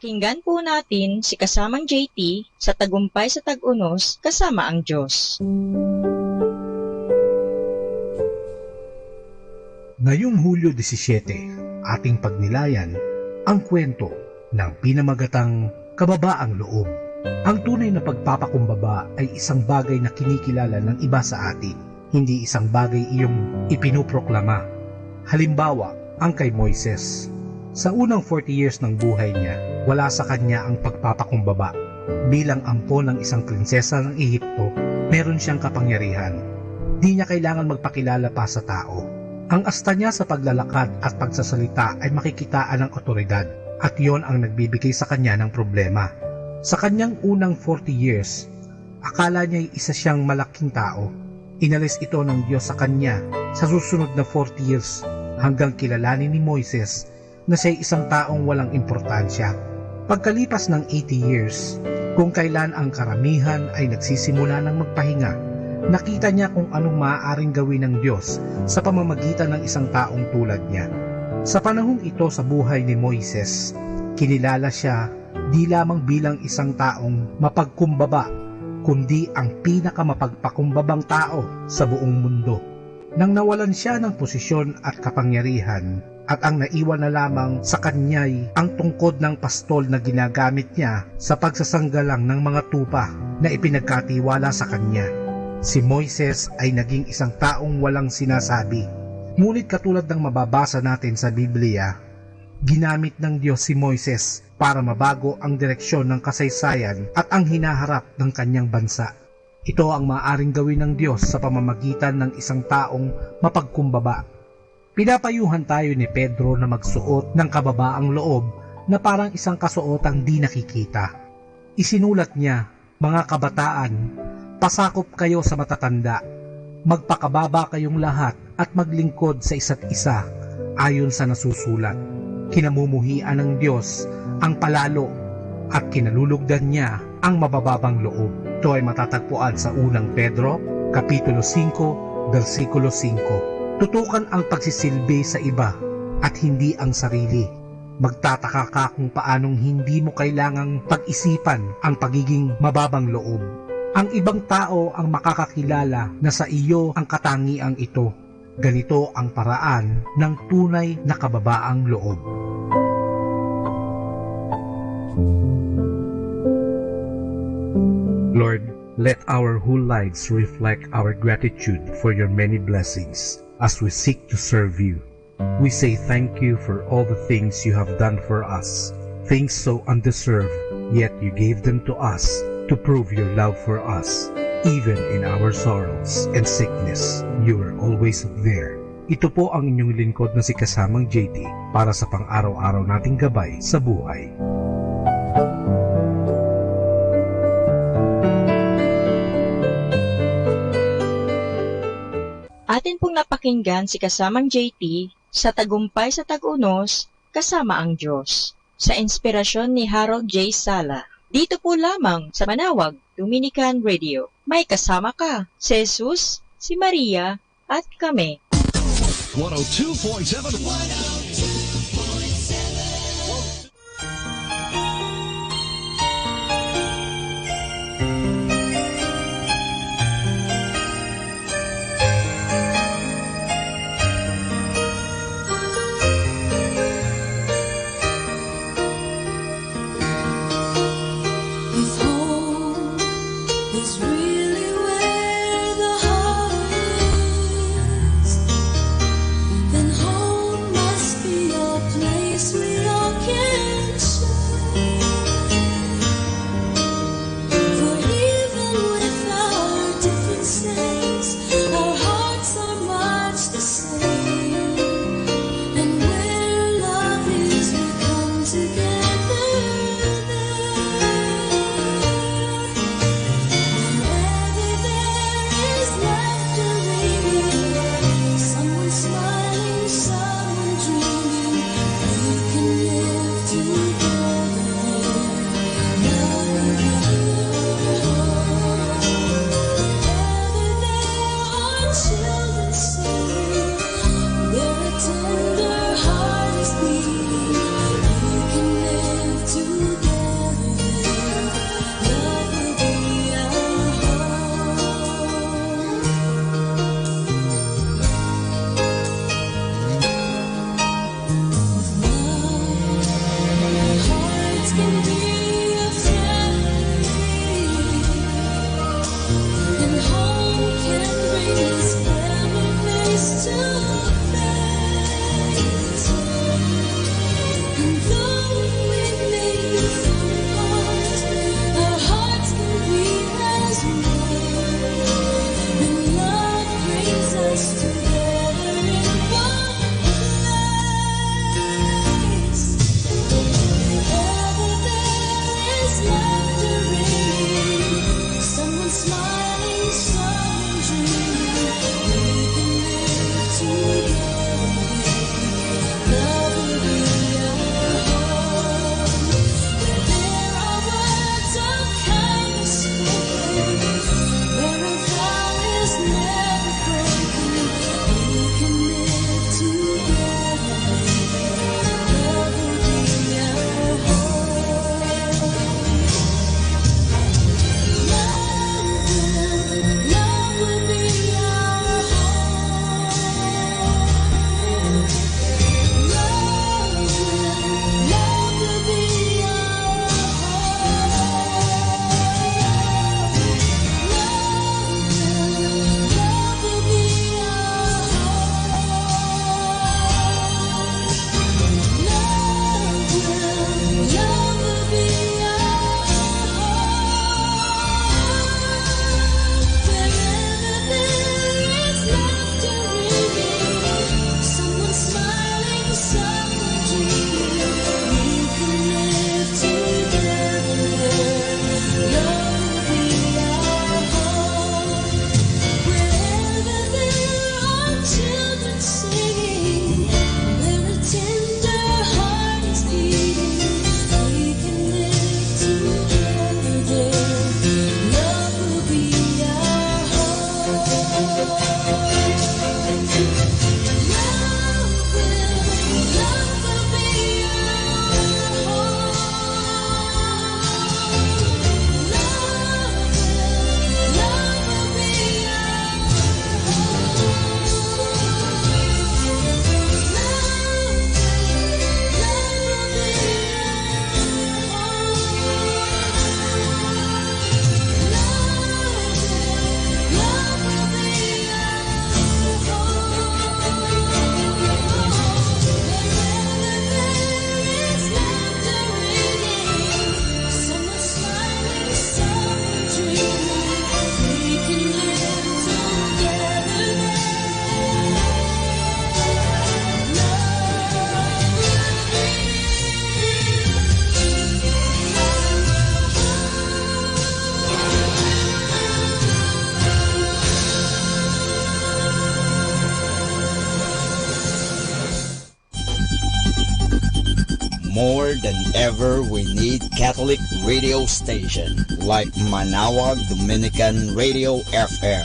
Pakinggan po natin si kasamang JT sa Tagumpay sa Tag-Unos kasama ang Diyos. Ngayong Hulyo 17, ating pagnilayan ang kwento ng pinamagatang kababaang loob. Ang tunay na pagpapakumbaba ay isang bagay na kinikilala ng iba sa atin, hindi isang bagay iyong ipinuproklama. Halimbawa, ang kay Moises. Sa unang 40 years ng buhay niya, wala sa kanya ang pagpapakumbaba. Bilang ampo ng isang prinsesa ng Ehipto, meron siyang kapangyarihan. Di niya kailangan magpakilala pa sa tao. Ang asta niya sa paglalakad at pagsasalita ay makikitaan ng otoridad, at yon ang nagbibigay sa kanya ng problema. Sa kanyang unang 40 years, akala niya isa siyang malaking tao. Inalis ito ng Diyos sa kanya sa susunod na 40 years hanggang kilalanin ni Moises na siya'y isang taong walang importansya. Pagkalipas ng 80 years, kung kailan ang karamihan ay nagsisimula ng magpahinga, nakita niya kung anong maaaring gawin ng Diyos sa pamamagitan ng isang taong tulad niya. Sa panahong ito sa buhay ni Moises, kinilala siya di lamang bilang isang taong mapagkumbaba, kundi ang pinakamapagpakumbabang tao sa buong mundo. Nang nawalan siya ng posisyon at kapangyarihan, at ang naiwan na lamang sa kanya'y ang tungkod ng pastol na ginagamit niya sa pagsasanggalang ng mga tupa na ipinagkatiwala sa kanya. Si Moises ay naging isang taong walang sinasabi. Ngunit katulad ng mababasa natin sa Biblia, ginamit ng Diyos si Moises para mabago ang direksyon ng kasaysayan at ang hinaharap ng kanyang bansa. Ito ang maaaring gawin ng Diyos sa pamamagitan ng isang taong mapagkumbaba. Pinapayuhan tayo ni Pedro na magsuot ng kababaang loob na parang isang kasuotang di nakikita. Isinulat niya, mga kabataan, pasakop kayo sa matatanda, magpakababa kayong lahat at maglingkod sa isa't isa ayon sa nasusulat. Kinamumuhian ng Diyos ang palalo at kinalulugdan niya ang mabababang loob. Ito ay matatagpuan sa unang Pedro, Kapitulo 5, versikulo 5. Tutukan ang pagsisilbi sa iba at hindi ang sarili. Magtataka ka kung paanong hindi mo kailangang pag-isipan ang pagiging mababang loob. Ang ibang tao ang makakakilala na sa iyo ang katangiang ito. Ganito ang paraan ng tunay na kababaang loob. Lord, let our whole lives reflect our gratitude for your many blessings. As we seek to serve you, we say thank you for all the things you have done for us, things so undeserved, yet you gave them to us to prove your love for us. Even in our sorrows and sickness, you are always there. Ito po ang inyong lingkod na si kasamang JT para sa pang-araw-araw nating gabay sa buhay. Atin pong napakinggan si kasamang JT sa Tagumpay sa Tag-Unos kasama ang Diyos sa inspirasyon ni Harold J. Sala. Dito po lamang sa Manawag Dominican Radio. May kasama ka, si Jesus, si Maria, at kami. 102.7 Then home must More than ever, we need Catholic radio station like Manawag Dominican Radio FM.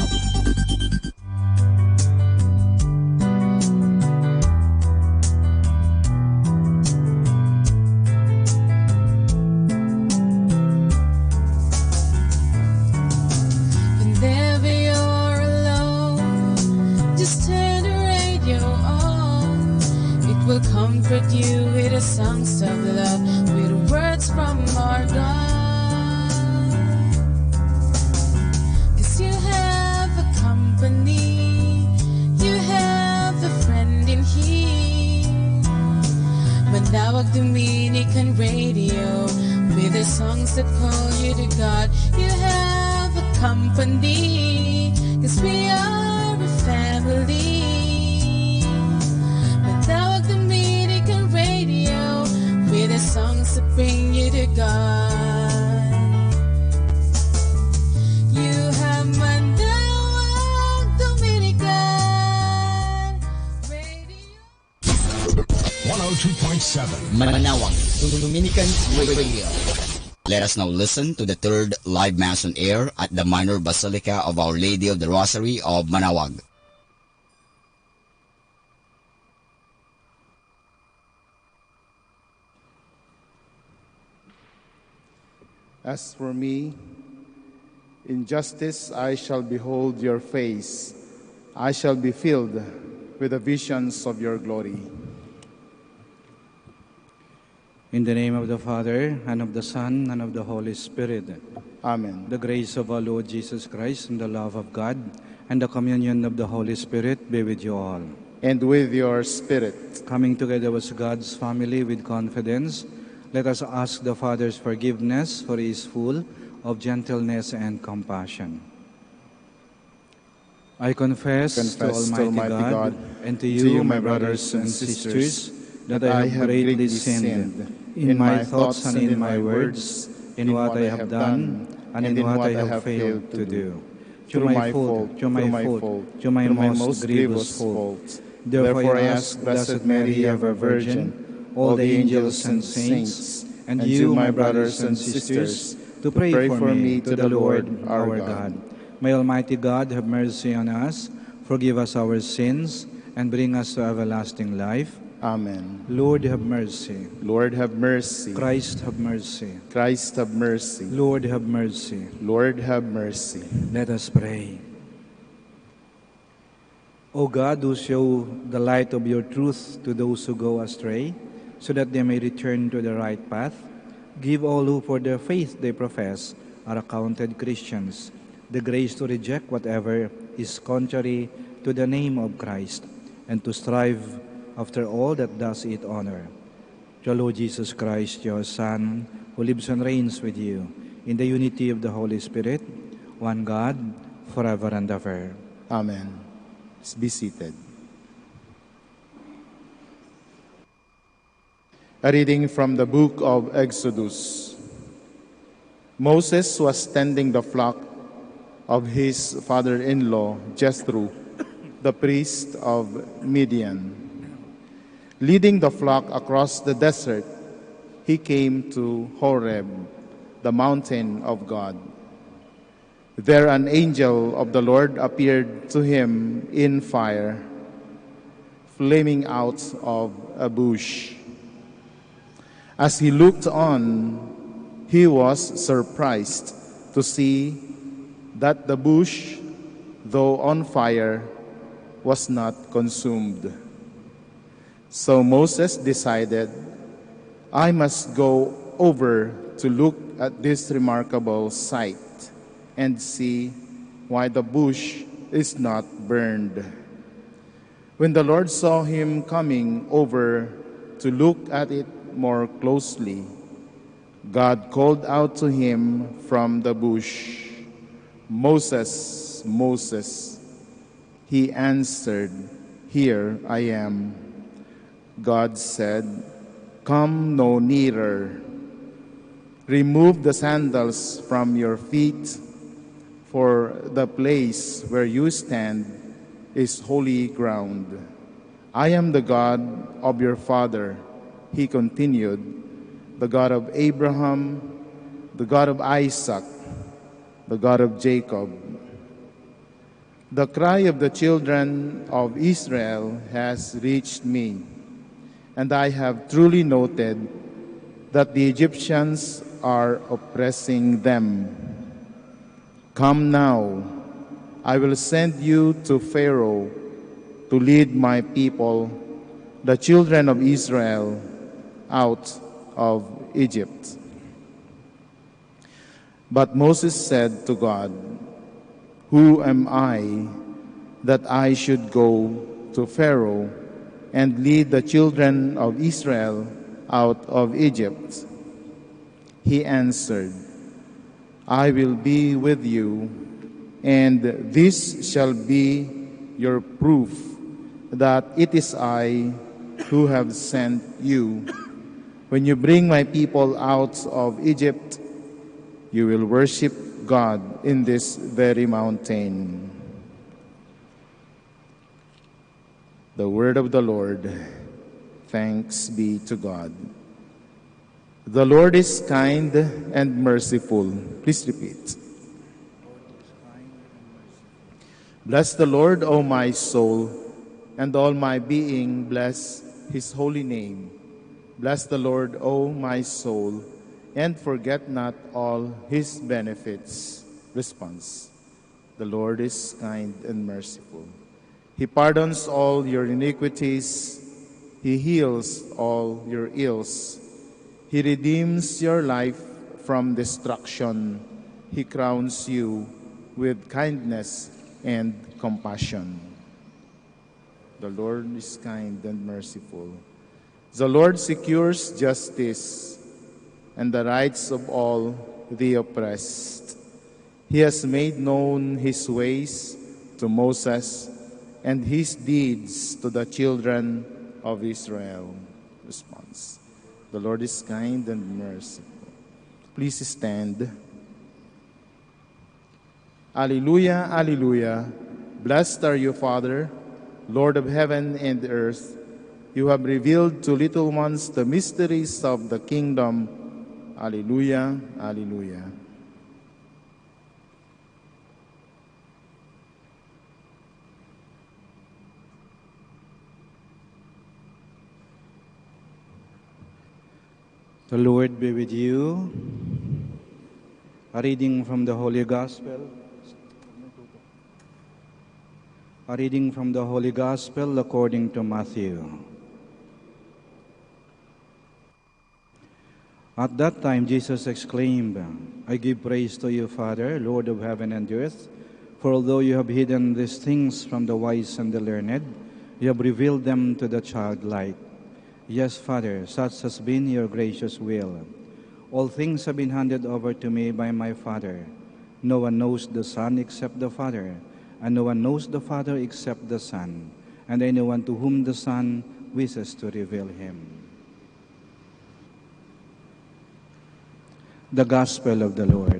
Whenever you're alone, just turn the radio on. It will comfort you with the songs of love, with words from our God. 'Cause you have a company, you have a friend in here. Manawag Dominican Radio, with the songs that call you to God. You have a company, 'cause we are a family. Manawag Dominican Radio, with the songs that bring you to God. You have Manawag Dominican Radio. 102.7 Manawag Dominican Radio. Let us now listen to the third live Mass on air at the Minor Basilica of Our Lady of the Rosary of Manawag. As for me, in justice I shall behold your face. I shall be filled with the visions of your glory. In the name of the Father, and of the Son, and of the Holy Spirit. Amen. The grace of our Lord Jesus Christ, and the love of God, and the communion of the Holy Spirit be with you all. And with your spirit. Coming together as God's family with confidence, let us ask the Father's forgiveness, for He is full of gentleness and compassion. I confess to Almighty God and to you, my brothers and sisters, that I have greatly sinned in my thoughts and in my words, in what I have done and in what I have failed to do. Through my most grievous fault. Therefore I ask Blessed Mary, ever Virgin, all the angels and saints, and you, my brothers and sisters, to pray for me to the Lord our God. May Almighty God have mercy on us, forgive us our sins, and bring us to everlasting life. Amen. Lord, have mercy. Lord, have mercy. Christ, have mercy. Christ, have mercy. Lord, have mercy. Lord, have mercy. Let us pray. O God, who show the light of your truth to those who go astray, so that they may return to the right path, give all who for their faith they profess are accounted Christians the grace to reject whatever is contrary to the name of Christ, and to strive after all that does it honor. Through Lord Jesus Christ, your Son, who lives and reigns with you, in the unity of the Holy Spirit, one God, forever and ever. Amen. Let's be seated. A reading from the book of Exodus. Moses was tending the flock of his father-in-law, Jethro, the priest of Midian. Leading the flock across the desert, he came to Horeb, the mountain of God. There an angel of the Lord appeared to him in fire, flaming out of a bush. As he looked on, he was surprised to see that the bush, though on fire, was not consumed. So Moses decided, I must go over to look at this remarkable sight and see why the bush is not burned. When the Lord saw him coming over to look at it more closely, God called out to him from the bush, Moses, Moses. He answered, Here I am. God said, Come no nearer. Remove the sandals from your feet, for the place where you stand is holy ground. I am the God of your father, he continued, the God of Abraham, the God of Isaac, the God of Jacob. The cry of the children of Israel has reached me, and I have truly noted that the Egyptians are oppressing them. Come now, I will send you to Pharaoh to lead my people, the children of Israel, out of Egypt. But Moses said to God, Who am I that I should go to Pharaoh and lead the children of Israel out of Egypt? He answered, I will be with you, and this shall be your proof that it is I who have sent you. When you bring my people out of Egypt, you will worship God in this very mountain. The word of the Lord. Thanks be to God. The Lord is kind and merciful. Please repeat. Bless the Lord, O my soul, and all my being bless his holy name. Bless the Lord, O my soul, and forget not all his benefits. Response. The Lord is kind and merciful. He pardons all your iniquities. He heals all your ills. He redeems your life from destruction. He crowns you with kindness and compassion. The Lord is kind and merciful. The Lord secures justice and the rights of all the oppressed. He has made known his ways to Moses and his deeds to the children of Israel. Response. The Lord is kind and merciful. Please stand. Alleluia, alleluia. Blessed are you, Father, Lord of heaven and earth. You have revealed to little ones the mysteries of the kingdom. Alleluia, alleluia. The Lord be with you. A reading from the Holy Gospel. A reading from the Holy Gospel according to Matthew. At that time Jesus exclaimed, I give praise to you, Father, Lord of heaven and earth, for although you have hidden these things from the wise and the learned, you have revealed them to the childlike. Yes, Father, such has been your gracious will. All things have been handed over to me by my Father. No one knows the Son except the Father, and no one knows the Father except the Son, and anyone to whom the Son wishes to reveal him. The Gospel of the Lord.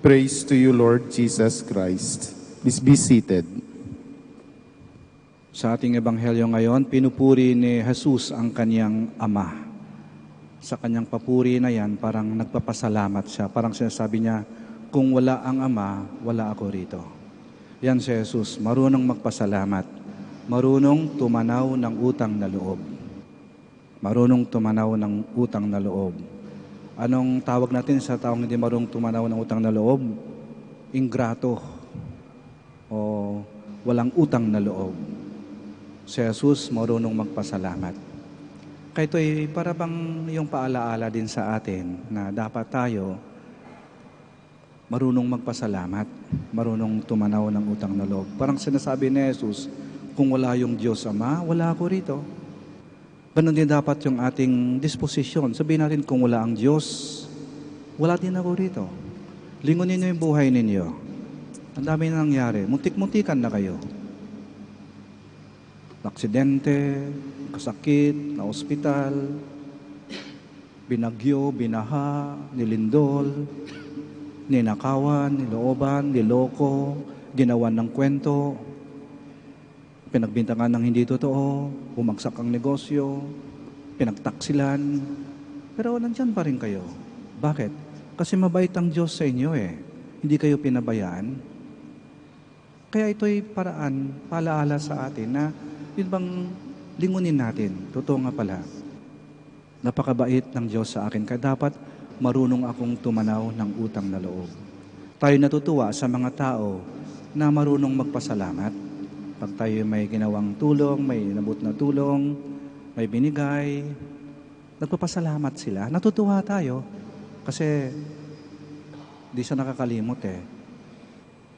Praise to you, Lord Jesus Christ. Please be seated. Sa ating ebanghelyo ngayon, pinupuri ni Jesus ang kanyang ama. Sa kanyang papuri na yan, parang nagpapasalamat siya. Parang sinasabi niya, kung wala ang ama, wala ako rito. Yan si Jesus, marunong magpasalamat. Marunong tumanaw ng utang na loob. Marunong tumanaw ng utang na loob. Anong tawag natin sa taong hindi marunong tumanaw ng utang na loob? Ingrato. O walang utang na loob. Si Jesus marunong magpasalamat. Kaya ito'y para bang yung paalaala din sa atin na dapat tayo marunong magpasalamat, marunong tumanaw ng utang na loob. Parang sinasabi ni Jesus, kung wala yung Diyos Ama, wala ako rito. Ganon din dapat yung ating disposisyon. Sabihin natin, kung wala ang Diyos, wala din ako rito. Lingunin niyo yung buhay ninyo. Ang dami na nangyari. Muntik-muntikan na kayo. Aksidente, kasakit, na ospital, binagyo, binaha, nilindol, ninakawan, nilooban, niloko, ginawan ng kwento, pinagbintangan ng hindi totoo, bumagsak ang negosyo, pinagtaksilan, pero nandyan pa rin kayo. Bakit? Kasi mabait ang Diyos sa inyo eh. Hindi kayo pinabayaan. Kaya ito'y paraan, paalaala sa atin na yun bang lingunin natin. Totoo nga pala. Napakabait ng Diyos sa akin. Kaya dapat marunong akong tumanaw ng utang na loob. Tayo natutuwa sa mga tao na marunong magpasalamat. Pag tayo may ginawang tulong, may nabut na tulong, may binigay, nagpapasalamat sila. Natutuwa tayo kasi di siya nakakalimot eh.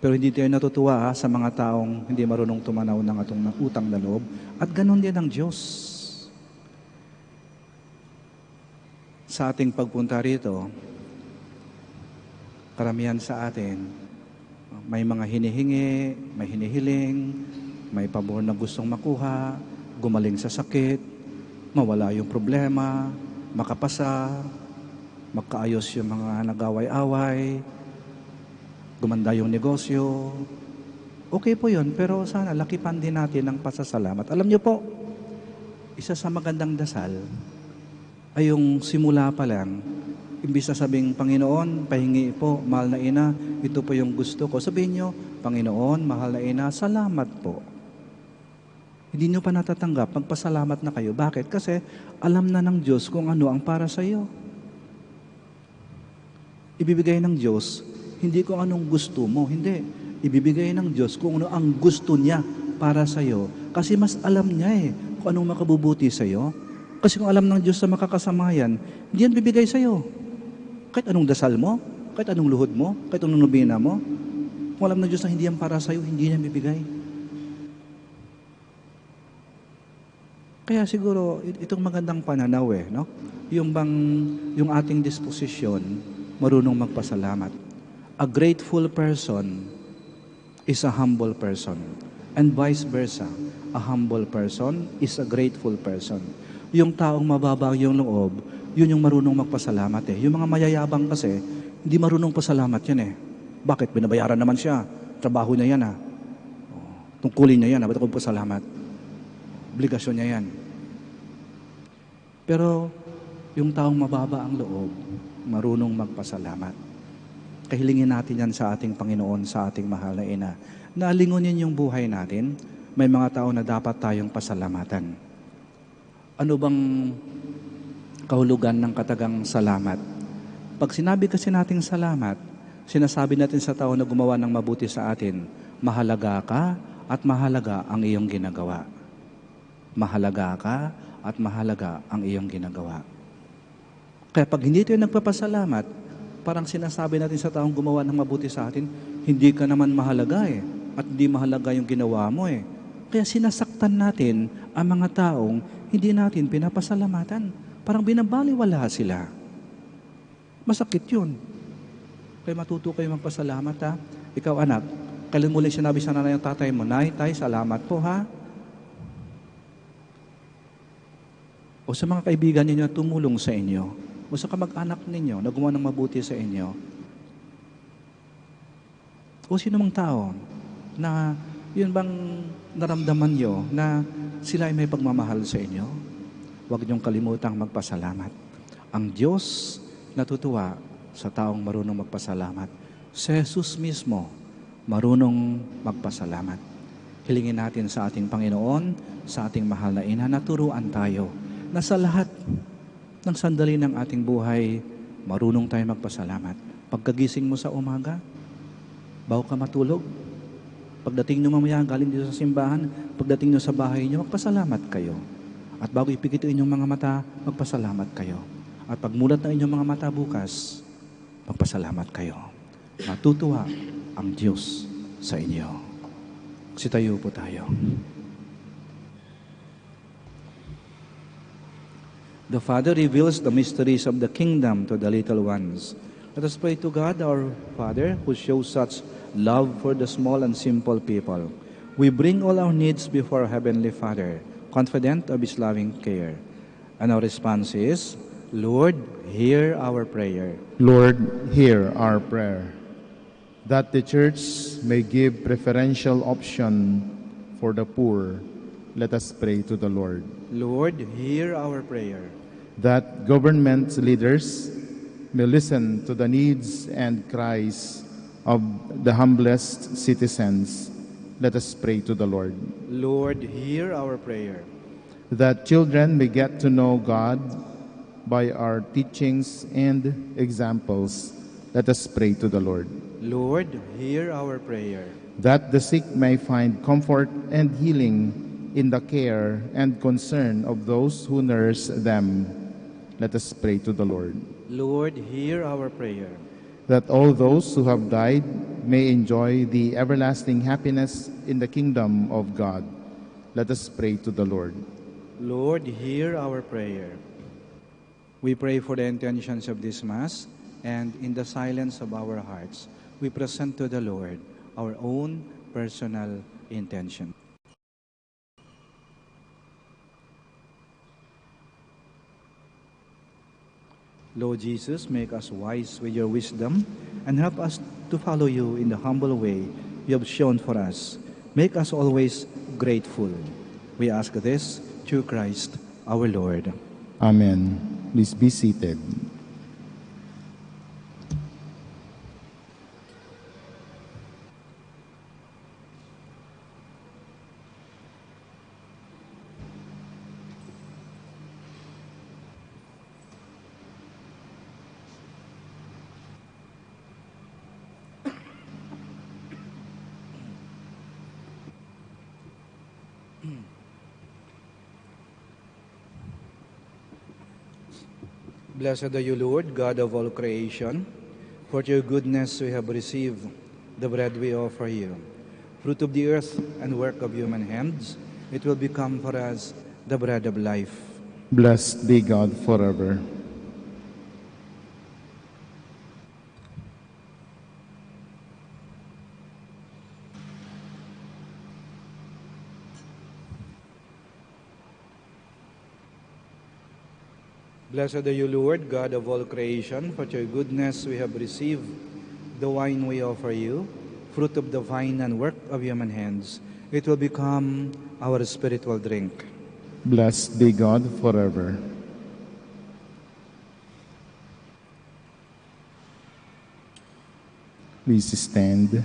Pero hindi tayo natutuwa sa mga taong hindi marunong tumanaw ng atong utang na loob. At ganun din ang Diyos. Sa ating pagpunta rito, karamihan sa atin, may mga hinihingi, may hinihiling, may pabor na gustong makuha, gumaling sa sakit, mawala yung problema, makapasa, magkaayos yung mga nag-away-away, gumanda yung negosyo. Okay po yun, pero sana lakipan din natin ng pasasalamat. Alam niyo po, isa sa magandang dasal ay yung simula pa lang, imbis na sabing, Panginoon, pahingi po, mahal na ina, ito po yung gusto ko. Sabihin niyo, Panginoon, mahal na ina, salamat po. Hindi niyo pa natatanggap, magpasalamat na kayo. Bakit? Kasi alam na ng Diyos kung ano ang para sa iyo. Ibibigay ng Diyos hindi kung anong gusto mo, hindi. Ibibigay ng Diyos kung ano ang gusto niya para sa iyo. Kasi mas alam niya kung anong makabubuti sa iyo. Kasi kung alam ng Diyos na makakasama yan, hindi yan bibigay sa'yo. Kahit anong dasal mo, kahit anong luhod mo, kahit anong nobina mo, kung alam ng Diyos na hindi yan para sa'yo, hindi yan bibigay. Kaya siguro, itong magandang pananaw no? Yung ating disposisyon, marunong magpasalamat. A grateful person is a humble person. And vice versa, a humble person is a grateful person. Yung taong mababa yung loob, yun yung marunong magpasalamat Yung mga mayayabang kasi, hindi marunong pasalamat yan Bakit? Binabayaran naman siya. Trabaho niya yan Tungkulin niya yan. Ba't ako pasalamat? Obligasyon niya yan. Pero, yung taong mababa ang loob, marunong magpasalamat. Kahilingin natin yan sa ating Panginoon, sa ating mahal na Ina. Nalingunin yung buhay natin, may mga tao na dapat tayong pasalamatan. Ano bang kahulugan ng katagang salamat? Pag sinabi kasi nating salamat, sinasabi natin sa tao na gumawa ng mabuti sa atin, mahalaga ka at mahalaga ang iyong ginagawa. Mahalaga ka at mahalaga ang iyong ginagawa. Kaya pag hindi tayo nagpapasalamat, parang sinasabi natin sa taong gumawa ng mabuti sa atin, hindi ka naman mahalaga at hindi mahalaga yung ginawa mo Kaya sinasaktan natin ang mga taong hindi natin pinapasalamatan. Parang binabaliwala sila. Masakit yun. Kaya matuto kayo magpasalamat Ikaw anak, kailan muli sinabi sa nanay at tatay mo, Nay, tay, salamat po O sa mga kaibigan ninyo na tumulong sa inyo, o sa kamag-anak ninyo na gumawa ng mabuti sa inyo, o sino mang tao na yun bang naramdaman nyo na sila ay may pagmamahal sa inyo, huwag niyong kalimutang magpasalamat. Ang Diyos natutuwa sa taong marunong magpasalamat. Si Jesus mismo marunong magpasalamat. Hilingin natin sa ating Panginoon, sa ating mahal na Ina, na turuan tayo na sa lahat ng sandali ng ating buhay, marunong tayo magpasalamat. Pagkagising mo sa umaga, bago ka matulog, pagdating nyo mamaya galing dito sa simbahan, pagdating nyo sa bahay nyo, magpasalamat kayo. At bago ipikit ang inyong mga mata, magpasalamat kayo. At pagmulat ng inyong mga mata bukas, magpasalamat kayo. Matutuwa ang Diyos sa inyo. Sitayo po tayo. The Father reveals the mysteries of the kingdom to the little ones. Let us pray to God, our Father, who shows such love for the small and simple people. We bring all our needs before our Heavenly Father, confident of His loving care. And our response is, Lord, hear our prayer. Lord, hear our prayer. That the Church may give preferential option for the poor, let us pray to the Lord. Lord, hear our prayer. That government leaders may listen to the needs and cries of the humblest citizens, let us pray to the Lord. Lord, hear our prayer. That children may get to know God by our teachings and examples, let us pray to the Lord. Lord, hear our prayer. That the sick may find comfort and healing in the care and concern of those who nurse them, let us pray to the Lord. Lord, hear our prayer. That all those who have died may enjoy the everlasting happiness in the kingdom of God, let us pray to the Lord. Lord, hear our prayer. We pray for the intentions of this Mass, and in the silence of our hearts, we present to the Lord our own personal intention. Lord Jesus, make us wise with your wisdom and help us to follow you in the humble way you have shown for us. Make us always grateful. We ask this through Christ our Lord. Amen. Please be seated. Blessed are you, Lord, God of all creation. For your goodness we have received the bread we offer you. Fruit of the earth and work of human hands, it will become for us the bread of life. Blessed be God forever. Blessed are you, Lord, God of all creation. For your goodness we have received the wine we offer you, fruit of the vine and work of human hands. It will become our spiritual drink. Blessed be God forever. Please stand.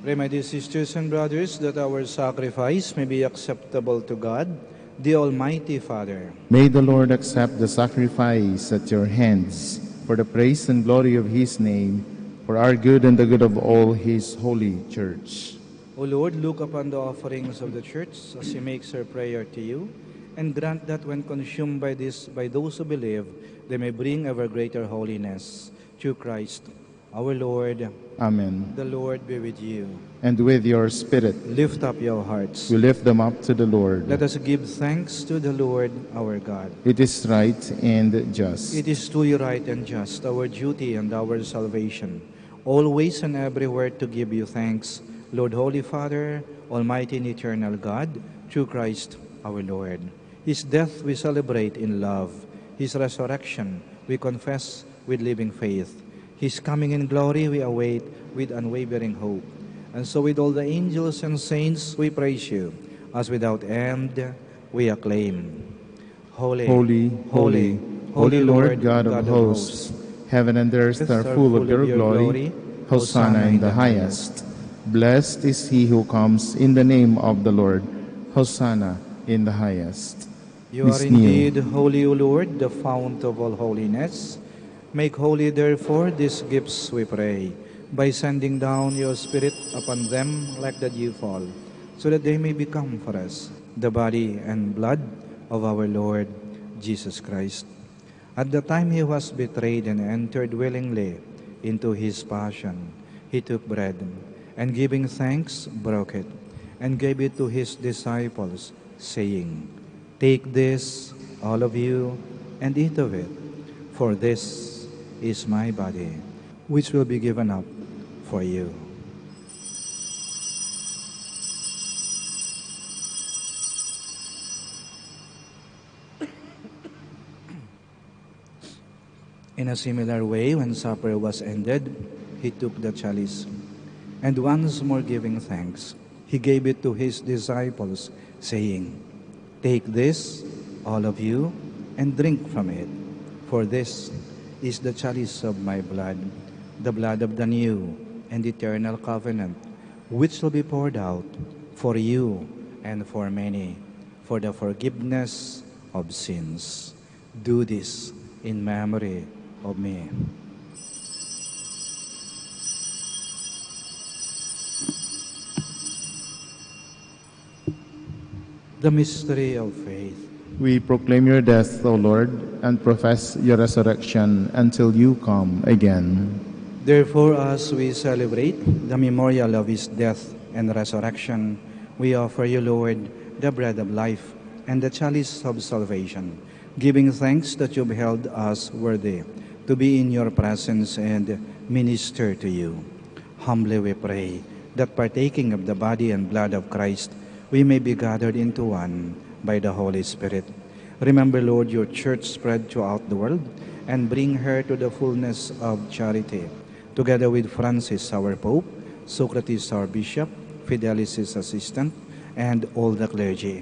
Pray, my dear sisters and brothers, that our sacrifice may be acceptable to God, the Almighty Father. May the Lord accept the sacrifice at your hands for the praise and glory of his name, for our good and the good of all his holy church. O Lord, look upon the offerings of the church as she makes her prayer to you, and grant that when consumed by those who believe, they may bring ever greater holiness. Through Christ, our Lord. Amen. The Lord be with you. And with your spirit, Lift up your hearts. we lift them up to the Lord. Let us give thanks to the Lord our God. It is right and just. It is truly right and just, our duty and our salvation, always and everywhere to give you thanks, Lord, Holy Father, Almighty and eternal God, through Christ our Lord. His death we celebrate in love. His resurrection we confess with living faith. His coming in glory we await with unwavering hope. And so with all the angels and saints we praise you, as without end we acclaim. Holy, Holy, holy, holy Lord God of hosts, heaven and earth are full of your glory. Hosanna in the highest. Blessed is he who comes in the name of the Lord. Hosanna in the highest. You are This new- indeed holy, O Lord, the fount of all holiness. Make holy, therefore, these gifts, we pray, by sending down your Spirit upon them like the dewfall, so that they may become for us the body and blood of our Lord Jesus Christ. At the time he was betrayed and entered willingly into his passion, he took bread, and giving thanks, broke it, and gave it to his disciples, saying, "Take this, all of you, and eat of it, for this is my body, which will be given up for you." In a similar way, when supper was ended, he took the chalice, and once more giving thanks, he gave it to his disciples, saying, "Take this, all of you, and drink from it, for this is the chalice of my blood, the blood of the new and eternal covenant, which will be poured out for you and for many, for the forgiveness of sins. Do this in memory of me." The mystery of faith. We proclaim your death, O Lord, and profess your resurrection until you come again. Therefore, as we celebrate the memorial of his death and resurrection, we offer you, Lord, the bread of life and the chalice of salvation, giving thanks that you've held us worthy to be in your presence and minister to you. Humbly we pray that partaking of the body and blood of Christ, we may be gathered into one by the Holy Spirit. Remember, Lord, your church spread throughout the world, and bring her to the fullness of charity, together with Francis, our Pope, Socrates, our Bishop, Fidelis, his assistant, and all the clergy.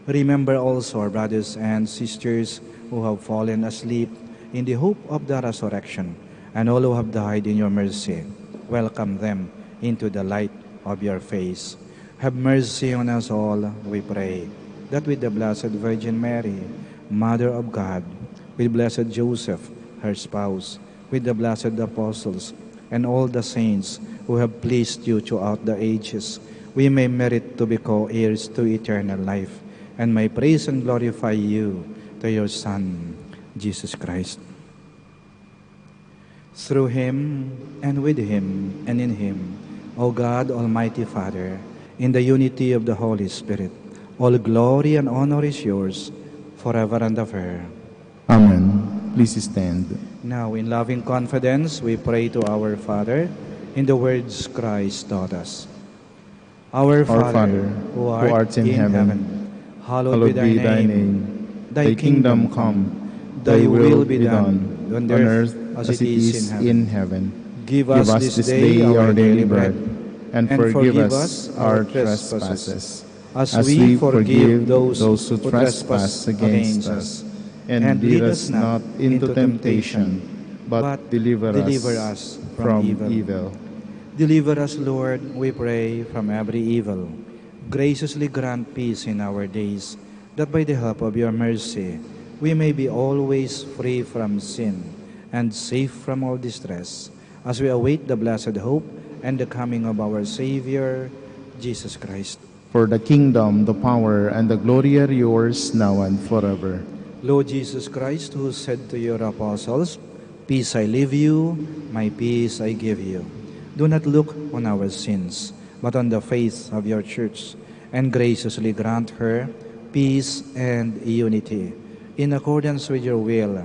Remember also our brothers and sisters who have fallen asleep in the hope of the resurrection, and all who have died in your mercy. Welcome them into the light of your face. Have mercy on us all, we pray, that with the Blessed Virgin Mary, Mother of God, with Blessed Joseph, her spouse, with the blessed apostles, and all the saints who have pleased you throughout the ages, we may merit to be co-heirs to eternal life, and may praise and glorify you to your Son, Jesus Christ. Through him, and with him, and in him, O God, Almighty Father, in the unity of the Holy Spirit, all glory and honor is yours, forever and ever. Amen. Please stand. Now, in loving confidence, we pray to our Father in the words Christ taught us. Our Father, who art in heaven, hallowed be thy name. Thy kingdom come, thy will be done, on earth as it is in heaven. Give us this day our daily bread, and forgive us our trespasses, as we forgive those who trespass against us. And lead us not into temptation, but deliver us from evil. Deliver us, Lord, we pray, from every evil. Graciously grant peace in our days, that by the help of your mercy, we may be always free from sin and safe from all distress, as we await the blessed hope and the coming of our Savior, Jesus Christ. For the kingdom, the power, and the glory are yours now and forever. Lord Jesus Christ, who said to your apostles, Peace I leave you, my peace I give you. Do not look on our sins, but on the faith of your church, and graciously grant her peace and unity, in accordance with your will,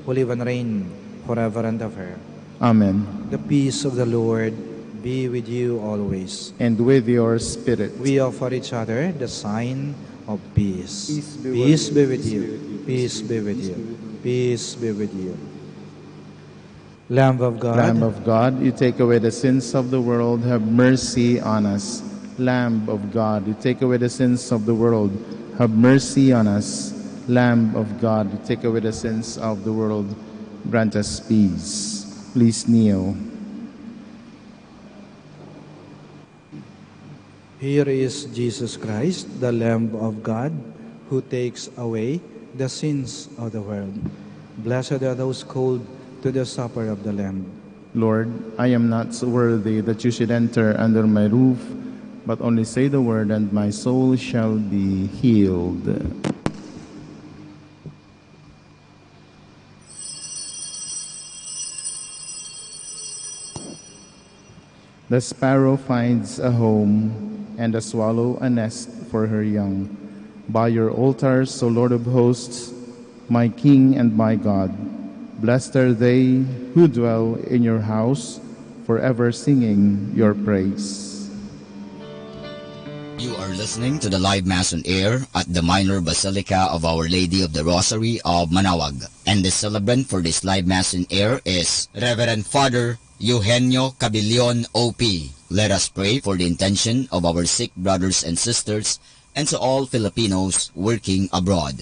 who live and reign forever and ever. Amen. The peace of the Lord be with you always. And with your spirit. We offer each other the sign of peace. Peace be Peace be with you. Peace be with you. Peace be with you. Lamb of God, Lamb of God, you take away the sins of the world, have mercy on us. Lamb of God, you take away the sins of the world, have mercy on us. Lamb of God, you take away the sins of the world, grant us peace. Please kneel. here is Jesus Christ, the Lamb of God, who takes away the sins of the world. Blessed are those called to the supper of the Lamb. Lord, I am not so worthy that you should enter under my roof, but only say the word, and my soul shall be healed. The sparrow finds a home, and the swallow a nest for her young. By your altars, O Lord of hosts, my King and my God, blessed are they who dwell in your house, forever singing your praise. You are listening to the live Mass on air at the Minor Basilica of Our Lady of the Rosary of Manaoag. And the celebrant for this live Mass on air is Reverend Father Eugenio Cabilion, O.P. Let us pray for the intention of our sick brothers and sisters and to all Filipinos working abroad.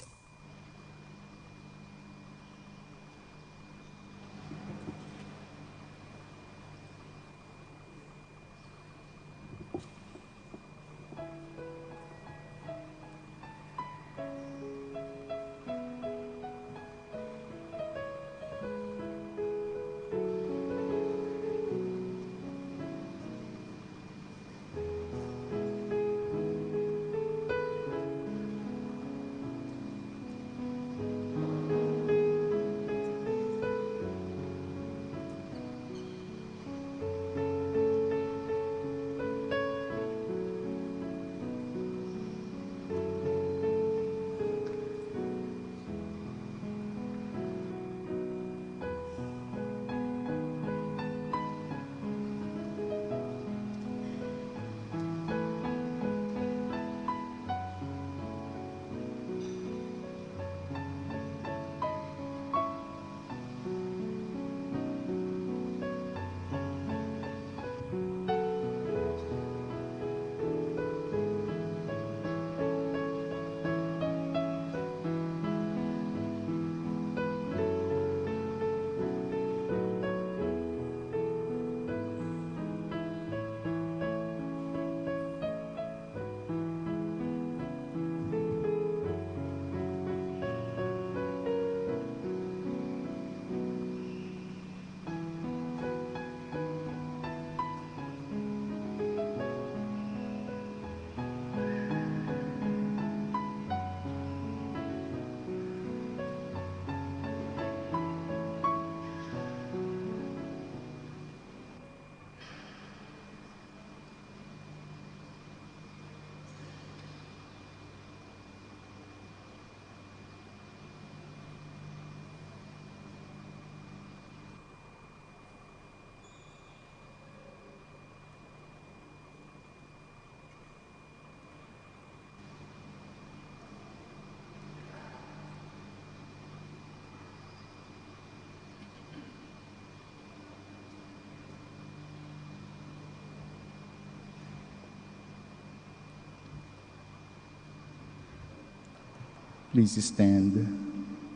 Please stand.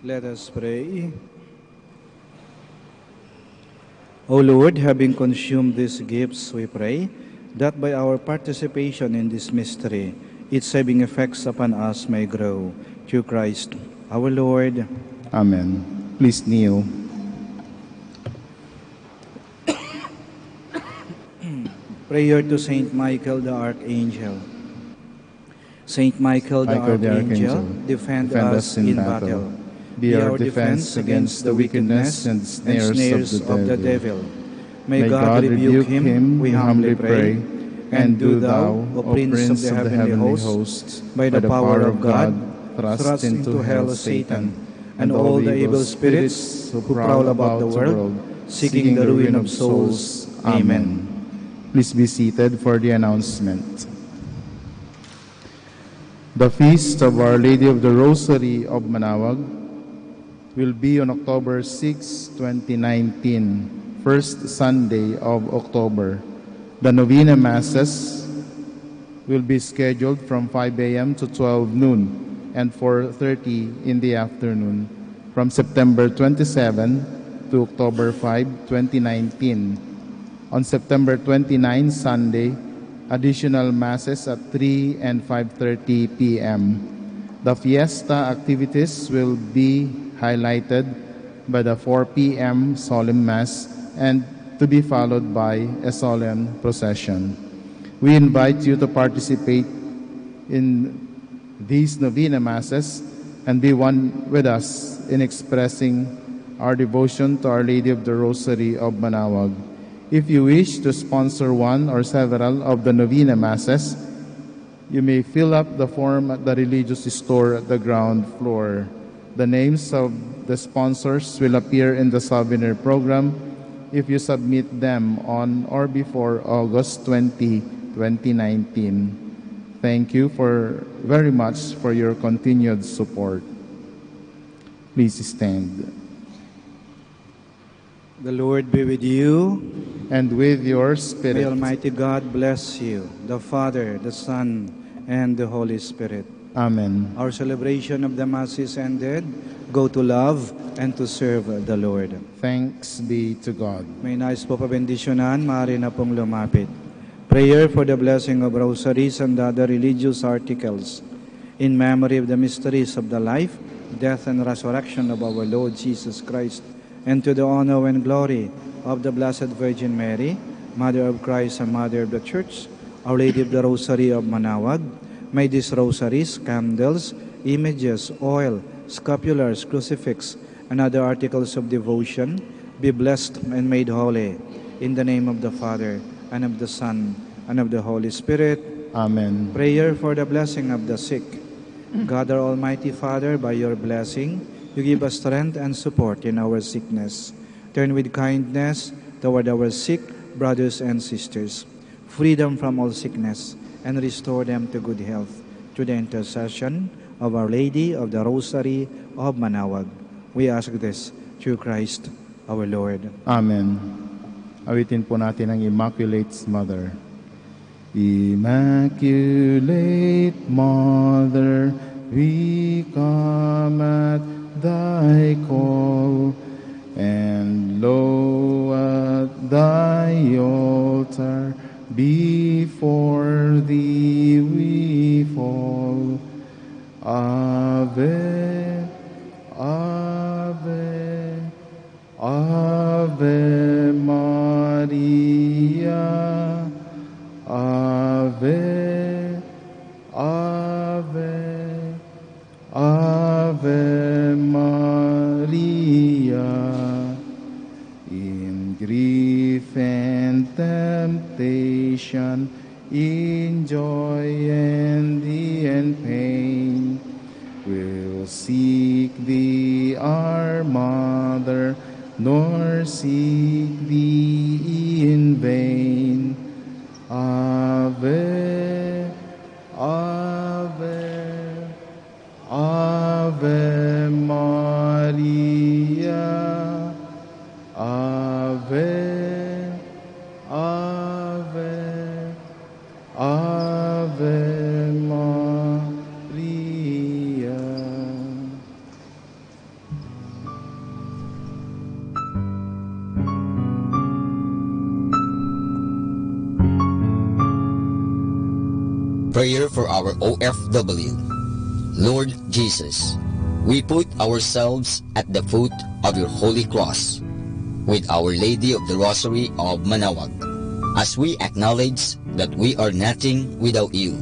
Let us pray. O Lord, having consumed these gifts, we pray that by our participation in this mystery, its saving effects upon us may grow. Through Christ our Lord. Amen. Please kneel. Prayer to Saint Michael the Archangel. Saint Michael the Michael the Archangel, Archangel, defend us in battle. Be our defense against the wickedness and snares of the devil. May God rebuke him, we humbly pray. And do thou, O Prince of the heavenly hosts, by the power of God, thrust into hell Satan and all the evil spirits who prowl about the world, seeking the ruin of souls. Amen. Please be seated for the announcement. The feast of Our Lady of the Rosary of Manawag will be on October 6, 2019, first Sunday of October. The Novena Masses will be scheduled from 5 a.m. to 12 noon and 4:30 in the afternoon from September 27 to October 5, 2019. On September 29, Sunday, additional Masses at 3 and 5:30 p.m. The fiesta activities will be highlighted by the 4 p.m. solemn Mass and to be followed by a solemn procession. We invite you to participate in these Novena Masses and be one with us in expressing our devotion to Our Lady of the Rosary of Manawag. If you wish to sponsor one or several of the Novena Masses, you may fill up the form at the religious store at the ground floor. The names of the sponsors will appear in the souvenir program if you submit them on or before August 20, 2019. Thank you very much for your continued support. Please stand. The Lord be with you. And with your May spirit. Almighty God bless you, the Father, the Son, and the Holy Spirit. Amen. Our celebration of the Mass is ended. Go to love and to serve the Lord. Thanks be to God. May nais po pabendisyonan, maaari na pong lumapit. Prayer for the blessing of rosaries and other religious articles in memory of the mysteries of the life, death, and resurrection of our Lord Jesus Christ, and to the honor and glory of the Blessed Virgin Mary, Mother of Christ and Mother of the Church, Our Lady of the Rosary of Manawag. May these rosaries, candles, images, oil, scapulars, crucifix, and other articles of devotion be blessed and made holy. In the name of the Father, and of the Son, and of the Holy Spirit. Amen. Prayer for the blessing of the sick. God our Almighty Father, by your blessing, you give us strength and support in our sickness. Turn with kindness toward our sick brothers and sisters. Free them from all sickness and restore them to good health through the intercession of Our Lady of the Rosary of Manawag. We ask this through Christ our Lord. Amen. Awitin po natin ang Immaculate Mother. Immaculate Mother, we come at thy call, and lo, at thy altar before thee we fall. Ave, Ave, Ave Maria, Ave, Ave, Ave Maria. In grief and temptation, in joy and in pain, we'll seek thee, our Mother, nor seek thee in vain. Ave, Ave, Ave Maria, Ave, Ave, Ave Maria. Prayer for our OFW. Lord Jesus, we put ourselves at the foot of your holy cross with Our Lady of the Rosary of Manaoag, as we acknowledge that we are nothing without you,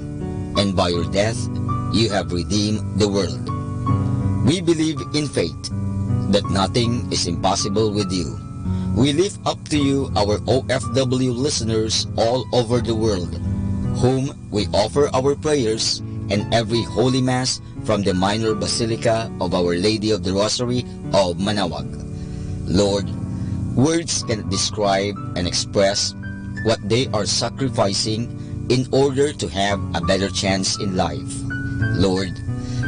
and by your death you have redeemed the world. We believe in faith that nothing is impossible with you. We lift up to you our OFW listeners all over the world, whom we offer our prayers and every Holy Mass from the Minor Basilica of Our Lady of the Rosary of Manaoag. Lord, words cannot describe and express what they are sacrificing in order to have a better chance in life. Lord,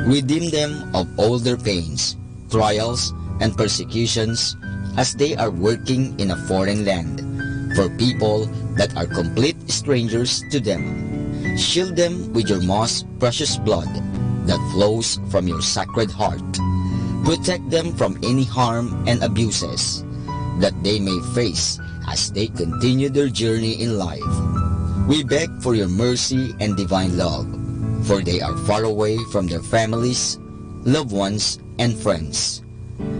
redeem them of all their pains, trials, and persecutions as they are working in a foreign land for people that are complete strangers to them. Shield them with your most precious blood that flows from your sacred heart. Protect them from any harm and abuses that they may face as they continue their journey in life. We beg for your mercy and divine love, for they are far away from their families, loved ones, and friends.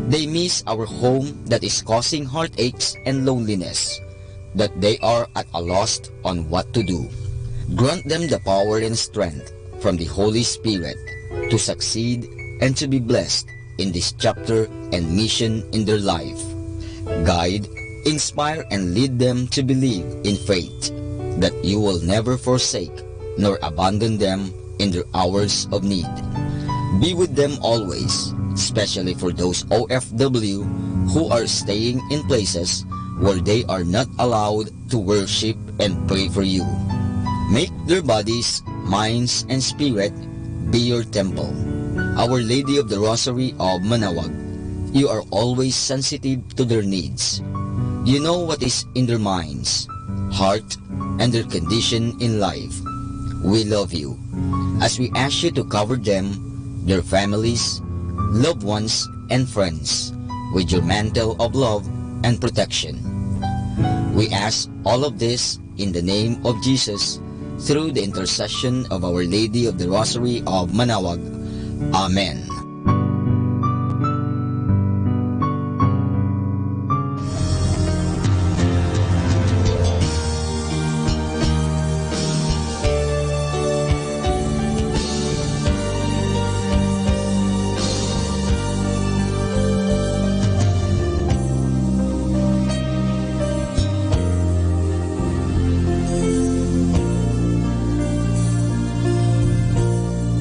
They miss our home that is causing heartaches and loneliness, that they are at a loss on what to do. Grant them the power and strength from the Holy Spirit to succeed and to be blessed in this chapter and mission in their life. Guide, inspire, and lead them to believe in faith that you will never forsake nor abandon them in their hours of need. Be with them always, especially for those OFW who are staying in places where they are not allowed to worship and pray for you. Make their bodies, minds, and spirit be your temple. Our Lady of the Rosary of Manaoag, you are always sensitive to their needs. You know what is in their minds, heart, and their condition in life. We love you, as we ask you to cover them, their families, loved ones, and friends with your mantle of love and protection. We ask all of this in the name of Jesus, through the intercession of Our Lady of the Rosary of Manaoag. Amen.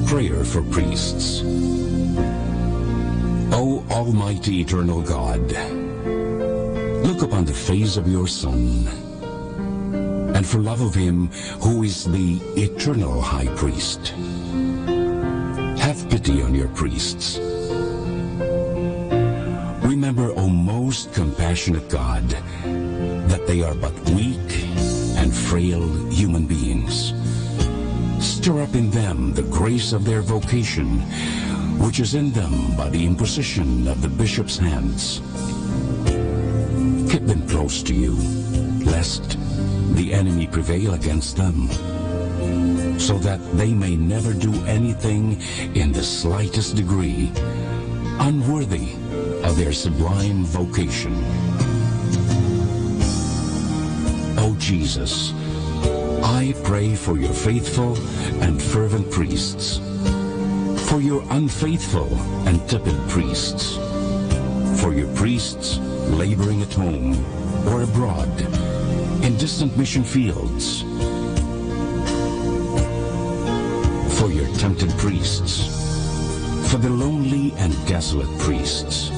Prayer for priests. O Almighty Eternal God, look upon the face of your Son, and for love of him who is the eternal High Priest, have pity on your priests. Remember, O most compassionate God, that they are but weak and frail human beings. Stir up in them the grace of their vocation, which is in them by the imposition of the bishop's hands. Keep them close to you, lest the enemy prevail against them, so that they may never do anything in the slightest degree unworthy of their sublime vocation. O Jesus, I pray for your faithful and fervent priests, for your unfaithful and tepid priests, for your priests laboring at home or abroad, in distant mission fields, for your tempted priests, for the lonely and desolate priests,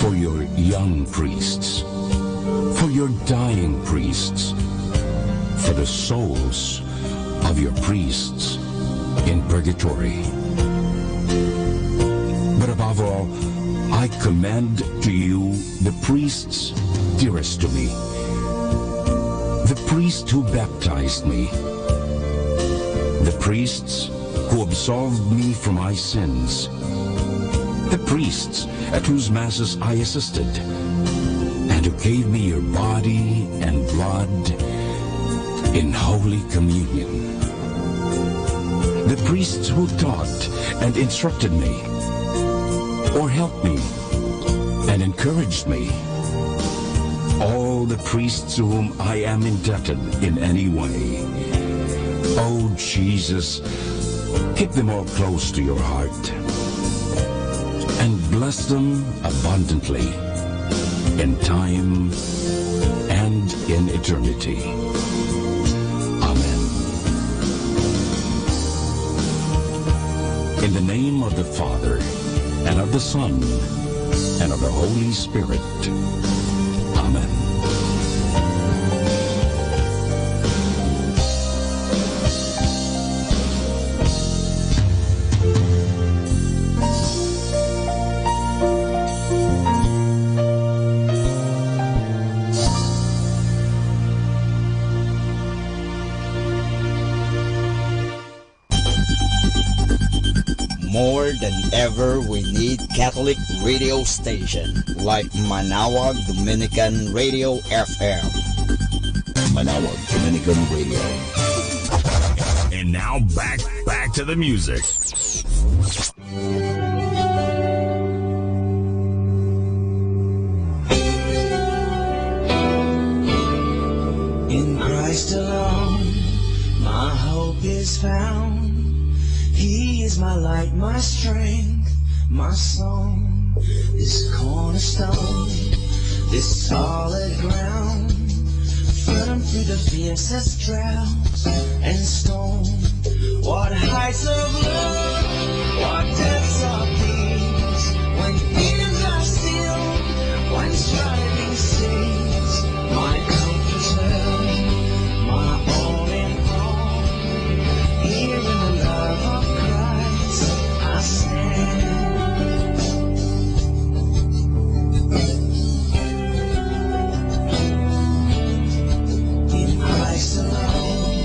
for your young priests, for your dying priests, for the souls of your priests in purgatory. But above all, I commend to you the priests dearest to me, the priest who baptized me, the priests who absolved me from my sins, the priests at whose masses I assisted, and who gave me your body and blood in Holy Communion. the priests who taught and instructed me, or helped me and encouraged me, all the priests to whom I am indebted in any way. Oh, Jesus, keep them all close to your heart and bless them abundantly in time and in eternity. Amen. In the name of the Father, and of the Son, and of the Holy Spirit. Amen. More than ever, we need Catholic radio station like Manawag Dominican Radio FM. Manawag Dominican Radio. And now back to the music. In Christ alone, my hope is found. He is my light, my strength, my song, this cornerstone, this solid ground, firm through the fiercest drought and storm. What heights of love, what depths of peace, when fears are still, when striving cease, my comforter, my all in all, here in the love of Christ I stand. In Christ alone,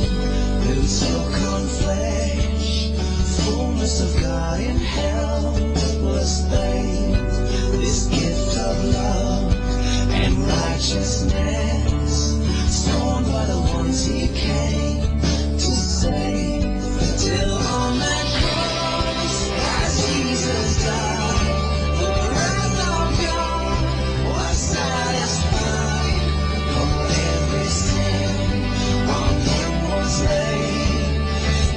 who took on flesh, fullness of God in helpless faith, this gift of love and righteousness, scorned by the ones he came to save. Till on that cross, as Jesus died, the wrath of God was satisfied. For every sin on him was laid.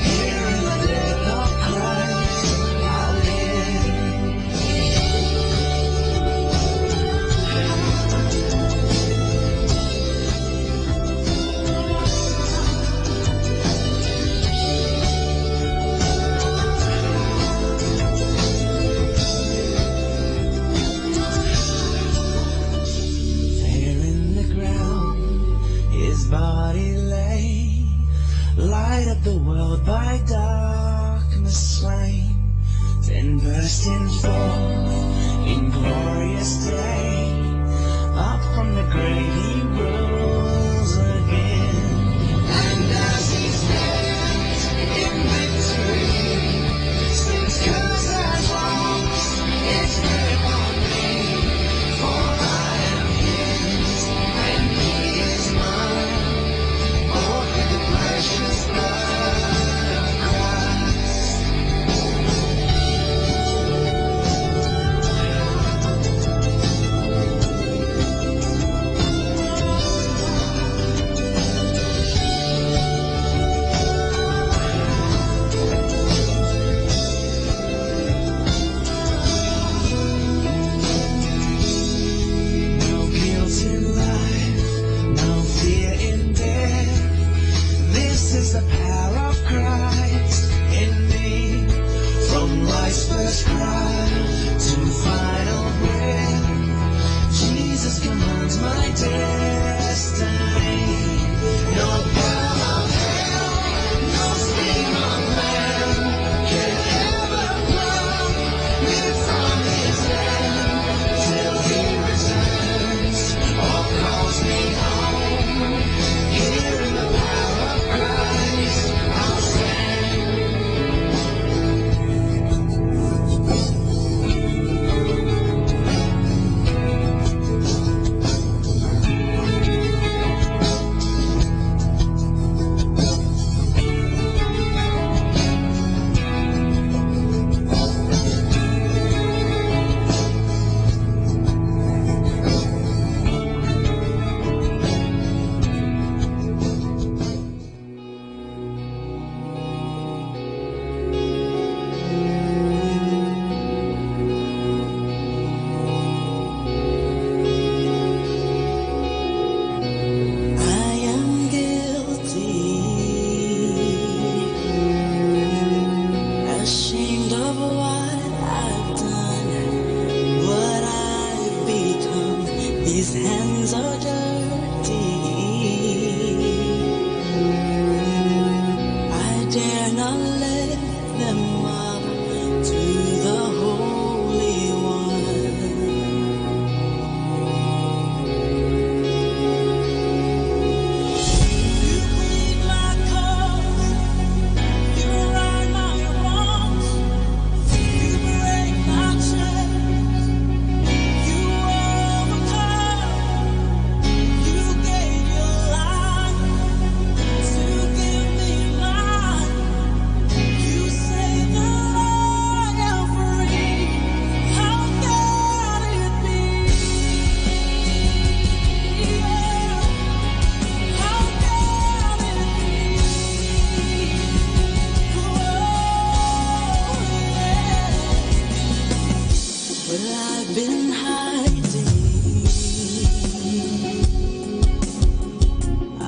Here in the death of Christ I live. There in the ground his body lay, light up the world by darkness slain, then bursting forth in glorious day, up from the grave he rose again. And as he stands in victory, since curse has lost its grip on me, for I am his and he is mine, bought with the precious blood of Christ.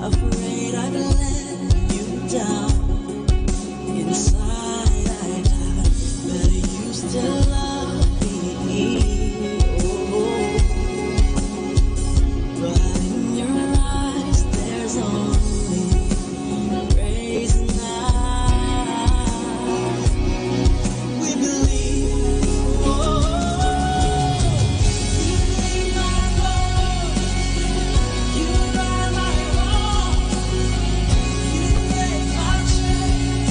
afraid I've let you down. Inside I doubt that you still love me. Oh, but in your eyes there's only praise and light. We believe. Oh, you lead my road. You right my wrong. You break my chains.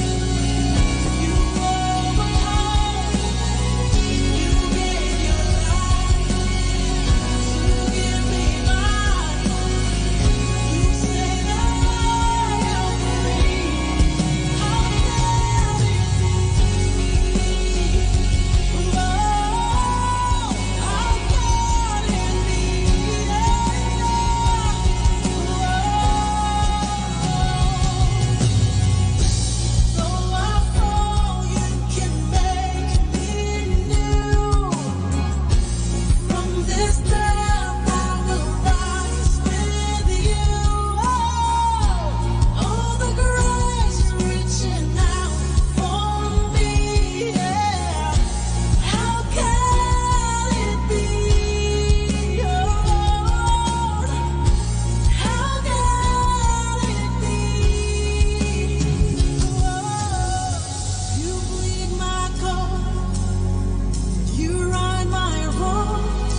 You overcome. You gave your life to give me mine. You say that I am free. How can it be? Oh, how can it be? So I fall, you can make me new. From this death I will rise with you. Oh, the grace is reaching out for me. Yeah. How can it be? Oh, how can it be? You bleed my coat, you right my wrongs,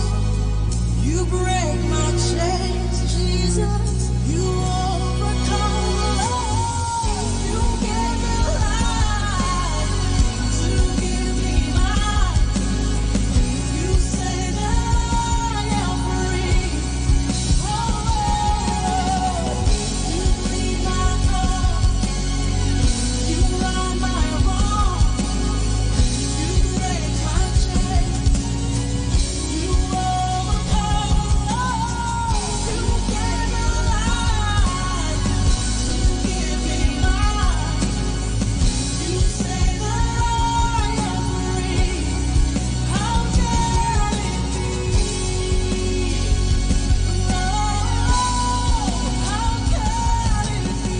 you break my chains, Jesus. You overcome. You gave me life to give me mine. You say that I am free. Oh, you bleed my coat, you right my wrongs, you break my chains. You overcome. You gave me life to give me mine. You say that I am free. How can it be? Oh, how can it be?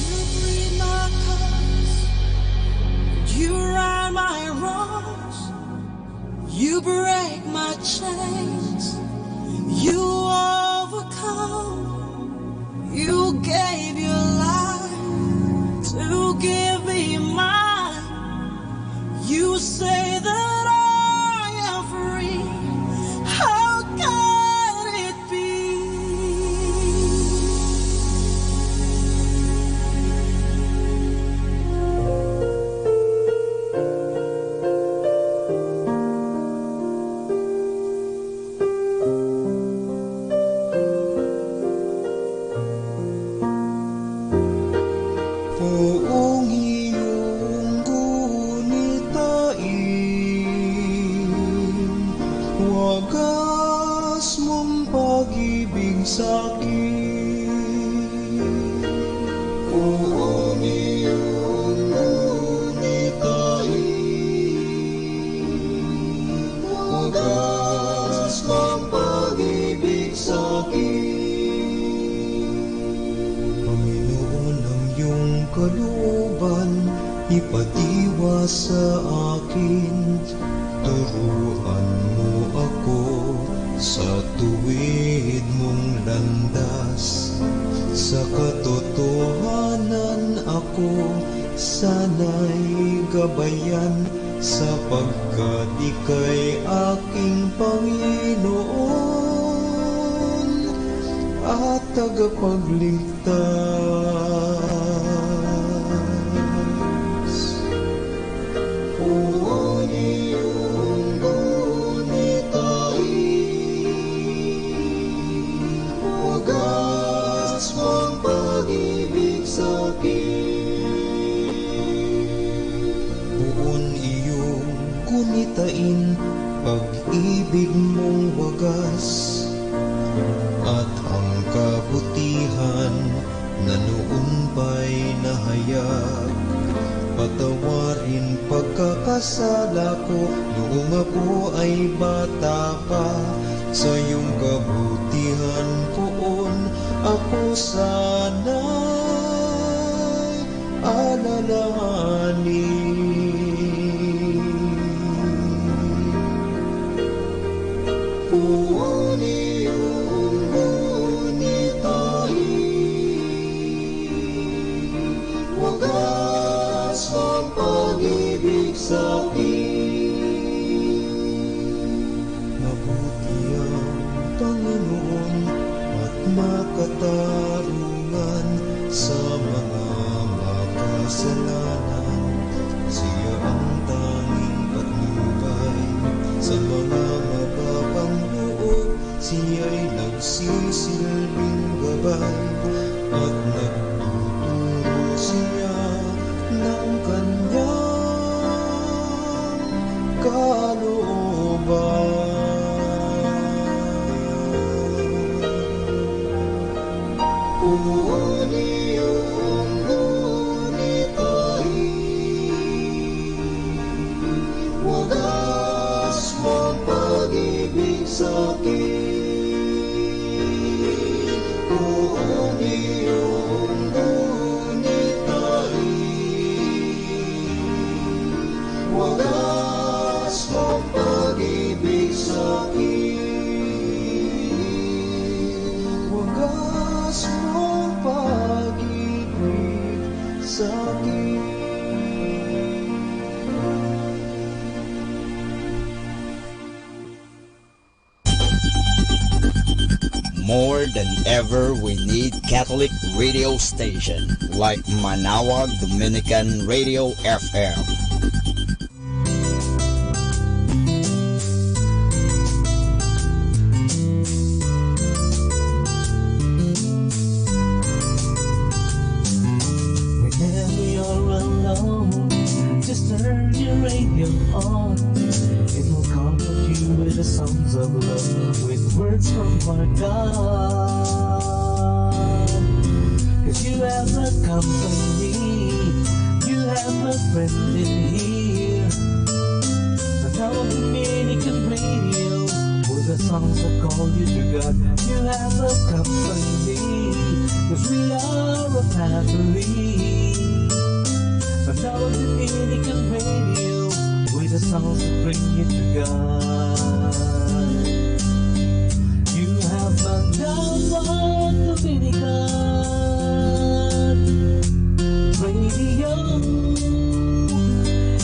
You bleed my cuts, you right my wrongs, you break my chains, you overcome, you gave your life to give me mine. You say that I am free. How can it be? Poong iyong gunitain, wagas mong pag-ibig sa'kin. Poong iyong gunitain, wagas mong pag-ibig sa'kin. Panginoon, ang iyong kalooban ipatiwa sa akin. Turuan mo ako sa tuwid mong landas. Sa katotohanan ako sana'y gabayan, sapagkat ika'y aking Panginoon at tagapagligtas. Puon iyong gunitain, wagas mong pag-ibig sa'kin. Puon iyong gunitain, pag-ibig mong wagas, at ang kabutihan na noon pa'y nahayag. Patawarin pagkakasala ko noong ako ay bata pa. Sa iyong kabutihan poon ako sana'y alalahanin. Poon iyong gunitain, wagas ang pag-ibig sa'kin. Mabuti ang Panginoon at makatarungan sa mga makasalanan. Siya ang tanging patnubay sa mga mababang loob. Siya'y nagsisilbing gabay at nagtuturo siya ng kanyang kalooban. Poon iyong gunitain, wagas mong pag-ibig sa'kin. Poon iyong gunitain, wagas mong pag-ibig sa'kin. Wagas mong pag-ibig sa'kin. More than ever, we need Catholic radio station like Manawag Dominican Radio FM. Whenever you're alone, just turn your radio on. It will comfort you with the songs of love, with words from our God. 'Cause you have a company, you have a friend in here. Manawag Dominican Radio, with the songs that call you to God. You have a company, 'cause we are a family. Manawag Dominican Radio, with the songs that bring you to God. You have Manawag Dominican Radio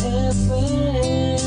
FM.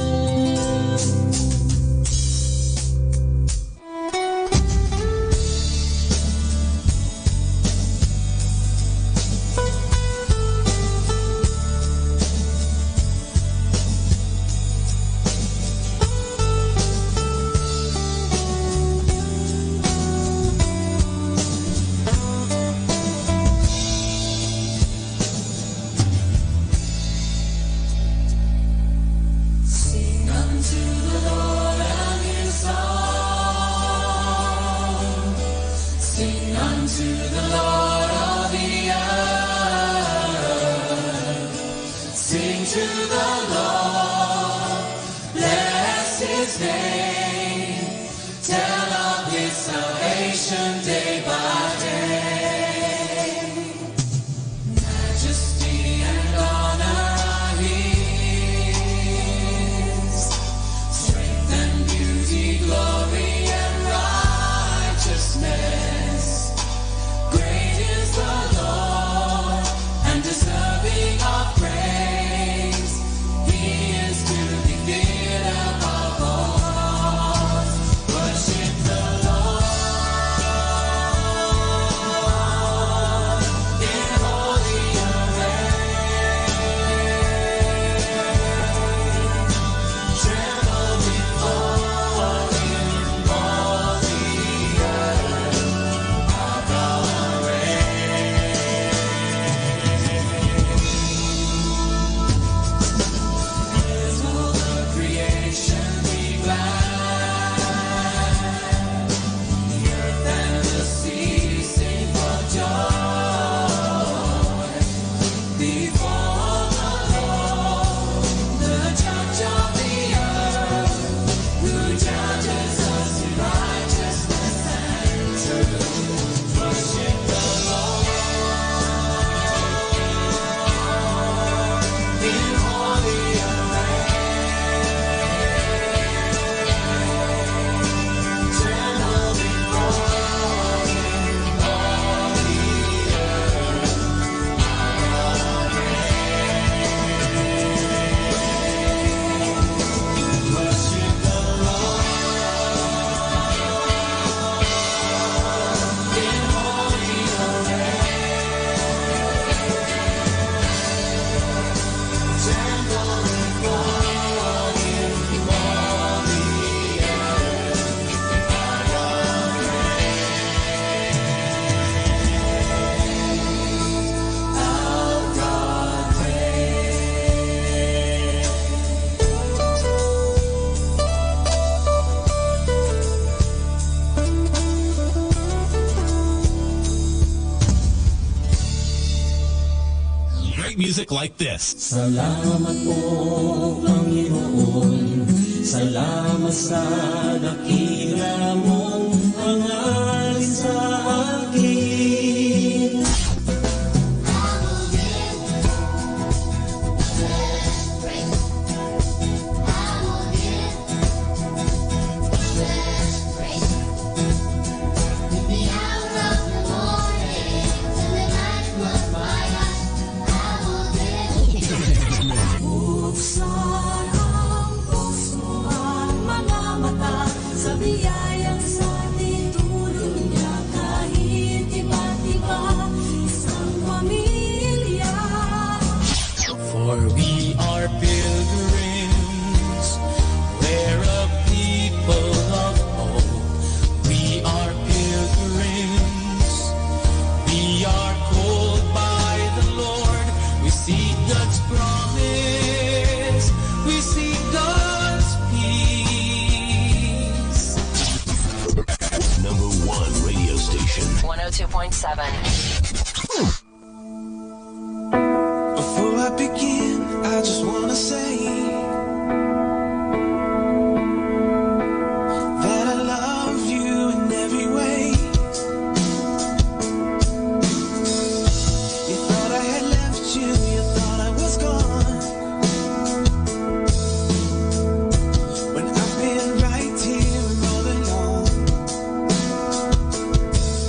music like this. Salamat po, Panginoon. Salamat sa dakila mong hangarin sa akin. Buksan ang puso at mga mata sa biyayang sa titulong niya, kahit iba't iba, isang pamilya. For we are pilgrims, we're a people of hope. We are pilgrims, we are called by the Lord. We seek God's promise, we seek God's peace. Number 1 radio station. 102.7. Before I begin, I just wanna say that I love you in every way. You thought I had left you, you thought I was gone, when I've been right here all along.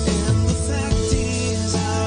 And the fact is, I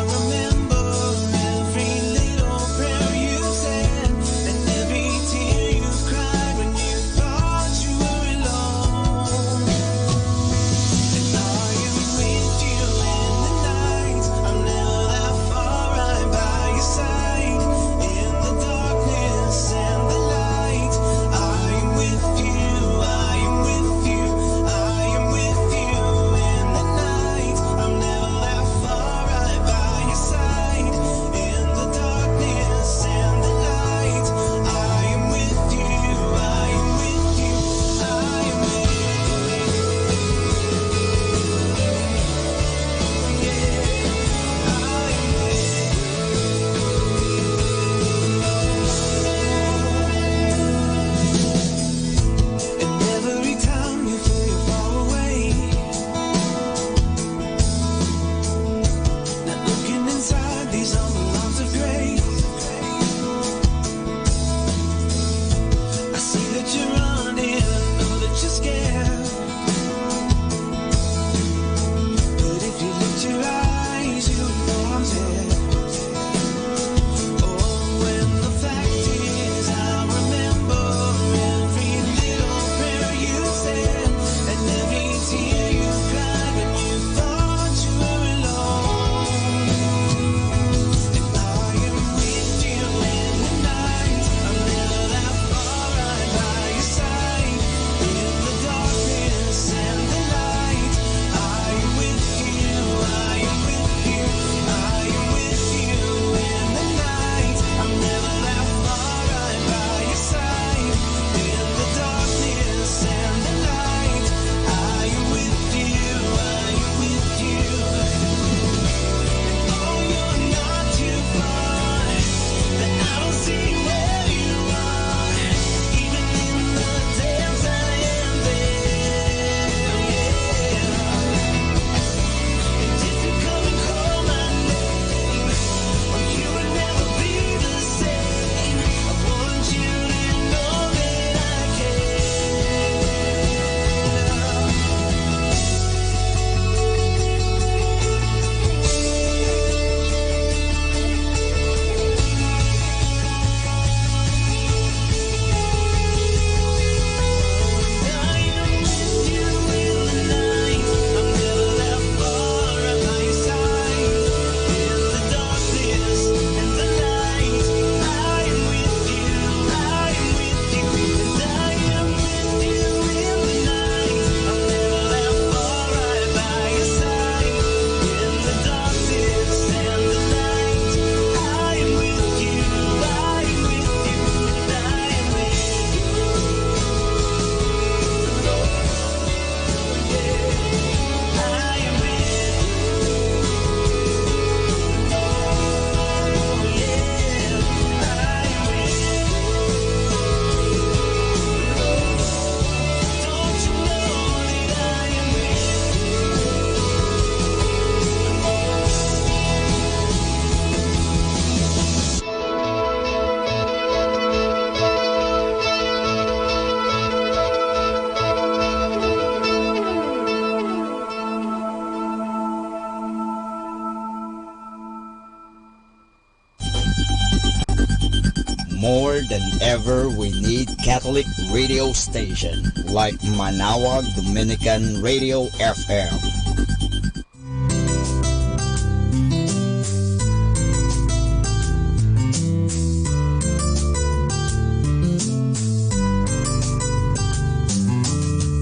than ever, we need Catholic radio station like Manawag Dominican Radio FM.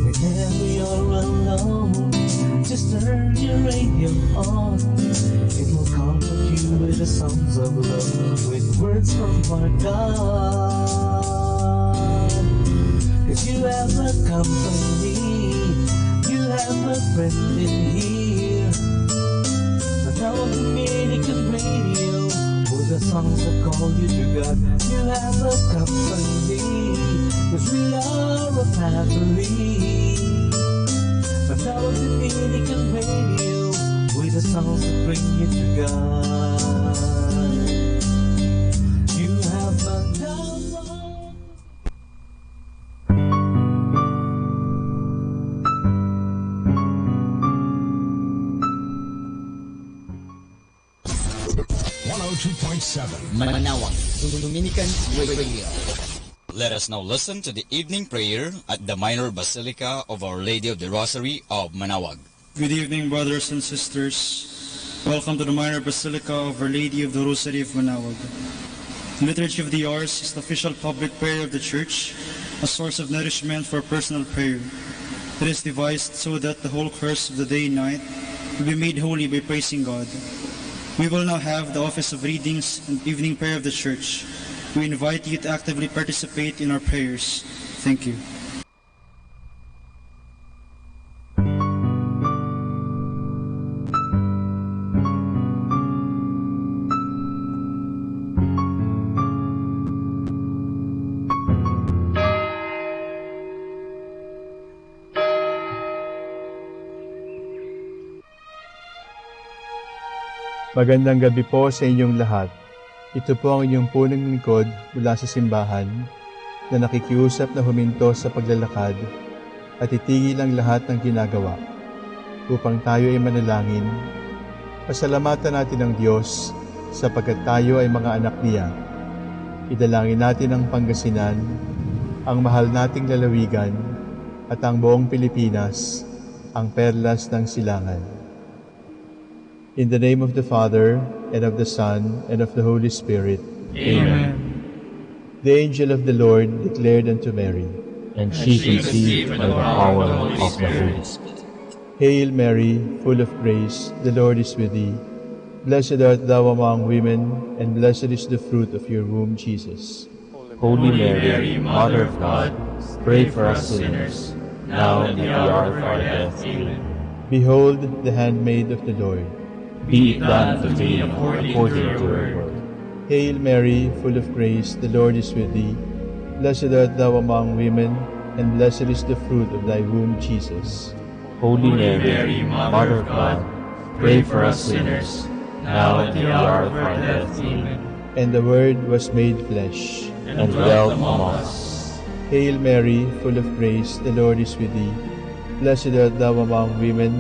Whenever you're alone, just turn your radio on. It will comfort you with the songs of love, with words from our God. 'Cause you have a company, you have a friend in here. But now on Dominican radio, with the songs that call you to God, you have a company, 'cause we are a family. But now on Dominican radio, with the songs that bring you to God, you have a download. Manawag Dominican Radio. Let us now listen to the evening prayer at the Minor Basilica of Our Lady of the Rosary of Manawag. Good evening, brothers and sisters. Welcome to the Minor Basilica of Our Lady of the Rosary of Manawag. The Liturgy of the Hours is the official public prayer of the Church, a source of nourishment for personal prayer. It is devised so that the whole course of the day and night will be made holy by praising God. We will now have the office of readings and evening prayer of the Church. We invite you to actively participate in our prayers. Thank you. Magandang gabi po sa inyong lahat. Ito po ang inyong punong lingkod mula sa simbahan na nakikiusap na huminto sa paglalakad at itigil ang lahat ng ginagawa upang tayo ay manalangin. Pasalamatan natin ang Diyos sapagkat tayo ay mga anak niya. Idalangin natin ang Pangasinan, ang mahal nating lalawigan at ang buong Pilipinas, ang perlas ng silangan. In the name of the Father, and of the Son, and of the Holy Spirit. Amen. The angel of the Lord declared unto Mary, And she conceived by the power of the Holy Spirit. Hail Mary, full of grace, the Lord is with thee. Blessed art thou among women, and blessed is the fruit of your womb, Jesus. Holy Mary, Mother of God, pray for us sinners, now and at the hour of our death. Amen. Behold the handmaid of the Lord. Be it done to me according to your word. Hail Mary, full of grace, the Lord is with thee. Blessed art thou among women, and blessed is the fruit of thy womb, Jesus. Holy Mary, Mother of God, pray for us sinners, now and at the hour of our death. Amen. And the Word was made flesh, and dwelt among us. Hail Mary, full of grace, the Lord is with thee. Blessed art thou among women,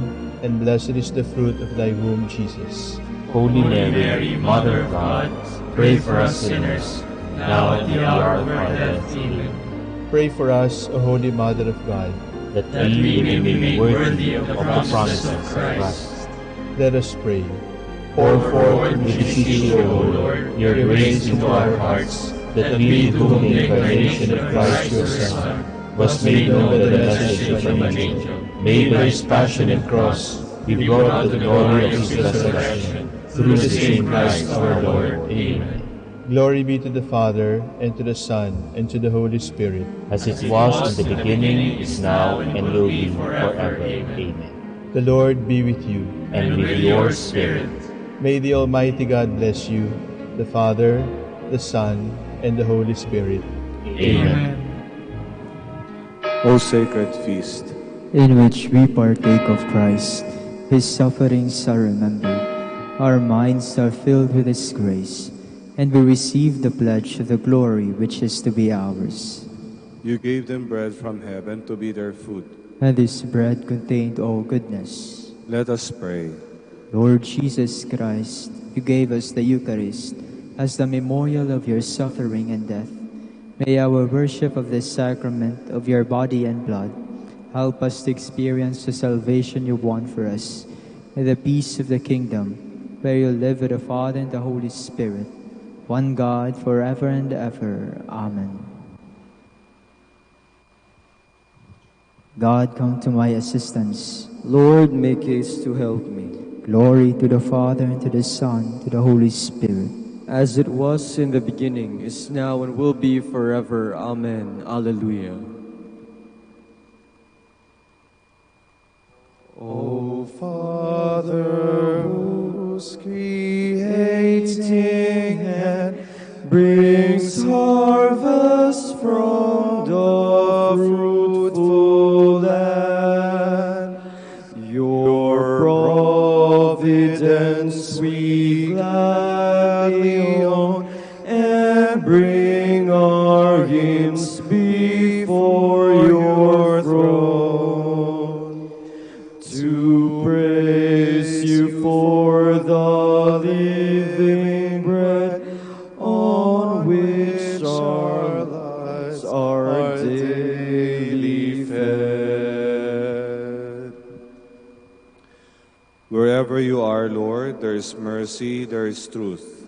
and blessed is the fruit of thy womb, Jesus. Holy Mary, Mother of God, pray for us sinners, now at the hour of our death. Amen. Pray for us, O Holy Mother of God, that we may be made worthy of the promises of Christ. Let us pray. Pour forth, we beseech you, O Lord, your grace into our hearts, that we, whom the incarnation of Christ your Son was made known by the message of an angel, may by his passion and cross be brought to the glory of his resurrection, through the same Christ our Lord. Amen. Glory be to the Father, and to the Son, and to the Holy Spirit. As it was in the beginning, is now, and will be forever. Amen. The Lord be with you. And with your spirit. May the Almighty God bless you, the Father, the Son, and the Holy Spirit. Amen. O sacred feast, in which we partake of Christ, His sufferings are remembered, our minds are filled with His grace, and we receive the pledge of the glory which is to be ours. you gave them bread from heaven to be their food. And this bread contained all goodness. Let us pray. Lord Jesus Christ, you gave us the Eucharist as the memorial of your suffering and death. May our worship of this sacrament of your body and blood help us to experience the salvation you won for us, and the peace of the kingdom, where you live with the Father and the Holy Spirit, one God, forever and ever. Amen. God, come to my assistance. Lord, make haste to help me. Glory to the Father, and to the Son, to the Holy Spirit. As it was in the beginning, is now, and will be forever. Amen. Alleluia. O Father, whose creating hand brings harvest from the fruitful land, your providence we gladly own, and bring our hymns before your throne, to praise you for the living bread on which our lives are daily fed. Wherever you are, Lord, there is mercy, there is truth.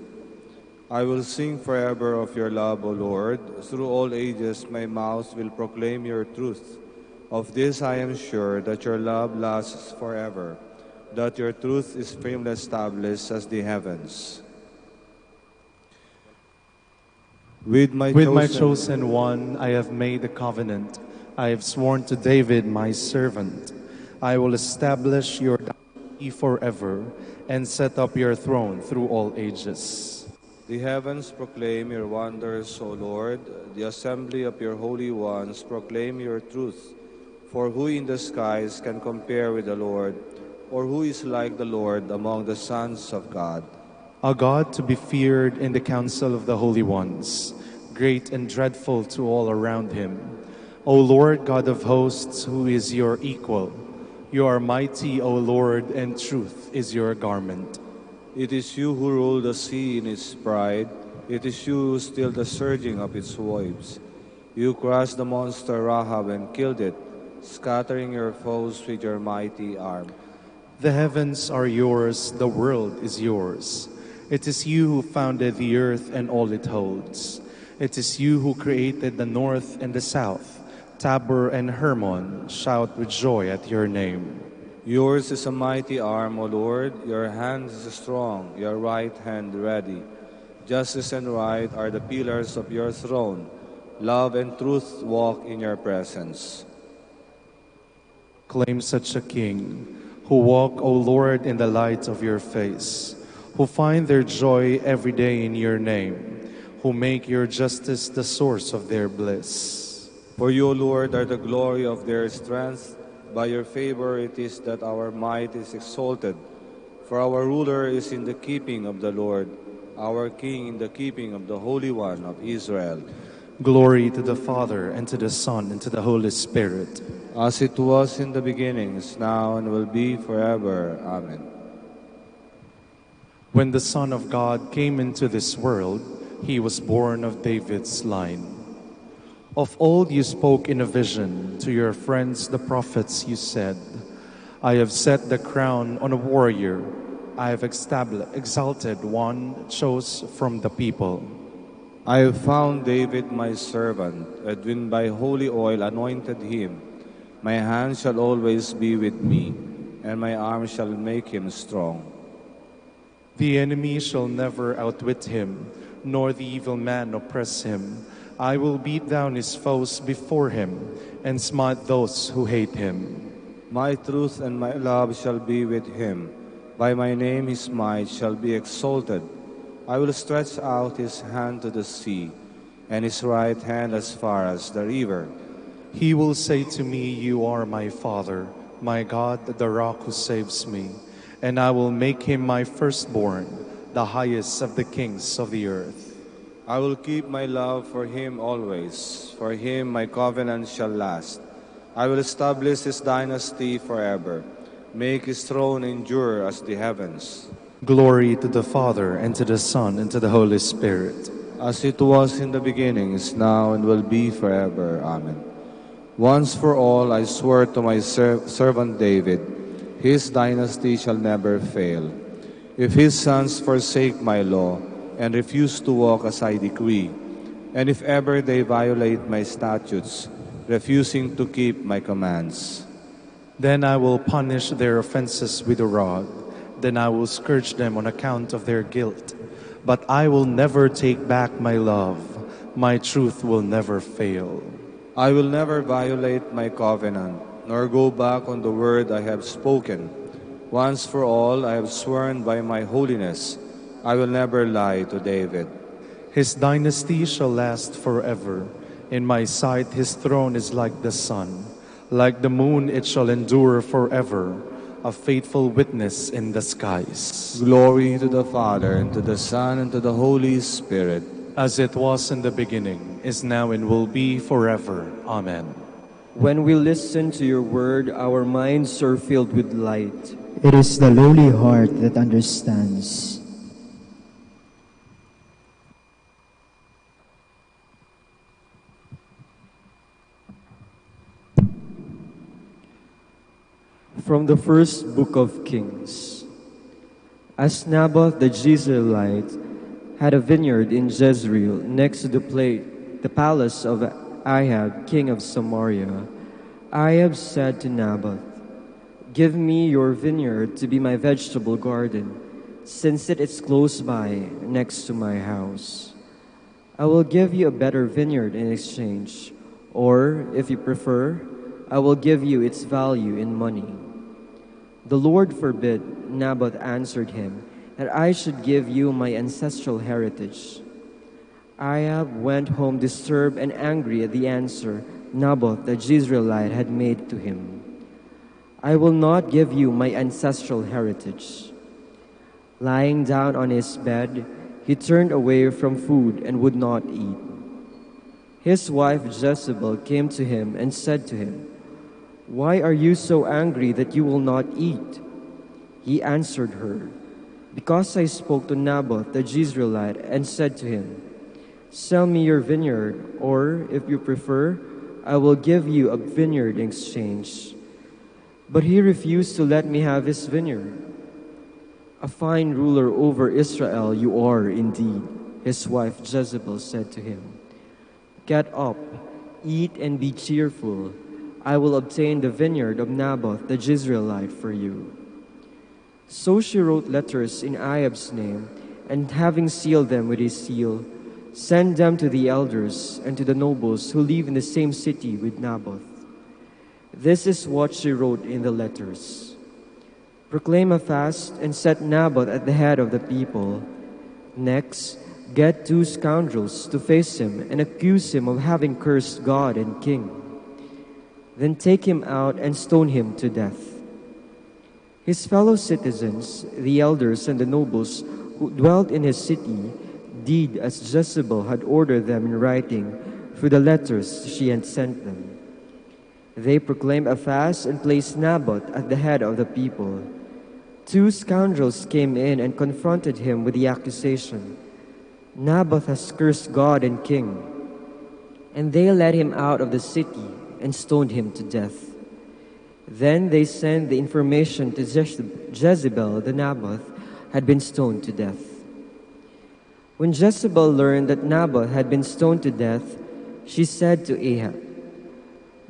I will sing forever of your love, O Lord. Through all ages my mouth will proclaim your truth. Of this I am sure, that your love lasts forever, that your truth is firmly established as the heavens. With my chosen one I have made a covenant. I have sworn to David my servant. I will establish your dynasty forever, and set up your throne through all ages. The heavens proclaim your wonders, O Lord. The assembly of your holy ones proclaim your truth. For who in the skies can compare with the Lord, or who is like the Lord among the sons of God? A God to be feared in the council of the holy ones, great and dreadful to all around him. O Lord God of hosts, who is your equal? You are mighty, O Lord, and truth is your garment. It is you who rule the sea in its pride. It is you who still the surging of its waves. You crushed the monster Rahab and killed it, scattering your foes with your mighty arm. The heavens are yours, the world is yours. It is you who founded the earth and all it holds. It is you who created the north and the south. Tabor and Hermon shout with joy at your name. Yours is a mighty arm, O Lord. Your hand is strong, your right hand ready. Justice and right are the pillars of your throne. Love and truth walk in your presence. Claim such a king, who walk, O Lord, in the light of your face, who find their joy every day in your name, who make your justice the source of their bliss. For you, O Lord, are the glory of their strength. By your favor it is that our might is exalted. For our ruler is in the keeping of the Lord, our King in the keeping of the Holy One of Israel. Glory to the Father, and to the Son, and to the Holy Spirit. As it was in the beginning, is now, and will be forever. Amen. When the Son of God came into this world, he was born of David's line. Of old you spoke in a vision to your friends the prophets. You said, I have set the crown on a warrior. I have exalted one chose from the people. I have found David my servant, and when by holy oil anointed him, my hand shall always be with me, and my arm shall make him strong. The enemy shall never outwit him, nor the evil man oppress him. I will beat down his foes before him, and smite those who hate him. My truth and my love shall be with him. By my name his might shall be exalted. I will stretch out his hand to the sea, and his right hand as far as the river. He will say to me, You are my Father, my God, the rock who saves me. And I will make him my firstborn, the highest of the kings of the earth. I will keep my love for him always. For him my covenant shall last. I will establish his dynasty forever, make his throne endure as the heavens. Glory to the Father, and to the Son, and to the Holy Spirit. as it was in the beginning, is now, and will be forever. Amen. Once for all I swear to my servant David, his dynasty shall never fail. If his sons forsake my law and refuse to walk as I decree, and if ever they violate my statutes, refusing to keep my commands, then I will punish their offenses with a rod. Then I will scourge them on account of their guilt. But I will never take back my love. My truth will never fail. I will never violate my covenant, nor go back on the word I have spoken. Once for all I have sworn by my holiness, I will never lie to David. His dynasty shall last forever. In my sight his throne is like the sun. Like the moon it shall endure forever, a faithful witness in the skies. Glory to the Father, and to the Son, and to the Holy Spirit. As it was in the beginning, is now, and will be forever. Amen. When we listen to your word, our minds are filled with light. It is the lowly heart that understands. From the first book of Kings. As Naboth the Jezreelite had a vineyard in Jezreel next to the palace of Ahab, king of Samaria, Ahab said to Naboth, "Give me your vineyard to be my vegetable garden, since it is close by, next to my house. I will give you a better vineyard in exchange, or, if you prefer, I will give you its value in money." "The Lord forbid," Naboth answered him, "that I should give you my ancestral heritage." Ahab went home disturbed and angry at the answer Naboth the Jezreelite had made to him. "I will not give you my ancestral heritage." Lying down on his bed, he turned away from food and would not eat. His wife Jezebel came to him and said to him, "Why are you so angry that you will not eat?" He answered her, "Because I spoke to Naboth the Jezreelite and said to him, 'Sell me your vineyard, or, if you prefer, I will give you a vineyard in exchange.' But he refused to let me have his vineyard." "A fine ruler over Israel you are indeed," his wife Jezebel said to him. "Get up, eat and be cheerful. I will obtain the vineyard of Naboth the Jezreelite for you." So she wrote letters in Ahab's name, and having sealed them with his seal, sent them to the elders and to the nobles who live in the same city with Naboth. This is what she wrote in the letters: "Proclaim a fast and set Naboth at the head of the people. Next, get 2 scoundrels to face him and accuse him of having cursed God and king. Then take him out and stone him to death." His fellow citizens, the elders and the nobles who dwelt in his city, did as Jezebel had ordered them in writing through the letters she had sent them. They proclaimed a fast and placed Naboth at the head of the people. 2 scoundrels came in and confronted him with the accusation, "Naboth has cursed God and king." And they led him out of the city and stoned him to death. Then they sent the information to Jezebel that Naboth had been stoned to death. When Jezebel learned that Naboth had been stoned to death, she said to Ahab,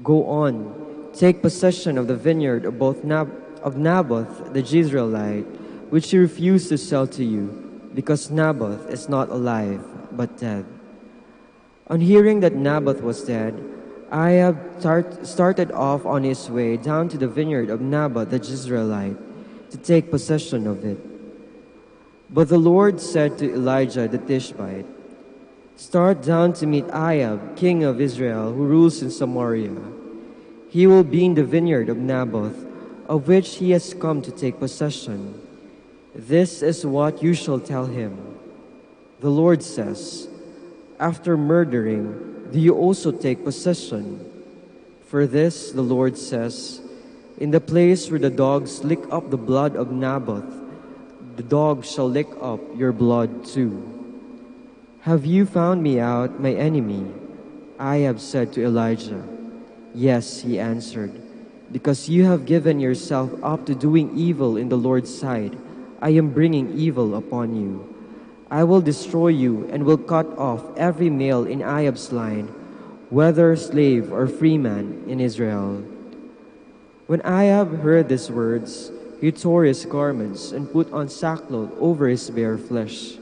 "Go on, take possession of the vineyard of Naboth the Jezreelite, which he refused to sell to you, because Naboth is not alive, but dead." On hearing that Naboth was dead, Ahab started off on his way down to the vineyard of Naboth the Jezreelite to take possession of it. But the Lord said to Elijah the Tishbite, "Start down to meet Ahab, king of Israel, who rules in Samaria. He will be in the vineyard of Naboth, of which he has come to take possession. This is what you shall tell him. The Lord says, after murdering, do you also take possession? For this, the Lord says, in the place where the dogs lick up the blood of Naboth, the dogs shall lick up your blood too. Have you found me out, my enemy? Ahab said to Elijah. Yes, he answered, because you have given yourself up to doing evil in the Lord's sight. I am bringing evil upon you. I will destroy you and will cut off every male in Ahab's line, whether slave or freeman in Israel. When Ahab heard these words, he tore his garments and put on sackcloth over his bare flesh.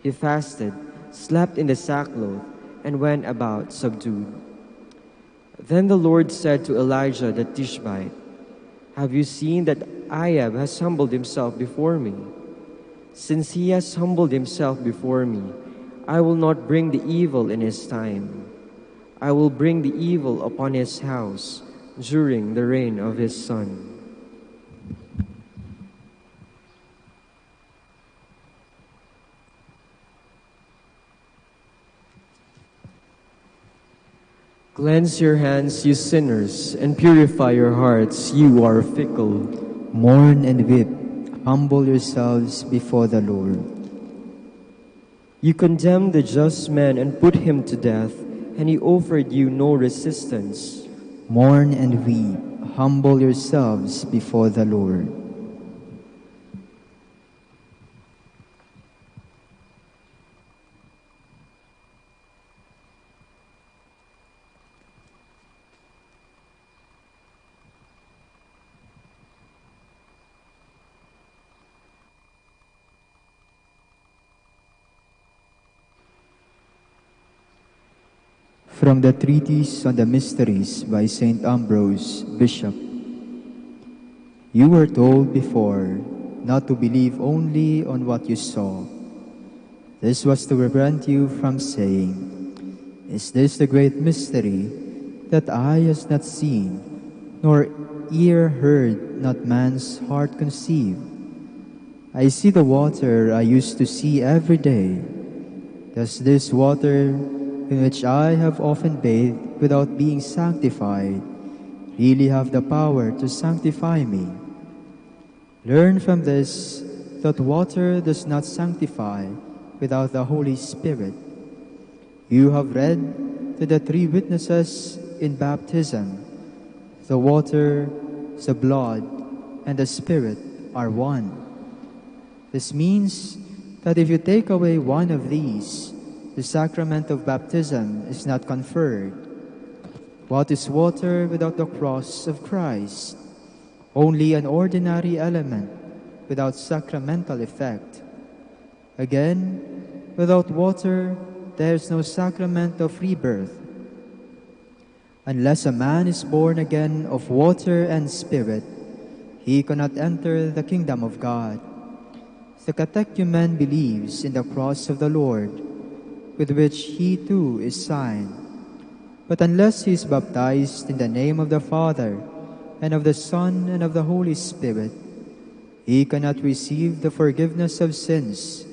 He fasted, slept in the sackcloth, and went about subdued. Then the Lord said to Elijah the Tishbite, Have you seen that Ahab has humbled himself before me? Since he has humbled himself before me, I will not bring the evil in his time. I will bring the evil upon his house during the reign of his son. Cleanse your hands, you sinners, and purify your hearts, you who are fickle. Mourn and weep, humble yourselves before the Lord. You condemned the just man and put him to death, and he offered you no resistance. Mourn and weep, humble yourselves before the Lord. From the Treatise on the Mysteries by St. Ambrose, Bishop. You were told before not to believe only on what you saw. This was to prevent you from saying, Is this the great mystery that eye has not seen, nor ear heard, not man's heart conceived? I see the water I used to see every day. Does this water in which I have often bathed without being sanctified, really have the power to sanctify me? Learn from this that water does not sanctify without the Holy Spirit. You have read that the three witnesses in baptism, the water, the blood, and the Spirit, are one. This means that if you take away one of these, the sacrament of baptism is not conferred. What is water without the cross of Christ? Only an ordinary element without sacramental effect. Again, without water, there is no sacrament of rebirth. Unless a man is born again of water and Spirit, he cannot enter the kingdom of God. The catechumen believes in the cross of the Lord, with which he too is signed. But unless he is baptized in the name of the Father, and of the Son, and of the Holy Spirit, he cannot receive the forgiveness of sins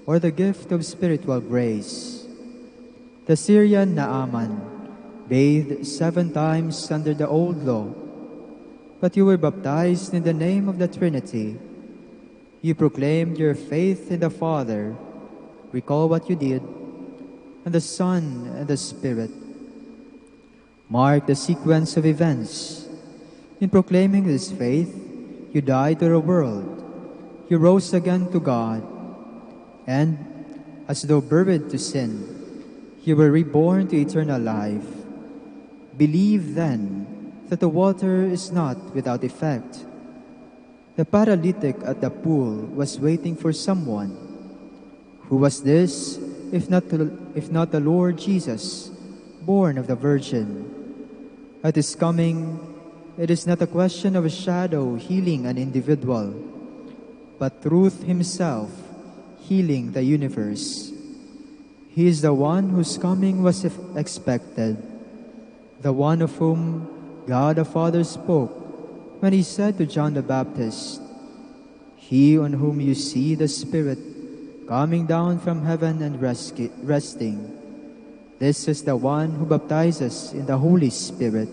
or the gift of spiritual grace. The Syrian Naaman bathed 7 times under the old law, but you were baptized in the name of the Trinity. You proclaimed your faith in the Father. Recall what you did, and the Son and the Spirit. Mark the sequence of events. In proclaiming this faith, you died to the world. You rose again to God. And, as though buried to sin, you were reborn to eternal life. Believe then that the water is not without effect. The paralytic at the pool was waiting for someone. Who was this, if not the Lord Jesus, born of the Virgin? At his coming, it is not a question of a shadow healing an individual, but truth himself healing the universe. He is the one whose coming was expected, the one of whom God the Father spoke when he said to John the Baptist, He on whom you see the Spirit coming down from heaven and resting, this is the one who baptizes in the Holy Spirit.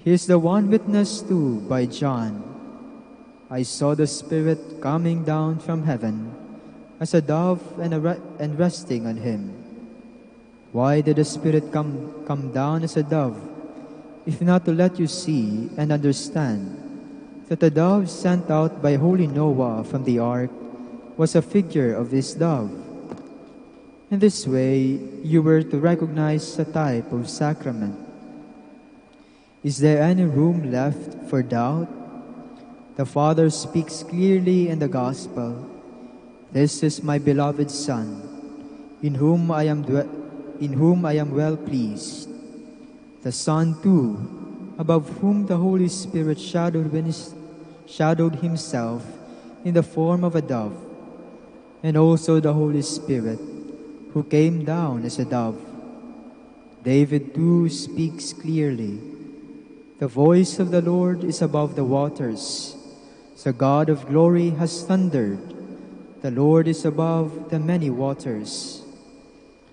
He is the one witnessed to by John. I saw the Spirit coming down from heaven as a dove and resting on him. Why did the Spirit come down as a dove, if not to let you see and understand that the dove sent out by holy Noah from the ark was a figure of this dove? In this way, you were to recognize a type of sacrament. Is there any room left for doubt? The Father speaks clearly in the Gospel. This is my beloved Son, in whom I am well pleased. The Son, too, above whom the Holy Spirit shadowed himself in the form of a dove, and also the Holy Spirit, who came down as a dove. David too speaks clearly. The voice of the Lord is above the waters. The God of glory has thundered. The Lord is above the many waters.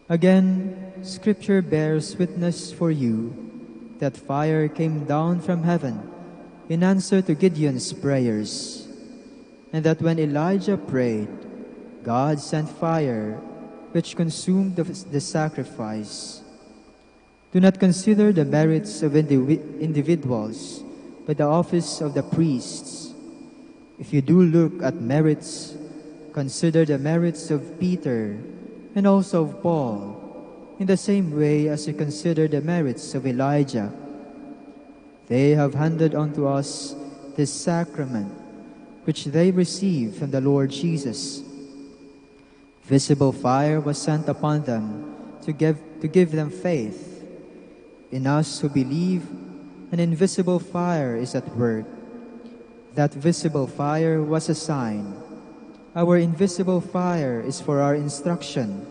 Again, Scripture bears witness for you that fire came down from heaven in answer to Gideon's prayers, and that when Elijah prayed, God sent fire which consumed the sacrifice. Do not consider the merits of individuals, but the office of the priests. If you do look at merits, consider the merits of Peter and also of Paul, in the same way as you consider the merits of Elijah. They have handed on to us this sacrament, which they received from the Lord Jesus. Visible fire was sent upon them to give them faith. In us who believe, an invisible fire is at work. That visible fire was a sign. Our invisible fire is for our instruction.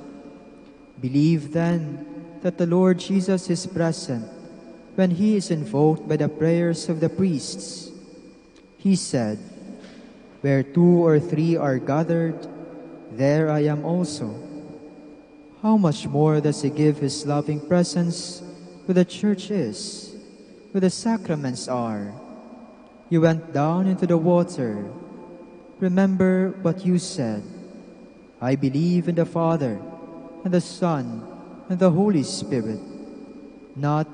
Believe then that the Lord Jesus is present when he is invoked by the prayers of the priests. He said, "Where 2 or 3 are gathered, there I am also." How much more does he give his loving presence where the church is, where the sacraments are? You went down into the water. Remember what you said. I believe in the Father, and the Son, and the Holy Spirit. Not,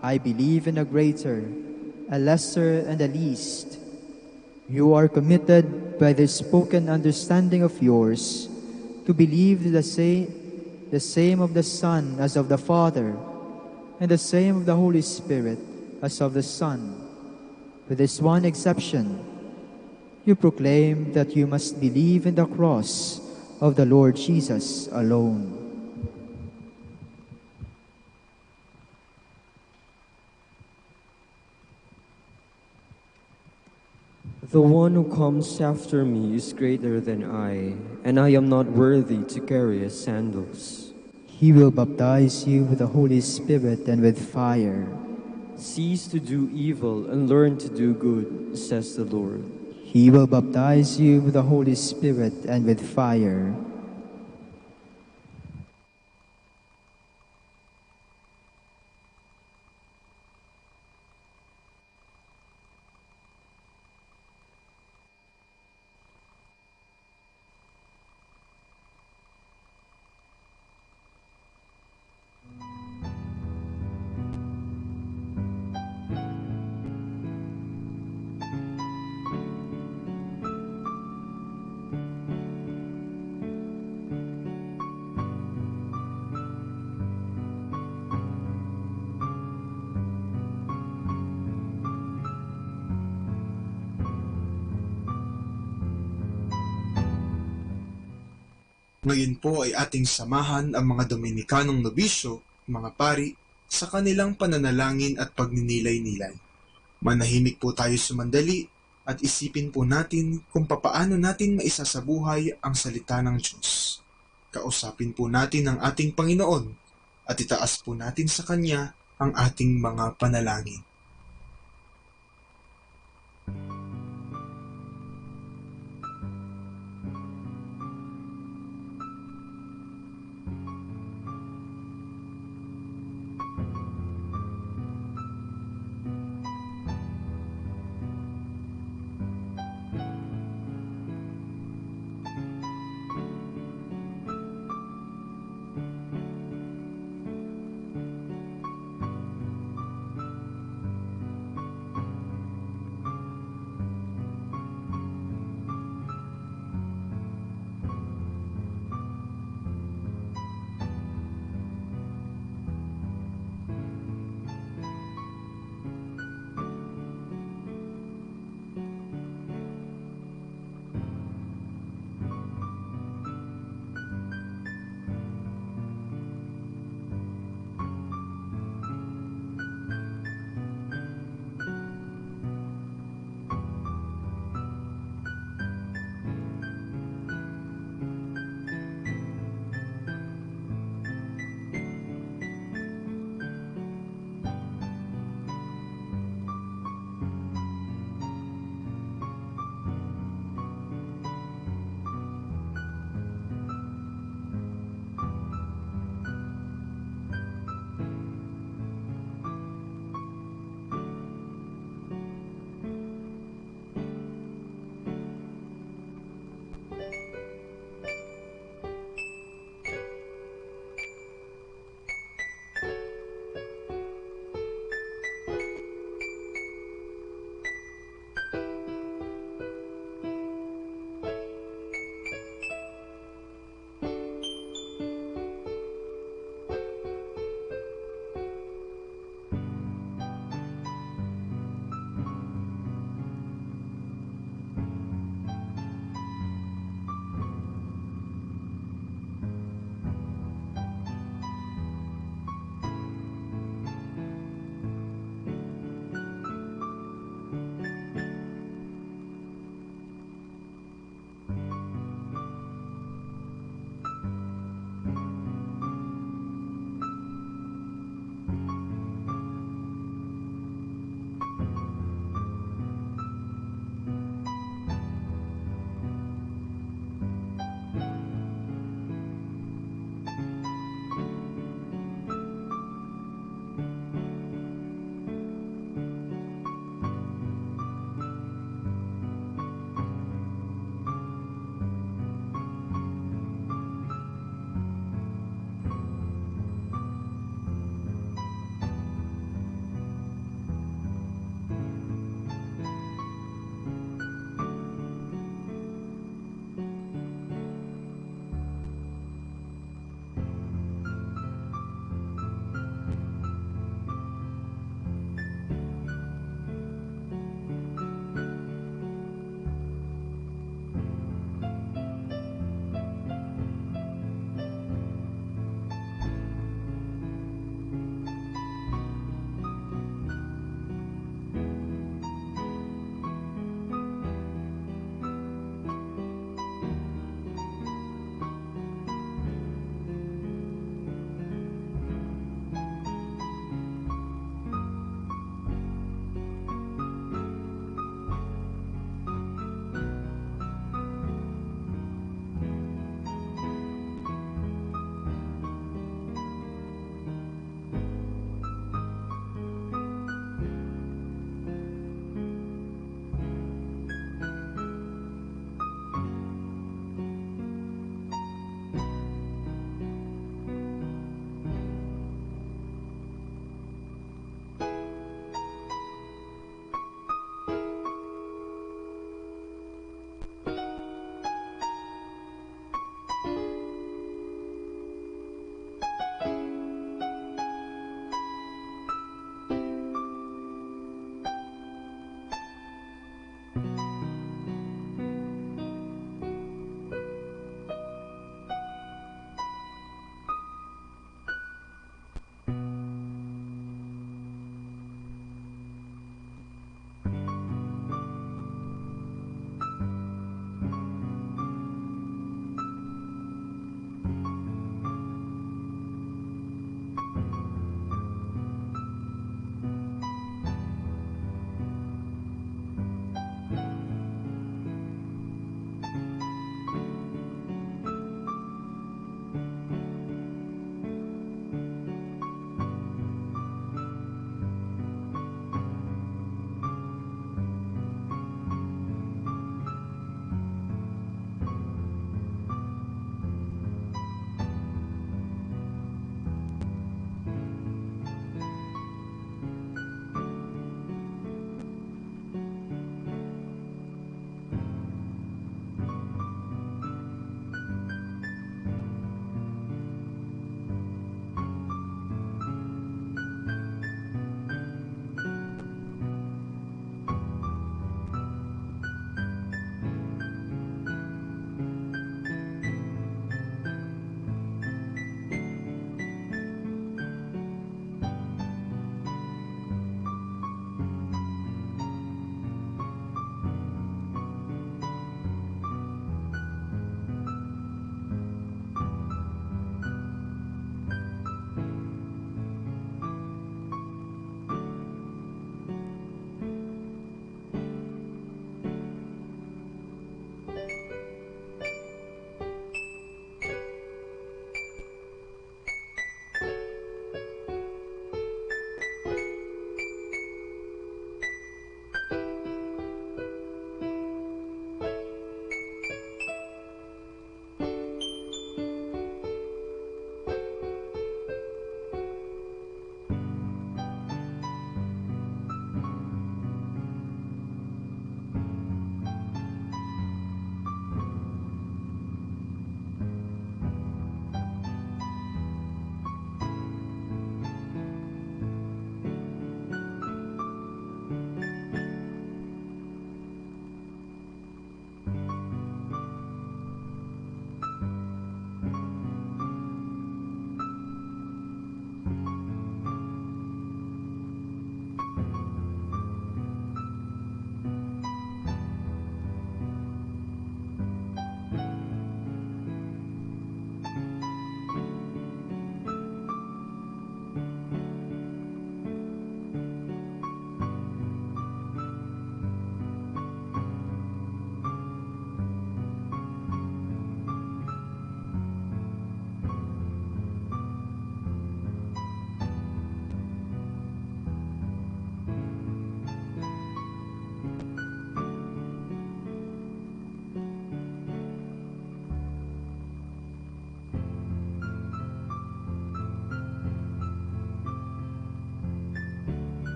I believe in a greater, a lesser, and a least. You are committed by this spoken understanding of yours to believe the same of the Son as of the Father, and the same of the Holy Spirit as of the Son. With this one exception, you proclaim that you must believe in the cross of the Lord Jesus alone. The one who comes after me is greater than I, and I am not worthy to carry his sandals. He will baptize you with the Holy Spirit and with fire. Cease to do evil and learn to do good, says the Lord. He will baptize you with the Holy Spirit and with fire. Ngayon po ay ating samahan ang mga Dominikanong nobisyo, mga pari, sa kanilang pananalangin at pagninilay-nilay. Manahimik po tayo sumandali at isipin po natin kung papaano natin maisasabuhay ang salita ng Diyos. Kausapin po natin ang ating Panginoon at itaas po natin sa Kanya ang ating mga panalangin.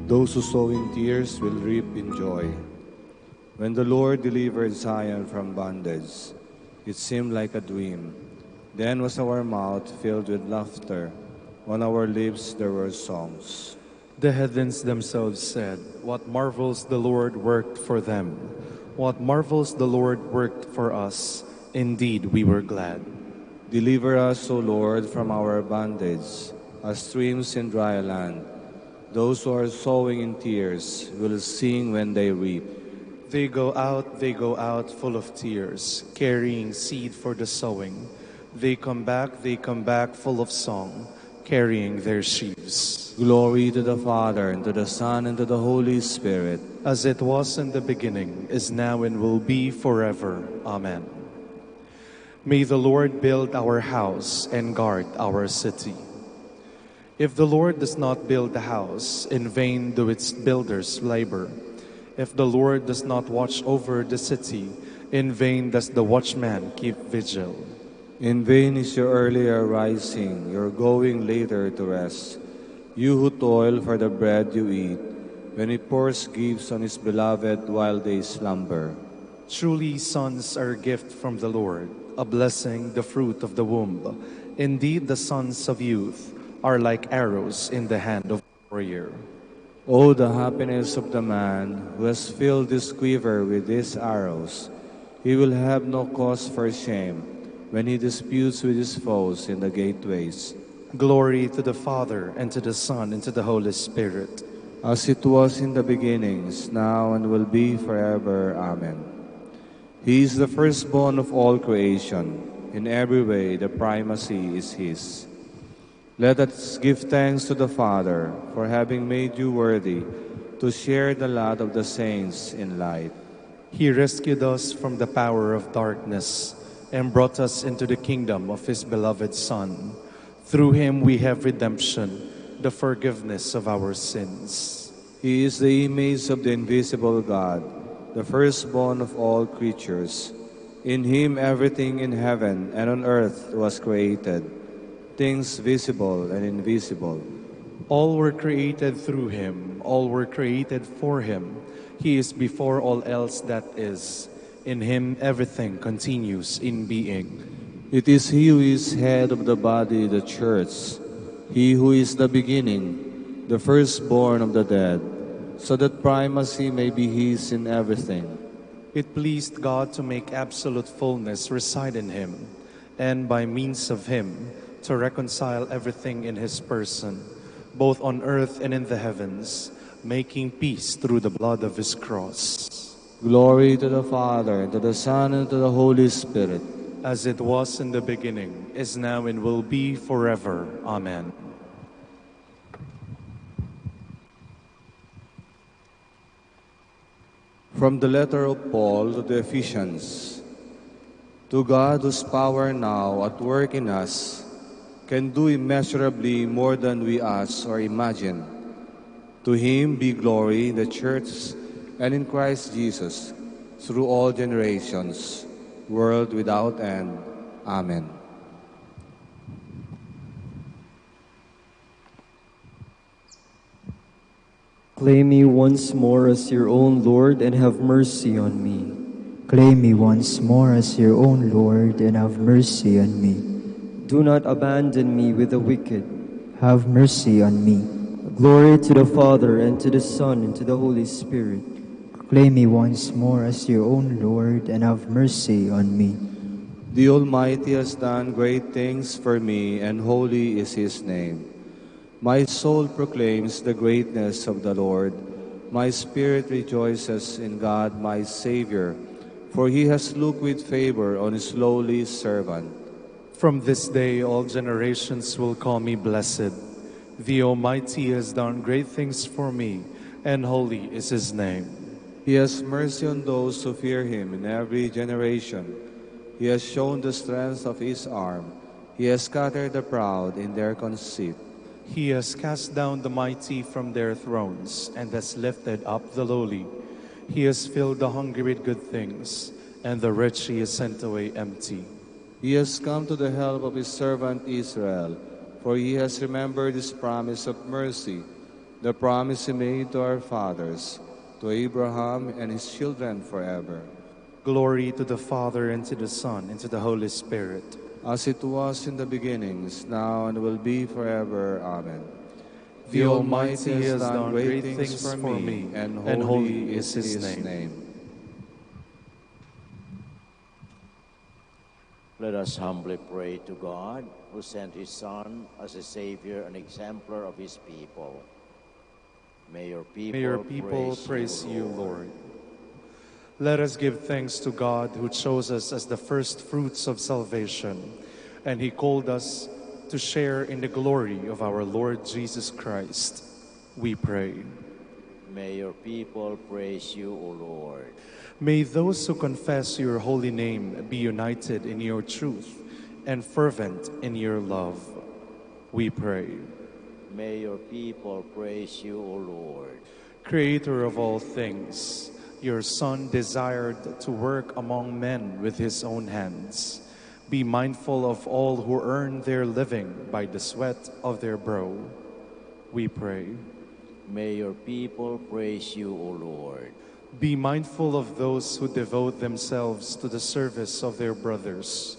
Those who sow in tears will reap in joy. When the Lord delivered Zion from bondage, it seemed like a dream. Then was our mouth filled with laughter. On our lips there were songs. The heathens themselves said, "What marvels the Lord worked for them! What marvels the Lord worked for us! Indeed, we were glad." Deliver us, O Lord, from our bondage, as streams in dry land. Those who are sowing in tears will sing when they reap. They go out full of tears, carrying seed for the sowing. They come back full of song, carrying their sheaves. Glory to the Father, and to the Son, and to the Holy Spirit. As it was in the beginning, is now, and will be forever. Amen. May the Lord build our house and guard our city. If the Lord does not build the house, in vain do its builders labor. If the Lord does not watch over the city, in vain does the watchman keep vigil. In vain is your earlier rising, your going later to rest. You who toil for the bread you eat, when he pours gifts on his beloved while they slumber. Truly sons are a gift from the Lord, a blessing, the fruit of the womb. Indeed, the sons of youth are like arrows in the hand of a warrior. Oh, the happiness of the man who has filled his quiver with these arrows. He will have no cause for shame when he disputes with his foes in the gateways. Glory to the Father, and to the Son, and to the Holy Spirit. As it was in the beginning, is now, and will be forever. Amen. He is the firstborn of all creation. In every way, the primacy is his. Let us give thanks to the Father for having made you worthy to share the lot of the saints in light. He rescued us from the power of darkness and brought us into the kingdom of His beloved Son. Through Him we have redemption, the forgiveness of our sins. He is the image of the invisible God, the firstborn of all creatures. In Him everything in heaven and on earth was created, things visible and invisible. All were created through Him, all were created for Him. He is before all else that is. In Him everything continues in being. It is He who is head of the body, the church, He who is the beginning, the firstborn of the dead, so that primacy may be His in everything. It pleased God to make absolute fullness reside in Him, and by means of Him to reconcile everything in His person, both on earth and in the heavens, making peace through the blood of His cross. Glory to the Father, and to the Son, and to the Holy Spirit. As it was in the beginning, is now, and will be forever. Amen. From the letter of Paul to the Ephesians. To God, whose power now at work in us can do immeasurably more than we ask or imagine. To Him be glory in the church and in Christ Jesus through all generations, world without end. Amen. Claim me once more as your own Lord, and have mercy on me. Claim me once more as your own Lord, and have mercy on me. Do not abandon me with the wicked. Have mercy on me. Glory to the Father, and to the Son, and to the Holy Spirit. Claim me once more as your own Lord, and have mercy on me. The Almighty has done great things for me, and holy is His name. My soul proclaims the greatness of the Lord. My spirit rejoices in God my Savior, for He has looked with favor on His lowly servant. From this day all generations will call me blessed. The Almighty has done great things for me, and holy is His name. He has mercy on those who fear Him in every generation. He has shown the strength of His arm. He has scattered the proud in their conceit. He has cast down the mighty from their thrones, and has lifted up the lowly. He has filled the hungry with good things, and the rich He has sent away empty. He has come to the help of His servant Israel, for He has remembered His promise of mercy, the promise He made to our fathers, to Abraham and his children forever. Glory to the Father, and to the Son, and to the Holy Spirit. As it was in the beginnings, now and will be forever. Amen. The Almighty has done great things for me, and holy is His name. Let us humbly pray to God, who sent His Son as a Savior and exemplar of His people. May your people, praise you, Lord. Let us give thanks to God, who chose us as the first fruits of salvation, and He called us to share in the glory of our Lord Jesus Christ. We pray. May your people praise you, O Lord. May those who confess your holy name be united in your truth and fervent in your love. We pray. May your people praise you, O Lord. Creator of all things, your Son desired to work among men with His own hands. Be mindful of all who earn their living by the sweat of their brow. We pray. May your people praise you, O Lord. Be mindful of those who devote themselves to the service of their brothers.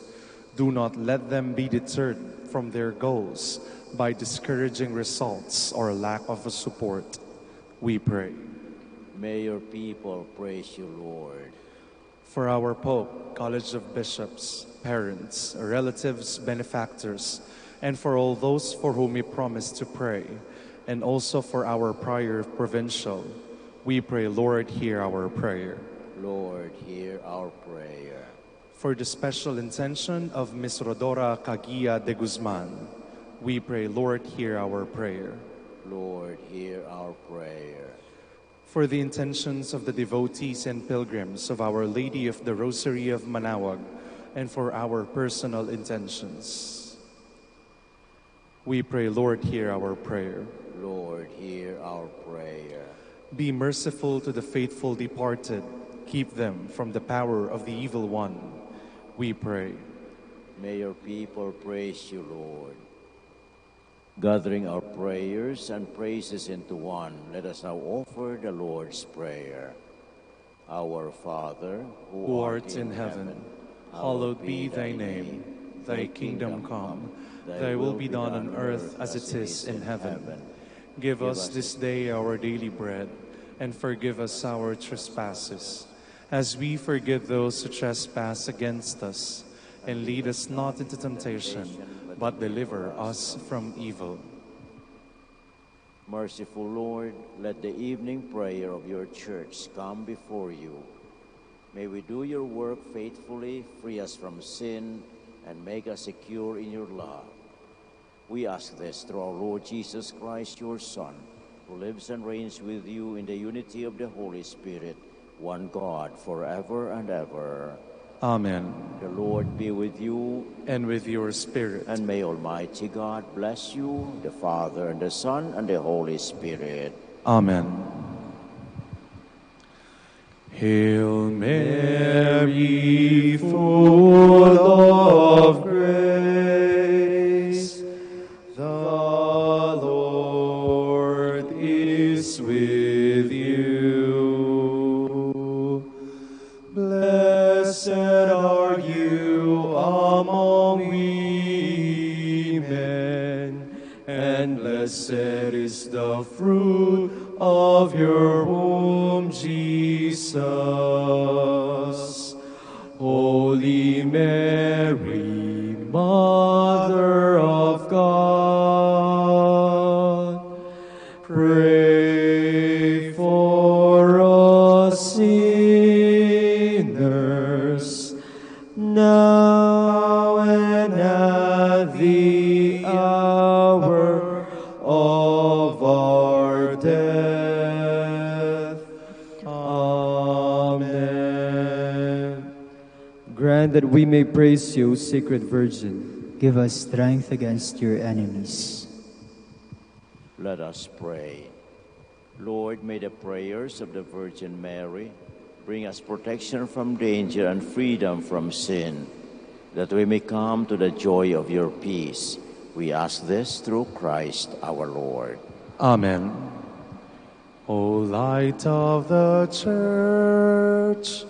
Do not let them be deterred from their goals by discouraging results or lack of support. We pray. May your people praise you, Lord. For our Pope, College of Bishops, parents, relatives, benefactors, and for all those for whom we promise to pray, and also for our prior provincial, we pray, Lord, hear our prayer. Lord, hear our prayer. For the special intention of Miss Rodora Caguia de Guzman, we pray, Lord, hear our prayer. Lord, hear our prayer. For the intentions of the devotees and pilgrims of Our Lady of the Rosary of Manaoag, and for our personal intentions, we pray, Lord, hear our prayer. Lord, hear our prayer. Be merciful to the faithful departed. Keep them from the power of the evil one. We pray. May your people praise you, Lord. Gathering our prayers and praises into one, let us now offer the Lord's Prayer. Our Father, who art in heaven, hallowed be thy name. Thy kingdom come. Thy will be done on earth as it is in heaven. Give us this day our daily bread, and forgive us our trespasses, as we forgive those who trespass against us. And lead us not into temptation, but deliver us from evil. Merciful Lord, let the evening prayer of your church come before you. May we do your work faithfully, free us from sin, and make us secure in your love. We ask this through our Lord Jesus Christ, your Son, who lives and reigns with you in the unity of the Holy Spirit, one God, forever and ever. Amen. The Lord be with you. And with your spirit. And may Almighty God bless you, the Father, and the Son, and the Holy Spirit. Amen. Hail Mary, full of grace, the Lord is with you. Blessed are you among women, and blessed is the fruit of your womb, Jesus. Holy Mary, Mother of God, pray for us sinners, now and at the hour of our death. Amen. Grant that we may praise you, Sacred Virgin. Give us strength against your enemies. Let us pray. Lord, may the prayers of the Virgin Mary bring us protection from danger and freedom from sin, that we may come to the joy of your peace. We ask this through Christ our Lord. Amen. O light of the church,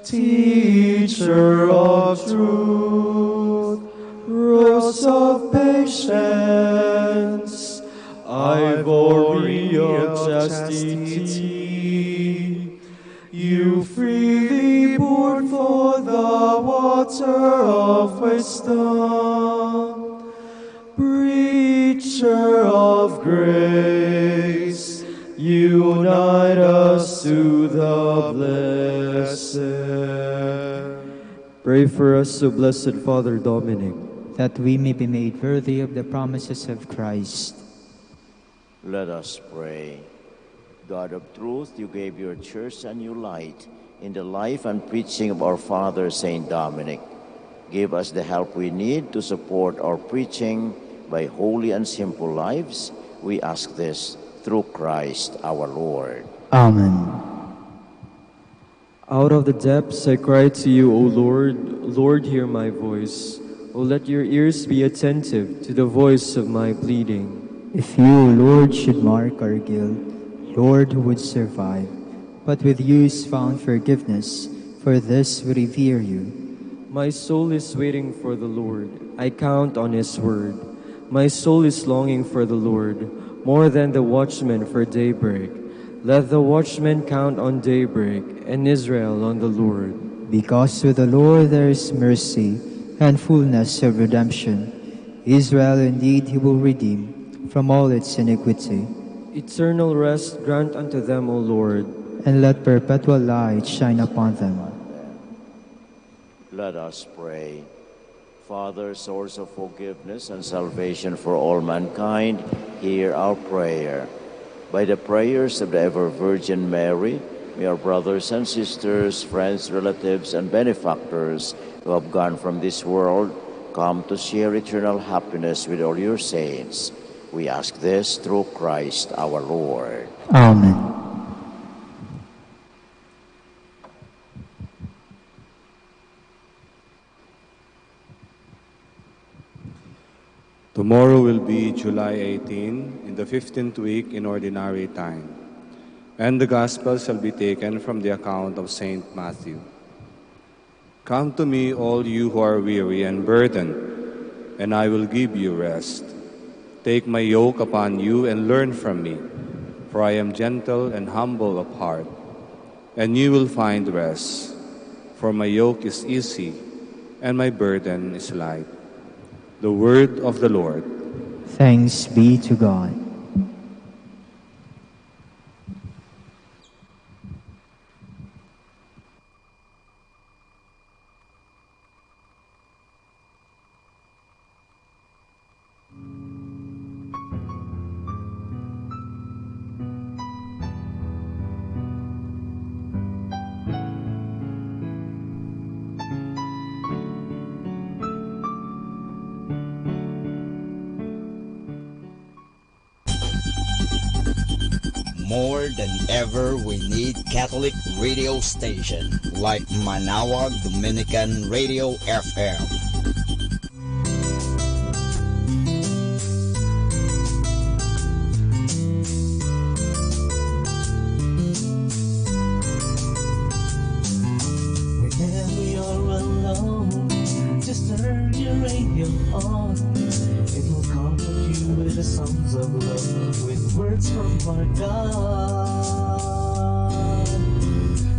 teacher of truth, rose of patience, ivory of chastity, you freely poured forth the water of wisdom, preacher of grace, unite us to the blessed. Pray for us, O Blessed Father Dominic, that we may be made worthy of the promises of Christ. Let us pray. God of truth, you gave your church a new light in the life and preaching of our Father, Saint Dominic. Give us the help we need to support our preaching by holy and simple lives. We ask this through Christ our Lord. Amen. Out of the depths I cry to you, O Lord. Lord, hear my voice. O let your ears be attentive to the voice of my pleading. If you, O Lord, should mark our guilt, Lord, who would survive? But with you is found forgiveness. For this we revere you. My soul is waiting for the Lord. I count on his word. My soul is longing for the Lord, more than the watchman for daybreak. Let the watchman count on daybreak, and Israel on the Lord. Because with the Lord there is mercy, and fullness of redemption. Israel indeed he will redeem from all its iniquity. Eternal rest grant unto them, O Lord. And let perpetual light shine upon them. Let us pray. Father, source of forgiveness and salvation for all mankind, hear our prayer. By the prayers of the ever Virgin Mary, may our brothers and sisters, friends, relatives, and benefactors who have gone from this world come to share eternal happiness with all your saints. We ask this through Christ our Lord. Amen. Tomorrow will be July 18, in the 15th week in Ordinary Time. And the Gospel shall be taken from the account of St. Matthew. Come to me, all you who are weary and burdened, and I will give you rest. Take my yoke upon you and learn from me, for I am gentle and humble of heart, and you will find rest. For my yoke is easy, and my burden is light. The word of the Lord. Thanks be to God. More than ever, we need Catholic radio station like Manawag Dominican Radio FM. Whenever you're alone, just turn your radio on. It will comfort you with the songs of love, with words from our God.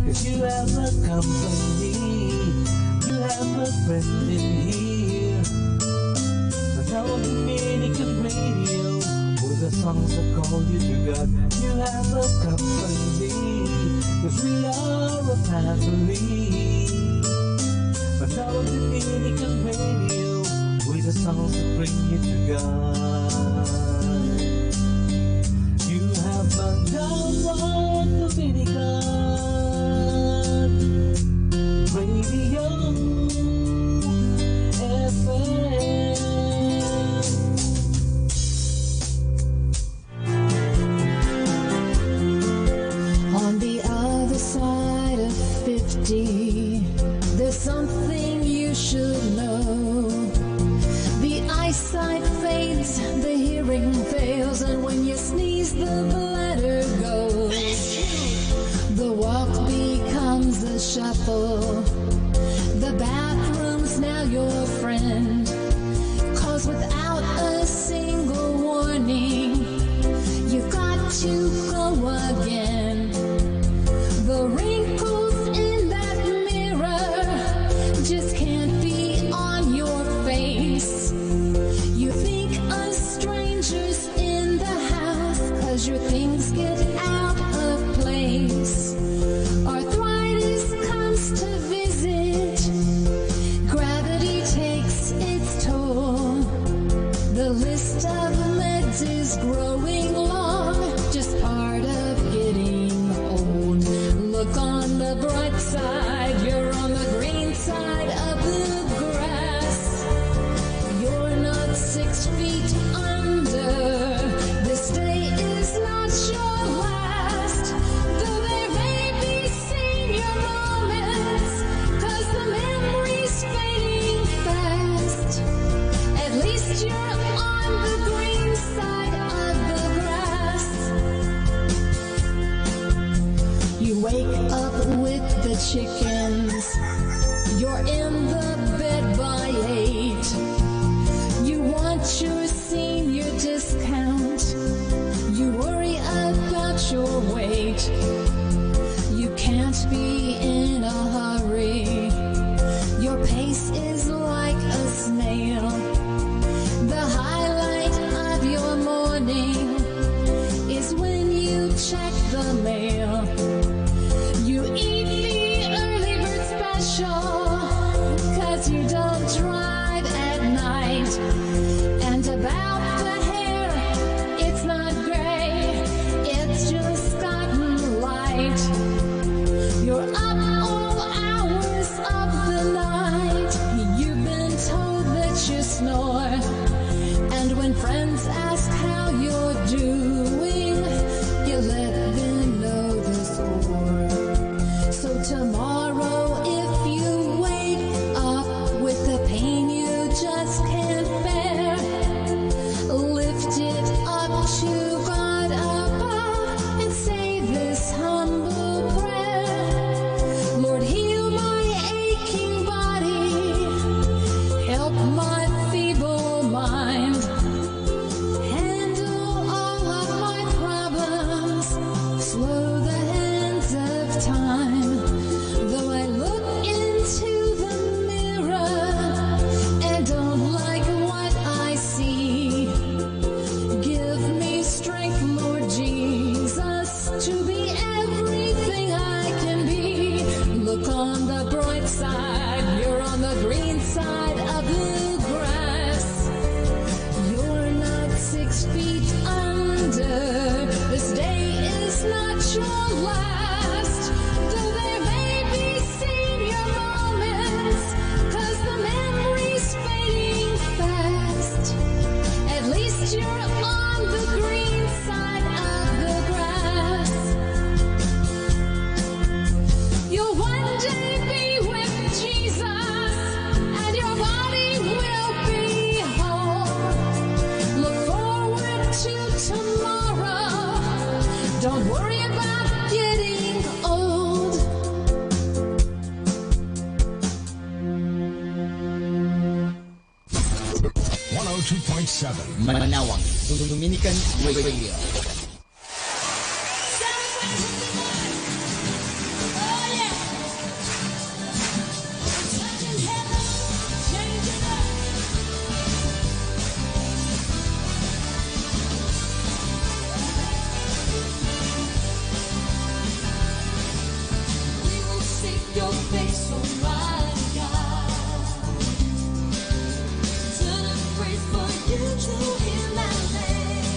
'Cause you have a company, you have a friend in here. Now Dominican Radio, with the songs that call you to God. You have a company, 'cause we are a family. But now Dominican Radio, with the songs that bring you to God. You have Manawag Dominican Radio FM. On the other side of 50, there's something you should know. The eyesight fades, the hearing fails, and when you sneeze, the bladder goes. shuffle. The bathroom's now your friend. 'Cause without a single warning, you've got to go again. The wrinkles in that mirror just can't be on your face. You think a stranger's in the house 'cause your things get out of place. Arthritis comes to visit, gravity takes its toll. The list of meds is growing long, just part of getting old. Look on the bright side, you're on the green side of the grass. You're not 6 feet under. This day is not your last. Though there may be senior moments, 'cause the memory's fading fast. At least you're on the green side of the grass. You wake up with the chickens. You're in the bed by 8. You want your senior discount. You worry about your weight. You can't be in a hurry. Your pace is like a snail. The highlight of your morning is when you check the mail. You eat the early bird special 'cause you don't drive at night. And about the hair, it's not gray, it's just gotten light. You're up all hours of the night. You've been told that you snore. And when friends ask how you're doing, you let them know the score. So tomorrow, if you wake up with the pain you just can't bear, lift it up to God above and say this humble prayer. Lord, heal my aching body, help my feeble mind, handle all of my problems, slow the hands of time. Though I look into the mirror and don't like what I see, give me strength, Lord Jesus, to be everything I can be. Look on the bright side, you're on the green side of the grass. You're not 6 feet under. This day is not your last. Though there may be senior moments, 'cause the memory's fading fast. At least you're on the green side of the grass. You'll one day be with Jesus, and your body will be home. Look forward to tomorrow. Don't worry about getting old. 102.7 Manawag, Dominican Radio. We will seek your face, Almighty God. Turn and praise for you to heal our land.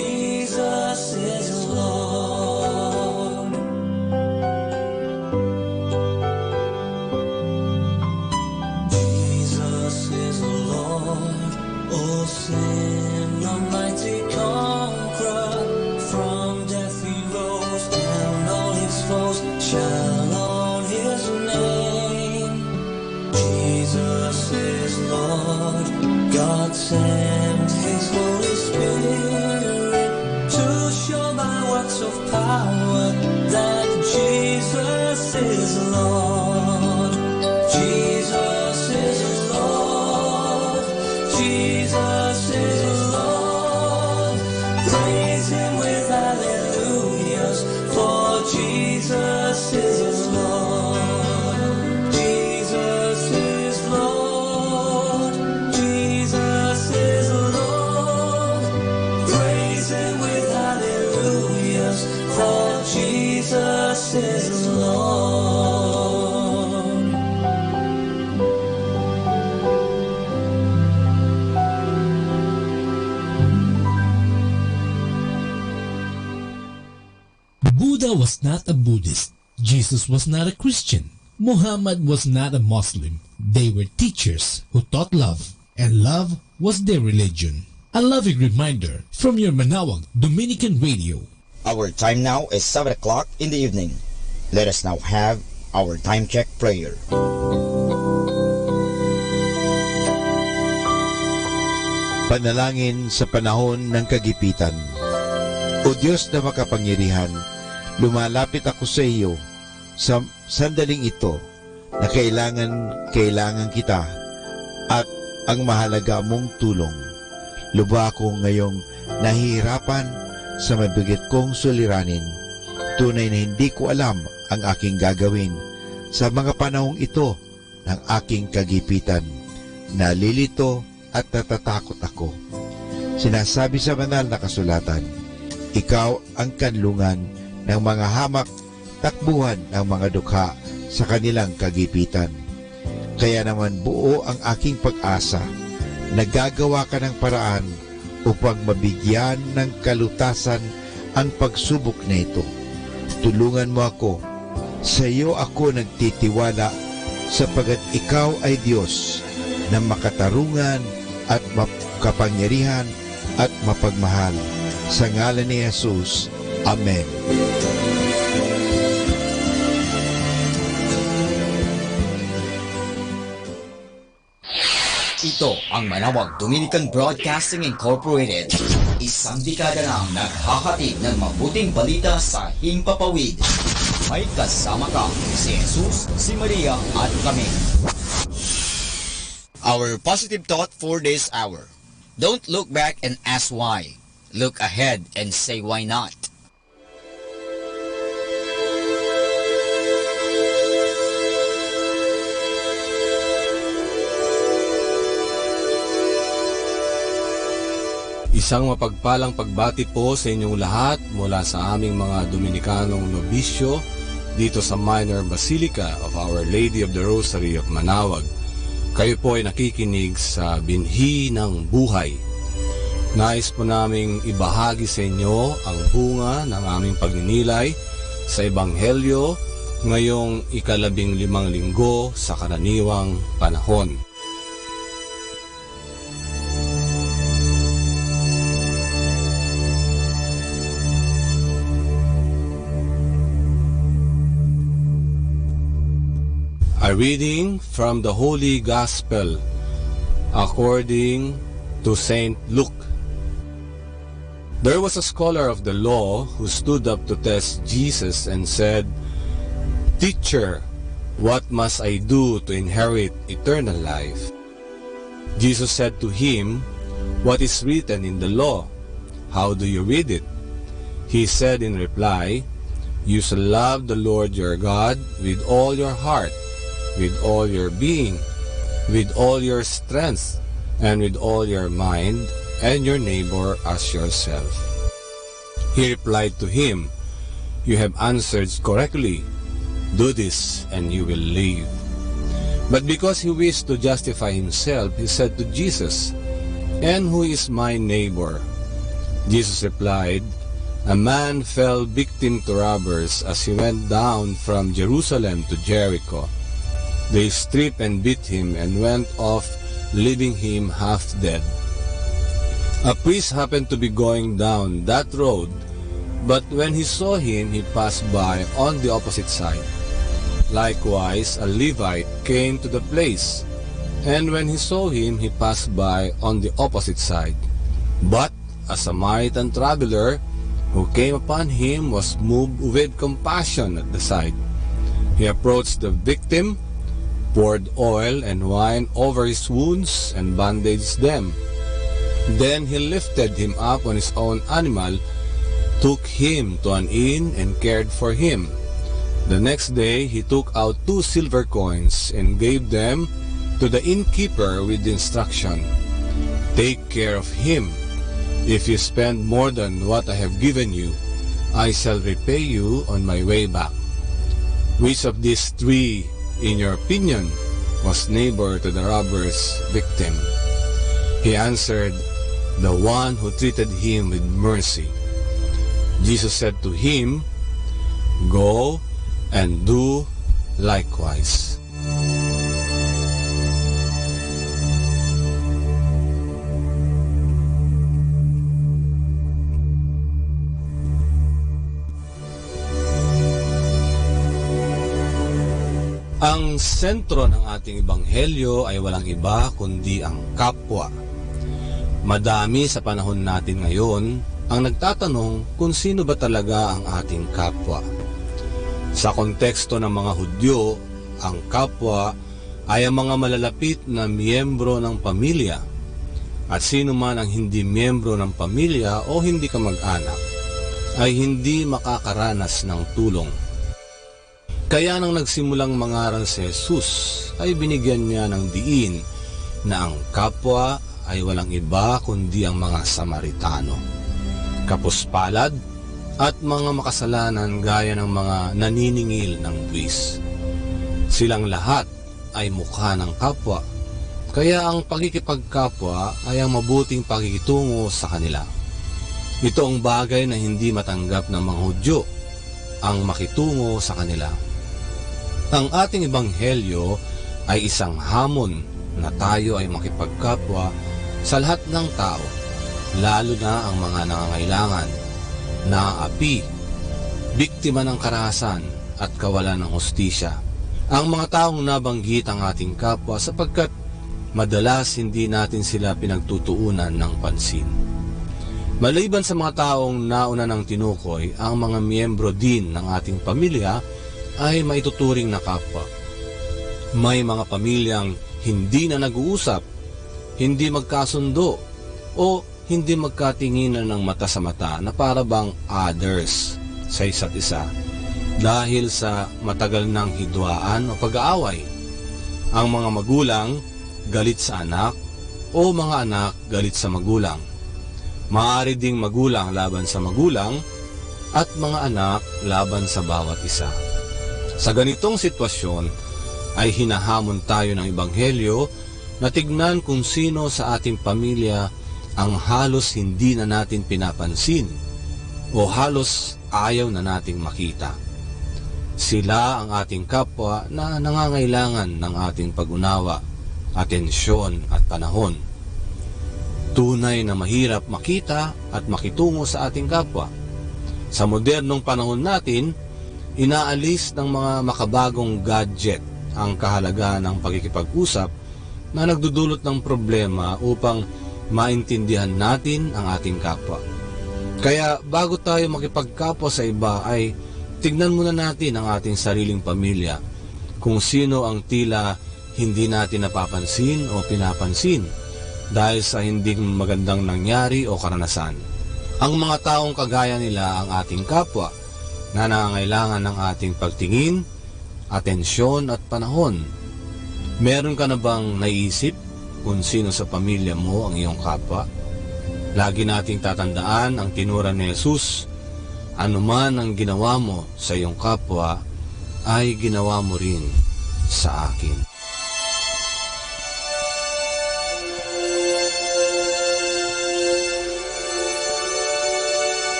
Jesus is Lord. Jesus is Lord. Oh, sin, almighty conqueror. From death he rose, and all his foes shall own his name. Jesus is Lord. God sent his Holy Spirit to show by works of power that Jesus is Lord. Jesus is Lord. Jesus is Lord. Praise him with hallelujahs, for Jesus is Lord. Jesus is Lord. Jesus is Lord. Praise him with hallelujahs, for Jesus is Lord. Buddha was not a Buddhist. Jesus was not a Christian. Muhammad was not a Muslim. They were teachers who taught love, and love was their religion. A loving reminder from your Manawag Dominican Radio. Our time now is 7 o'clock in the evening. Let us now have our time check prayer. Panalangin sa panahon ng kagipitan. O Diyos na makapangyarihan, lumalapit ako sa iyo sa sandaling ito na kailangan kita at ang mahalaga mong tulong. Lubha akong ngayong nahihirapan sa mabigat kong suliranin. Tunay na hindi ko alam ang aking gagawin sa mga panahong ito ng aking kagipitan. Nalilito at natatakot ako. Sinasabi sa banal na kasulatan, ikaw ang kanlungan ng mga hamak, takbuhan ng mga dukha sa kanilang kagipitan. Kaya naman buo ang aking pag-asa. Nagagawa ka ng paraan upang mabigyan ng kalutasan ang pagsubok na ito. Tulungan mo ako. Sa iyo ako nagtitiwala sapagat ikaw ay Diyos na makatarungan at makapangyarihan at mapagmahal. Sa ngalan ni Jesus. Amen. Ito ang Manawag Dominican Broadcasting Incorporated. Isang dekada nang naghahatid ng mabuting balita sa himpapawid. May kasama ka si Jesus, si Maria at kami. Our positive thought for this hour. Don't look back and ask why. Look ahead and say why not. Isang mapagpalang pagbati po sa inyong lahat mula sa aming mga Dominikanong nobisyo dito sa Minor Basilica of Our Lady of the Rosary of Manawag. Kayo po ay nakikinig sa Binhi ng Buhay. Nais po naming ibahagi sa inyo ang bunga ng aming pagninilay sa Ebanghelyo ngayong 15 linggo sa karaniwang panahon. A reading from the Holy Gospel according to Saint Luke. There was a scholar of the law who stood up to test Jesus and said, "Teacher, what must I do to inherit eternal life?" Jesus said to him, "What is written in the law? How do you read it?" He said in reply, "You shall love the Lord your God with all your heart, with all your being, with all your strength, and with all your mind, and your neighbor as yourself." He replied to him, "You have answered correctly. Do this, and you will live." But because he wished to justify himself, he said to Jesus, "And who is my neighbor?" Jesus replied, "A man fell victim to robbers as he went down from Jerusalem to Jericho. They stripped and beat him and went off, leaving him half dead. A priest happened to be going down that road, but when he saw him, he passed by on the opposite side. Likewise, a Levite came to the place, and when he saw him, he passed by on the opposite side. But a Samaritan traveler who came upon him was moved with compassion at the sight. He approached the victim, poured oil and wine over his wounds, and bandaged them. Then he lifted him up on his own animal, took him to an inn, and cared for him. The next day he took out 2 silver coins and gave them to the innkeeper with the instruction, 'Take care of him. If you spend more than what I have given you, I shall repay you on my way back.' Which of these 3, in your opinion, was neighbor to the robber's victim?" He answered, "The one who treated him with mercy." Jesus said to him, "Go and do likewise." Ang sentro ng ating ebanghelyo ay walang iba kundi ang kapwa. Madami sa panahon natin ngayon ang nagtatanong kung sino ba talaga ang ating kapwa. Sa konteksto ng mga Hudyo, ang kapwa ay ang mga malalapit na miyembro ng pamilya, at sino man ang hindi miyembro ng pamilya o hindi kamag-anak ay hindi makakaranas ng tulong. Kaya nang nagsimulang mangaral si Jesus, ay binigyan niya ng diin na ang kapwa ay walang iba kundi ang mga Samaritano, kapuspalad at mga makasalanan gaya ng mga naniningil ng buwis. Silang lahat ay mukha ng kapwa, kaya ang pagkikipagkapwa ay ang mabuting pakikitungo sa kanila. Ito ang bagay na hindi matanggap ng mga Hudyo, ang makitungo sa kanila. Ang ating ebanghelyo ay isang hamon na tayo ay makipagkapwa sa lahat ng tao, lalo na ang mga nangangailangan, naaapi, biktima ng karahasan at kawalan ng hustisya. Ang mga taong nabanggit ang ating kapwa sapagkat madalas hindi natin sila pinagtutuunan ng pansin. Maliban sa mga taong nauna ng tinukoy, ang mga miyembro din ng ating pamilya ay maituturing na kapwa. May mga pamilyang hindi na nag-uusap, hindi magkasundo, o hindi magkatinginan ng mata sa mata na para bang others sa isa't isa dahil sa matagal ng hidwaan o pag-aaway. Ang mga magulang galit sa anak o mga anak galit sa magulang. Maaari ding magulang laban sa magulang at mga anak laban sa bawat isa. Sa ganitong sitwasyon ay hinahamon tayo ng Ebanghelyo na tignan kung sino sa ating pamilya ang halos hindi na natin pinapansin o halos ayaw na nating makita. Sila ang ating kapwa na nangangailangan ng ating pag-unawa, atensyon at panahon. Tunay na mahirap makita at makitungo sa ating kapwa. Sa modernong panahon natin, inaalis ng mga makabagong gadget ang kahalagaan ng pagkikipag-usap na nagdudulot ng problema upang maintindihan natin ang ating kapwa. Kaya bago tayo makipagkapwa sa iba ay tignan muna natin ang ating sariling pamilya, kung sino ang tila hindi natin napapansin o pinapansin dahil sa hindi magandang nangyari o karanasan. Ang mga taong kagaya nila ang ating kapwa na nangangailangan ng ating pagtingin, atensyon at panahon. Meron ka na bang naisip kung sino sa pamilya mo ang iyong kapwa? Lagi nating tatandaan ang tinura ni Jesus, anuman ang ginawa mo sa iyong kapwa, ay ginawa mo rin sa akin.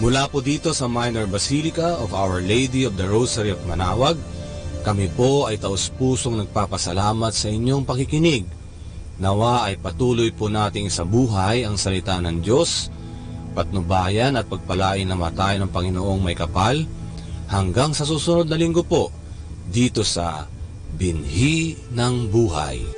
Mula po dito sa Minor Basilica of Our Lady of the Rosary of Manawag, kami po ay taus-pusong nagpapasalamat sa inyong pakikinig. Nawa ay patuloy po nating sa buhay ang salita ng Diyos, patnubayan at pagpalain na tayo ng Panginoong may kapal, hanggang sa susunod na linggo po, dito sa Binhi ng Buhay.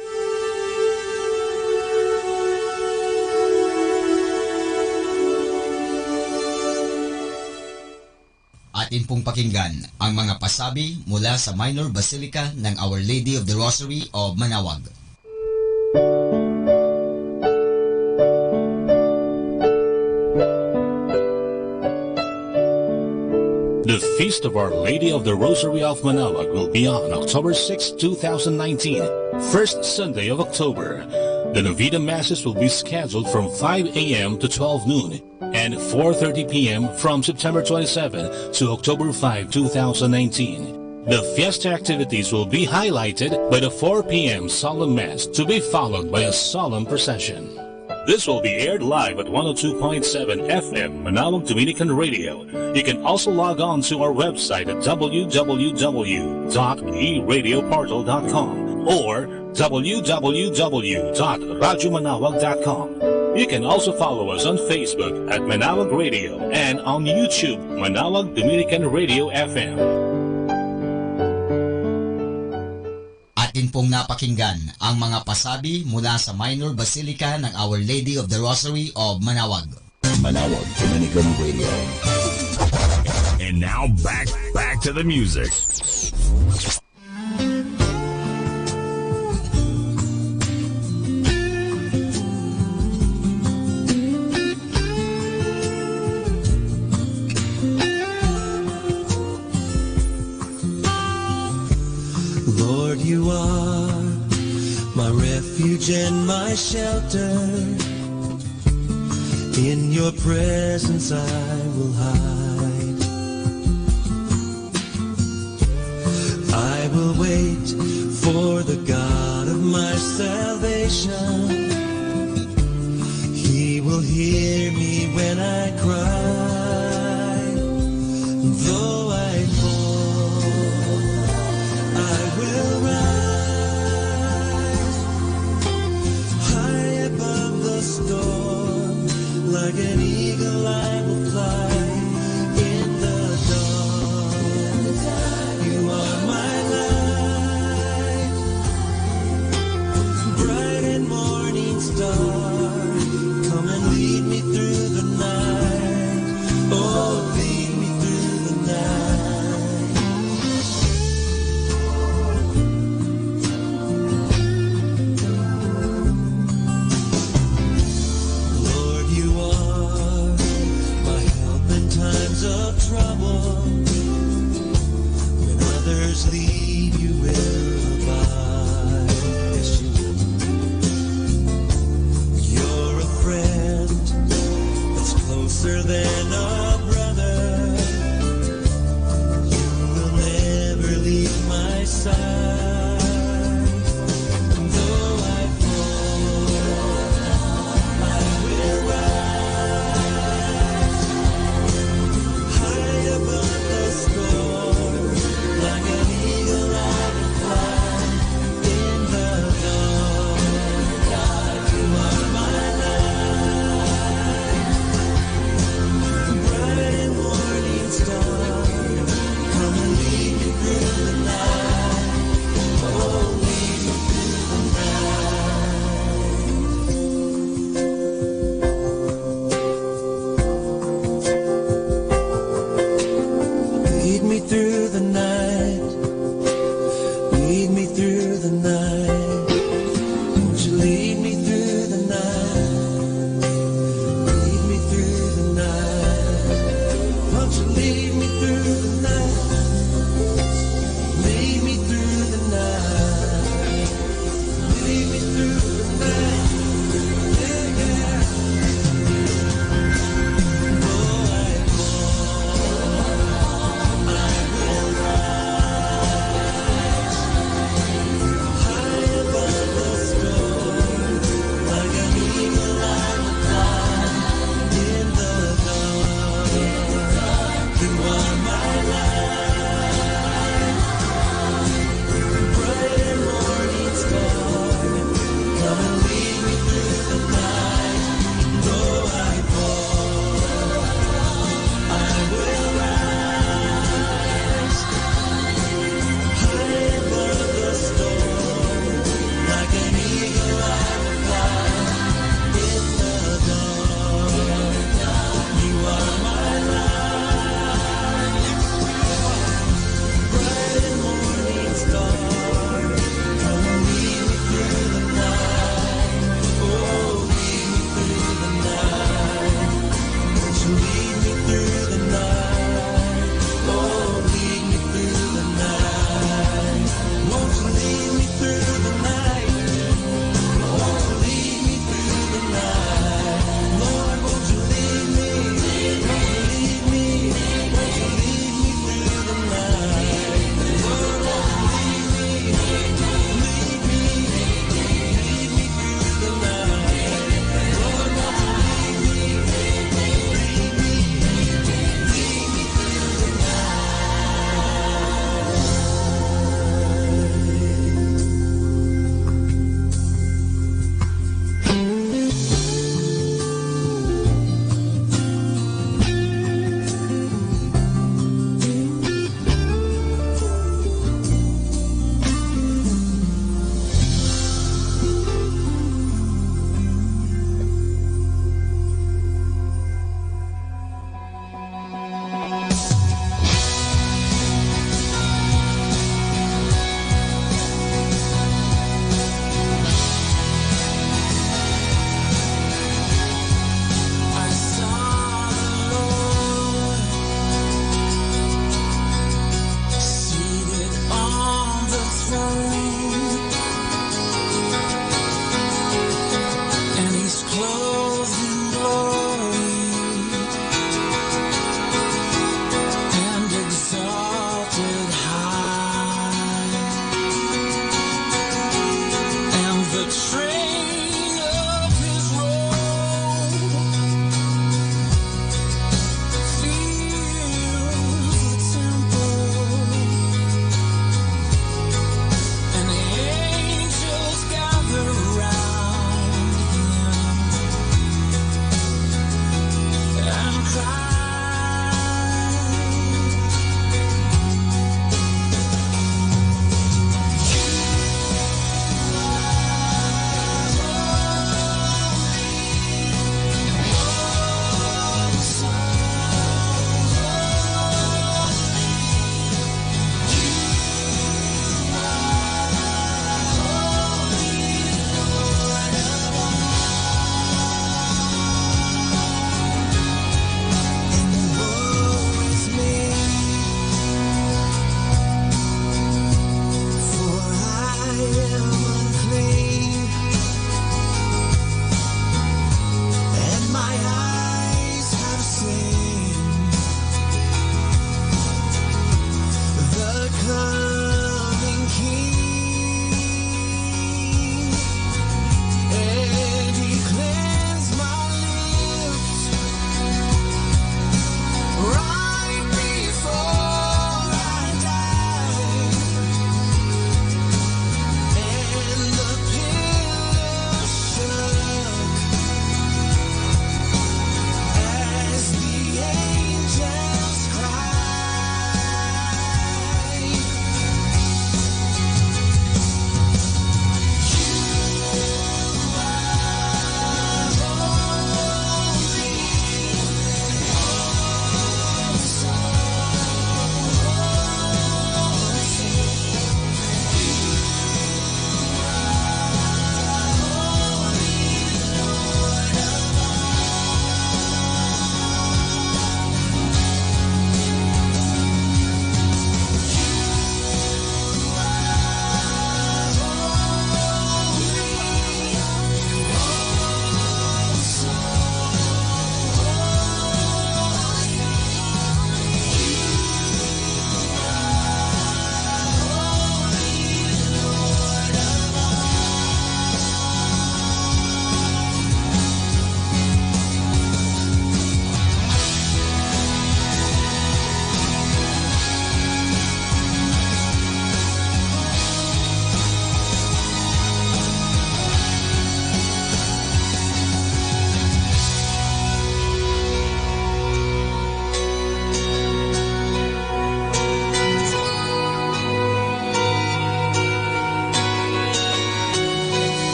Atin pong pakinggan ang mga pasabi mula sa Minor Basilica ng Our Lady of the Rosary of Manawag. The Feast of Our Lady of the Rosary of Manawag will be on October 6, 2019, first Sunday of October. The Novena Masses will be scheduled from 5 a.m. to 12 noon and 4:30 p.m. from September 27 to October 5, 2019. The fiesta activities will be highlighted by the 4 p.m. Solemn Mass to be followed by a solemn procession. This will be aired live at 102.7 FM Manawag Dominican Radio. You can also log on to our website at www.eradioportal.com or www.radyomanawag.com. You can also follow us on Facebook at Manawag Radio and on YouTube, Manawag Dominican Radio FM. Atin pong napakinggan ang mga pasabi mula sa Minor Basilica ng Our Lady of the Rosary of Manawag. Manawag Dominican Radio. And now back to the music. Lord, you are my refuge and my shelter. In your presence I will hide. I will wait for the God of my salvation. He will hear me when I cry. Though I fall, I will rise high above the storm. Like an eagle I will fly in the dark. You are my light, bright and morning star. Come and lead me through the night. Oh, lead me through the night. Lord, you are my help in times of trouble. When others leave, you will abide. Yes, you will. You're a friend that's closer than a brother. You will never leave my side. Though I fall, I will rise high above the storm. Like an eagle I will fly in the dark. You are my light, bright and morning star. Come and lead me through the night. Oh, lead me through the night. Lead me through the night. Lead me through the night. Won't you lead me through the night? Lead me through the night. Won't you lead me through the night? Lead me through the night. Lead me through the night. Yeah, yeah. Though I fall, I will rise high above the storm.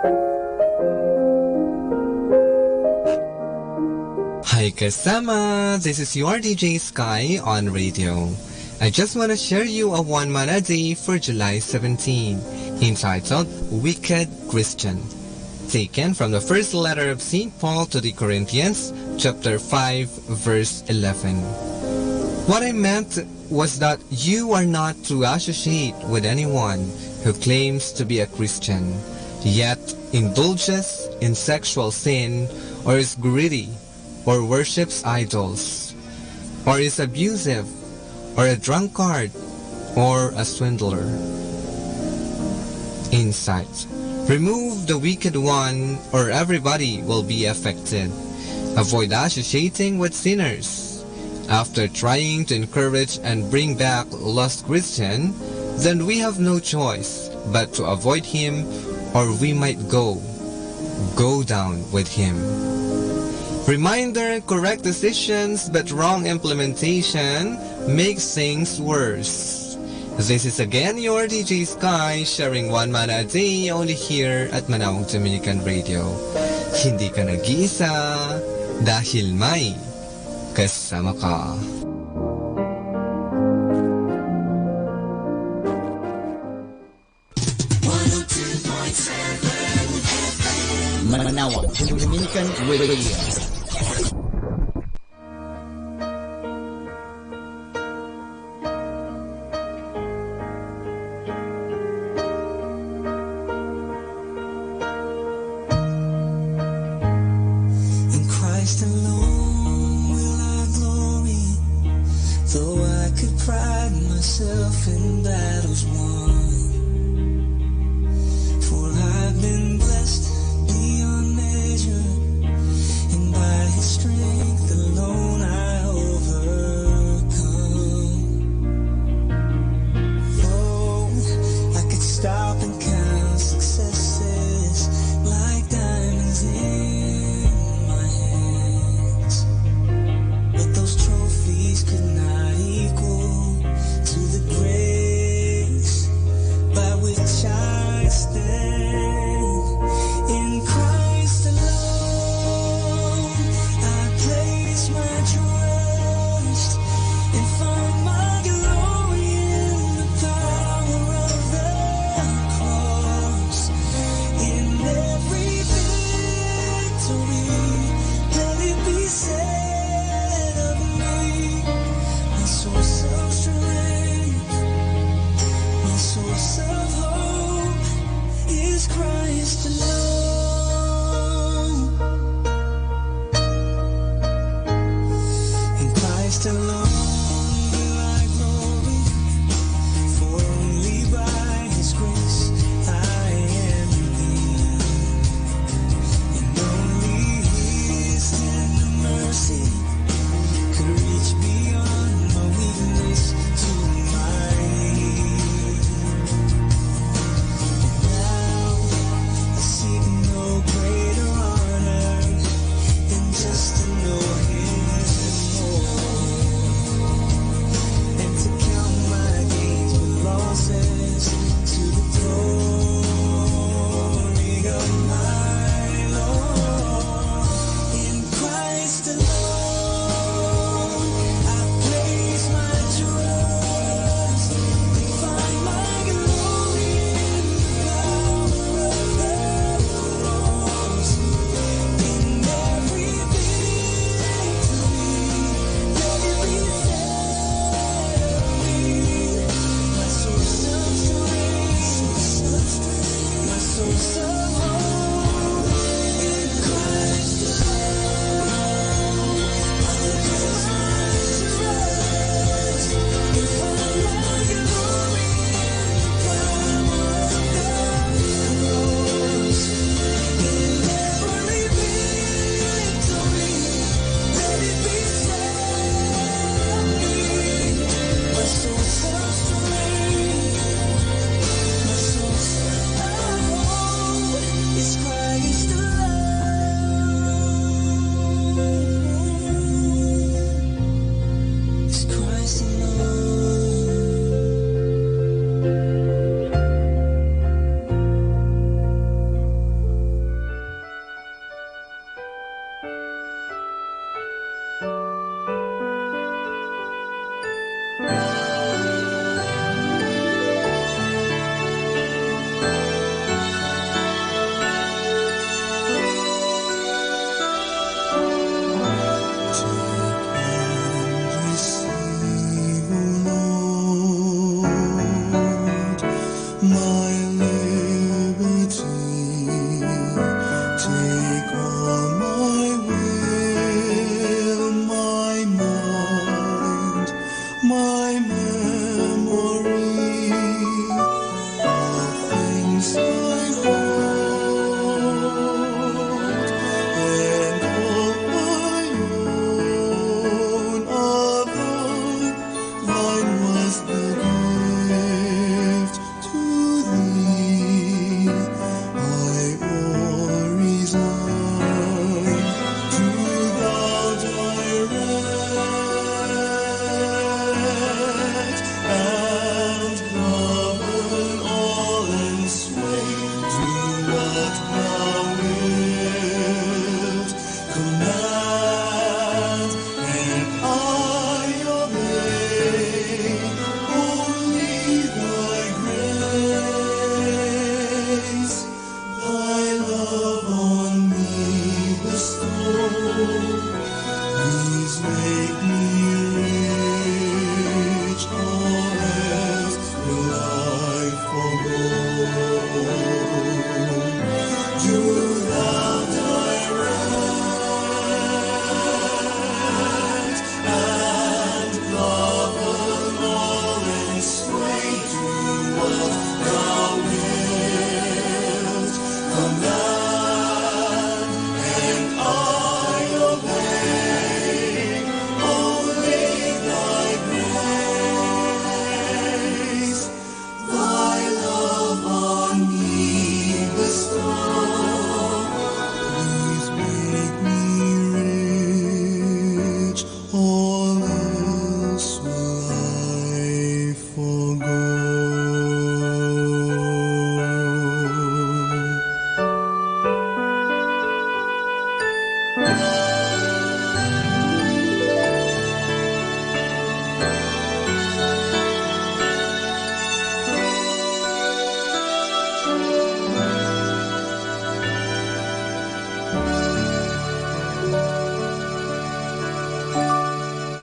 Hi kasama, this is your DJ Sky on radio. I just want to share you a one-man a day for July 17, entitled Wicked Christian, taken from the first letter of St. Paul to the Corinthians, chapter 5, verse 11. What I meant was that you are not to associate with anyone who claims to be a Christian, yet indulges in sexual sin, or is greedy, or worships idols, or is abusive, or a drunkard, or a swindler. Insight: remove the wicked one, or everybody will be affected. Avoid associating with sinners. After trying to encourage and bring back lost Christian, then we have no choice but to avoid him, or we might go down with him. Reminder: correct decisions but wrong implementation makes things worse. This is again your DJ Sky, sharing one man a day only here at Manawag Dominican Radio. Hindi ka nag-iisa dahil may kasama ka. Manawag Dominican Radio. In Christ alone will I glory, though I could pride myself in battles won. For I've been blessed beyond measure, and by His strength alone I overcome. Oh, I could stop and count successes like diamonds in my hands, but those trophies could not equal to the grace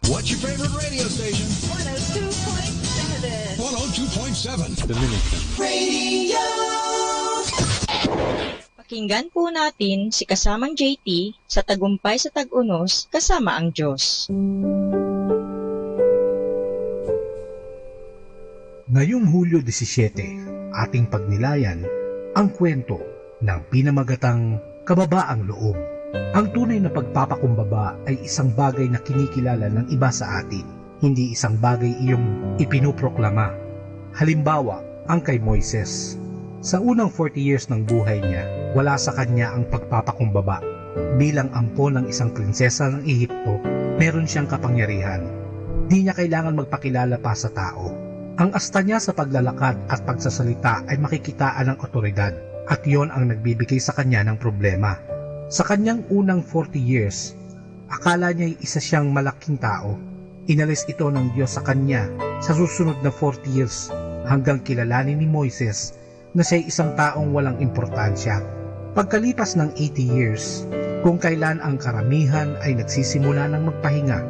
What's your favorite radio station? 102.7. 102.7. Dominican Radio! Pakinggan po natin si kasamang JT sa Tagumpay sa Tag-Unos kasama ang Diyos. Ngayong Hulyo 17, ating pagnilayan ang kwento ng pinamagatang kababaang loob. Ang tunay na pagpapakumbaba ay isang bagay na kinikilala ng iba sa atin, hindi isang bagay iyong ipinuproklama. Halimbawa, ang kay Moises. Sa unang 40 years ng buhay niya, wala sa kanya ang pagpapakumbaba. Bilang ampon ng isang prinsesa ng Ehipto, meron siyang kapangyarihan. Di niya kailangan magpakilala pa sa tao. Ang asta niya sa paglalakad at pagsasalita ay makikitaan ng otoridad, at yon ang nagbibigay sa kanya ng problema. Sa kanyang unang 40 years, akala niya'y isa siyang malaking tao. Inalis ito ng Diyos sa kanya sa susunod na 40 years hanggang kilalanin ni Moises na siya'y isang taong walang importansya. Pagkalipas ng 80 years, kung kailan ang karamihan ay nagsisimula ng magpahinga,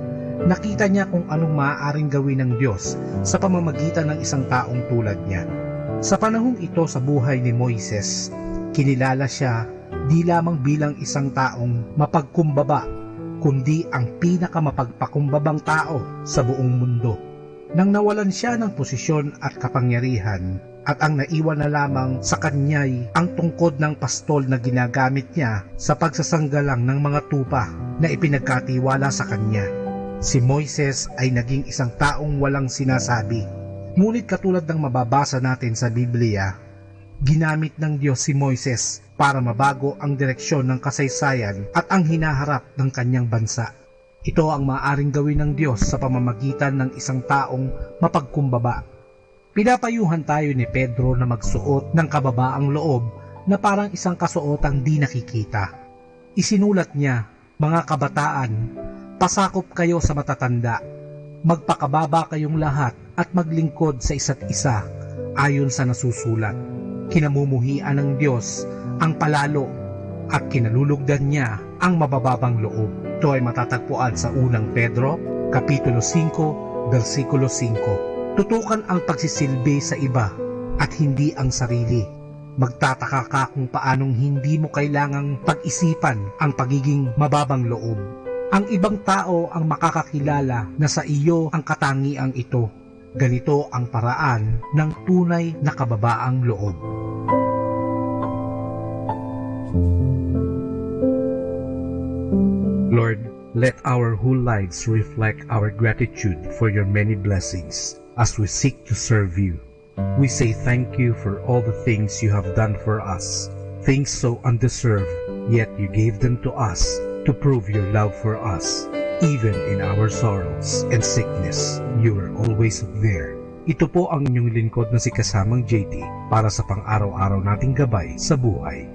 nakita niya kung anong maaaring gawin ng Diyos sa pamamagitan ng isang taong tulad niya. Sa panahong ito sa buhay ni Moises, kinilala siya di lamang bilang isang taong mapagkumbaba, kundi ang pinakamapagpakumbabang tao sa buong mundo. Nang nawalan siya ng posisyon at kapangyarihan, at ang naiwan na lamang sa kanya'y ang tungkod ng pastol na ginagamit niya sa pagsasanggalang ng mga tupa na ipinagkatiwala sa kanya. Si Moises ay naging isang taong walang sinasabi. Ngunit katulad ng mababasa natin sa Biblia, ginamit ng Diyos si Moises para mabago ang direksyon ng kasaysayan at ang hinaharap ng kanyang bansa. Ito ang maaaring gawin ng Diyos sa pamamagitan ng isang taong mapagkumbaba. Pinapayuhan tayo ni Pedro na magsuot ng kababaang loob na parang isang kasuotang di nakikita. Isinulat niya, "Mga kabataan, pasakop kayo sa matatanda, magpakababa kayong lahat at maglingkod sa isa't isa ayon sa nasusulat." Kinamumuhian ng Diyos ang palalo at kinalulugdan niya ang mabababang loob. Ito ay matatagpuan sa unang Pedro, Kapitulo 5, versikulo 5. Tutukan ang pagsisilbi sa iba at hindi ang sarili. Magtataka ka kung paanong hindi mo kailangang pag-isipan ang pagiging mababang loob. Ang ibang tao ang makakakilala na sa iyo ang katangiang ito. Ganito ang paraan ng tunay na kababaang loob. Lord, let our whole lives reflect our gratitude for your many blessings as we seek to serve you. We say thank you for all the things you have done for us, things so undeserved, yet you gave them to us to prove your love for us. Even in our sorrows and sickness, you are always there. Ito po ang inyong lingkod na si kasamang JT para sa pang-araw-araw nating gabay sa buhay.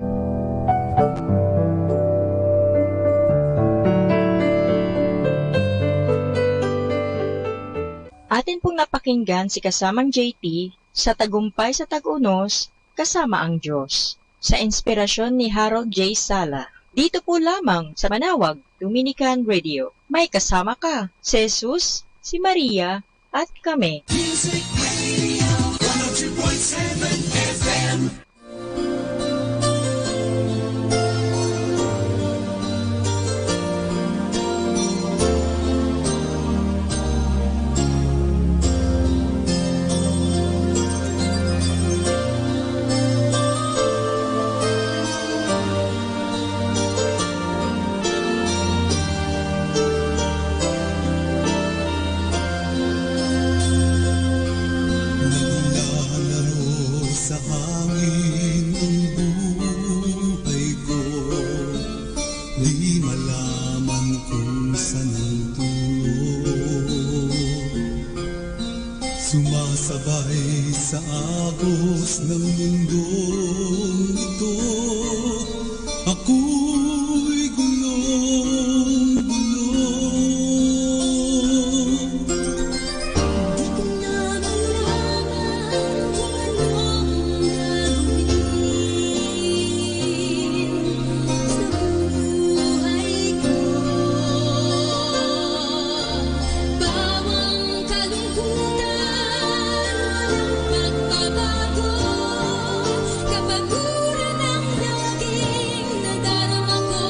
Atin pong napakinggan si kasamang JT sa Tagumpay sa Tag-Unos kasama ang Diyos sa inspirasyon ni Harold J. Sala. Dito po lamang sa Manawag, Dominican Radio. May kasama ka, si Jesus, si Maria, at kami. Music Radio 102.7 FM. Sumasabay sa agos ng mundong ito, ako'y gulong-gulong. Di ko na malaman kung anong gagawin sa buhay ko. Bawang kalungkutan, walang pagbabago, kapaguran ang laging nadarama ko.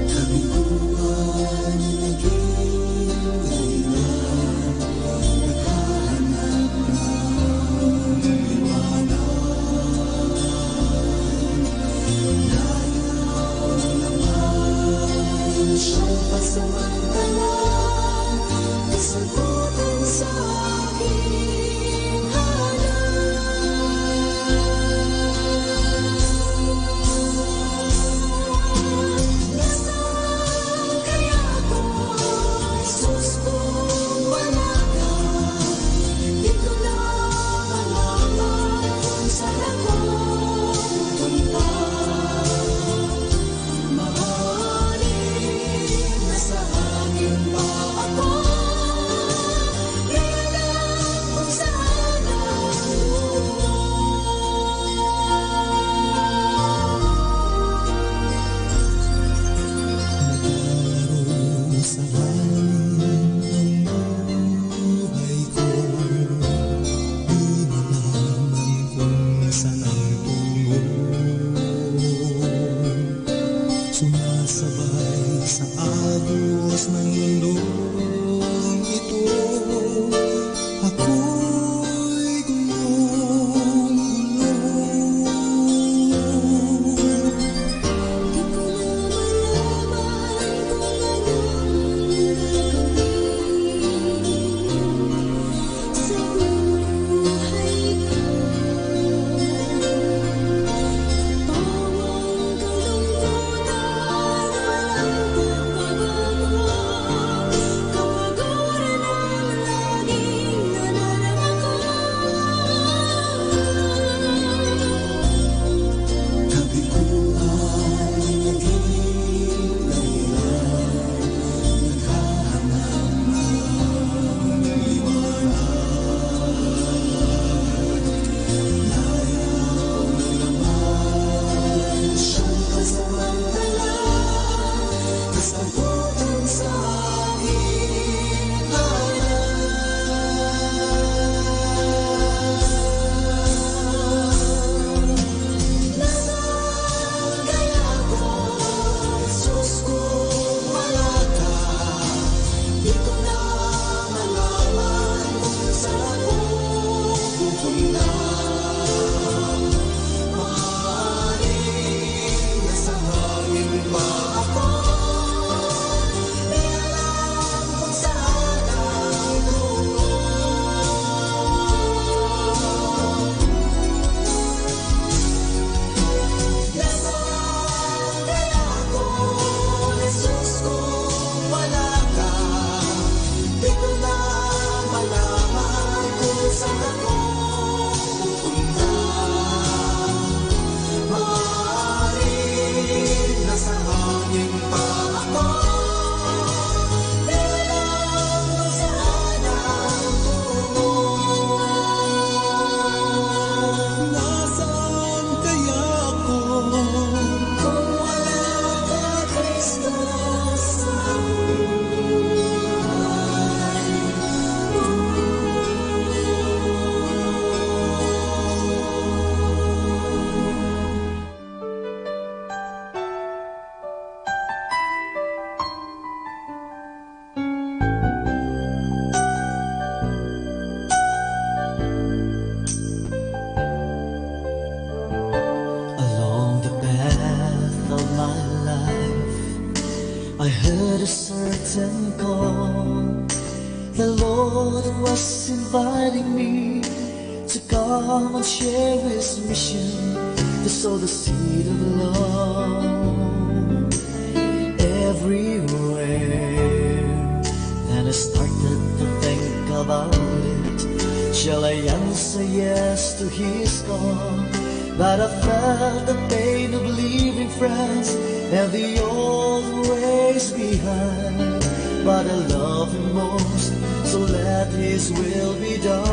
Tabi ko ay naging dahilan, naghahanap ng liwanag. Layaw naman siyang pasamantalang kasagutan sa aking hanap. Nasaan kaya ako, Jesus kung wala ka? Di ko na malaman kung saan ako pupunta. Maaaring nasa hangin pa ako, di alam kung saan ang tungo. Naglalaro sa hangin ang buhay ko, di nalaman kung saan ang tungo. Sumasabay sa agos ng mundong ito, ako'y gulong-gulong. Di ko na malaman kung anong gagawin sa buhay ko. Bawang kalungkutan, walang pagbabago, kapaguran ang laging nadarama ko. Tabi ko ay naging dahilan, naghahanap ng liwanag. Layaw naman siyang pasamantalang kasagutan sa aking hanap. Nasaan kaya ako, Jesus kung wala ka? Di ko na malaman kung saan ako pupunta. Maaaring nasa hangin pa ako, di alam kung saan ang tungo. Nasaan kaya ako, Jesus kung wala ka? Di ko na malaman kung saan ako pupunta. Maaaring nasa hangin pa ako, di alam kung saan ang tungo. Nasaan kaya ako kung wala ka, Kristo, sa Along the path of my life, I heard a certain call. The Lord was inviting me to come and share His mission, to sow the seed of love everywhere. Then a about it. Shall I answer yes to his call? But I felt the pain of leaving friends and the old ways behind. But I love him most, so let his will be done.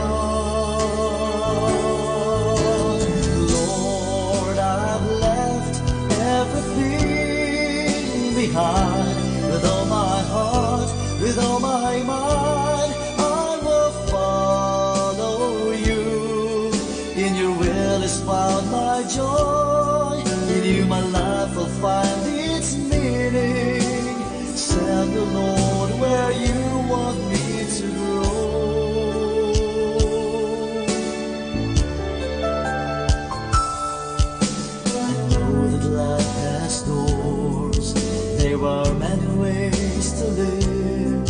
Lord, I've left everything behind. With all my heart, with all my mind, I will follow you. In your will is found my joy. In you my life will find its meaning. Send the Lord where you want me to grow. I know that life has doors. There are many ways to live,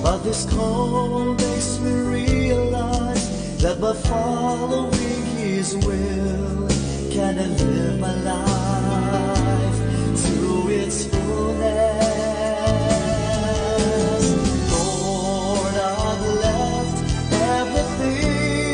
but this call makes me realize that by following his will, can I live my life to its fullness. Lord, I've left everything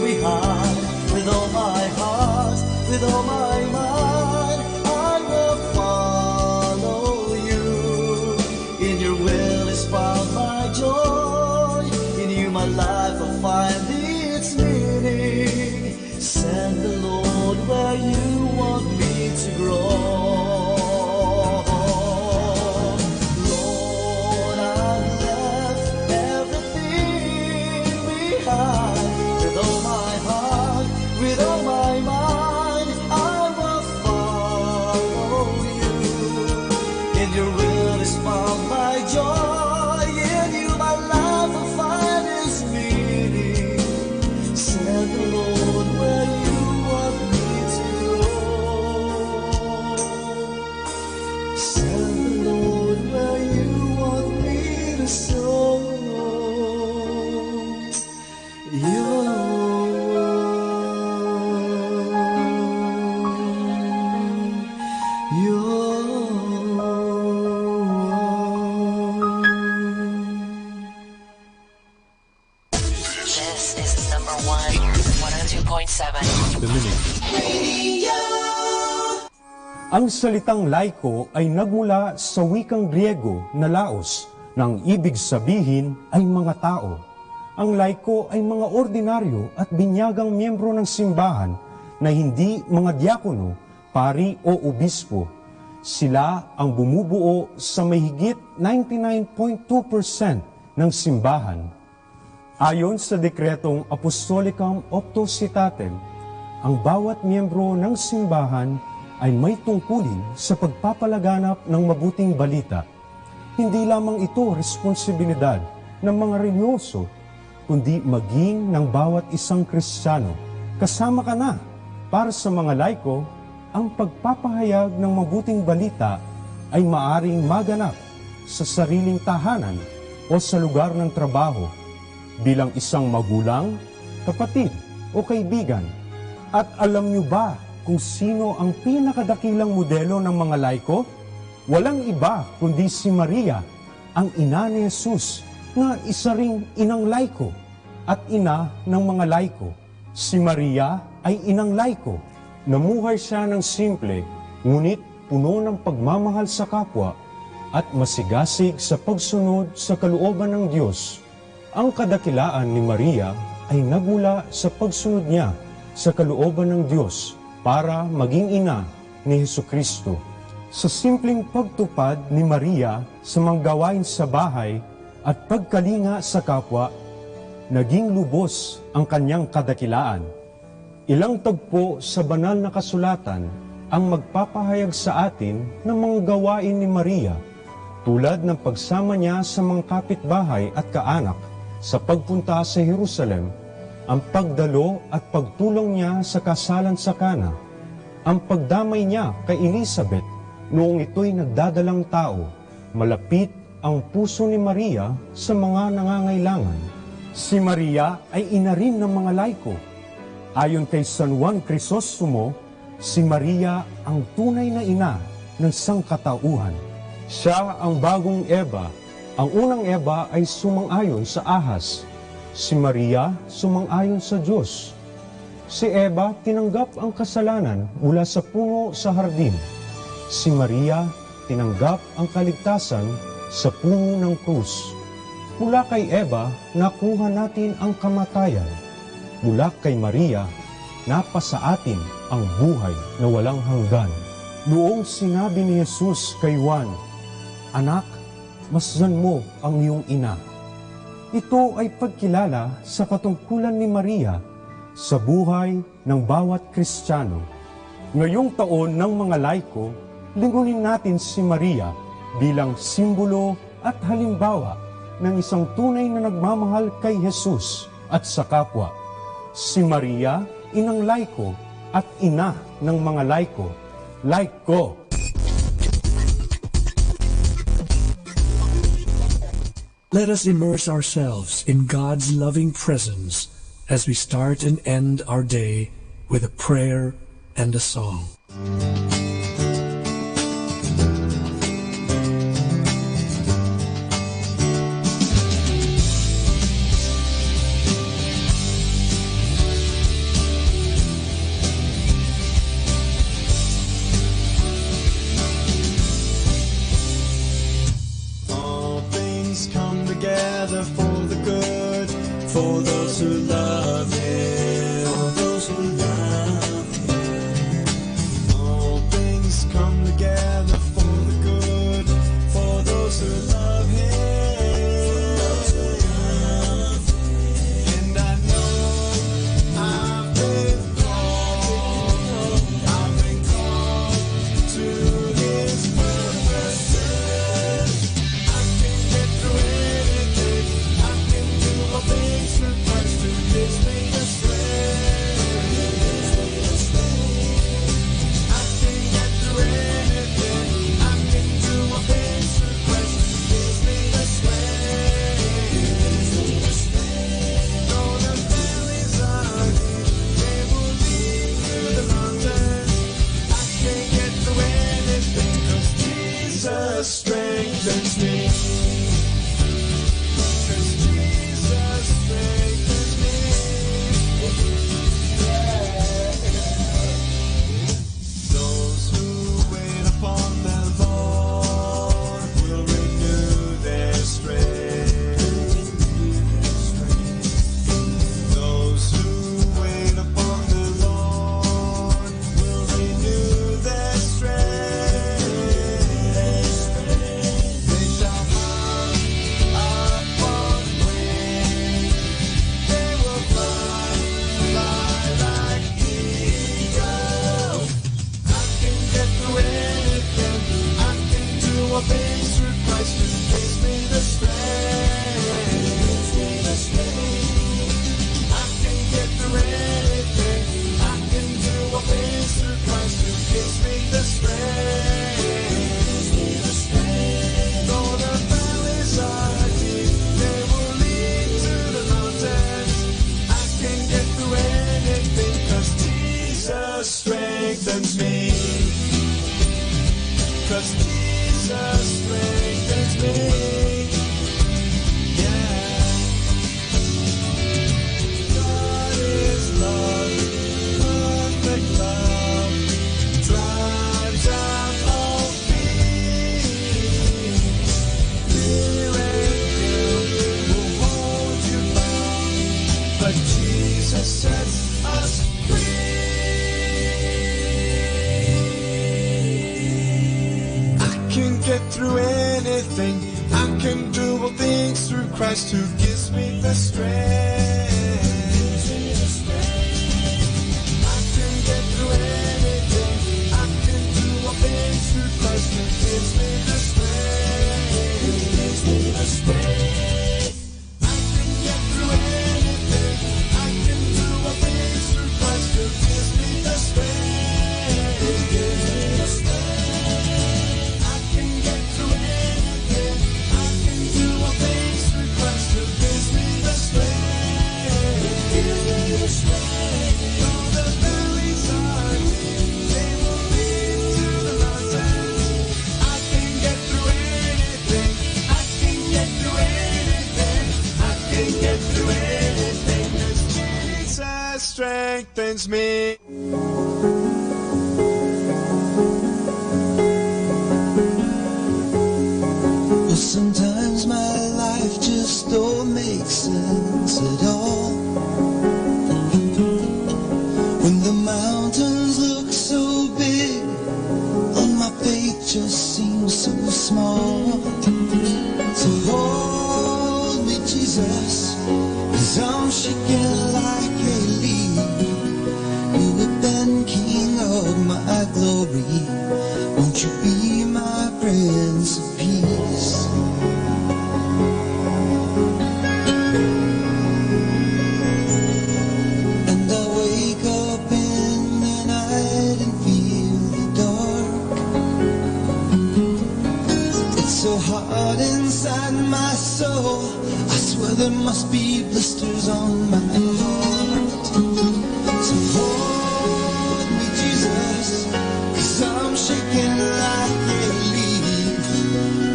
behind. With all my heart, with all my mind, I will follow you. In your will is found my joy. In you my life will find its meaning. Send the Lord where you want me to grow. Lord, I've left everything behind. With all my heart, with all my mind, I will follow you. In your will is found my joy. In you my life will find its meaning. Send the Lord where you want me to grow. Send the Lord where you want me to sow. This is number one, 102.7. Ang salitang laiko ay nagmula sa wikang Griego na laos, na ang ibig sabihin ay mga tao. Ang laiko ay mga ordinaryo at binyagang miyembro ng simbahan na hindi mga diakono, pari o obispo. Sila ang bumubuo sa mahigit 99.2% ng simbahan. Ayon sa dekretong Apostolicam Optocitatem, ang bawat miyembro ng simbahan ay may tungkulin sa pagpapalaganap ng mabuting balita. Hindi lamang ito responsibilidad ng mga religyoso, kundi maging ng bawat isang Kristiyano. Kasama ka na para sa mga laiko, ang pagpapahayag ng mabuting balita ay maaring maganap sa sariling tahanan o sa lugar ng trabaho, bilang isang magulang, kapatid o kaibigan. At alam niyo ba kung sino ang pinakadakilang modelo ng mga laiko? Walang iba kundi si Maria, ang ina ni Jesus, na isa ring inang laiko at ina ng mga laiko. Si Maria ay inang laiko. Namuhay siya ng simple, ngunit puno ng pagmamahal sa kapwa at masigasig sa pagsunod sa kalooban ng Diyos. Ang kadakilaan ni Maria ay nagmula sa pagsunod niya sa kalooban ng Diyos para maging ina ni Hesukristo. Sa simpleng pagtupad ni Maria sa mga gawain sa bahay at pagkalinga sa kapwa, naging lubos ang kanyang kadakilaan. Ilang tagpo sa banal na kasulatan ang magpapahayag sa atin ng mga gawain ni Maria, tulad ng pagsama niya sa mga kapitbahay at kaanak sa pagpunta sa Jerusalem, ang pagdalo at pagtulong niya sa kasalan sa Kana, ang pagdamay niya kay Elizabeth noong ito'y nagdadalang tao. Malapit ang puso ni Maria sa mga nangangailangan. Si Maria ay ina rin ng mga laiko. Ayon kay San Juan Crisostomo, si Maria ang tunay na ina ng sangkatauhan. Siya ang bagong Eva. Ang unang Eva ay sumang-ayon sa ahas, Si Maria, sumang-ayon sa Diyos. Si Eva, tinanggap ang kasalanan mula sa puno sa hardin. Si Maria, tinanggap ang kaligtasan sa puno ng krus. Mula kay Eva, nakuha natin ang kamatayan. Mula kay Maria, napasa atin ang buhay na walang hanggan. Noong sinabi ni Jesus kay Juan, "Anak, masdan mo ang iyong ina." Ito ay pagkilala sa katungkulan ni Maria sa buhay ng bawat Kristiyano. Ngayong taon ng mga laiko, lingunin natin si Maria bilang simbolo at halimbawa ng isang tunay na nagmamahal kay Jesus at sa kapwa. Si Maria, inang laiko at ina ng mga laiko. Laiko! Let us immerse ourselves in God's loving presence as we start and end our day with a prayer and a song. For the good, for those who love Him, for those who love Him. All things come together for the good, for those who love Him. And I know I've been called to His purposes. I can get through anything. Things through Christ who gives me the strength. I can get through anything. I can do all things through Christ who gives me the strength. Though the valleys are deep, they will lead through the mountains. I can get through anything 'cause Jesus strengthens me. Strengthens me, 'cause Jesus strengthens me. Yeah. God is love, perfect love, drives out all fear. Fear and guilt will hold you bound, but Jesus sets us free. Get through anything. I can do all things through Christ who gives me the strength. I can get through anything. I can do all things through Christ who gives me the strength. I can get through anything. I can do all things through Christ who gives me the strength. Strength. softens me. But sometimes my life just don't make sense at all. When the mountains look so big and my faith just seems so small. So hold me, Jesus, 'cause I'm shaking like a leaf. You have been King of my glory. Won't you be my Prince of Peace? And I wake up in the night and feel the dark. It's so hard inside my soul. I swear there must be blisters on my heart. So hold me, Jesus, 'cause I'm shaking like a leaf.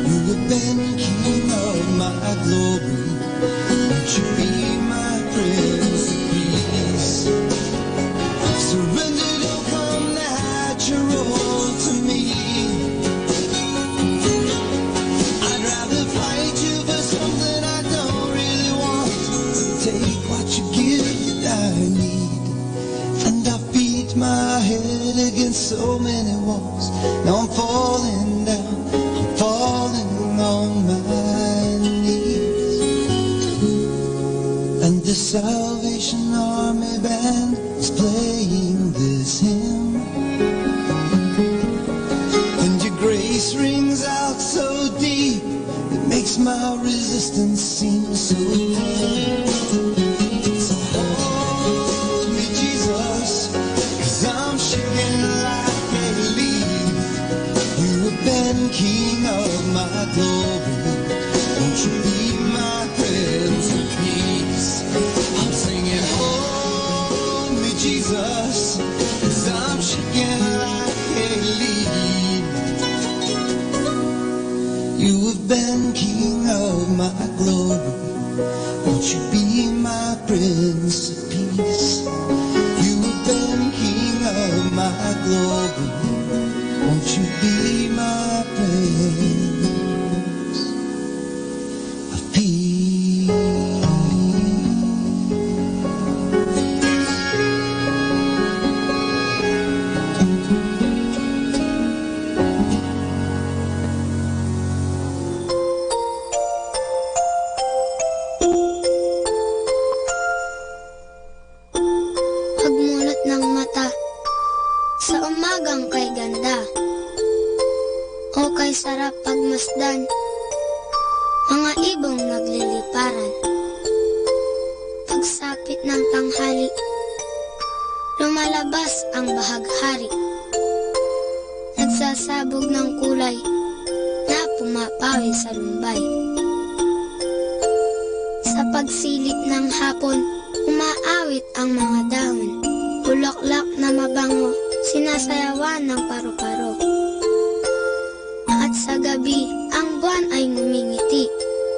You have been King of my glory. Won't you be my Prince of Peace? Surrender don't come natural to me. I'd rather fight you for something I don't really want. Take what you give that I need. And I beat my head against so many walls. Now I'm falling down, I'm falling on my knees. And the Salvation Army band is playing this hymn. And your grace rings out so deep, it makes my resistance seem so thin. So hold me, Jesus, 'cause I'm shaking like a leaf. You have been King of my glory. Won't you be my Prince of Peace? I'm singing, hold me, Jesus, 'cause I'm shaking like a leaf. You have been King of my glory. Won't you be my Prince of Peace? You have been King of my glory. Won't you be my Prince of Peace? Pagmulat ng mata sa umagang kay ganda, o kay sarap pagmasdan, mga ibong nagliliparan. Pagsapit ng tanghali, lumalabas ang bahaghari, nagsasabog ng kulay na pumapawi sa lumbay. Sa pagsilip ng hapon, umaawit ang mga dahon, bulaklak na mabango, sinasayawan ng paru-paro. At sa gabi, ang buwan ay ngumingiti,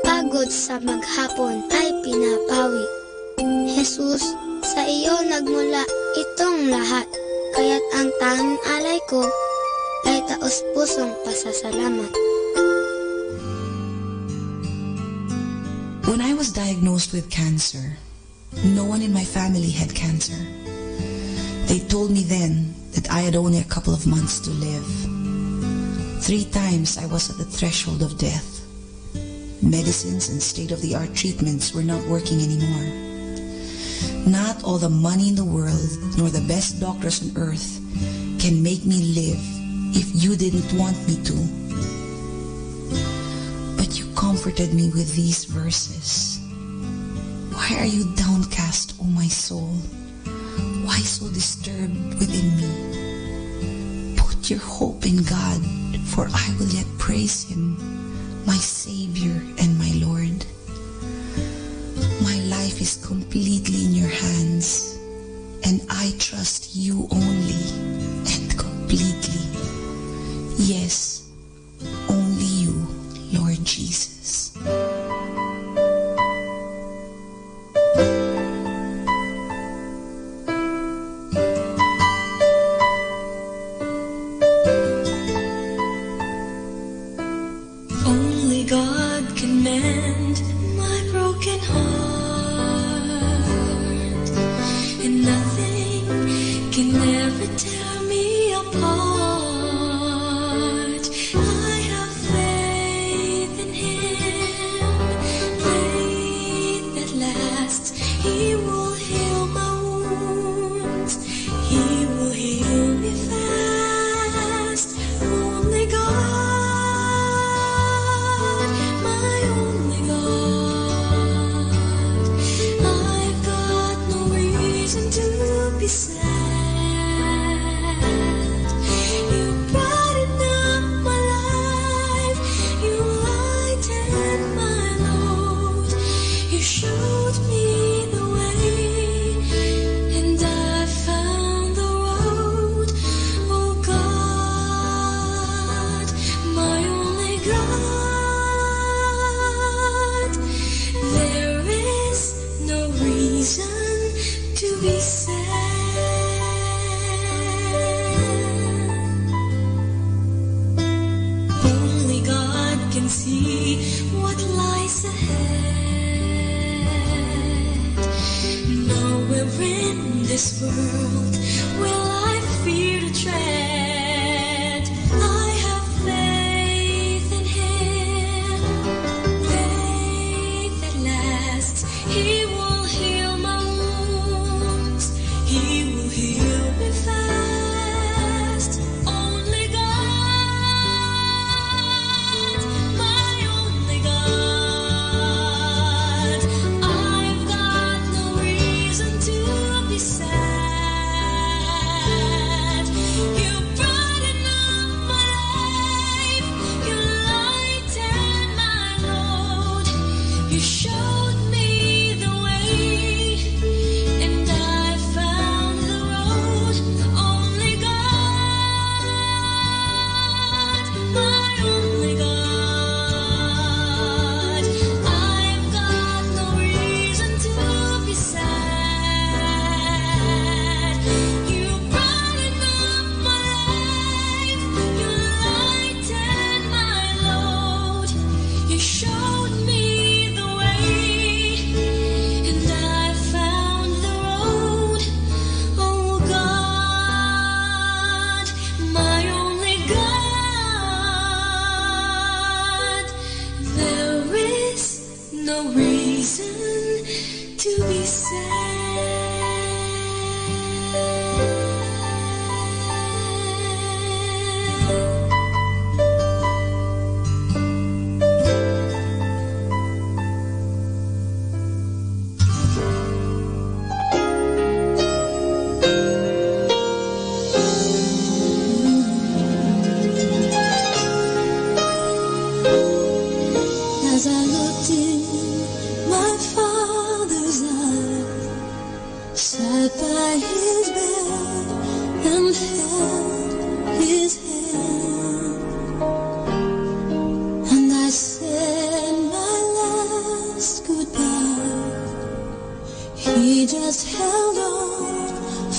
pagod sa maghapon ay pinapawi. Jesus, sa iyo nagmula itong lahat, kaya't ang tanging alay ko ay taos-pusong pasasalamat. When I was diagnosed with cancer, no one in my family had cancer. They told me then that I had only a couple of months to live. 3 times I was at the threshold of death. Medicines and state-of-the-art treatments were not working anymore. Not all the money in the world, nor the best doctors on earth can make me live if you didn't want me to. But you comforted me with these verses. Why are you downcast, O my soul? Why so disturbed within me? Put your hope in God, for I will yet praise Him, my Savior and my Lord. My life is completely in your hands, and I trust you only and completely. Yes, only you, Lord Jesus. never tear me apart. I have faith in Him, faith that lasts. He will heal my wounds. He will heal me fast. Only God, my only God. I've got no reason to be sad. You brighten up my life. You lighten my load. You showed me the way, and I found the road. Oh God, my only God. There is no reason to be sad. Only God can see what lies ahead. Nowhere in this world will I fear to tread. I have faith in Him, faith that lasts. He will heal my wounds. He will heal me fast. Only God, my only God. I've got no reason to be sad. You brighten up my life. You lighten my load. You showed me the way, and I found the road. Only God, my only God. I've got no reason to be sad. You brighten up my life. You lighten my load. You showed me the way, and I found the road. Oh God, my only God. There is no reason to be As I looked in my Father's eyes, sat by His bed and held His hand, and I said my last goodbye. He just held on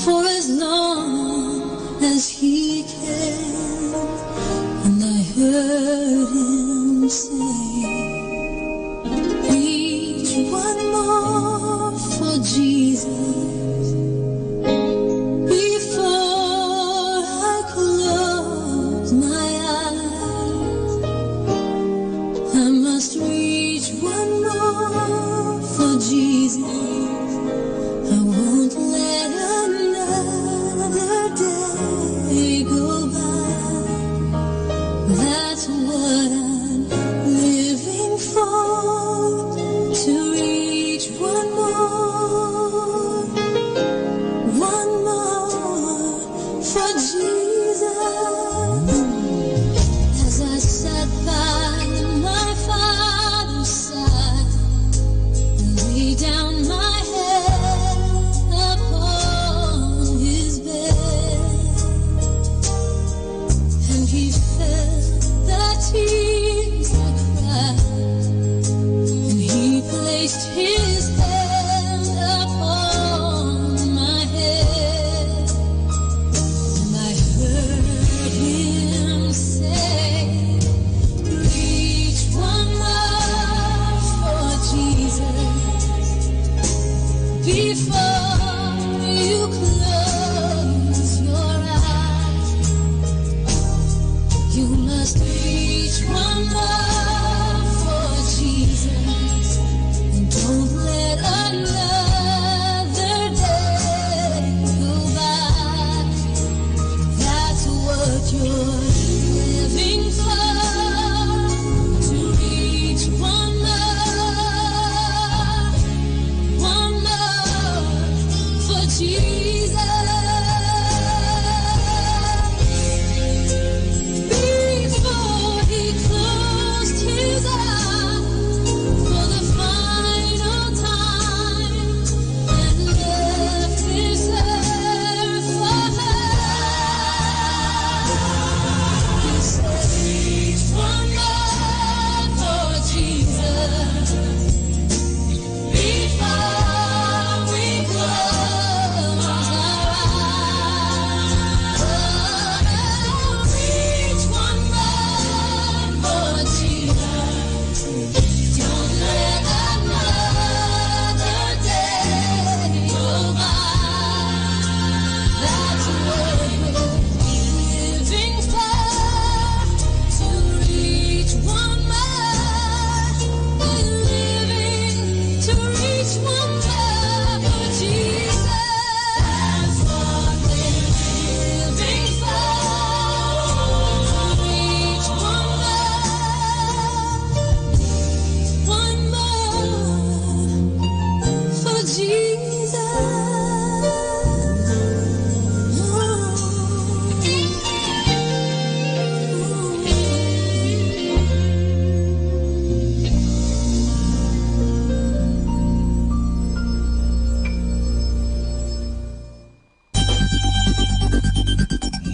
for as long as He can, and I heard Him say, "Reach one more for Jesus before I close my eyes. I must reach one more for Jesus. I won't let another day go by. That's what I'm living for, to reach one more for Jesus." As I sat by my Father's side and laid down my head upon His bed, and He felt the tears I cried, and He placed His hand upon my head, and I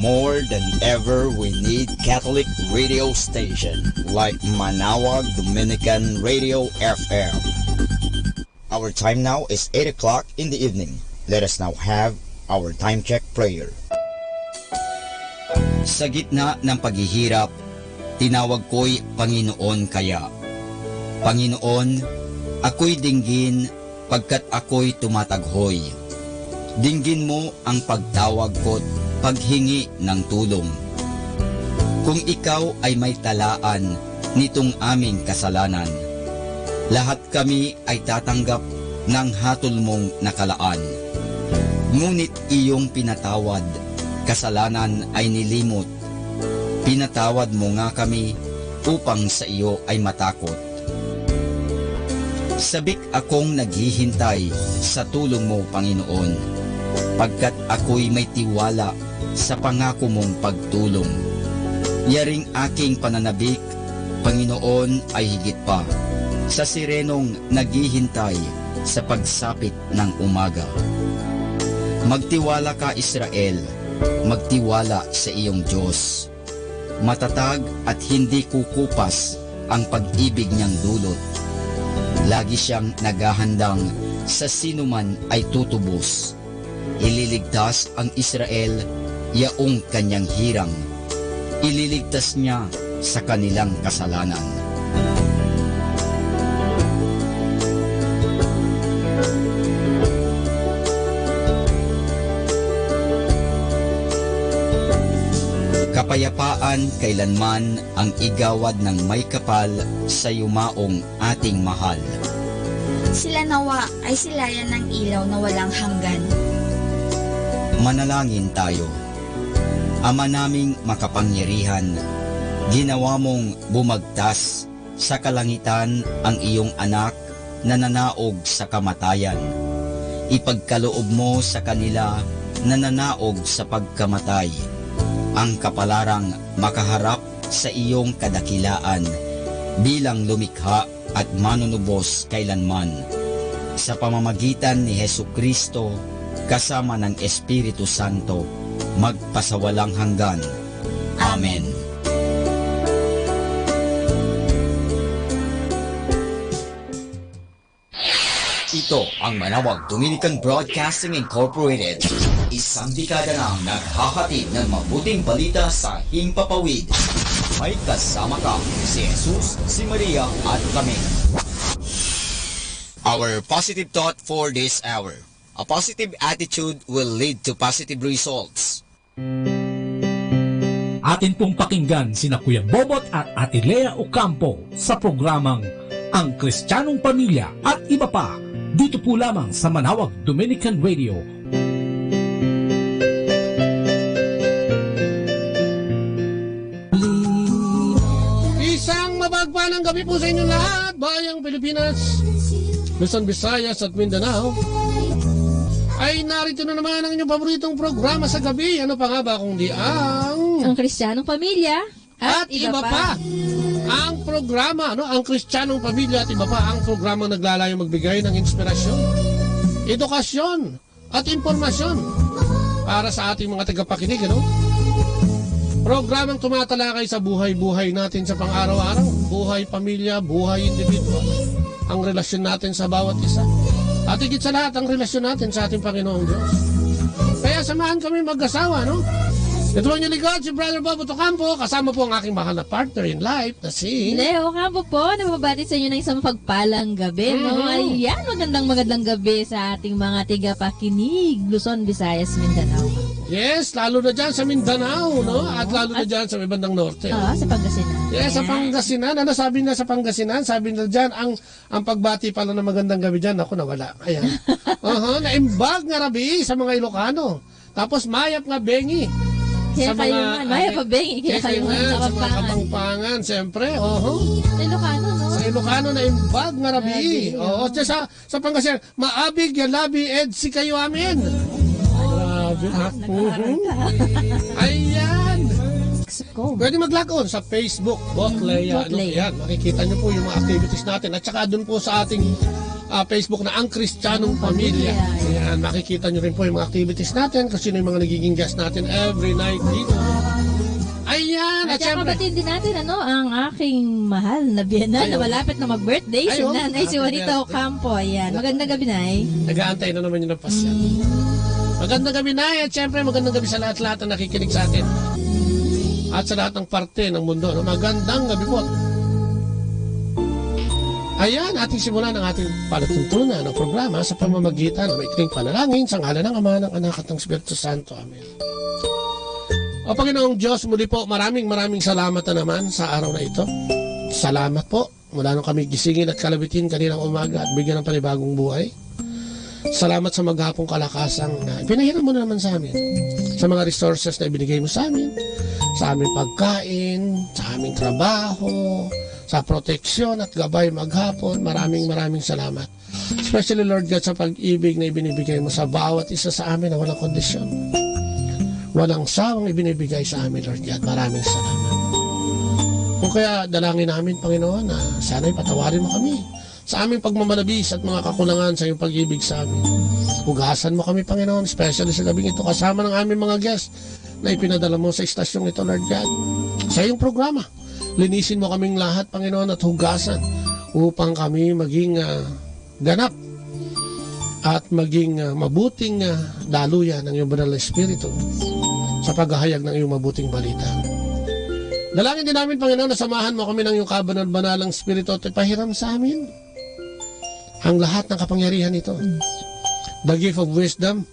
More than ever, we need Catholic radio station like Manawag Dominican Radio FM. Our time now is 8 o'clock in the evening. Let us now have our time check prayer. Sa gitna ng paghihirap, tinawag ko'y Panginoon kaya. Panginoon, ako'y dinggin pagkat ako'y tumataghoy. Dinggin mo ang pagtawag ko't paghingi ng tulong. Kung ikaw ay may talaan nitong aming kasalanan, lahat kami ay tatanggap ng hatol mong nakalaan. Ngunit iyong pinatawad, kasalanan ay nilimot. Pinatawad mo nga kami upang sa iyo ay matakot. Sabik akong naghihintay sa tulong mo, Panginoon, pagkat ako'y may tiwala sa pangako mong pagtulong. Yaring aking pananabik, Panginoon, ay higit pa sa sirenong naghihintay sa pagsapit ng umaga. Magtiwala ka, Israel, magtiwala sa iyong Diyos. Matatag at hindi kukupas ang pag-ibig niyang dulot. Lagi siyang naghahandang sa sinuman ay tutubos. Ililigtas ang Israel yaong kanyang hirang. Ililigtas niya sa kanilang kasalanan. Kapayapaan kailanman ang igawad ng may kapal sa yumaong ating mahal. Sila nawa ay silayan ng ilaw na walang hanggan. Manalangin tayo. Ama naming makapangyarihan, ginawa mong bumagtas sa kalangitan ang iyong anak na nanaog sa kamatayan. Ipagkaloob mo sa kanila na nanaog sa pagkamatay ang kapalarang makaharap sa iyong kadakilaan bilang lumikha at manunubos kailanman. Sa pamamagitan ni Hesukristo kasama ng Espiritu Santo, magpasawalang hanggan. Amen. Ito ang Manawag Dominican Broadcasting Incorporated. Isang dekada nang naghahatid ng mabuting balita sa himpapawid. May kasama ka, si Jesus, si Maria at kami. Our positive thought for this hour. A positive attitude will lead to positive results. Atin pong pakinggan sina Kuya Bobot at Ate Lea Ocampo sa programang Ang Kristiyanong Pamilya at iba pa dito po lamang sa Manawag Dominican Radio. gabi po sa inyo lahat, bayang Pilipinas, Luzon, Visayas at Mindanao. Ay narito na naman ang inyong paboritong programa sa gabi. Ano pa nga ba kundi ang Kristiyanong Pamilya at iba pa. Ang programa, ang Kristiyanong Pamilya at iba pa, ang programa naglalayong magbigay ng inspirasyon, edukasyon at impormasyon para sa ating mga tagapakinig, Programang tumatalakay sa buhay-buhay natin sa pang-araw-araw, buhay pamilya, buhay individual, ang relasyon natin sa bawat isa. At higit sa lahat, ang relasyon natin sa ating Panginoong Diyos. Kaya samahan kami mag-asawa, Ito ang likod, si Brother Bob Ocampo, kasama po ang aking mahal na partner in life na si Leo Ocampo po, nababati sa inyo ng isang pagpalang gabi. Ayan, magandang gabi sa ating mga tigapakinig, Luzon, Visayas, Mindanao. Yes, lalo na dyan sa Mindanao, At lalo na dyan sa may bandang norte. Sa Pangasinan. Yes, sa Pangasinan. Ano sabi na sa Pangasinan? Sabi na dyan, ang pagbati pala ng magandang gabi dyan, ako nawala. Ayan. Naimbag nga rabi sa mga Ilocano. Tapos mayap nga bengi. Kaya kayo man, mayap pa bengi. Kaya kayo man, sa mga Kapampangan, siyempre. Sa Ilocano, Sa Ilocano na imbag nga rabi. Sa Pangasinan, maabig, yalabi, edsi kayo amin. Ayan. Pwede mag-log on sa Facebook, Botleya. Ayan, makikita nyo po yung mga activities natin. At saka doon po sa ating Facebook na ang Kristiyanong Pamilya. Ayan, makikita nyo rin po yung mga activities natin kung sino yung mga nagiging guest natin every night dito. Ayan, at saka kapatid din natin ang aking mahal na biyanan na malapit na mag-birthday, si Nanay si Juanita Ocampo. Ayan, magandang gabi, Nay. Nag-aantay na naman yung napasya. Magandang gabi, Nay, at syempre magandang gabi sa lahat-lahat na nakikinig sa atin. At sa lahat ng parte ng mundo. Magandang gabi po. Ayan, ating simulan ang ating palatuntunan ng programa sa pamamagitan ng maikling panalangin sa ngalan ng Ama, ng Anak at ng Espiritu Santo. Amen. O Panginoong Diyos, muli po maraming salamat na naman sa araw na ito. Salamat po mula nung kami gisingin at kalabitin kaninang umaga at bigyan ng panibagong buhay. Salamat sa maghapong kalakasang na pinahiram mo na naman sa amin, sa mga resources na ibinigay mo sa amin, sa aming pagkain, sa aming trabaho, sa proteksyon at gabay maghapon. Maraming salamat. Especially Lord God sa pag-ibig na ibinibigay mo sa bawat isa sa amin na walang kondisyon. Walang sawang ibinibigay sa amin, Lord God. Maraming salamat. Kung kaya dalangin namin, Panginoon, na sana'y patawarin mo kami sa aming pagmamalabis at mga kakulangan sa iyong pag-ibig sa amin. Hugasan mo kami, Panginoon, especially sa gabing ito, kasama ng aming mga guests na ipinadala mo sa istasyong ito, Lord God. Sa iyong programa, linisin mo kaming lahat, Panginoon, at hugasan upang kami maging ganap at maging mabuting daluyan ng iyong banal na Espiritu sa paghahayag ng iyong mabuting balita. Dalangin din namin, Panginoon, na samahan mo kami ng iyong kabanal-banalang Espiritu at ipahiram sa amin ang lahat ng kapangyarihan nito. The gift of wisdom,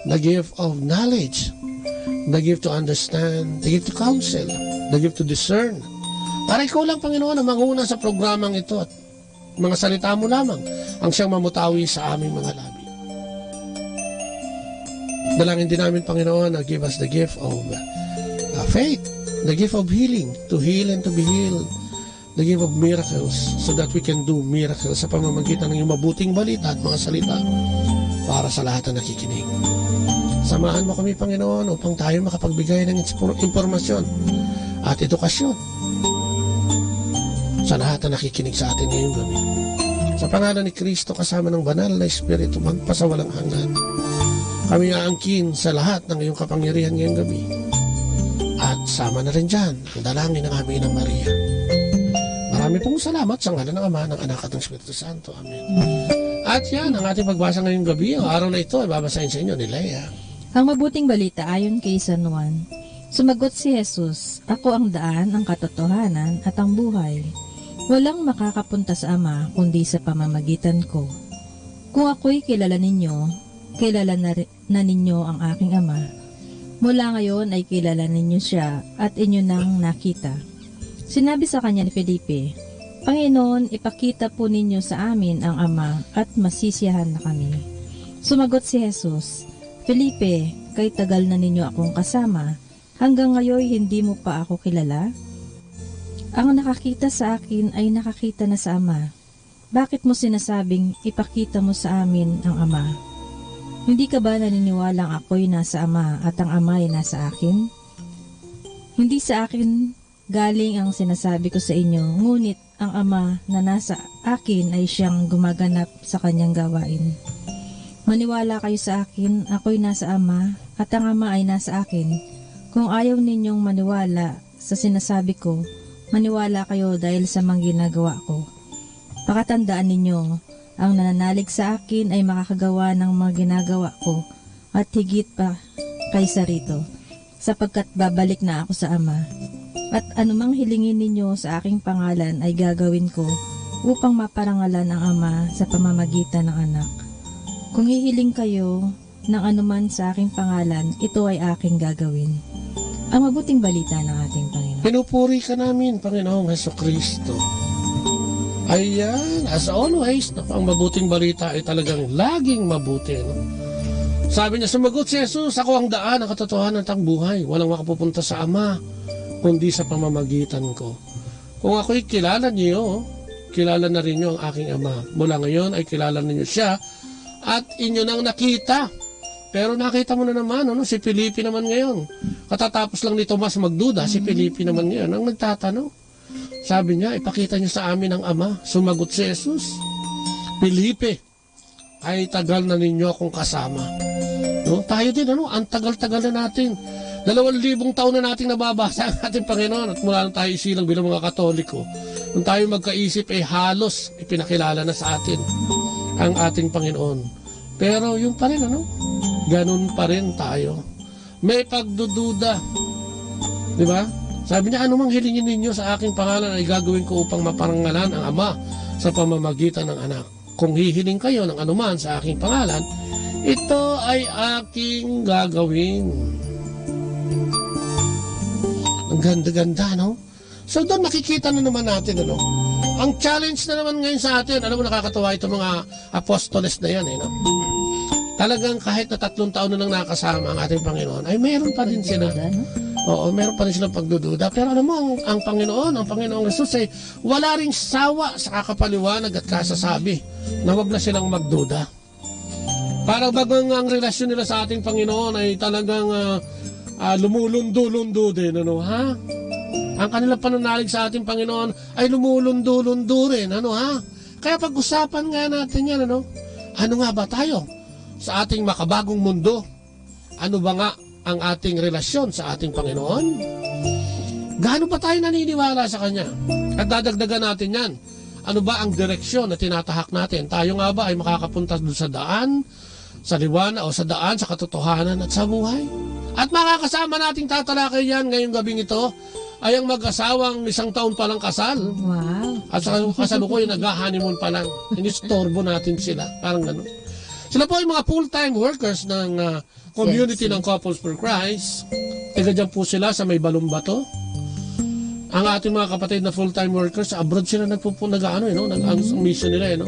the gift of knowledge, the gift to understand, the gift to counsel, the gift to discern. Para ikaw lang, Panginoon, ang manguna sa programang ito at mga salita mo lamang ang siyang mamutawi sa aming mga labi. Dalangin din namin, Panginoon, na give us the gift of faith, the gift of healing, to heal and to be healed, the gift of miracles, so that we can do miracles sa pamamagitan ng iyong mabuting balita at mga salita para sa lahat na nakikinig. Samahan mo kami, Panginoon, upang tayo makapagbigay ng impormasyon at edukasyon sa lahat na nakikinig sa atin ngayong gabi. Sa pangalan ni Kristo kasama ng banal na Espiritu magpasawalang hanggan, kami aangkin sa lahat ng iyong kapangyarihan ngayong gabi. At sama na rin dyan ang dalangin ng aming Inang Maria. Marami pong salamat sa ngalan ng Ama, ng Anak at ng Espiritu Santo. Amen. At yan, ang ating pagbasa ngayong gabi, ang araw na ito ay babasahin sa inyo ni Leia. Ang mabuting balita ayon kay San Juan. Sumagot si Jesus, "Ako ang daan, ang katotohanan at ang buhay. Walang makakapunta sa Ama kundi sa pamamagitan ko. Kung ako'y kilala ninyo, kilala na ninyo ang aking Ama. Mula ngayon ay kilala ninyo siya at inyo nang nakita." Sinabi sa kanya ni Felipe, "Panginoon, ipakita po ninyo sa amin ang Ama at masisiyahan na kami." Sumagot si Jesus, "Felipe, kay tagal na ninyo akong kasama, hanggang ngayon hindi mo pa ako kilala? Ang nakakita sa akin ay nakakita na sa Ama. Bakit mo sinasabing ipakita mo sa amin ang Ama? Hindi ka ba naniniwalang ako'y nasa Ama at ang Ama ay nasa akin? Hindi sa akin galing ang sinasabi ko sa inyo, ngunit ang Ama na nasa akin ay siyang gumaganap sa kanyang gawain. Maniwala kayo sa akin, ako'y nasa Ama at ang Ama ay nasa akin. Kung ayaw ninyong maniwala sa sinasabi ko, maniwala kayo dahil sa mga ginagawa ko. Pakatandaan ninyo, ang nananalig sa akin ay makakagawa ng mga ginagawa ko at higit pa kaysa rito, sapagkat babalik na ako sa Ama. At anumang hilingin ninyo sa aking pangalan ay gagawin ko upang maparangalan ang Ama sa pamamagitan ng Anak. Kung hihiling kayo ng anuman sa aking pangalan, ito ay aking gagawin. Ang mabuting balita ng ating Panginoon. Pinupuri ka namin, Panginoong Hesukristo. Ayan, as always, ang mabuting balita ay talagang laging mabuti. No? Sabi niya, sumagot si Jesus, ako ang daan, ang katotohanan at ang buhay. Walang makapupunta sa Ama, kundi sa pamamagitan ko. Kung ako'y kilala niyo, kilala na rin niyo ang aking Ama. Mula ngayon ay kilala niyo siya at inyo nang nakita. Pero nakita mo na naman, si Felipe naman ngayon. Katatapos lang ni Tomas magduda, si Felipe naman ngayon ang nagtatanong. Sabi niya, ipakita niyo sa amin ang Ama. Sumagot si Jesus, Felipe, ay tagal na ninyo akong kasama. No? Tayo din, ang tagal-tagal na natin. 2,000 taon na nating nababasa ang ating Panginoon at mula nang tayo isilang bilang mga Katoliko. Nung tayo magkaisip, halos ipinakilala na sa atin ang ating Panginoon. Pero yung pa rin, ganun pa rin tayo. May pagdududa. Di ba? Sabi niya, anumang hilingin ninyo sa aking pangalan ay gagawin ko upang maparangalan ang Ama sa pamamagitan ng Anak. Kung hihiling kayo ng anuman sa aking pangalan, ito ay aking gagawin. Ang ganda-ganda, no? So doon makikita na naman natin, ang challenge na naman ngayon sa atin, alam mo, nakakatawa ito mga apostoles na yan, no? Talagang kahit na 3 taon na nang nakasama ang ating Panginoon, ay meron pa rin sila. Oo, meron pa rin silang pagdududa. Pero alam mo, ang Panginoong Jesus ay wala ring sawa sa kakapaliwanag at kasasabi na wag na silang magduda. Para bagang ang relasyon nila sa ating Panginoon ay talagang lumulundo-lundo din, ha? Ang kanilang pananalig sa ating Panginoon ay lumulundo-lundo rin, ha? Kaya pag-usapan nga natin yan, ano nga ba tayo sa ating makabagong mundo? Ano ba nga ang ating relasyon sa ating Panginoon? Gaano ba tayo naniniwala sa Kanya? At dadagdagan natin yan. Ano ba ang direksyon na tinatahak natin? Tayo nga ba ay makakapunta doon sa daan, sa liwanag o sa daan, sa katotohanan at sa buhay? At makakasama nating tatalakay yan ngayong gabing ito ay ang mag-asawang 1 taon pa lang kasal. Wow. At sa kasalukuyan, nag-honeymoon pa lang. Inistorbo natin sila. Parang gano'n. Sila po ay mga full-time workers ng community ng Couples for Christ. Tiga dyan po sila sa may Balumbato. Ang ating mga kapatid na full-time workers, abroad sila ang mission nila,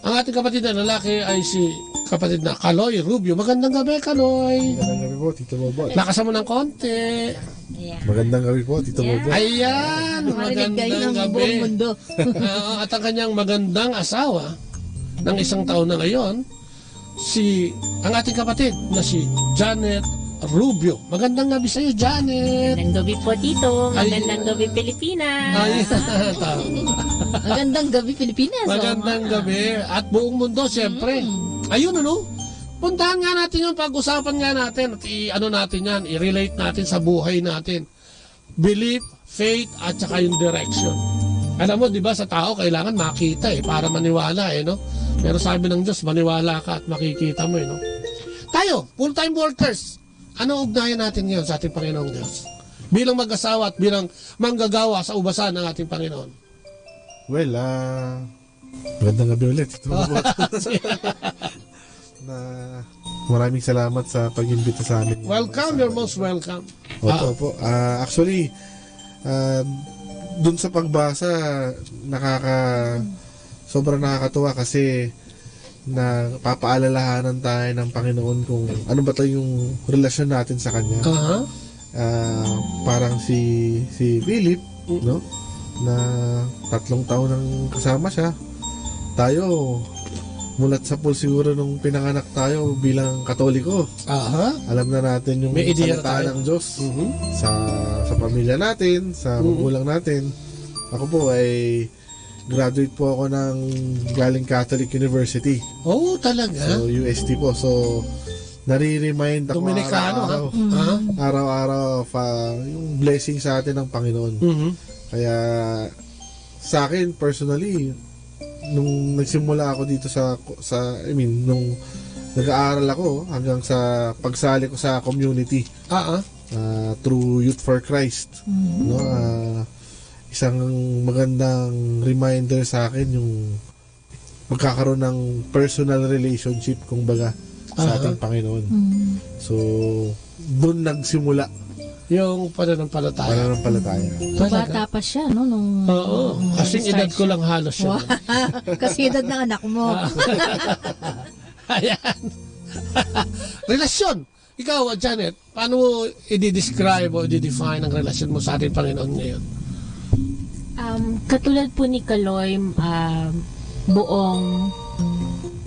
Ang ating kapatid na lalaki ay si kapatid na Kaloy Rubio. Magandang gabi, Kaloy. Magandang gabi po, Tito Bobot. Lakas mo ng konti. Magandang gabi po, Tito Bobot. Ayan, magandang gabi. At ang kanyang magandang asawa ng 1 taon na ngayon, ang ating kapatid na si Janet Rubio. Magandang gabi sa iyo, Janet. Magandang gabi po, Tito. Magandang gabi, Pilipinas. Magandang gabi, Pilipinas. Magandang gabi. At buong mundo, siyempre. Ayun, puntahan nga natin yung pag-usapan nga natin. At natin yan, i-relate natin sa buhay natin. Belief, faith, at saka yung direction. Alam mo, di ba, sa tao, kailangan makita para maniwala, Pero sabi ng Diyos, maniwala ka at makikita mo, Tayo, full-time workers. Ano ugnayan natin ngayon sa ating Panginoong Diyos? Bilang mag-asawa at bilang manggagawa sa ubasan ng ating Panginoon. Well, magandang gabi ulit. Maraming salamat sa pag-imbita sa amin. Welcome, you're most welcome. Opo. Actually, dun sa pagbasa, sobrang nakakatuwa kasi na papaalalahanan tayo ng Panginoon kung ano ba tayo yung relasyon natin sa Kanya. Parang si Philip, na 3 taon nang kasama siya. Tayo, mulat sa pool siguro nung pinanganak tayo bilang Katoliko. Alam na natin yung May ideya salita tayo. ng Diyos sa pamilya natin, sa magulang natin. Ako po ay graduate po ako ng galing Catholic University. Oh, talaga? So, UST po. So, nare-remind ako Dominicano, araw-araw yung blessing sa atin ng Panginoon. Kaya sa akin personally, nung nagsimula ako dito nung nag-aaral ako hanggang sa pagsali ko sa community through Youth for Christ, no, isang magandang reminder sa akin yung magkakaroon ng personal relationship kumbaga sa ating Panginoon. So doon nagsimula yung pananampalataya. Bata pa siya, no? Nung, Oo. Kasing edad ko lang halos siya. Kasi edad ng anak mo. Ayan. Relasyon. Ikaw, Janet, paano mo i-describe o i-define ang relasyon mo sa ating Panginoon ngayon? Katulad po ni Kaloy, buong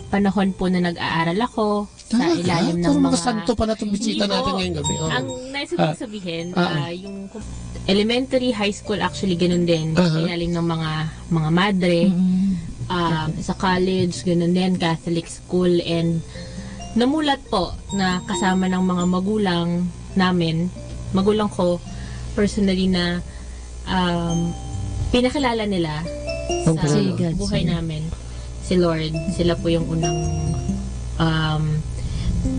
panahon po na nag-aaral ako sa ilalim ng mga santo pa na itong bisita natin ngayong gabi. Ang nais kong sabihin, yung elementary, high school, actually ganun din. Sa ilalim ng mga madre. Sa college, ganun din, Catholic school. And namulat po na kasama ng mga magulang namin, magulang ko, personally na pinakilala nila sa buhay namin si Lord. Sila po yung unang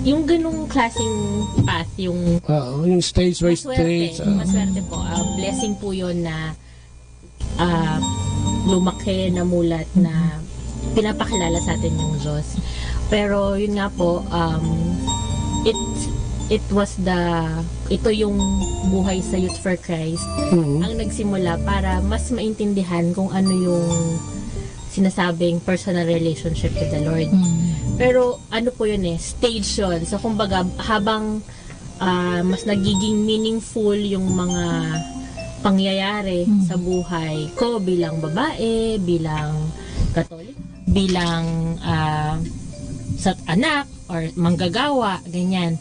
yung ganung klaseng path, yung stage by stage. Maswerte po. Blessing po yun na lumaki, namulat, na pinapakilala sa atin yung Diyos. Pero yun nga po, ito yung buhay sa Youth for Christ ang nagsimula para mas maintindihan kung ano yung sinasabing personal relationship with the Lord. Pero ano po yun stage yun. So kumbaga habang mas nagiging meaningful yung mga pangyayari sa buhay ko bilang babae, bilang Katolik, bilang sa anak or manggagawa, ganyan.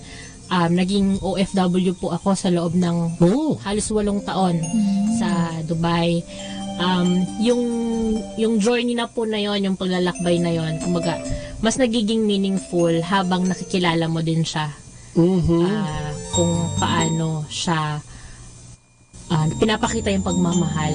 Naging OFW po ako sa loob ng halos 8 taon sa Dubai. Yung journey na po na yon, yung paglalakbay na yon, kumbaga mas nagiging meaningful habang nakikilala mo din siya. Kung paano siya pinapakita yung pagmamahal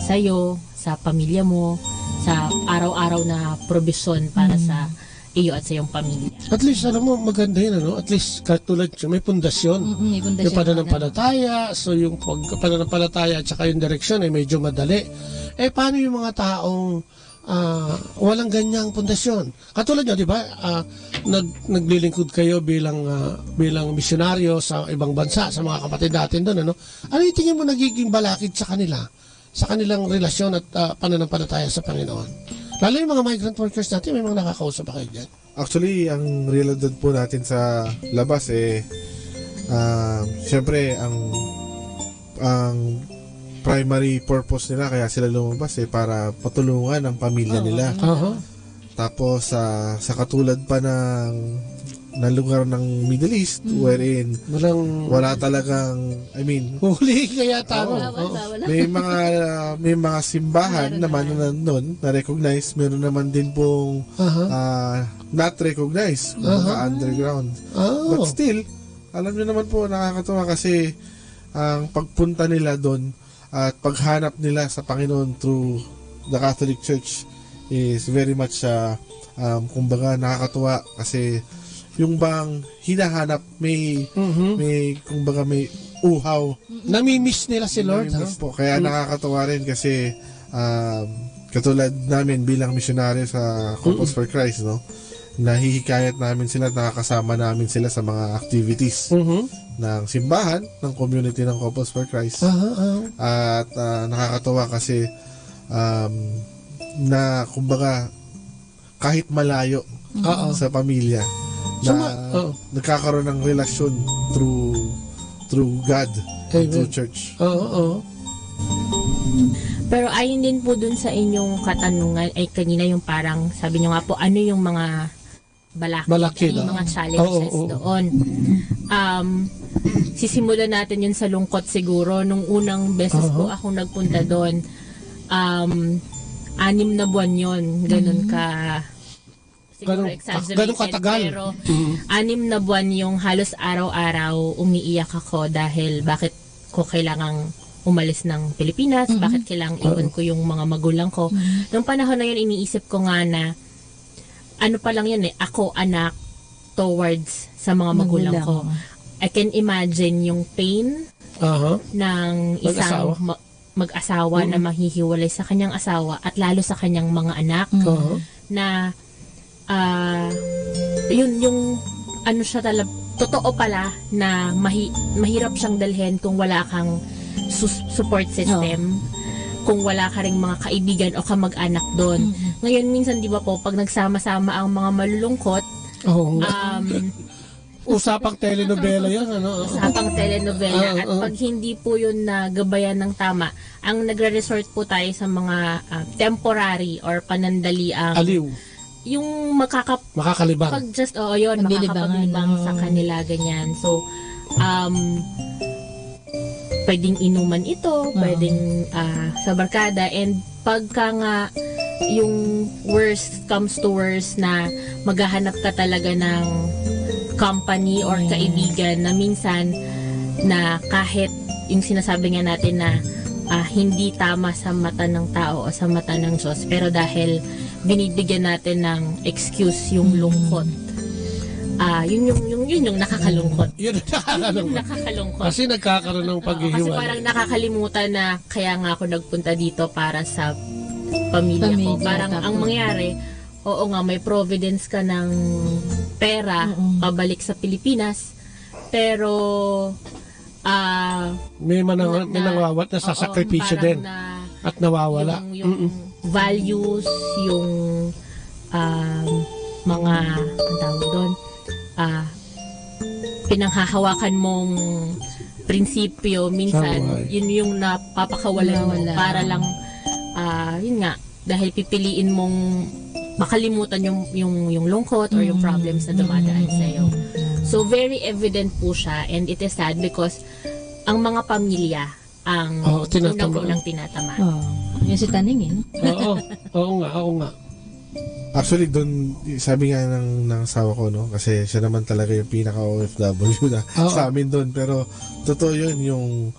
sa'yo, sa pamilya mo, sa araw-araw na probisyon para sa iyo at sa iyong pamilya. At least, alam mo, maganda yun, ano? At least, katulad siya, may pundasyon. May pundasyon. Yung pananampalataya, so yung pananampalataya at saka yung direksyon ay medyo madali. Paano yung mga taong walang ganyang pundasyon? Katulad nyo, di ba? Naglilingkod kayo bilang misyonaryo sa ibang bansa, sa mga kapatid natin doon, ano? Ano yung tingin mo nagiging balakid sa kanila? Sa kanilang relasyon at pananampalataya sa Panginoon? Lalo yung mga migrant workers natin, may mga nakakausap ba kayo dyan? Actually, ang realidad po natin sa labas siyempre ang primary purpose nila kaya sila lumabas para patulungan ang pamilya nila. Tapos sa katulad pa ng lugar ng Middle East wherein wala talagang huli kaya tao. May mga simbahan naman na nandun na recognize, meron naman din pong not recognized, underground. But still, alam niyo naman po, nakakatawa kasi ang pagpunta nila doon at paghanap nila sa Panginoon through the Catholic Church is very much kumbaga nakakatuwa kasi yung bang hinahanap may kumbaga may uhaw. Nami-miss nila si Lord. Nami-miss po. Kaya nakakatuwa rin kasi katulad namin bilang misyonaryo sa Couples for Christ, no? Nahihikayat namin sila, nakakasama namin sila sa mga activities ng simbahan, ng community ng Couples for Christ. At nakakatuwa kasi na kumbaga kahit malayo sa pamilya na nagkakaroon ng relasyon through God, through church. Pero ayon din po dun sa inyong katanungan, ay kanina yung parang, sabi nyo nga po, ano yung mga balakid, yung mga challenges doon. Sisimulan natin yun sa lungkot siguro. Nung unang beses po ako nagpunta doon, 6 na buwan yun. Ganun ka, siguro exaggerated. Ganun katagal. Pero 6 na buwan yung halos araw-araw umiiyak ako dahil bakit ko kailangang umalis ng Pilipinas, bakit kailangang iwan ko yung mga magulang ko. Noong panahon na yun, iniisip ko nga na ano pa lang yun ako anak towards sa mga magulang ko. I can imagine yung pain ng isang mag-asawa na mahihiwalay sa kanyang asawa at lalo sa kanyang mga anak na yun yung ano siya talaga, totoo pala na mahirap siyang dalhin kung wala kang support system, kung wala ka ring mga kaibigan o kamag-anak doon. Ngayon, minsan, di ba po, pag nagsama-sama ang mga malulungkot, usapang telenovela yan, ano? Usapang telenovela. At pag hindi po yun nagabayan ng tama, ang nagre-resort po tayo sa mga temporary or panandaliang aliw. Yung makakalibang. Pag just, makakapaglibang sa kanila, ganyan. So, pwedeng inuman ito, pwedeng sa barkada, and pagka nga yung worst comes to worst na maghahanap ka talaga ng company or kaibigan na minsan na kahit yung sinasabi nga natin na hindi tama sa mata ng tao o sa mata ng Diyos, pero dahil binibigyan natin ng excuse yung lungkot, yun yung nakakalungkot. Yun yung nakakalungkot. Kasi nagkakaroon ng paghihiwalay. Kasi parang nakakalimutan na kaya nga ako nagpunta dito para sa pamilya ko. Parang ang mangyari, oo nga, may providence ka ng pera pabalik sa Pilipinas, pero may nangawawat na sasakripisyo din at nawawala. Yung values, yung mga, ang tawag doon, pinanghahawakan mong prinsipyo, minsan yun yung napapakawalan mo para lang yun nga, dahil pipiliin mong makalimutan yung lungkot or yung problems na dumadaan sa'yo. So very evident po siya, and it is sad because ang mga pamilya ang unang tinatama. Yung si Taning Oo nga. Actually, doon, sabi nga ng asawa ko, no? Kasi siya naman talaga yung pinaka-OFW na sa amin doon. Pero, totoo yun, yung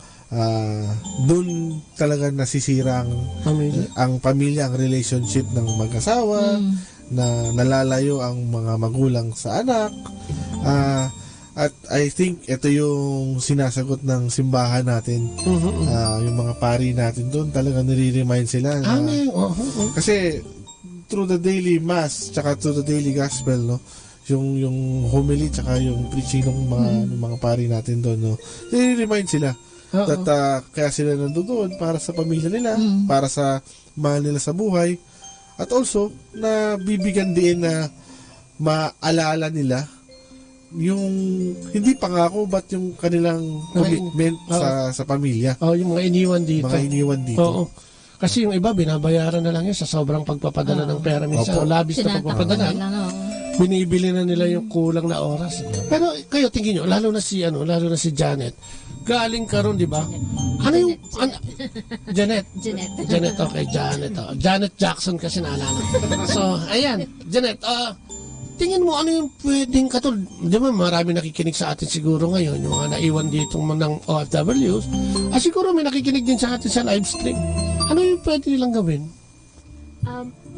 doon talaga nasisira ang pamilya, ang relationship ng mag-asawa, na nalalayo ang mga magulang sa anak. At I think ito yung sinasagot ng simbahan natin. Yung mga pari natin doon, talaga nire-remind sila na, kasi through the daily mass tsaka through the daily gospel, no, yung homily tsaka yung preaching ng mga pari natin doon, no, nire-remind sila that kaya sila nandoon para sa pamilya nila, para sa mahal nila sa buhay, at also na bibigyan din na maalala nila yung hindi pangako but yung kanilang commitment sa pamilya. Yung mga iniwan dito. Oo. Kasi yung iba binabayaran na lang yun sa sobrang pagpapadala ng pera minsan. Labis na pagpapadala. Binibili na nila yung kulang na oras. Pero kayo tingin nyo, lalo na si Janet. Galing ka ron, di ba? Ano yung Janet, okay, Janet. Janet Jackson kasi naalala. So, ayan, Janet, tingin mo ano yung pwedeng katulad, di ba marami nakikinig sa atin siguro ngayon, yung mga naiwan dito ng OFWs, siguro may nakikinig din sa atin sa live stream. Ano yung pwede nilang gawin?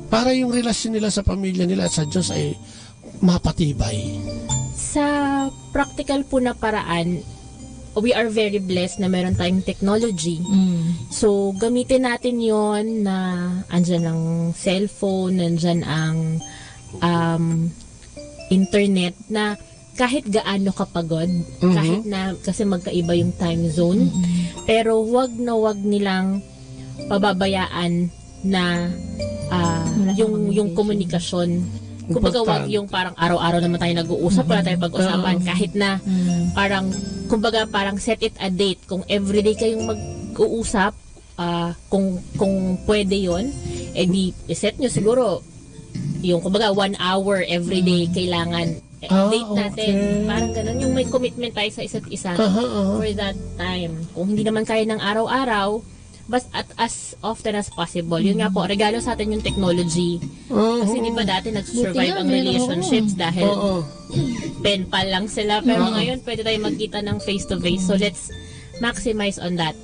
Para yung relasyon nila sa pamilya nila at sa Diyos ay mapatibay. Sa practical po na paraan, we are very blessed na meron tayong technology. So, gamitin natin yon na andyan ang cellphone, nandyan ang internet, na kahit gaano kapagod, kahit na kasi magkaiba yung time zone, pero wag nilang pababayaan na yung komunikasyon. Kumbaga wag yung parang araw-araw naman tayo nag-uusap, wala tayo pag-usapan, kahit na parang kumbaga parang set it a date. Kung everyday kayong mag-uusap, kung pwede yon, di set nyo siguro yung kumbaga 1 hour everyday kailangan date natin. Parang ganun, yung may commitment tayo sa isa't isa for that time. Kung hindi naman kaya ng araw-araw, but as often as possible. Yun nga po, regalo sa atin yung technology. Kasi di ba dati nag-survive ang relationships dahil pen pal lang sila. Pero ngayon, pwede tayo magkita ng face-to-face. So, let's maximize on that.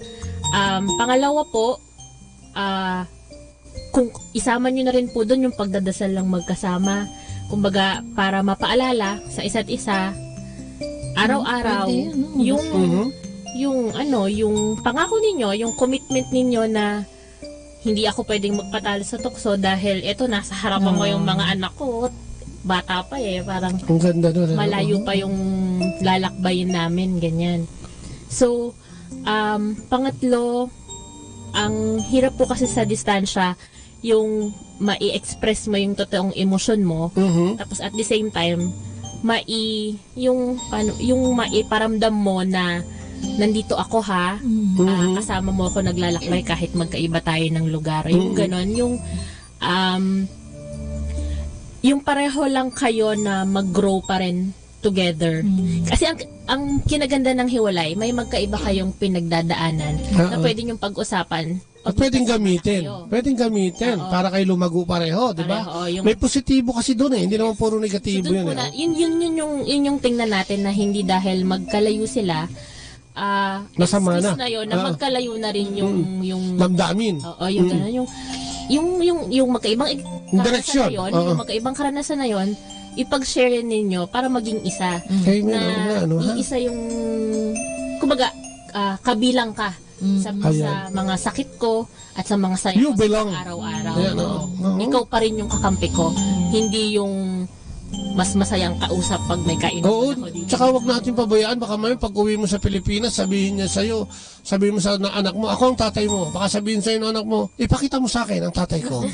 Pangalawa po, kung isama nyo na rin po doon yung pagdadasal lang magkasama, kumbaga para mapaalala sa isa't isa araw-araw yung pangako ninyo, yung commitment ninyo na hindi ako pwedeng magpatalo sa tukso dahil eto nasa harapan mo yung mga anak ko, bata pa parang ang ganda doon, malayo pa yung lalakbayin namin, ganyan. So pangatlo, ang hirap po kasi sa distansya yung mai-express mo yung totoong emosyon mo, tapos at the same time yung maiparamdam mo na nandito ako kasama mo ako naglalakbay kahit magkaiba tayo ng lugar. Yung ganon, yung pareho lang kayo na mag-grow pa rin together. Kasi ang kinaganda ng hiwalay, may magkaiba kayong pinagdadaanan na pwede niyong pag-usapan. At pwedeng gamitin. Pwedeng gamitin para kayo lumago pareho, di ba? May positibo kasi doon hindi naman puro negatibo so, yun. Yun yung tingnan natin na hindi dahil magkalayo sila, nasama na yun, na magkalayo na rin yung damdamin. Yung gano'n, yung magkaibang karanasan na yun, yung magkaibang karanasan na yun, ipag-share ninyo para maging isa. Iisa yung kumbaga, kabilang ka sa mga sakit ko at sa mga saya ko sa araw-araw. Ikaw pa rin yung kakampi ko, hindi yung mas masayang kausap pag may kainan. Tsaka wag natin pabayaan, baka may pag-uwi mo sa Pilipinas, sabihin mo sa anak mo, ako ang tatay mo. Baka sabihin sa'yo ng anak mo, ipakita mo sa akin ang tatay ko.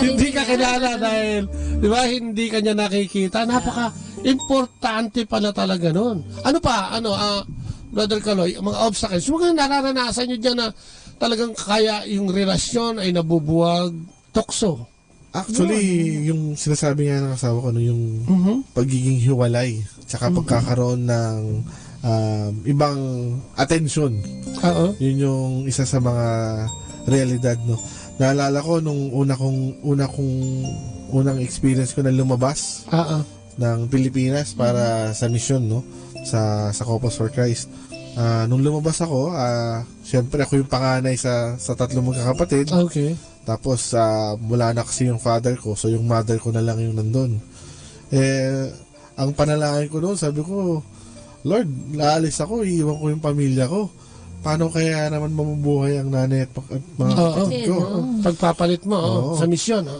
Hindi ka kilala dahil, di ba, hindi ka niya nakikita. Napaka-importante pala talaga nun. Ano pa, Brother Kaloy, mga obstacles, mga nararanasan nyo dyan na talagang kaya yung relasyon ay nabubuwag, tukso. Actually, yung sinasabi nga ng asawa ko, yung pagiging hiwalay, tsaka pagkakaroon ng ibang atensyon. Yun yung isa sa mga realidad, no. Naalala ko nung unang experience ko na lumabas ng Pilipinas para sa misyon, no, sa Corpus for Christ. Nung lumabas ako, syempre ako yung panganay sa tatlong magkakapatid. Okay. Tapos mula na kasi yung father ko, so yung mother ko na lang yung nandun. Ang panalangin ko noon, sabi ko, Lord, laalis ako, iiwan ko yung pamilya ko. Paano kaya naman mamubuhay ang nanay at mga kapatid ko? Pagpapalit mo sa misyon.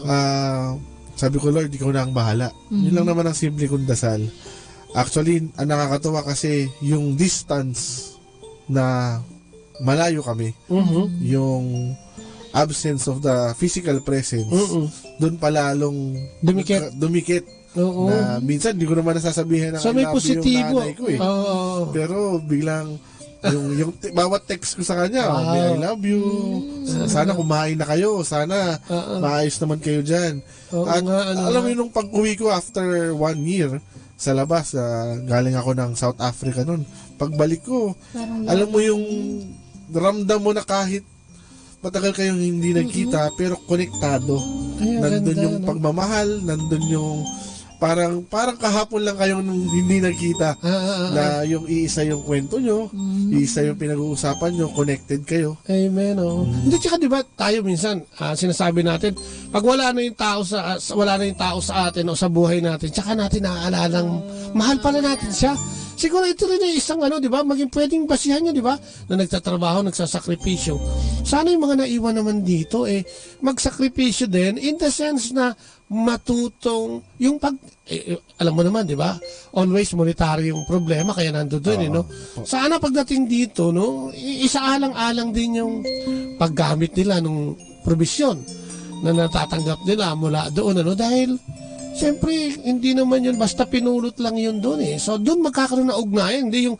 Sabi ko, Lord, ikaw na ang bahala. Yun lang naman ang simple kong dasal. Actually, ang nakakatuwa kasi yung distance na malayo kami, yung absence of the physical presence, doon palalong dumikit. Na minsan hindi ko naman nasasabihan ng so, may positibo yung nanay ko pero biglang yung bawat text ko sa kanya, may I love you, sana kumain na kayo, sana maayos naman kayo dyan. At alam mo nung pag-uwi ko after 1 year sa labas, galing ako ng South Africa nun, pagbalik ko, alam mo yung ramdam mo na kahit matagal kayong hindi nagkita, pero konektado. Nandun yung pagmamahal, nandun yung parang kahapon lang kayong hindi nagkita, na yung iisa yung kwento nyo, iisa yung pinag-uusapan nyo, connected kayo. Amen. Hindi, tsaka diba tayo minsan sinasabi natin, pag wala na yung tao sa atin o sa buhay natin, tsaka natin naaalala mahal pala natin siya. Siguro ito rin ay isang di ba, maging pwedeng basihan nyo, di ba, na nagtatrabaho, nagsasakripisyo. Sana yung mga naiwan naman dito, magsakripisyo din, in the sense na matutong, yung alam mo naman, di ba, always monetary yung problema, kaya nandun doon, no? Sana pagdating dito, no, isaalang-alang din yung paggamit nila ng probisyon na natatanggap nila mula doon, dahil siyempre, hindi naman yun, basta pinulot lang yun doon So, doon magkakaroon ng ugnayan. Hindi yung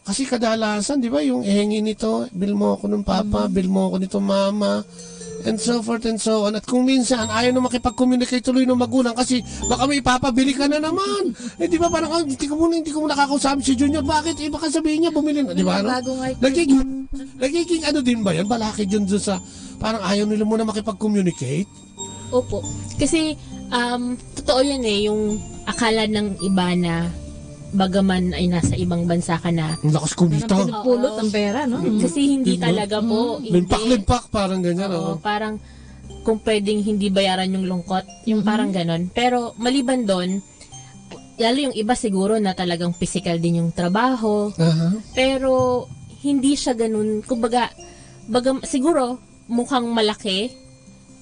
Kasi kadalasan, di ba, yung ihingi nito, bill mo ako ng papa, bill mo ako nito mama, and so forth and so on. At kung minsan, ayaw na makipag-communicate tuloy ng magulang kasi baka may ipapabili ka na naman. Eh, di ba, parang, hindi ko mo nakakausap si Junior. Bakit? Eh, baka sabihin niya, bumili na. Di ba, ano? Nagiging ano din ba yan? Balakid yun dun sa, parang ayaw nila muna makipag-communicate? Opo. Kasi, totoo yun yung akala ng iba na bagaman ay nasa ibang bansa ka na. Ang lakas kumita. Pinupulot ang pera, no? Kasi hindi talaga po. Limpak-limpak, parang ganyan. Oo, parang kung pwedeng hindi bayaran yung lungkot, yung parang ganon. Pero maliban doon, lalo yung iba siguro na talagang physical din yung trabaho. Pero hindi siya ganun. Kumbaga, siguro mukhang malaki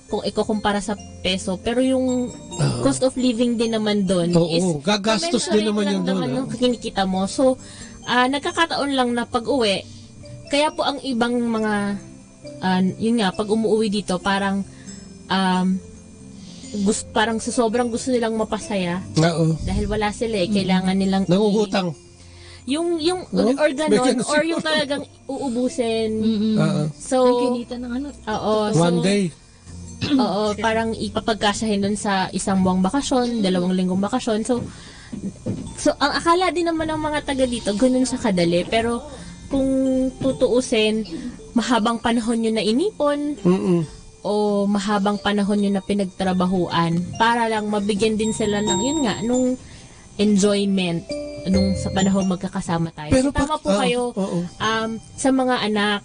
kung ikukumpara sa peso, pero yung cost of living din naman doon is gagastos din naman yung doon. Kinikita mo. So, nagkakataon lang na pag-uwi, kaya po ang ibang mga, yun nga, pag umuwi dito, parang, parang sa sobrang gusto nilang mapasaya. Dahil wala sila kailangan nilang nangungutang. Yung or ganon, or yung talagang uubusin. So, kinita ng ano. One day. Oo, parang ipapagkasahin dun sa isang buwang bakasyon, 2 linggong bakasyon. So ang akala din naman ng mga taga dito, ganun siya kadali. Pero kung tutuusin, mahabang panahon nyo na inipon, o mahabang panahon nyo na pinagtrabahuan, para lang mabigyan din sila ng, yun nga, nung enjoyment nung sa panahon magkakasama tayo. Pero so, tama po kayo, sa mga anak,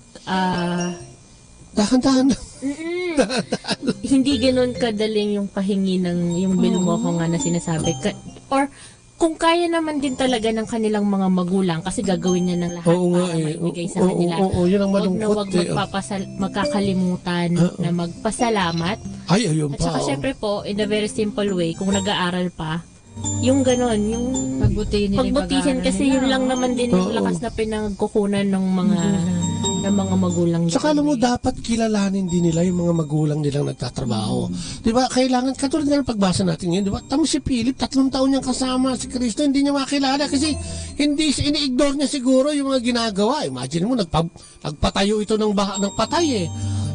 dahan-dahan. Hindi ganoon kadaling yung pahingi ng yung bill mo ko nga na sinasabi. Or kung kaya naman din talaga ng kanilang mga magulang kasi gagawin niya ng lahat para maibigay sa kanila. Yun ang malungkot. Huwag magkakalimutan na magpasalamat. Ayun pa. At saka syempre po, in a very simple way, kung nag-aaral pa, yung ganon, yung pagbutihin kasi yun lang naman din yung lakas na pinagkukunan ng mga magulang. Saka alam mo, dapat kilalanin din nila yung mga magulang nilang nagtatrabaho. Di ba? Kailangan, katulad nga ng pagbasa natin ngayon, di ba? Tamo si Philip, 3 taon niyang kasama si Kristo, hindi niya makilala kasi ini-ignore niya siguro yung mga ginagawa. Imagine mo, nagpatayo ito ng patay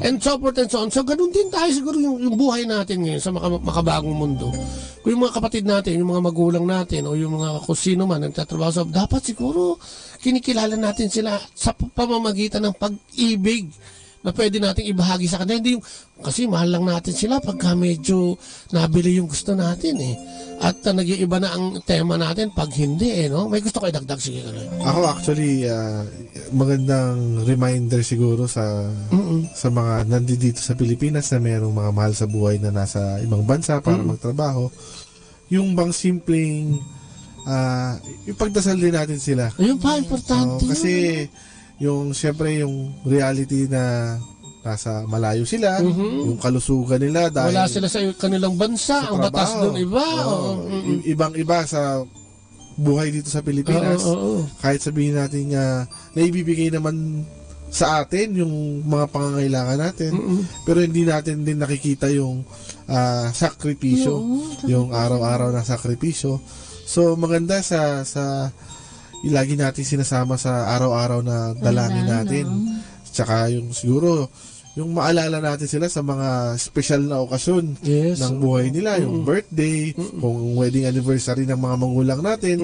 and so forth and so on. So, ganun din tayo siguro yung buhay natin ngayon sa makabagong mundo. Kung yung mga kapatid natin, yung mga magulang natin, o yung mga kusino man nagtatrabaho, so dapat siguro kinikilala natin sila sa pamamagitan ng pag-ibig na pwede nating ibahagi sa kanila. Hindi yung, kasi mahal lang natin sila pagka medyo nabili yung gusto natin At nag-iiba na ang tema natin pag hindi no? May gusto ko idagdag, sige ka na. Ako actually, magandang reminder siguro sa mga nandito sa Pilipinas na mayroong mga mahal sa buhay na nasa ibang bansa para magtrabaho. Yung bang simpleng ipagdasal din natin sila. Ayun pa, importante. Kasi yung siyempre yung reality na nasa malayo sila, yung kalusugan nila dahil wala sila sa kanilang bansa, ang batas doon iba. Ibang-iba sa buhay dito sa Pilipinas. Kahit sabihin natin naibibigay naman sa atin yung mga pangangailangan natin, pero hindi natin din nakikita yung sakripisyo, yung araw-araw na sakripisyo. So maganda sa lagi natin sinasama sa araw-araw na dalangin natin. Tsaka yung siguro yung maalala natin sila sa mga special na okasyon ng buhay nila, yung birthday, kung wedding anniversary ng mga magulang natin,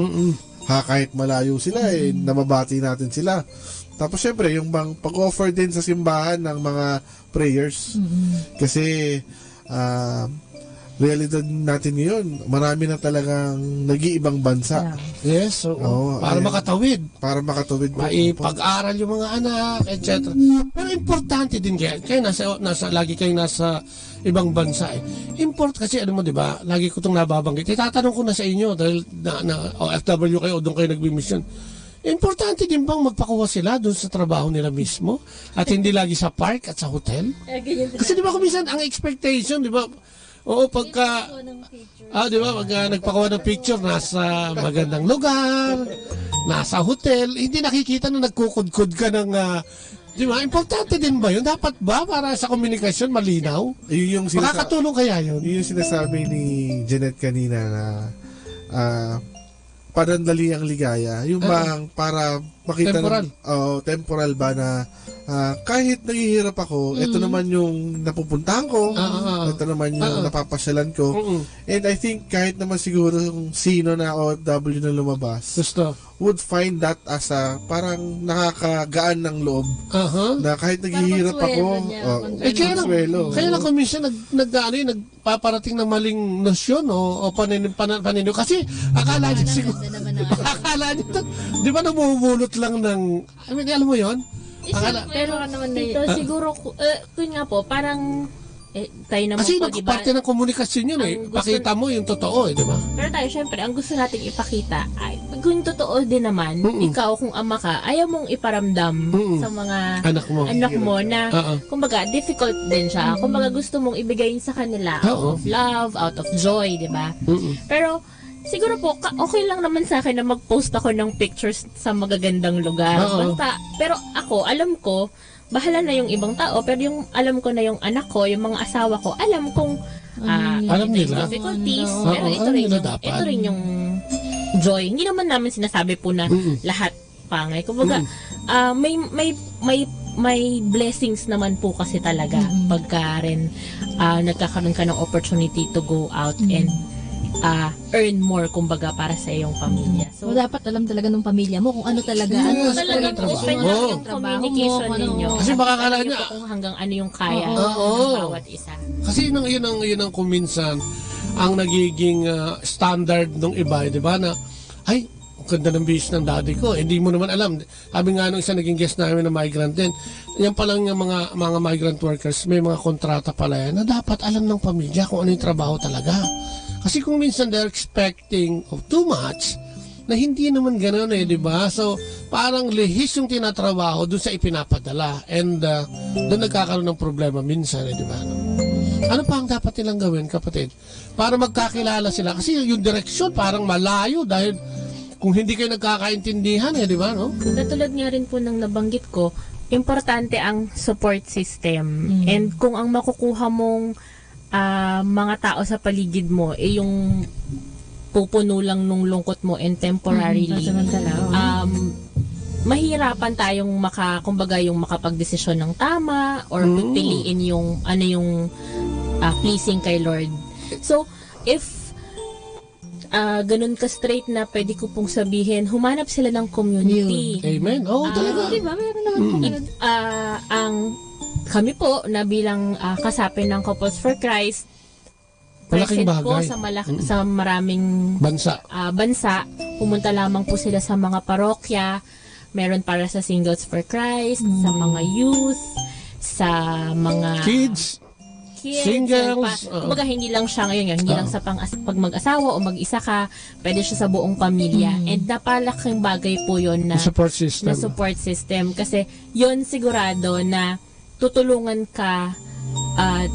kahit malayo sila, nababati natin sila. Tapos syempre, yung bang pag-offer din sa simbahan ng mga prayers. Kasi realidad natin ngayon, marami na talagang nag-iibang bansa. Yes, para makatawid. Para makatawid. Maipag-aral yung mga anak, etc. Pero importante din kayo lagi kayo nasa ibang bansa kasi ano mo, di ba, lagi ko itong nababanggit. Itatanong ko na sa inyo dahil OFW kayo o doon kayo nagbimisyon. Importante din bang magpakuha sila doon sa trabaho nila mismo at hindi lagi sa park at sa hotel? Kasi di ba kung minsan ang expectation, di ba, pagka di ba, pagka nagpakuha ng picture nasa magandang lugar, nasa hotel, hindi nakikita na nagkukudkod ka ng di ba? Importante din ba yun? Dapat ba para sa komunikasyon malinaw? Makakatulong kaya yun? Yun yung sinasabi ni Janet kanina na panandali ang ligaya. Yung bang para makita Temporal. temporal ba na kahit naghihirap ako, ito naman yung napupuntahan ko, ito naman yung napapasyalan ko. And I think kahit naman siguro kung sino na OFW na lumabas, would find that as a parang nakakagaan ng loob. Na kahit naghihirap ako, kaya lang kung minsan nagpaparating ng maling nosyon o paniniw. Kasi akala niya siguro, akala niya, di ba namumulot lang ng, alam mo yon? Pero naman dito, siguro, yun nga po, parang, tayo naman kasi po, diba? parte ng komunikasyon yun pakita mo yung totoo di ba? Pero tayo, syempre, ang gusto nating ipakita, ay, kung totoo din naman, ikaw kung ama ka, ayaw mong iparamdam sa mga anak mo na, kumbaga, difficult din siya. Kumbaga, gusto mong ibigay sa kanila out of love, out of joy, di ba? Pero, siguro po, okay lang naman sa akin na mag-post ako ng pictures sa magagandang lugar. Basta, pero ako, alam ko, bahala na yung ibang tao, pero yung alam ko na yung anak ko, yung mga asawa ko, alam kong alam nila difficulties, pero ito rin yung joy. Hindi naman namin sinasabi po na lahat pangay. Kumbaga, may blessings naman po kasi talaga pagka rin nagkakaroon ka ng opportunity to go out and earn more, kumbaga, para sa iyong pamilya. So, dapat alam talaga ng pamilya mo kung ano talaga. Ano talaga yung communication ninyo. Kasi makakala niya kung hanggang ano yung kaya ng bawat isa. Kasi yun ang kuminsan ang nagiging standard ng iba, di ba, na ay, ang ganda ng bihis ng daddy ko. Hindi mo naman alam. Sabi nga nung isa naging guest namin na migrant din, yan palang yung mga migrant workers, may mga kontrata pala yan na dapat alam ng pamilya kung ano yung trabaho talaga. Kasi kung minsan they're expecting of too much, na hindi naman gano'n di ba? So, parang lihis yung tinatrabaho doon sa ipinapadala. And doon nagkakaroon ng problema minsan, di ba? Ano pa ang dapat nilang gawin, kapatid? Para magkakilala sila. Kasi yung direksyon parang malayo dahil kung hindi kayo nagkakaintindihan, di ba? No? Katulad nga rin po ng nabanggit ko, importante ang support system. And kung ang makukuha mong mga tao sa paligid mo yung pupuno lang nung lungkot mo and temporarily mahirapan tayong yung makapagdesisyon ng tama or piliin yung pleasing kay Lord. So if ganun ka straight na pwede ko pong sabihin, humanap sila ng community. Amen. Talaga. Diba? Meron naman kami po na bilang kasapi ng Couples for Christ, present po sa maraming bansa. Pumunta lamang po sila sa mga parokya. Meron para sa Singles for Christ, sa mga youth, sa mga kids, singles. Kumbaga hindi lang siya ngayon, hindi lang sa pag mag-asawa o mag-isa ka, pwede siya sa buong pamilya. And napalaking bagay po yun na support system. Kasi yun sigurado na tutulungan ka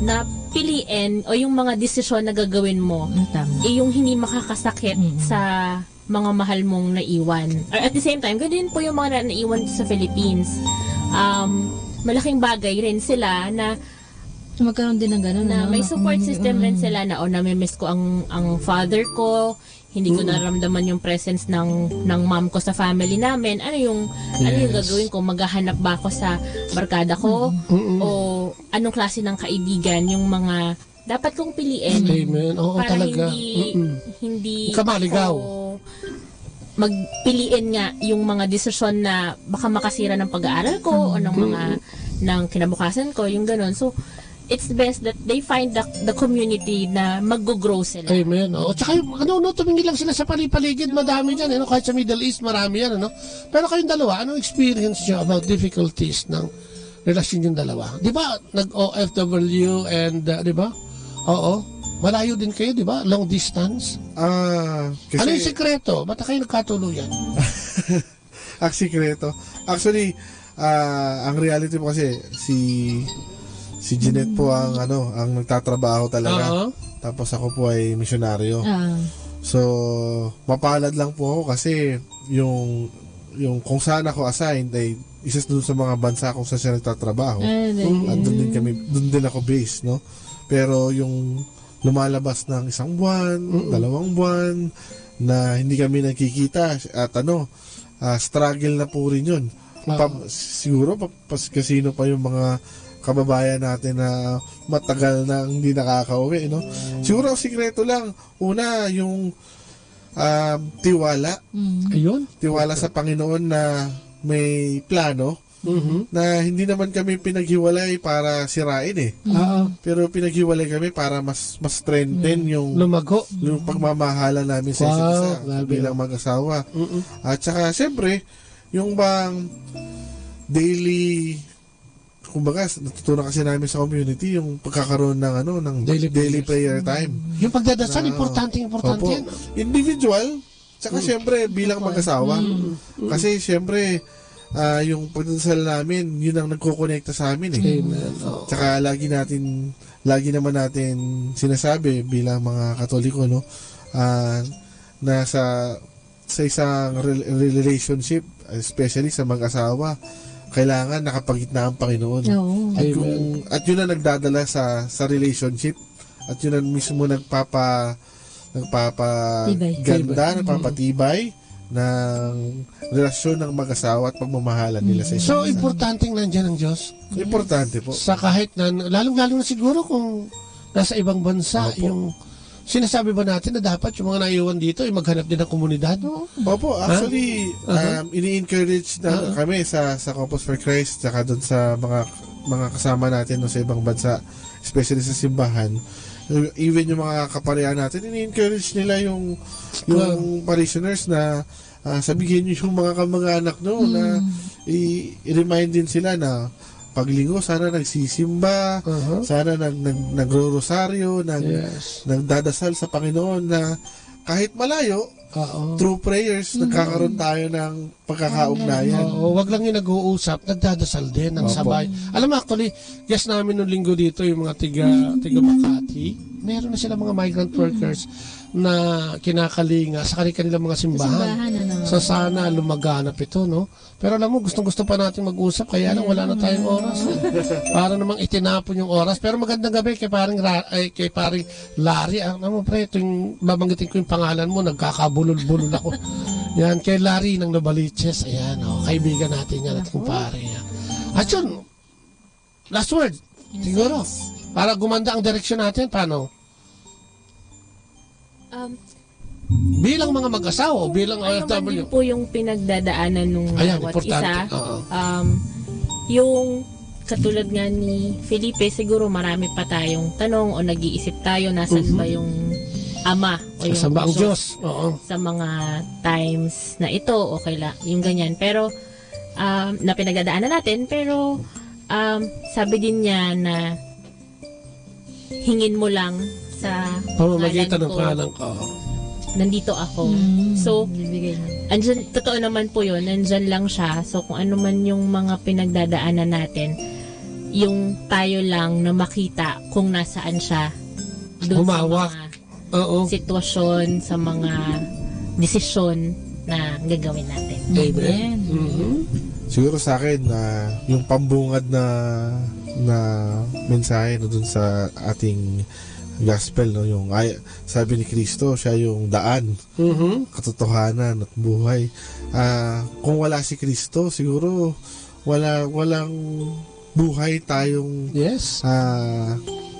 na piliin o yung mga desisyon na gagawin mo yung hindi makakasakit sa mga mahal mong naiwan. Or at the same time, ganun po yung mga naiwan sa Philippines. Malaking bagay rin sila na magkaroon din ng gano'n na may support system rin sila na namimiss ko ang father ko, hindi ko naramdaman yung presence ng mom ko sa family namin. Ano yung gagawin ko? Maghahanap ba ako sa barkada ko? O anong klase ng kaibigan yung mga dapat kong piliin? Amen. Oo, para talaga. hindi kamaligaw. Magpiliin nga yung mga desisyon na baka makasira ng pag-aaral ko o ng kinabukasan ko, yung ganun. So, it's best that they find the community na mag-grow sila. Amen. Tsaka tumingin lang sila sa paligid, madami dyan. Kahit sa Middle East, marami yan. Pero kayong dalawa, anong experience nyo about difficulties ng relasyon yung dalawa? Di ba, nag-OFW and, di ba? Oo. Malayo din kayo, di ba? Long distance. Kasi... Ano yung sekreto? Ba't kayo nagkatuluyan? Sekreto. Actually, ang reality po kasi, si Jeanette po ang nagtatrabaho talaga. Tapos ako po ay misyonaryo. So, mapalad lang po ako kasi yung kung saan ako assigned ay isa doon sa mga bansa kung saan siya nagtatrabaho. At doon din ako based, no? Pero yung lumalabas ng 1 buwan, 2 buwan na hindi kami nakikita at struggle na po rin yun. Siguro kasino pa yung mga kababayan natin na matagal na hindi nakakauwi, no? Siguro ang sikreto lang, una yung tiwala. Ayun. Tiwala sa Panginoon na may plano, na hindi naman kami pinaghiwalay para sirain pero pinaghiwalay kami para mas strengthen yung lumago, yung pagmamahalan namin sa isa't isa bilang mag-asawa. At saka siyempre yung bang daily, kumbaga natutunan kasi namin sa community yung pagkakaroon ng ng daily prayer time. Yung pagdadasal importante yan. Individual, saka siyempre bilang mag-asawa. Kasi siyempre yung pagdadasal namin, yun ang nagkokonekta sa amin Amen. Tsaka lagi naman natin sinasabi bilang mga Katoliko, no, na sa isang relationship, especially sa mag-asawa, kailangan nakapagitna ang Panginoon. At yun ang nagdadala sa relationship, at yun ang mismo nagpapaganda, nagpapatibay ng relasyon ng mag-asawa at pagmamahalan nila sa isa't isa. So, importanteng nandyan ang Diyos. Importante po. Sa kahit na, lalong-lalo na siguro kung nasa ibang bansa, yung sinasabi ba natin na dapat yung mga naiwan dito ay maghanap din ng komunidad? Opo, actually, ini-encourage na kami sa Couples for Christ, saka doon sa mga kasama natin no, sa ibang bansa, especially sa simbahan. Even yung mga kaparehan natin, ini-encourage nila yung parishioners na sabihin nyo yung mga kamag-anak no, na i-remind din sila na paglinggo, sana nagsisimba, sana nagro-rosaryo, nagdadasal sa Panginoon, na kahit malayo, through prayers, nagkakaroon tayo ng pagkakaugnayan. Wag lang yung nag-uusap, nagdadasal din ng sabay. Alam mo, actually, guest namin nung linggo dito, yung mga tiga Makati, meron na sila mga migrant workers na kinakalinga sa kanilang mga simbahan. So sana lumaganap ito, no? Pero alam mo, gustong-gusto pa natin mag-usap, kaya lang wala na tayong oras. Para namang itinapon yung oras. Pero magandang gabi kay paring Larry. Alam mo, pre, yung babanggitin ko yung pangalan mo, nagkakabulol-bulol ako. Yan, kay Larry ng Novaliches. Ayan, kaibigan natin yan at kumpare yan. At yun, last word, siguro. Para gumanda ang direksyon natin, paano? Bilang mga mag-asawa, bilang OFW. Ano po yung pinagdadaanan nung bawat isa. Yung katulad nga ni Felipe, siguro marami pa tayong tanong o nag-iisip tayo, nasan ba yung Ama o yung ang Diyos. Sa mga times na ito, okay lang, yung ganyan. Pero, na pinagdadaanan natin, pero sabi din niya na hingin mo lang sa pamamagitan ng pangalan ko. Nandito ako. So, andyan, totoo naman po yun, nandyan lang siya. So, kung ano man yung mga pinagdadaanan natin, yung tayo lang na makita kung nasaan siya doon sa mga sitwasyon, sa mga desisyon na gagawin natin. Amen. Siguro sa akin, yung pambungad na mensahe no, dun sa ating gospel, no, yung sabi ni Kristo, siya yung daan, katotohanan at buhay. Kung wala si Kristo, siguro walang buhay tayong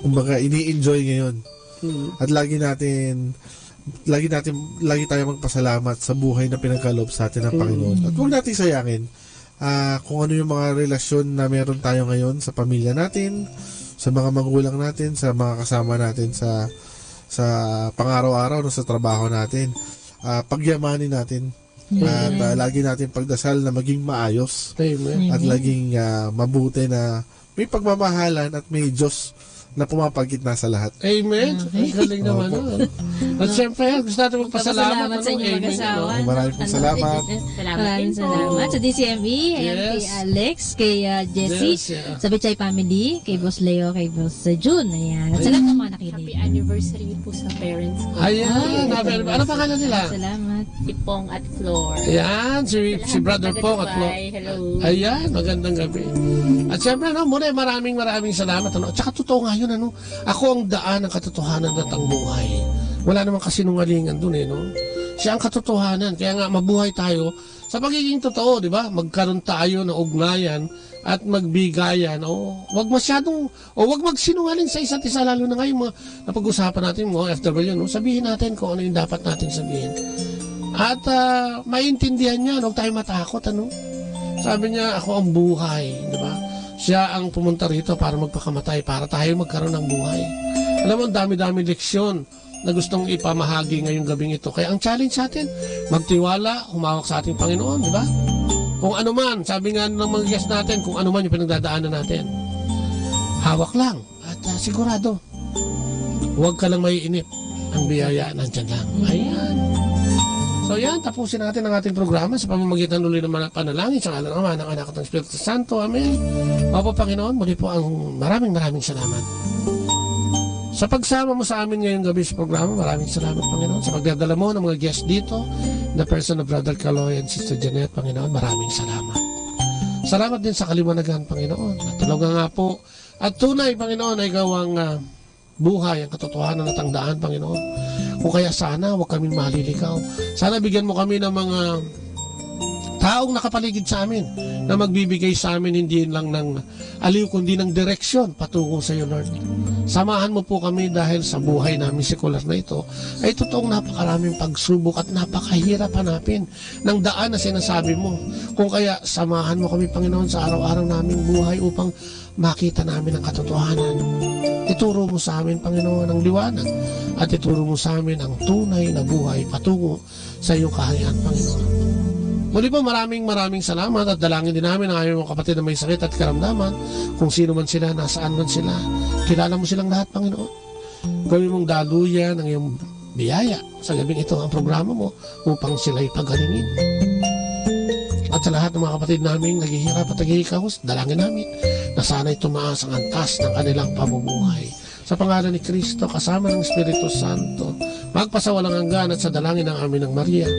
kumbaga ini-enjoy ngayon. At lagi tayo magpasalamat sa buhay na pinagkaloob sa atin ng Panginoon. At huwag natin sayangin kung ano yung mga relasyon na meron tayo ngayon sa pamilya natin, sa mga magulang natin, sa mga kasama natin sa pang-araw-araw, no, sa trabaho natin. Pagyamanin natin. At lagi natin pagdasal na maging maayos. Amen. At laging mabuti na may pagmamahalan at may Diyos na pumapagitna sa lahat. Amen. Ang galing naman. At siyempre, gusto natin magpasalamat sa inyong mag-asawa. Maraming salamat. Maraming salamat sa DCMV, kay Alex, kay Jessie, sa Bichay Family, kay Boss Leo, kay Boss June. Ayan. At sa lahat ng mga nakinig. Happy anniversary po sa parents ko. Ayan. Ano pangalan nila? Salamat. Si Pong at Flor. Ayan. Si Brother Pong at Flor. Hello. Ayan. Magandang gabi. At siyempre, muna maraming salamat. At saka totoo nga yun, ako ang daan ng katotohanan at ang buhay. Wala namang kasinungalingan dun no? Siya ang katotohanan. Kaya nga mabuhay tayo Sa pagiging totoo, di ba? Magkaroon tayo ng ugnayan at magbigayan. Wag masyadong, wag magsinungaling sa isa't isa, lalo na ngayon napag-usapan natin mga FW, no? Sabihin natin kung ano yung dapat natin sabihin. At maintindihan niya, huwag tayo matakot, ano? Sabi niya, ako ang buhay, di ba? Siya ang pumunta rito para magpakamatay, para tayo magkaroon ng buhay. Alam mo, dami-dami leksyon na gustong ipamahagi ngayong gabing ito. Kaya ang challenge sa atin, magtiwala, humawak sa ating Panginoon, di ba? Kung ano man, sabi nga ng mga guest natin, kung ano man yung pinagdadaanan natin, hawak lang at sigurado, huwag ka lang maiinip. Ang biyaya nandyan lang. Ayan. So yan, tapusin natin ang ating programa sa pamamagitan ulit ng mga panalangin sa ngalan ng Ama, ng Anak at ng Espiritu Santo. Amen. Opo, Panginoon, muli po ang maraming salamat. Sa pagsama mo sa amin ngayong gabi sa programa, maraming salamat, Panginoon. Sa pagdadala mo ng mga guests dito, the person of Brother Caloy and Sister Janet, Panginoon, maraming salamat. Salamat din sa kaliwanagan, Panginoon. At talaga nga po, at tunay, Panginoon, ay gawang buhay, ang katotohanan at ang daan, Panginoon. Kung kaya sana, huwag kaming maliligaw. Sana bigyan mo kami ng mga taong nakapaligid sa amin na magbibigay sa amin hindi lang ng aliw kundi ng direksyon patungo sa iyo, Lord. Samahan mo po kami dahil sa buhay namin sekular na ito ay totoong napakaraming pagsubok at napakahirap hanapin ng daan na sinasabi mo. Kung kaya samahan mo kami, Panginoon, sa araw-araw naming buhay upang makita namin ang katotohanan. Ituro mo sa amin, Panginoon, ang liwanag at ituro mo sa amin ang tunay na buhay patungo sa iyong kaharian, Panginoon. Muli po, maraming salamat at dalangin din namin ang aming mga kapatid na may sakit at karamdaman, kung sino man sila, nasaan man sila. Kilala mo silang lahat, Panginoon. Gawin mong daluyan ang iyong biyaya sa gabing ito ang programa mo upang sila'y pagalingin. At sa lahat ng mga kapatid namin naghihirap at naghihikahos, dalangin namin na sana'y tumaas ang antas ng kanilang pamumuhay. Sa pangalan ni Kristo, kasama ng Espiritu Santo, magpasawalang hanggan at sa dalangin ng amin ng Maria.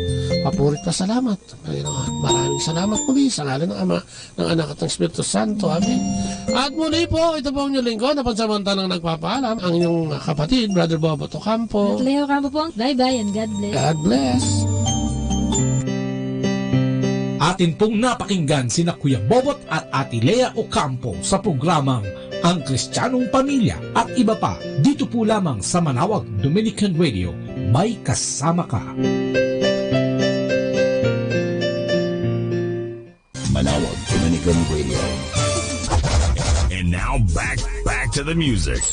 Papurit pa salamat, Panginoon. Maraming salamat muli sa ngalan ng Ama, ng Anak at ng Espiritu Santo. Amen. At muli po, ito po ang inyong lingkod na pansamantalang nagpapaalam, ang inyong kapatid, Brother Bobo Ocampo. At Leo Ocampo po. Bye-bye and God bless. God bless. Atin pong napakinggan sina Kuya Bobot at Ate Lea Ocampo sa programang Ang Kristiyanong Pamilya at iba pa dito po lamang sa Manawag Dominican Radio. May kasama ka. Manawag Dominican Radio. And now back to the music.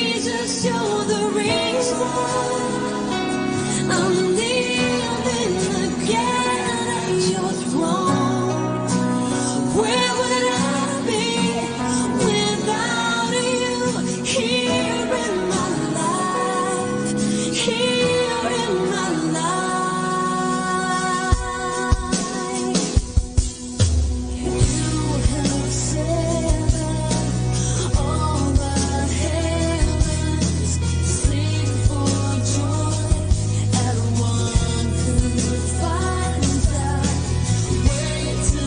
Jesus, you're the reason I'm kneeling again at your throne. Where would I be without you here in my life, here in my life? You have set all the heavens sing for joy at one could find that way to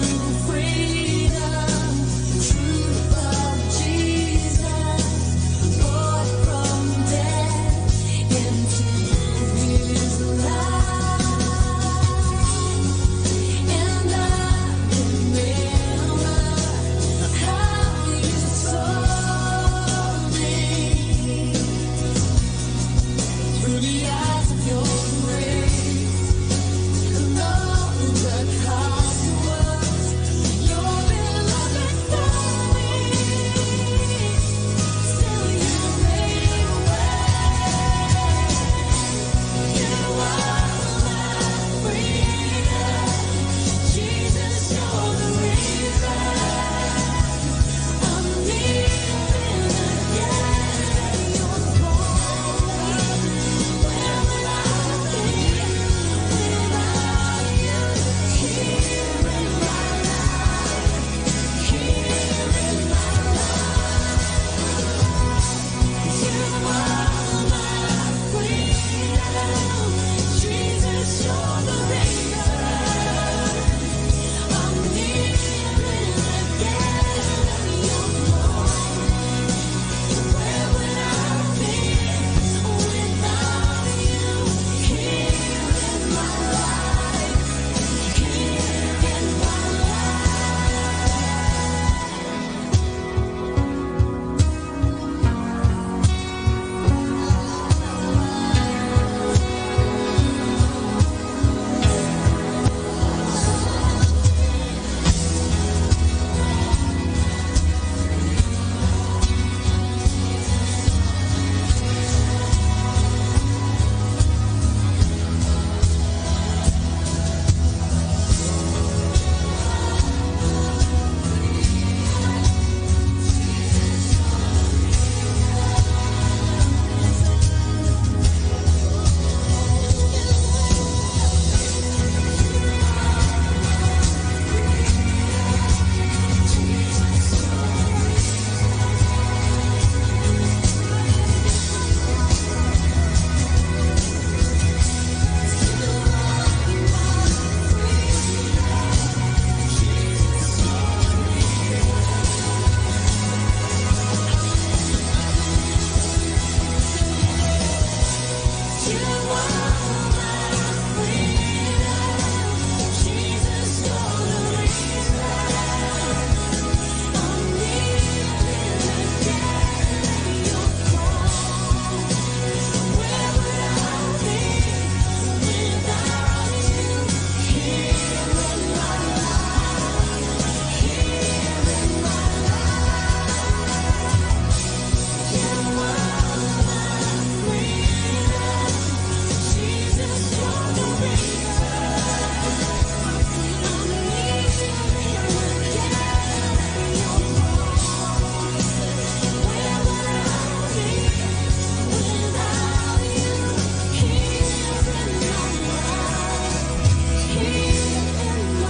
freedom, truth of Jesus, brought from death into His life. And I remember how you told me through the eyes of your grace, and all the cost was your beloved for me. Still you made a way. You are my freedom. Jesus, you're the reason I'm kneeling again at your throne. Where would I be without you here in my life, here in my life? You are my freedom. Jesus, you're the reason I'm kneeling again at your throne. Where would I be without you here in my life, here in my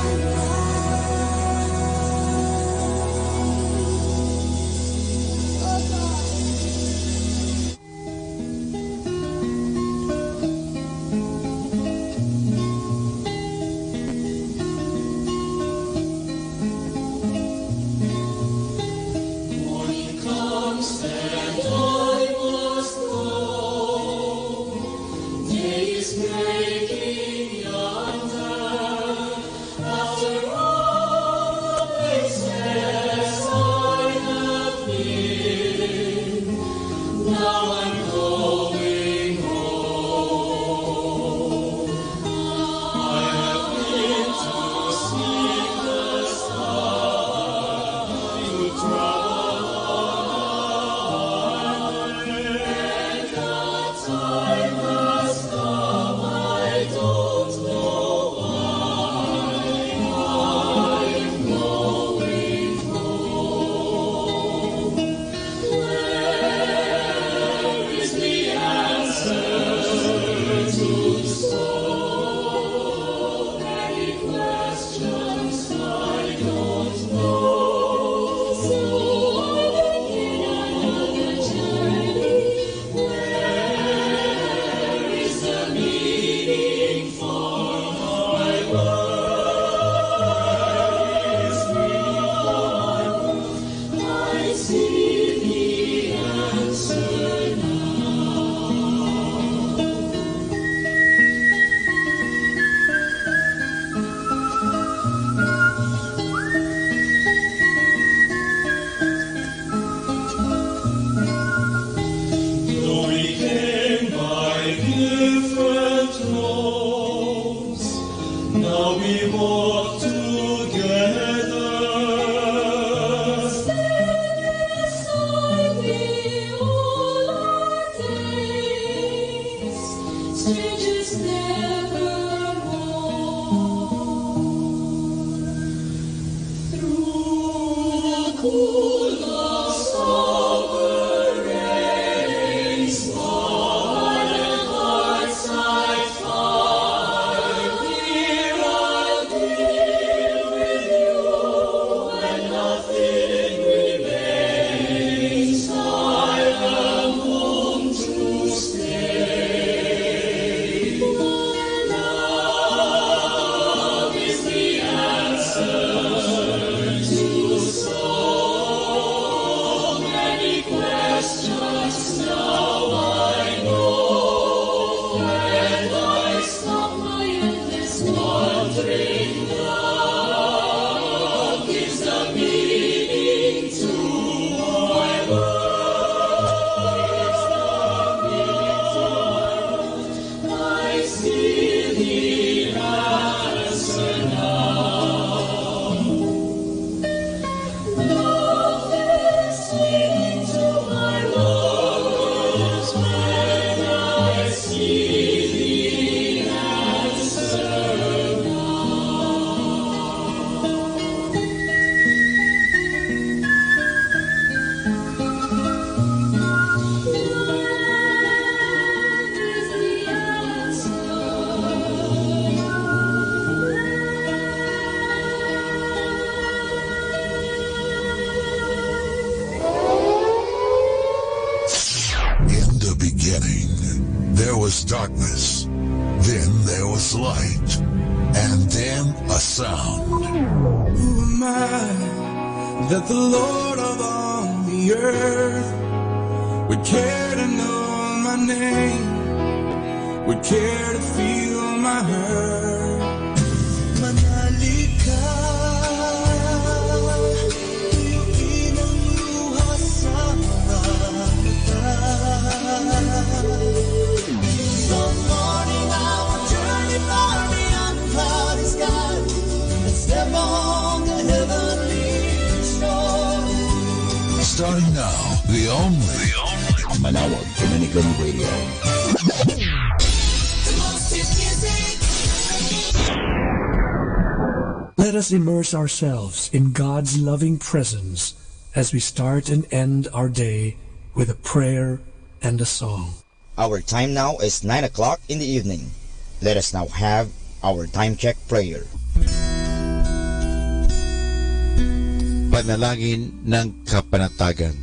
strangers nevermore. Through the cool of summer rains, by the heartside fire, here I'll deal with you when nothing remains. I am home to stay. Love is the answer to so many questions. Now I know, and I stop my endless wandering. Love gives a meaning to my world. I see the answer now. Love is sweet to my lungs when I see the answer In the beginning, there was darkness, then there was light, and then a sound. Who am I that the Lord of all the earth would care to know my name, would care to feel my hurt? Manali ka, tuyuin ang luha sa mga mata. Some morning I will journey far beyond cloudy skies and step on the heavenly shore. Starting now, the only Manawag Dominican Radio. Let us immerse ourselves in God's loving presence as we start and end our day with a prayer and a song. Our time now is 9 o'clock in the evening. Let us now have our time check prayer. Panalangin ng kapanatagan.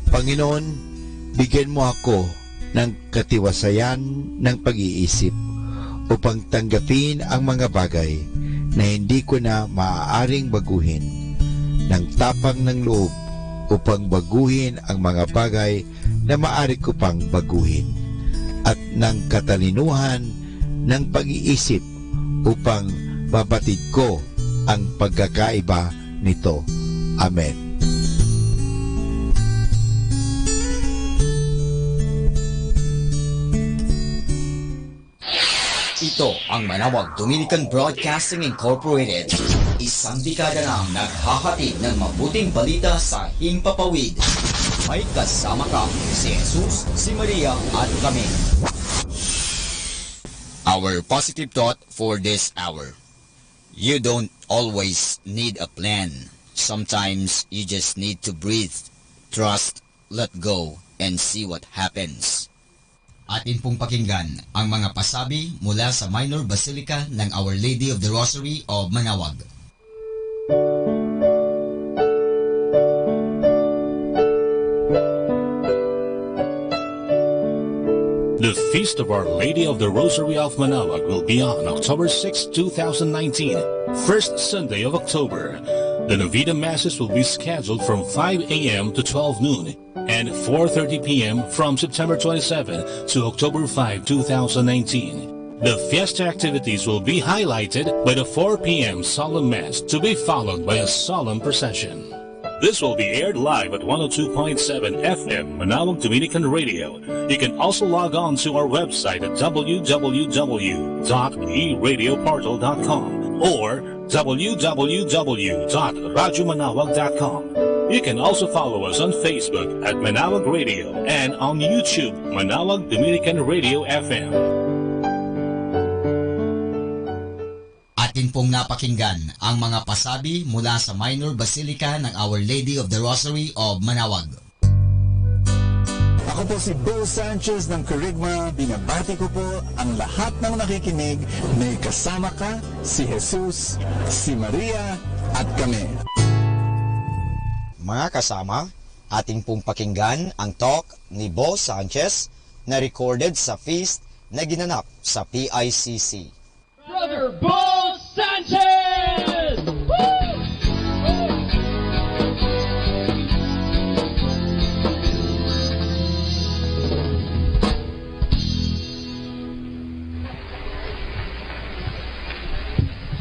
Panginoon, bigyan mo ako ng katiwasayan ng pag-iisip upang tanggapin ang mga bagay na hindi ko na maaaring baguhin, ng tapang ng loob upang baguhin ang mga bagay na maaari ko pang baguhin, at ng katalinuhan ng pag-iisip upang babatid ko ang pagkakaiba nito. Amen. Ito ang Manawag Dominican Broadcasting Incorporated. Isang dekada nang naghahatid ng mabuting balita sa himpapawid. May kasama ka, si Jesus, si Maria at kami. Our positive thought for this hour. You don't always need a plan. Sometimes you just need to breathe, trust, let go, and see what happens. Atin pong pakinggan ang mga pasabi mula sa Minor Basilica ng Our Lady of the Rosary of Manawag. The Feast of Our Lady of the Rosary of Manawag will be on October 6, 2019, first Sunday of October. The Novena Masses will be scheduled from 5 a.m. to 12 noon and 4:30 p.m. from September 27 to October 5, 2019. The fiesta activities will be highlighted by the 4 p.m. solemn mass to be followed by a solemn procession. This will be aired live at 102.7 FM Manawag Dominican Radio. You can also log on to our website at www.eradioportal.com or www.radyomanawag.com. You can also follow us on Facebook at Manawag Radio and on YouTube, Manawag Dominican Radio FM. Atin pong napakinggan ang mga pasabi mula sa Minor Basilica ng Our Lady of the Rosary of Manawag. Ako po si Bo Sanchez ng Kerygma. Binabati ko po ang lahat ng nakikinig. May kasama ka, si Jesus, si Maria, at kami. Mga kasama, ating pong pakinggan ang talk ni Bo Sanchez na recorded sa feast na ginanap sa PICC. Brother Bo Sanchez! Woo!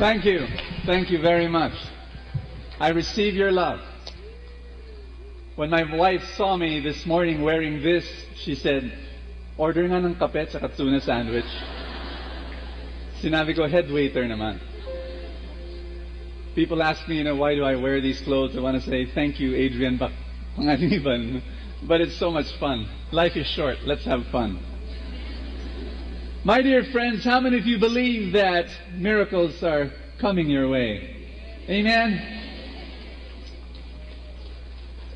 Thank you. Thank you very much. I receive your love. When my wife saw me this morning wearing this, she said, order nga ng kape at tuna sandwich. Sinabi ko, head waiter naman. People ask me, why do I wear these clothes? I want to say, thank you, Adrian Pangaliban. But it's so much fun. Life is short. Let's have fun. My dear friends, how many of you believe that miracles are coming your way? Amen?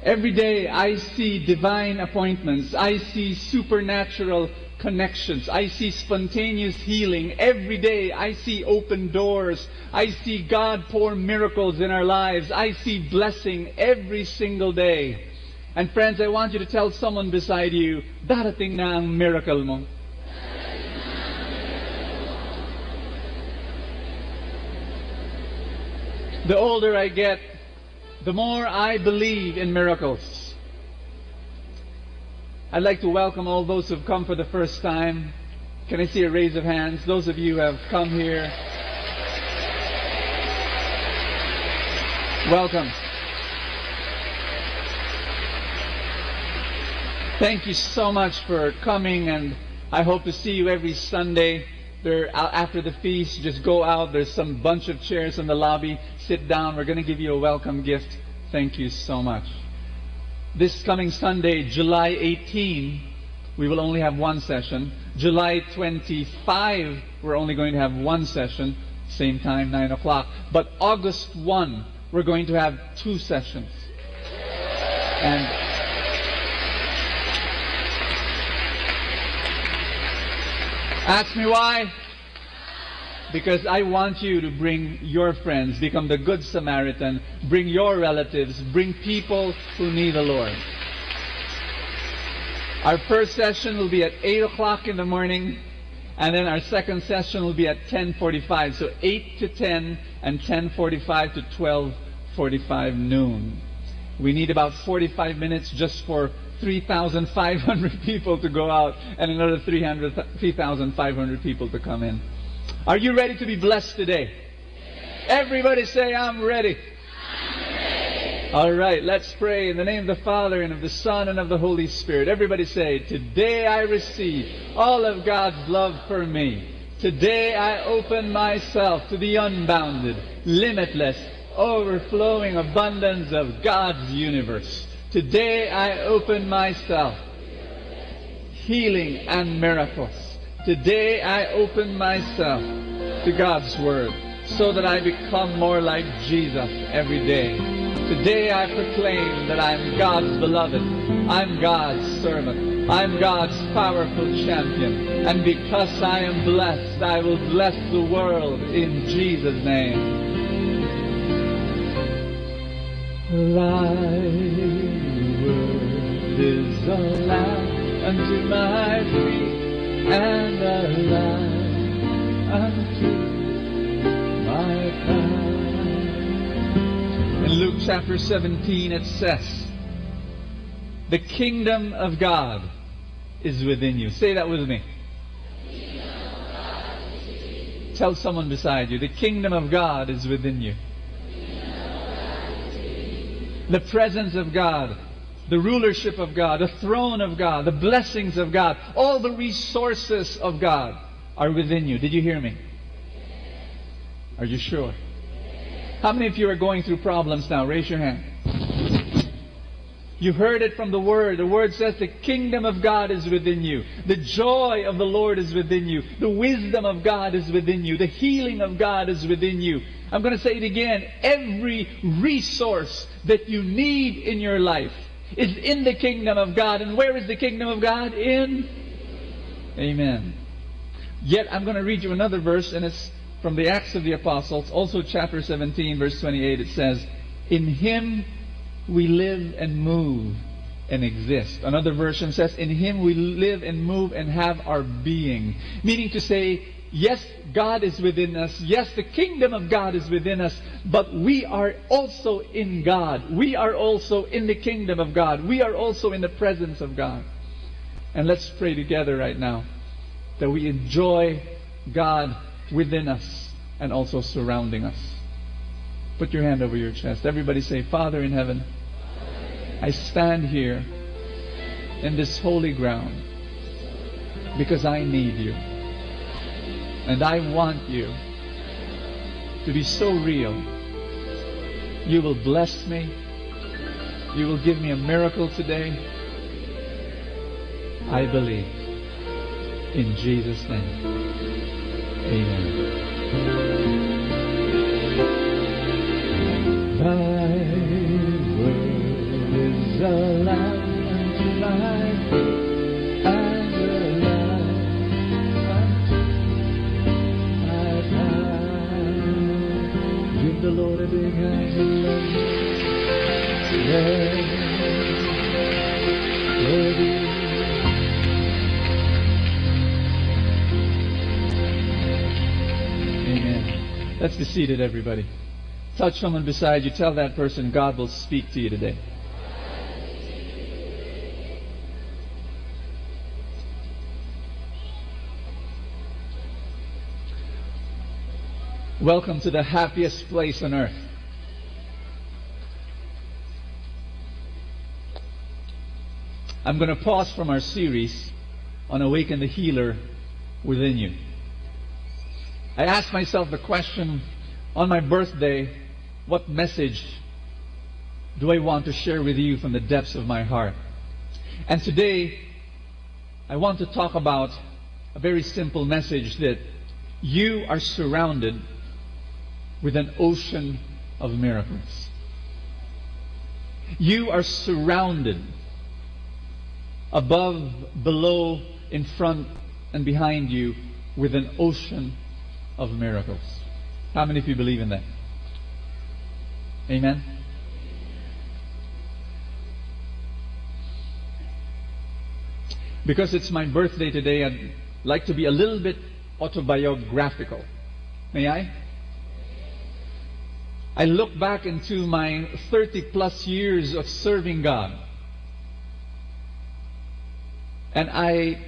Every day I see divine appointments. I see supernatural connections. I see spontaneous healing. Every day I see open doors. I see God pour miracles in our lives. I see blessing every single day. And friends, I want you to tell someone beside you, darating na ang miracle mo. The older I get, the more I believe in miracles. I'd like to welcome all those who've come for the first time. Can I see a raise of hands? Those of you who have come here, welcome. Thank you so much for coming, and I hope to see you every Sunday. After the feast, just go out. There's some bunch of chairs in the lobby. Sit down. We're going to give you a welcome gift. Thank you so much. This coming Sunday, July 18, we will only have one session. July 25, we're only going to have one session. Same time, 9 o'clock. But August 1, we're going to have 2 sessions. And ask me why? Because I want you to bring your friends, become the Good Samaritan, bring your relatives, bring people who need the Lord. Our first session will be at 8 o'clock in the morning, and then our second session will be at 10:45. So 8 to 10 and 10:45 to 12:45 noon. We need about 45 minutes just for 3,500 people to go out and another 3,500 people to come in. Are you ready to be blessed today? Everybody say, I'm ready. All right, let's pray in the name of the Father and of the Son and of the Holy Spirit. Everybody say, today I receive all of God's love for me. Today I open myself to the unbounded, limitless, overflowing abundance of God's universe. Today I open myself, healing and miracles. Today I open myself to God's Word so that I become more like Jesus every day. Today I proclaim that I'm God's beloved. I'm God's servant. I'm God's powerful champion. And because I am blessed, I will bless the world in Jesus' name. Thy word is a lamp unto my feet and a light unto my path. In Luke chapter 17 it says, the kingdom of God is within you. Say that with me. Tell someone beside you, the kingdom of God is within you. The presence of God, the rulership of God, the throne of God, the blessings of God, all the resources of God are within you. Did you hear me? Are you sure? How many of you are going through problems now? Raise your hand. You heard it from the Word. The Word says the kingdom of God is within you. The joy of the Lord is within you. The wisdom of God is within you. The healing of God is within you. I'm going to say it again. Every resource that you need in your life is in the kingdom of God. And where is the kingdom of God? In? Amen. Yet I'm going to read you another verse, and it's from the Acts of the Apostles, also chapter 17, verse 28. It says, in Him we live and move and exist. Another version says, in Him we live and move and have our being. Meaning to say, yes, God is within us. Yes, the kingdom of God is within us. But we are also in God. We are also in the kingdom of God. We are also in the presence of God. And let's pray together right now that we enjoy God within us and also surrounding us. Put your hand over your chest. Everybody say, Father in heaven, I stand here in this holy ground because I need you. And I want you to be so real. You will bless me. You will give me a miracle today. I believe. In Jesus' name. Amen. Thy word is a lamp unto my feet and a light unto my path. Give the Lord a big hand and love him. Worthy. Amen. Let's be seated, everybody. Touch someone beside you. Tell that person God will speak to you today. Welcome to the happiest place on earth. I'm going to pause from our series on Awaken the Healer within you. I asked myself the question on my birthday, what message do I want to share with you from the depths of my heart? And today, I want to talk about a very simple message that you are surrounded with an ocean of miracles. You are surrounded above, below, in front, and behind you with an ocean of miracles. How many of you believe in that? Amen? Because it's my birthday today, I'd like to be a little bit autobiographical. May I? I look back into my 30 plus years of serving God, and I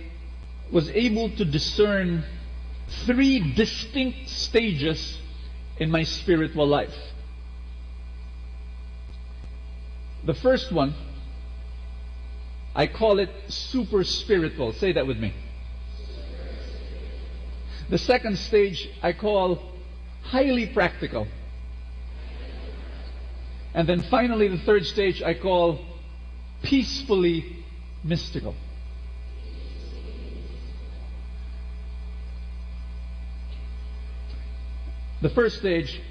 was able to discern 3 distinct stages in my spiritual life. The first one, I call it super spiritual. Say that with me. The second stage, I call highly practical. And then finally, the third stage, I call peacefully mystical. The first stage,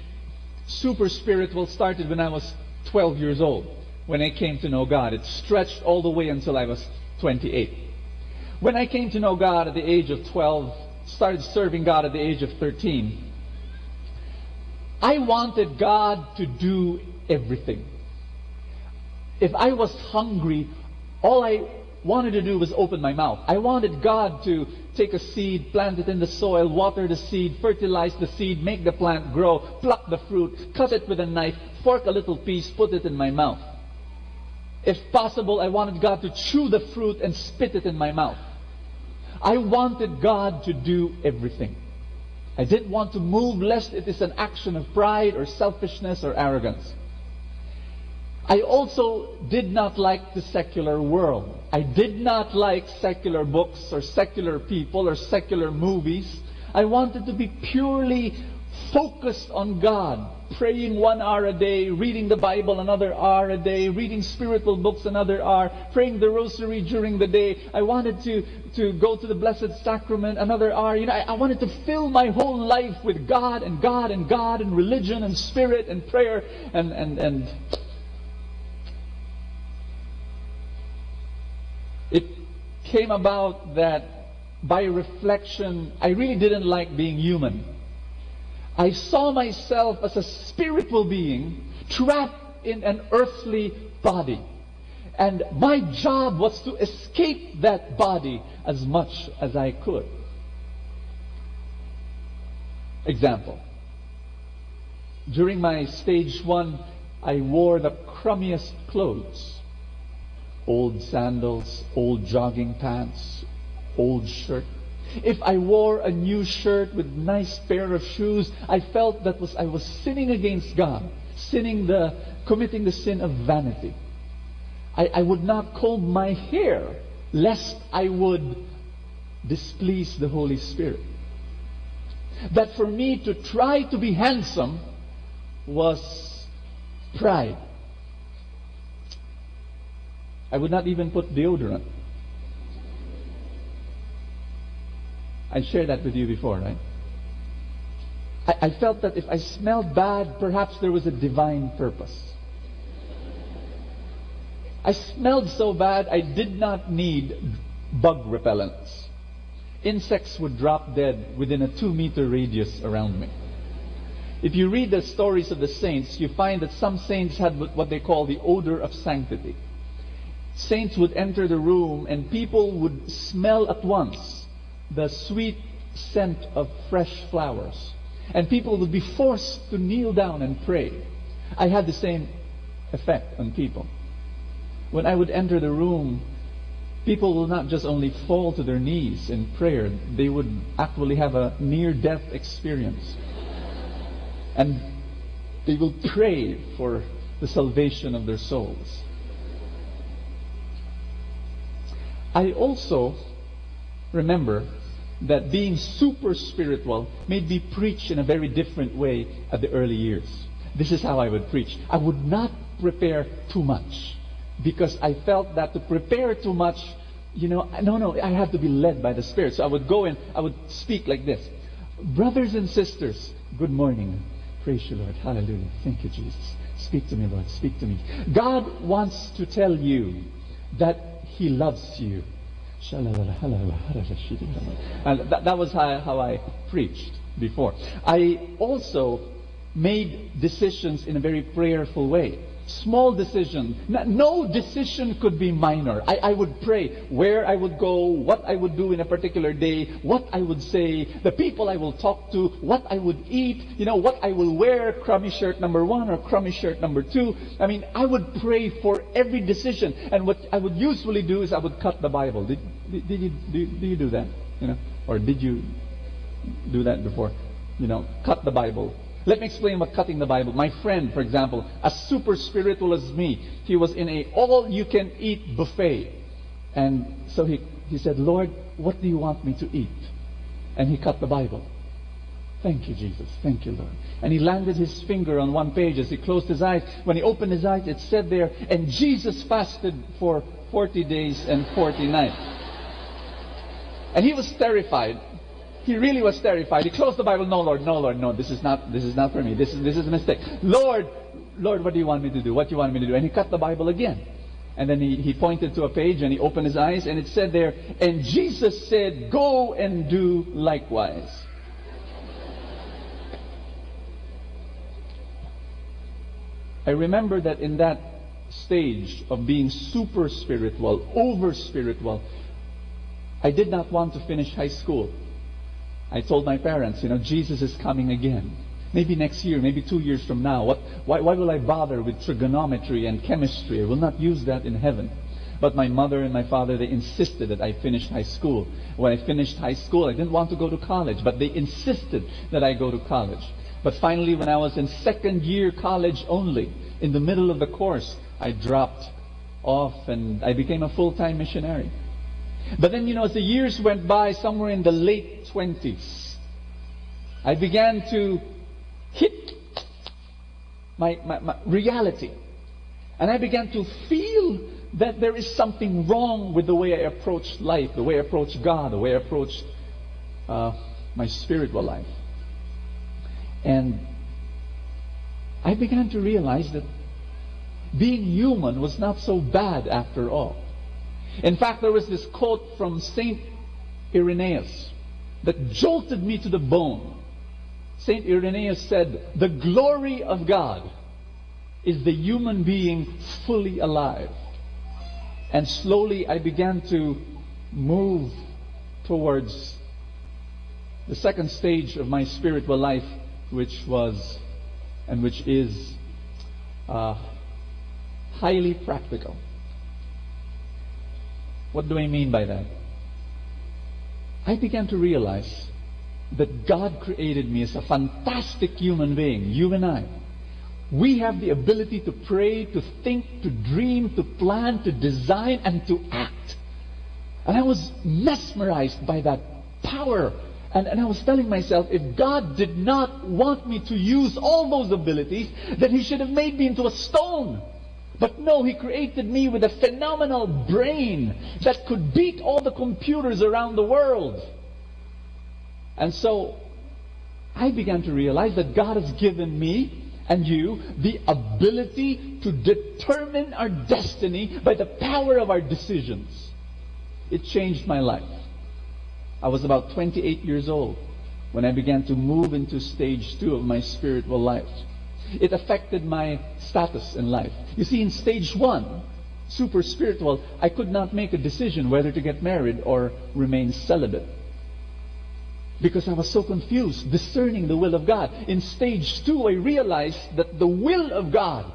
super spiritual, started when I was 12 years old, when I came to know God. It stretched all the way until I was 28. When I came to know God at the age of 12, started serving God at the age of 13, I wanted God to do everything. If I was hungry, all I wanted to do was open my mouth. I wanted God to take a seed, plant it in the soil, water the seed, fertilize the seed, make the plant grow, pluck the fruit, cut it with a knife, fork a little piece, put it in my mouth. If possible, I wanted God to chew the fruit and spit it in my mouth. I wanted God to do everything. I didn't want to move lest it is an action of pride or selfishness or arrogance. I also did not like the secular world. I did not like secular books or secular people or secular movies. I wanted to be purely focused on God, praying 1 hour a day, reading the Bible another hour a day, reading spiritual books another hour, praying the rosary during the day. I wanted to go to the Blessed Sacrament another hour. I wanted to fill my whole life with God and God and God and religion and spirit and prayer and it came about that by reflection, I really didn't like being human. I saw myself as a spiritual being trapped in an earthly body. And my job was to escape that body as much as I could. Example. During my stage 1, I wore the crummiest clothes. Old sandals, old jogging pants, old shirt. If I wore a new shirt with nice pair of shoes, I felt that I was sinning against God, committing the sin of vanity. I would not comb my hair, lest I would displease the Holy Spirit. That for me to try to be handsome was pride. I would not even put deodorant. I shared that with you before, right? I felt that if I smelled bad, perhaps there was a divine purpose. I smelled so bad, I did not need bug repellents. Insects would drop dead within a 2-meter radius around me. If you read the stories of the saints, you find that some saints had what they call the odor of sanctity. Saints would enter the room and people would smell at once the sweet scent of fresh flowers. And people would be forced to kneel down and pray. I had the same effect on people. When I would enter the room, people will not just only fall to their knees in prayer, they would actually have a near-death experience. And they will pray for the salvation of their souls. I also remember that being super spiritual made me preach in a very different way at the early years. This is how I would preach. I would not prepare too much because I felt that to prepare too much, I have to be led by the Spirit. So I would go and I would speak like this. Brothers and sisters, good morning. Praise you, Lord. Hallelujah. Thank you, Jesus. Speak to me, Lord. Speak to me. God wants to tell you that He loves you. And that was how I preached before. I also made decisions in a very prayerful way. Small decision. No decision could be minor. I would pray where I would go, what I would do in a particular day, what I would say, the people I will talk to, what I would eat, what I will wear, crummy shirt number 1 or crummy shirt number 2. I would pray for every decision. And what I would usually do is I would cut the Bible. Did you do that? Or did you do that before? Cut the Bible. Let me explain what cutting the Bible. My friend, for example, as super spiritual as me, he was in a all-you-can-eat buffet. And so he said, Lord, what do you want me to eat? And he cut the Bible. Thank you, Jesus. Thank you, Lord. And he landed his finger on one page as he closed his eyes. When he opened his eyes, it said there, and Jesus fasted for 40 days and 40 nights. And he was terrified. He really was terrified. He closed the Bible. No, Lord, no. This is not for me. This is a mistake. Lord, what do you want me to do? What do you want me to do? And he cut the Bible again. And then he pointed to a page and he opened his eyes and it said there, and Jesus said, go and do likewise. I remember that in that stage of being super spiritual, over spiritual, I did not want to finish high school. I told my parents, Jesus is coming again. Maybe next year, maybe 2 years from now. Why will I bother with trigonometry and chemistry? I will not use that in heaven. But my mother and my father, they insisted that I finish high school. When I finished high school, I didn't want to go to college, but they insisted that I go to college. But finally, when I was in second year college only, in the middle of the course, I dropped off and I became a full-time missionary. But then, as the years went by, somewhere in the late 20s, I began to hit my reality. And I began to feel that there is something wrong with the way I approached life, the way I approached God, the way I approached my spiritual life. And I began to realize that being human was not so bad after all. In fact, there was this quote from Saint Irenaeus that jolted me to the bone. Saint Irenaeus said, "The glory of God is the human being fully alive." And slowly I began to move towards the second stage of my spiritual life, which was and which is highly practical. What do I mean by that? I began to realize that God created me as a fantastic human being, you and I. We have the ability to pray, to think, to dream, to plan, to design, and to act. And I was mesmerized by that power. And I was telling myself, if God did not want me to use all those abilities, then He should have made me into a stone. But no, He created me with a phenomenal brain that could beat all the computers around the world. And so I began to realize that God has given me and you the ability to determine our destiny by the power of our decisions. It changed my life. I was about 28 years old when I began to move into stage 2 of my spiritual life. It affected my status in life. You see, in stage 1, super spiritual, I could not make a decision whether to get married or remain celibate, because I was so confused discerning the will of God. In stage 2, I realized that the will of God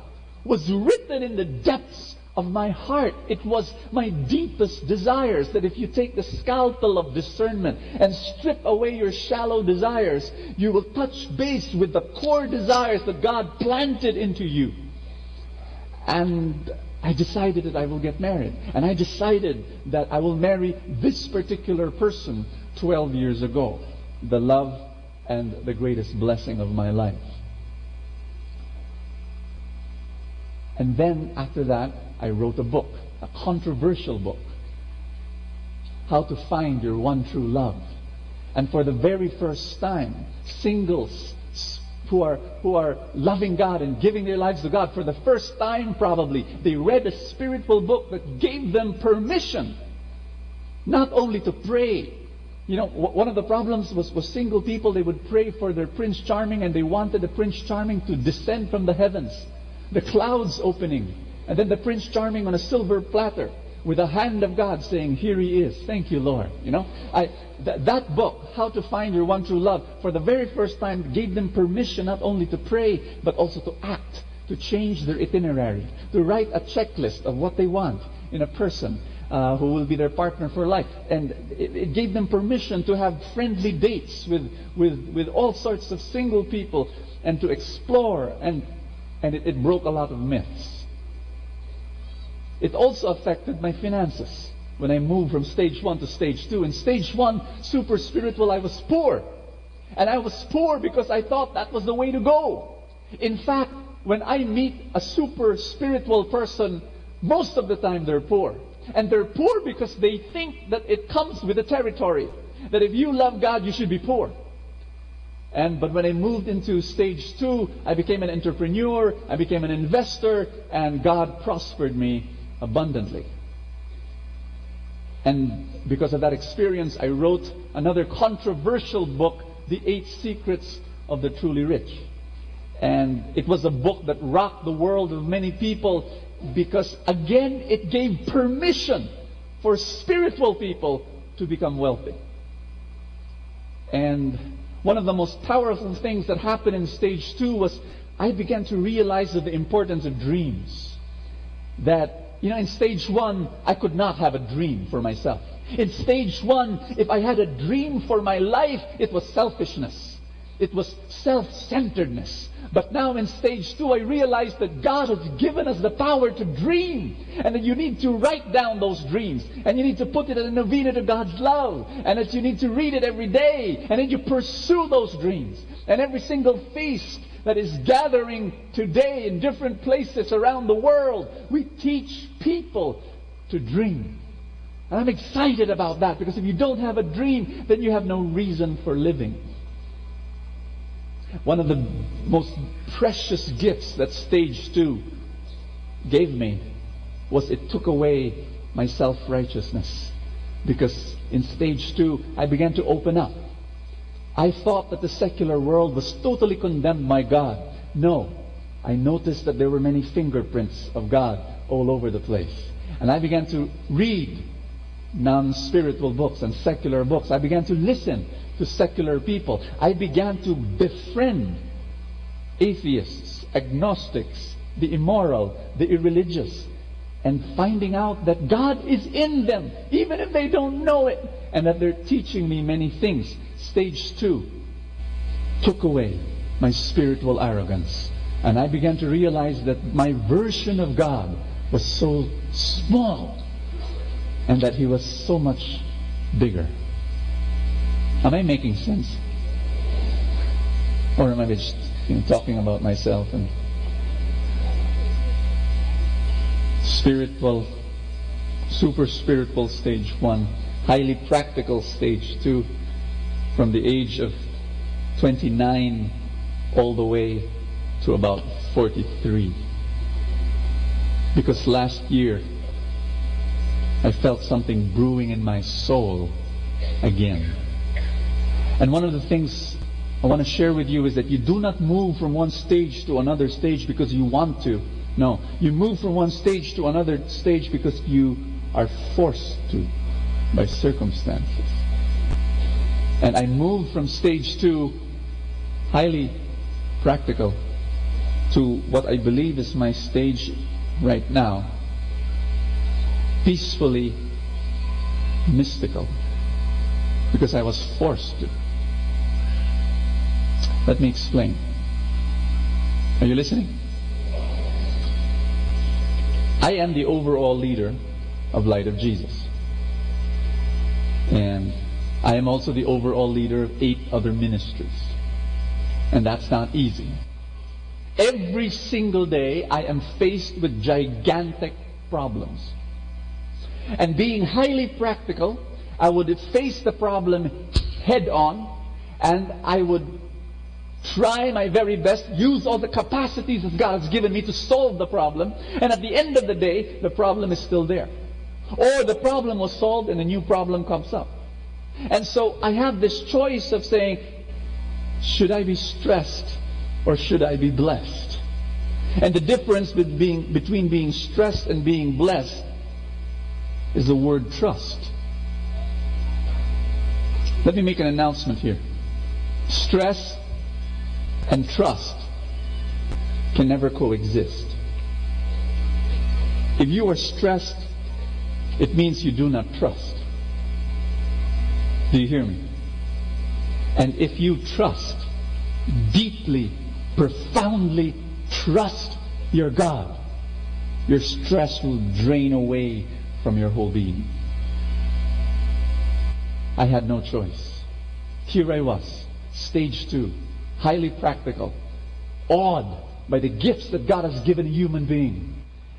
was written in the depths of my heart. It was my deepest desires, that if you take the scalpel of discernment and strip away your shallow desires, you will touch base with the core desires that God planted into you. And I decided that I will get married. And I decided that I will marry this particular person 12 years ago. The love and the greatest blessing of my life. And then after that, I wrote a book, a controversial book, How to Find Your One True Love. And for the very first time, singles who are loving God and giving their lives to God, for the first time probably, they read a spiritual book that gave them permission not only to pray. You know, one of the problems was single people. They would pray for their Prince Charming, and they wanted the Prince Charming to descend from the heavens, the clouds opening, and then the Prince Charming on a silver platter with the hand of God saying, "Here He is. Thank you, Lord." You know, that book, How to Find Your One True Love, for the very first time gave them permission not only to pray, but also to act, to change their itinerary, to write a checklist of what they want in a person who will be their partner for life. And it gave them permission to have friendly dates with all sorts of single people and to explore. And it broke a lot of myths. It also affected my finances when I moved from stage 1 to stage 2. In stage 1, super spiritual, I was poor. And I was poor because I thought that was the way to go. In fact, when I meet a super spiritual person, most of the time they're poor. And they're poor because they think that it comes with the territory, that if you love God, you should be poor. But when I moved into stage 2, I became an entrepreneur, I became an investor, and God prospered me abundantly. And because of that experience, I wrote another controversial book, The 8 Secrets of the Truly Rich. And it was a book that rocked the world of many people because, again, it gave permission for spiritual people to become wealthy. And one of the most powerful things that happened in stage 2 was I began to realize the importance of dreams. That, you know, in stage 1, I could not have a dream for myself. In stage 1, if I had a dream for my life, it was selfishness. It was self-centeredness. But now in stage 2, I realized that God has given us the power to dream. And that you need to write down those dreams. And you need to put it in a novena to God's love. And that you need to read it every day. And then you pursue those dreams. And every single feast that is gathering today in different places around the world, we teach people to dream. And I'm excited about that, because if you don't have a dream, then you have no reason for living. One of the most precious gifts that stage 2 gave me was it took away my self-righteousness. Because in stage 2, I began to open up. I thought that the secular world was totally condemned by God. No. I noticed that there were many fingerprints of God all over the place. And I began to read non-spiritual books and secular books. I began to listen to secular people. I began to befriend atheists, agnostics, the immoral, the irreligious, and finding out that God is in them, even if they don't know it, and that they're teaching me many things. Stage 2 took away my spiritual arrogance, and I began to realize that my version of God was so small and that He was so much bigger. Am I making sense? Or am I just talking about myself? And spiritual, super spiritual stage 1, highly practical stage 2, from the age of 29 all the way to about 43. Because last year I felt something brewing in my soul again. And one of the things I want to share with you is that you do not move from one stage to another stage because you want to. No, you move from one stage to another stage because you are forced to by circumstances. And I moved from stage 2, highly practical, to what I believe is my stage right now, peacefully mystical, because I was forced to. Let me explain. Are you listening? I am the overall leader of Light of Jesus. And I am also the overall leader of 8 other ministries. And that's not easy. Every single day I am faced with gigantic problems. And being highly practical, I would face the problem head on, and I would try my very best, use all the capacities that God has given me to solve the problem, and at the end of the day, the problem is still there. Or the problem was solved and a new problem comes up. And so I have this choice of saying, should I be stressed or should I be blessed? And the difference between being stressed and being blessed is the word trust. Let me make an announcement here. Stress and trust can never coexist. If you are stressed, it means you do not trust. Do you hear me? And if you trust, deeply, profoundly trust your God, your stress will drain away from your whole being. I had no choice. Here I was, stage 2, highly practical, awed by the gifts that God has given a human being,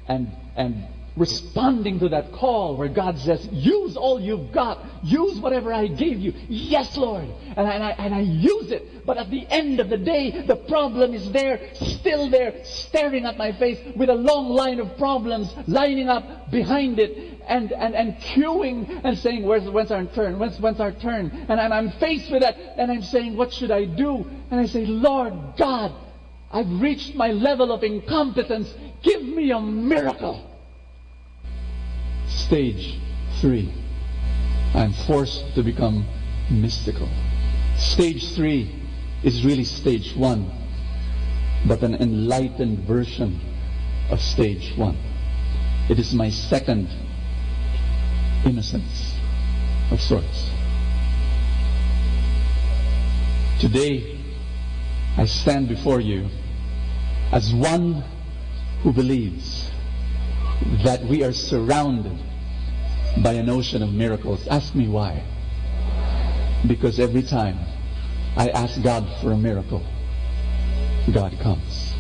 and responding to that call where God says, use all you've got, use whatever I gave you. Yes, Lord. And I use it. But at the end of the day, the problem is there, still there, staring at my face with a long line of problems lining up behind it, and queuing and saying, when's our turn? When's our turn? And I'm faced with that, and I'm saying, what should I do? And I say, Lord God, I've reached my level of incompetence. Give me a miracle. Stage 3. I'm forced to become mystical. Stage 3 is really stage 1, but an enlightened version of stage 1. It is my second innocence of sorts. Today, I stand before you as one who believes that we are surrounded by an ocean of miracles. Ask me why. Because every time I ask God for a miracle, God comes.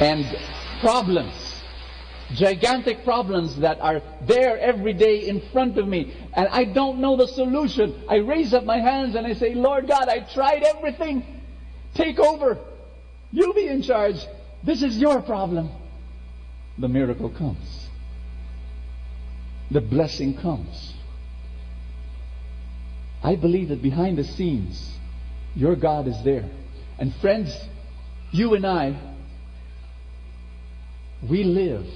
And problems, gigantic problems that are there every day in front of me, and I don't know the solution. I raise up my hands and I say, Lord God, I tried everything. Take over. You be in charge. This is your problem. The miracle comes. The blessing comes. I believe that behind the scenes, your God is there. And friends, you and I, we live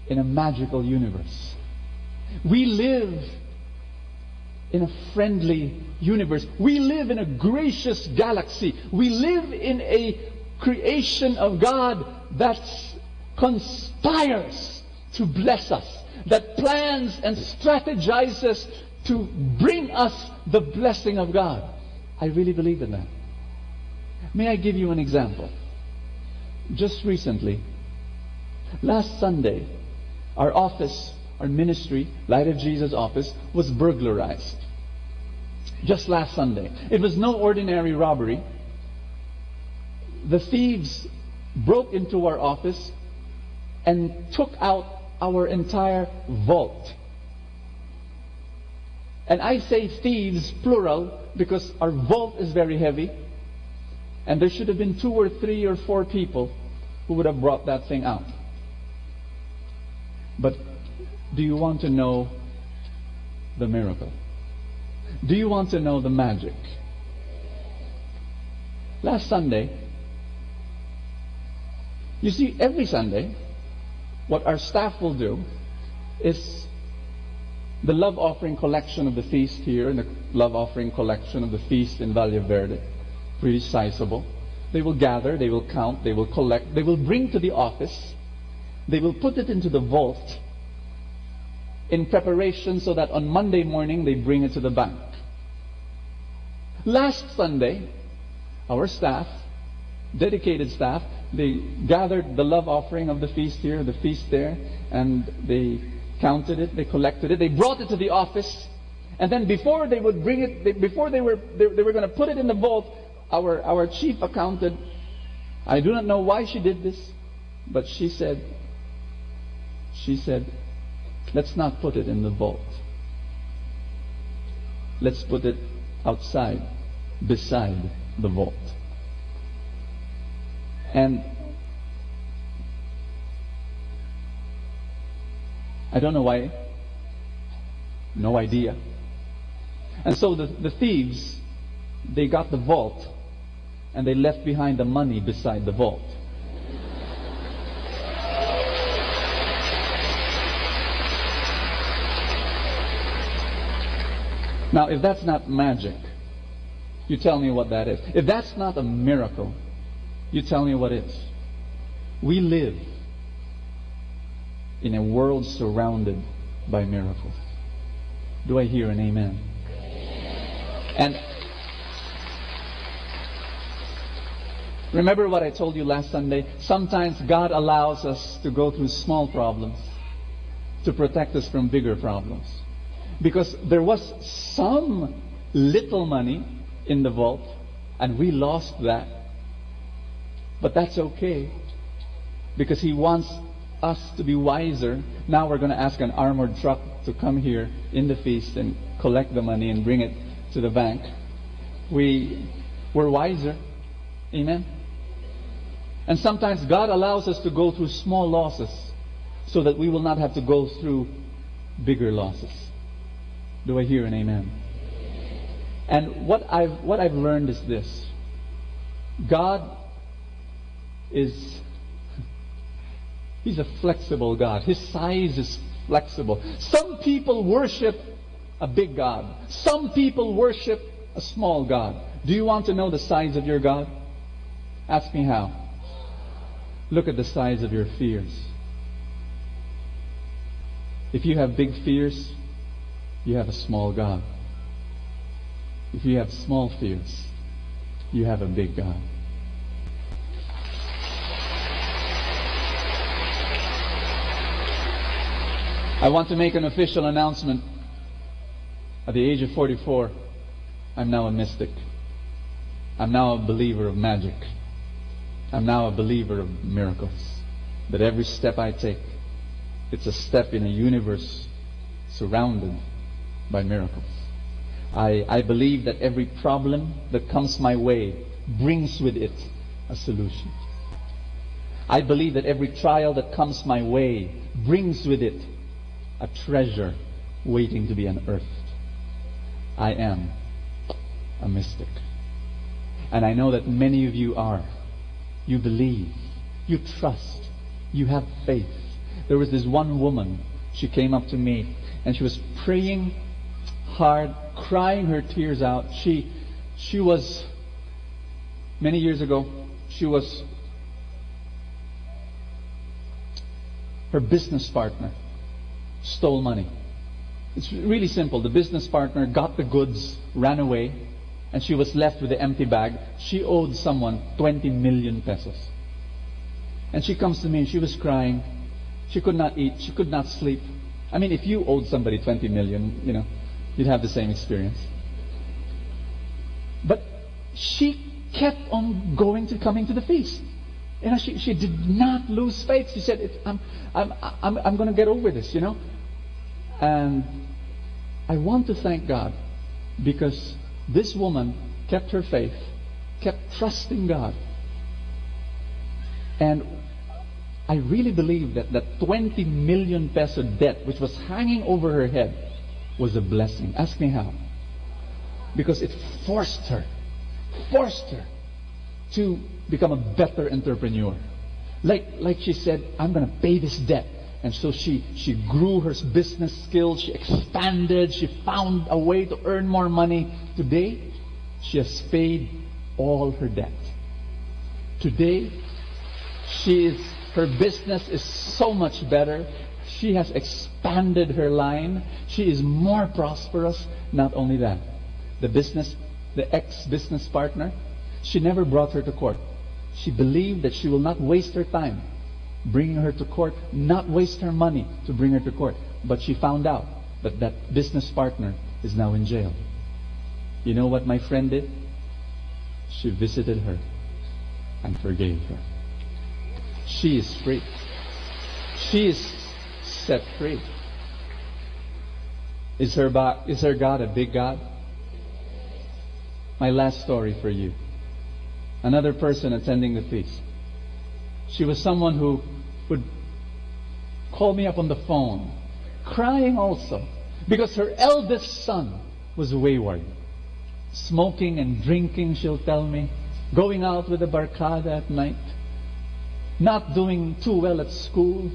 in a magical universe. We live in a friendly universe. We live in a gracious galaxy. We live in a creation of God that conspires to bless us, that plans and strategizes to bring us the blessing of God. I really believe in that. May I give you an example? Just recently, last Sunday, our office, our ministry, Light of Jesus office, was burglarized. Just last Sunday. It was no ordinary robbery. The thieves broke into our office and took out our entire vault. And I say thieves, plural, because our vault is very heavy. And there should have been 2 or 3 or 4 people who would have brought that thing out. But do you want to know the miracle? Do you want to know the magic? Last Sunday, you see, every Sunday, what our staff will do is the love offering collection of the feast here and the love offering collection of the feast in Valle Verde, pretty sizable. They will gather, they will count, they will collect, they will bring to the office, they will put it into the vault in preparation so that on Monday morning they bring it to the bank. Last Sunday, our staff, dedicated staff, they gathered the love offering of the feast here, the feast there, and they counted it, they collected it, they brought it to the office, and then before they would bring it, before they were going to put it in the vault, our chief accountant, I do not know why she did this, but she said, let's not put it in the vault. Let's put it outside, beside the vault. And I don't know why. No idea. And so the thieves, they got the vault and they left behind the money beside the vault. Now, if that's not magic, you tell me what that is. If that's not a miracle, you tell me what is. We live in a world surrounded by miracles. Do I hear an amen? And remember what I told you last Sunday? Sometimes God allows us to go through small problems to protect us from bigger problems. Because there was some little money in the vault, and we lost that. But that's okay, because He wants us to be wiser. Now we're going to ask an armored truck to come here in the feast and collect the money and bring it to the bank. We're wiser. Amen? And sometimes God allows us to go through small losses so that we will not have to go through bigger losses. Do I hear an amen? And what I've learned is this. God is, He's a flexible God. His size is flexible. Some people worship a big God. Some people worship a small God. Do you want to know the size of your God? Ask me how. Look at the size of your fears. If you have big fears, you have a small God. If you have small fears, you have a big God. I want to make an official announcement. At the age of 44, I'm now a mystic. I'm now a believer of magic. I'm now a believer of miracles. That every step I take, it's a step in a universe surrounded by miracles. I believe that every problem that comes my way brings with it a solution. I believe that every trial that comes my way brings with it a treasure waiting to be unearthed. I am a mystic. And I know that many of you are. You believe. You trust. You have faith. There was this one woman, she came up to me and she was praying hard, crying her tears out. She was, many years ago, her business partner stole money. It's really simple. The business partner got the goods, ran away, and she was left with the empty bag. She owed someone 20 million pesos. And she comes to me and she was crying. She could not eat. She could not sleep. I mean, if you owed somebody 20 million, you'd have the same experience. But she kept on coming to the feast. She did not lose faith. She said, I'm going to get over this, And I want to thank God because this woman kept her faith, kept trusting God. And I really believe that that 20 million peso debt which was hanging over her head was a blessing. Ask me how. Because it forced her to become a better entrepreneur. Like she said, I'm going to pay this debt. And so she grew her business skills, she expanded, she found a way to earn more money. Today, she has paid all her debt. Today, her business is so much better. She has expanded her line. She is more prosperous. Not only that, the ex-business partner, she never brought her to court. She believed that she will not waste her time bringing her to court, not waste her money to bring her to court. But she found out that that business partner is now in jail. You know what my friend did? She visited her and forgave her. She is free. She is set free. Is her God a big God? My last story for you. Another person attending the feast. She was someone who would call me up on the phone, crying also, because her eldest son was wayward. Smoking and drinking, she'll tell me, going out with the barkada at night, not doing too well at school.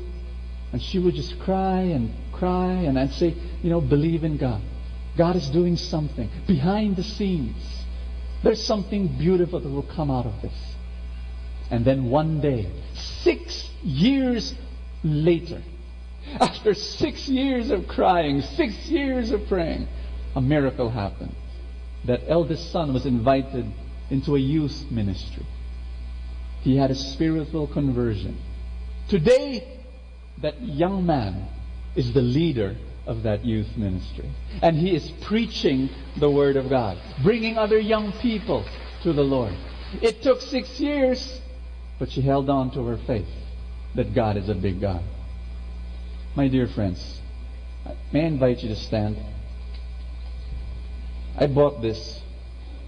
And she would just cry, and I'd say, believe in God. God is doing something behind the scenes. There's something beautiful that will come out of this. And then one day, 6 years later, after 6 years of crying, 6 years of praying, a miracle happened. That eldest son was invited into a youth ministry. He had a spiritual conversion. Today, that young man is the leader of that youth ministry. And he is preaching the Word of God, bringing other young people to the Lord. It took 6 years, but she held on to her faith that God is a big God. My dear friends, may I invite you to stand? I bought this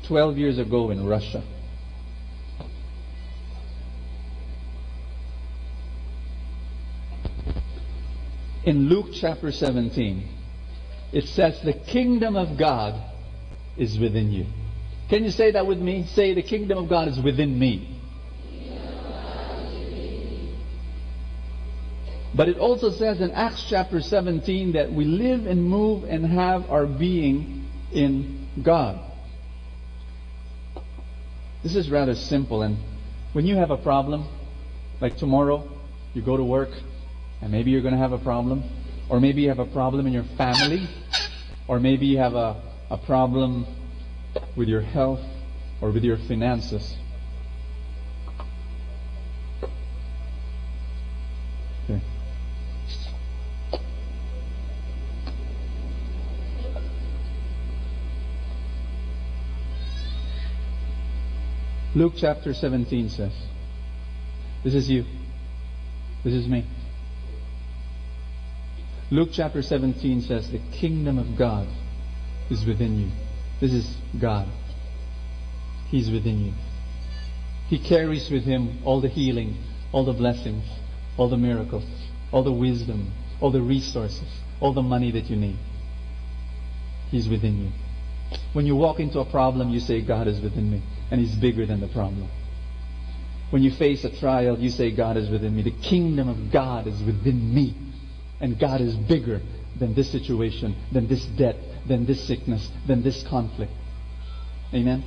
12 years ago in Russia. In Luke chapter 17, it says, the kingdom of God is within you. Can you say that with me? Say, the kingdom of God is within me. But it also says in Acts chapter 17 that we live and move and have our being in God. This is rather simple. And when you have a problem, like tomorrow, you go to work, and maybe you're going to have a problem, or maybe you have a problem in your family, or maybe you have a problem with your health, or with your finances. Okay. Luke chapter 17 says, this is you. This is me. Luke chapter 17 says, the kingdom of God is within you. This is God. He's within you. He carries with Him all the healing, all the blessings, all the miracles, all the wisdom, all the resources, all the money that you need. He's within you. When you walk into a problem, you say, God is within me, and He's bigger than the problem. When you face a trial, you say, God is within me. The kingdom of God is within me. And God is bigger than this situation, than this debt, than this sickness, than this conflict. Amen?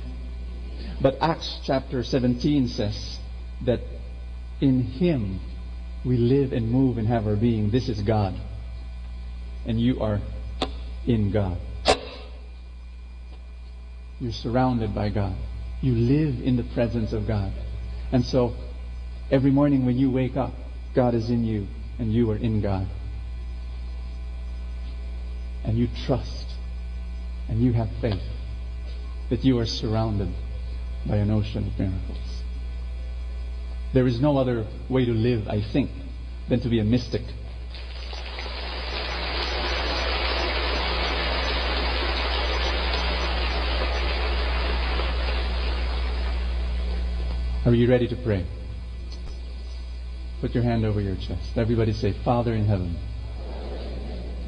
But Acts chapter 17 says that in Him we live and move and have our being. This is God. And you are in God. You're surrounded by God. You live in the presence of God. And so, every morning when you wake up, God is in you and you are in God. And you trust and you have faith that you are surrounded by an ocean of miracles. There is no other way to live, I think, than to be a mystic. Are you ready to pray? Put your hand over your chest. Everybody say, Father in heaven,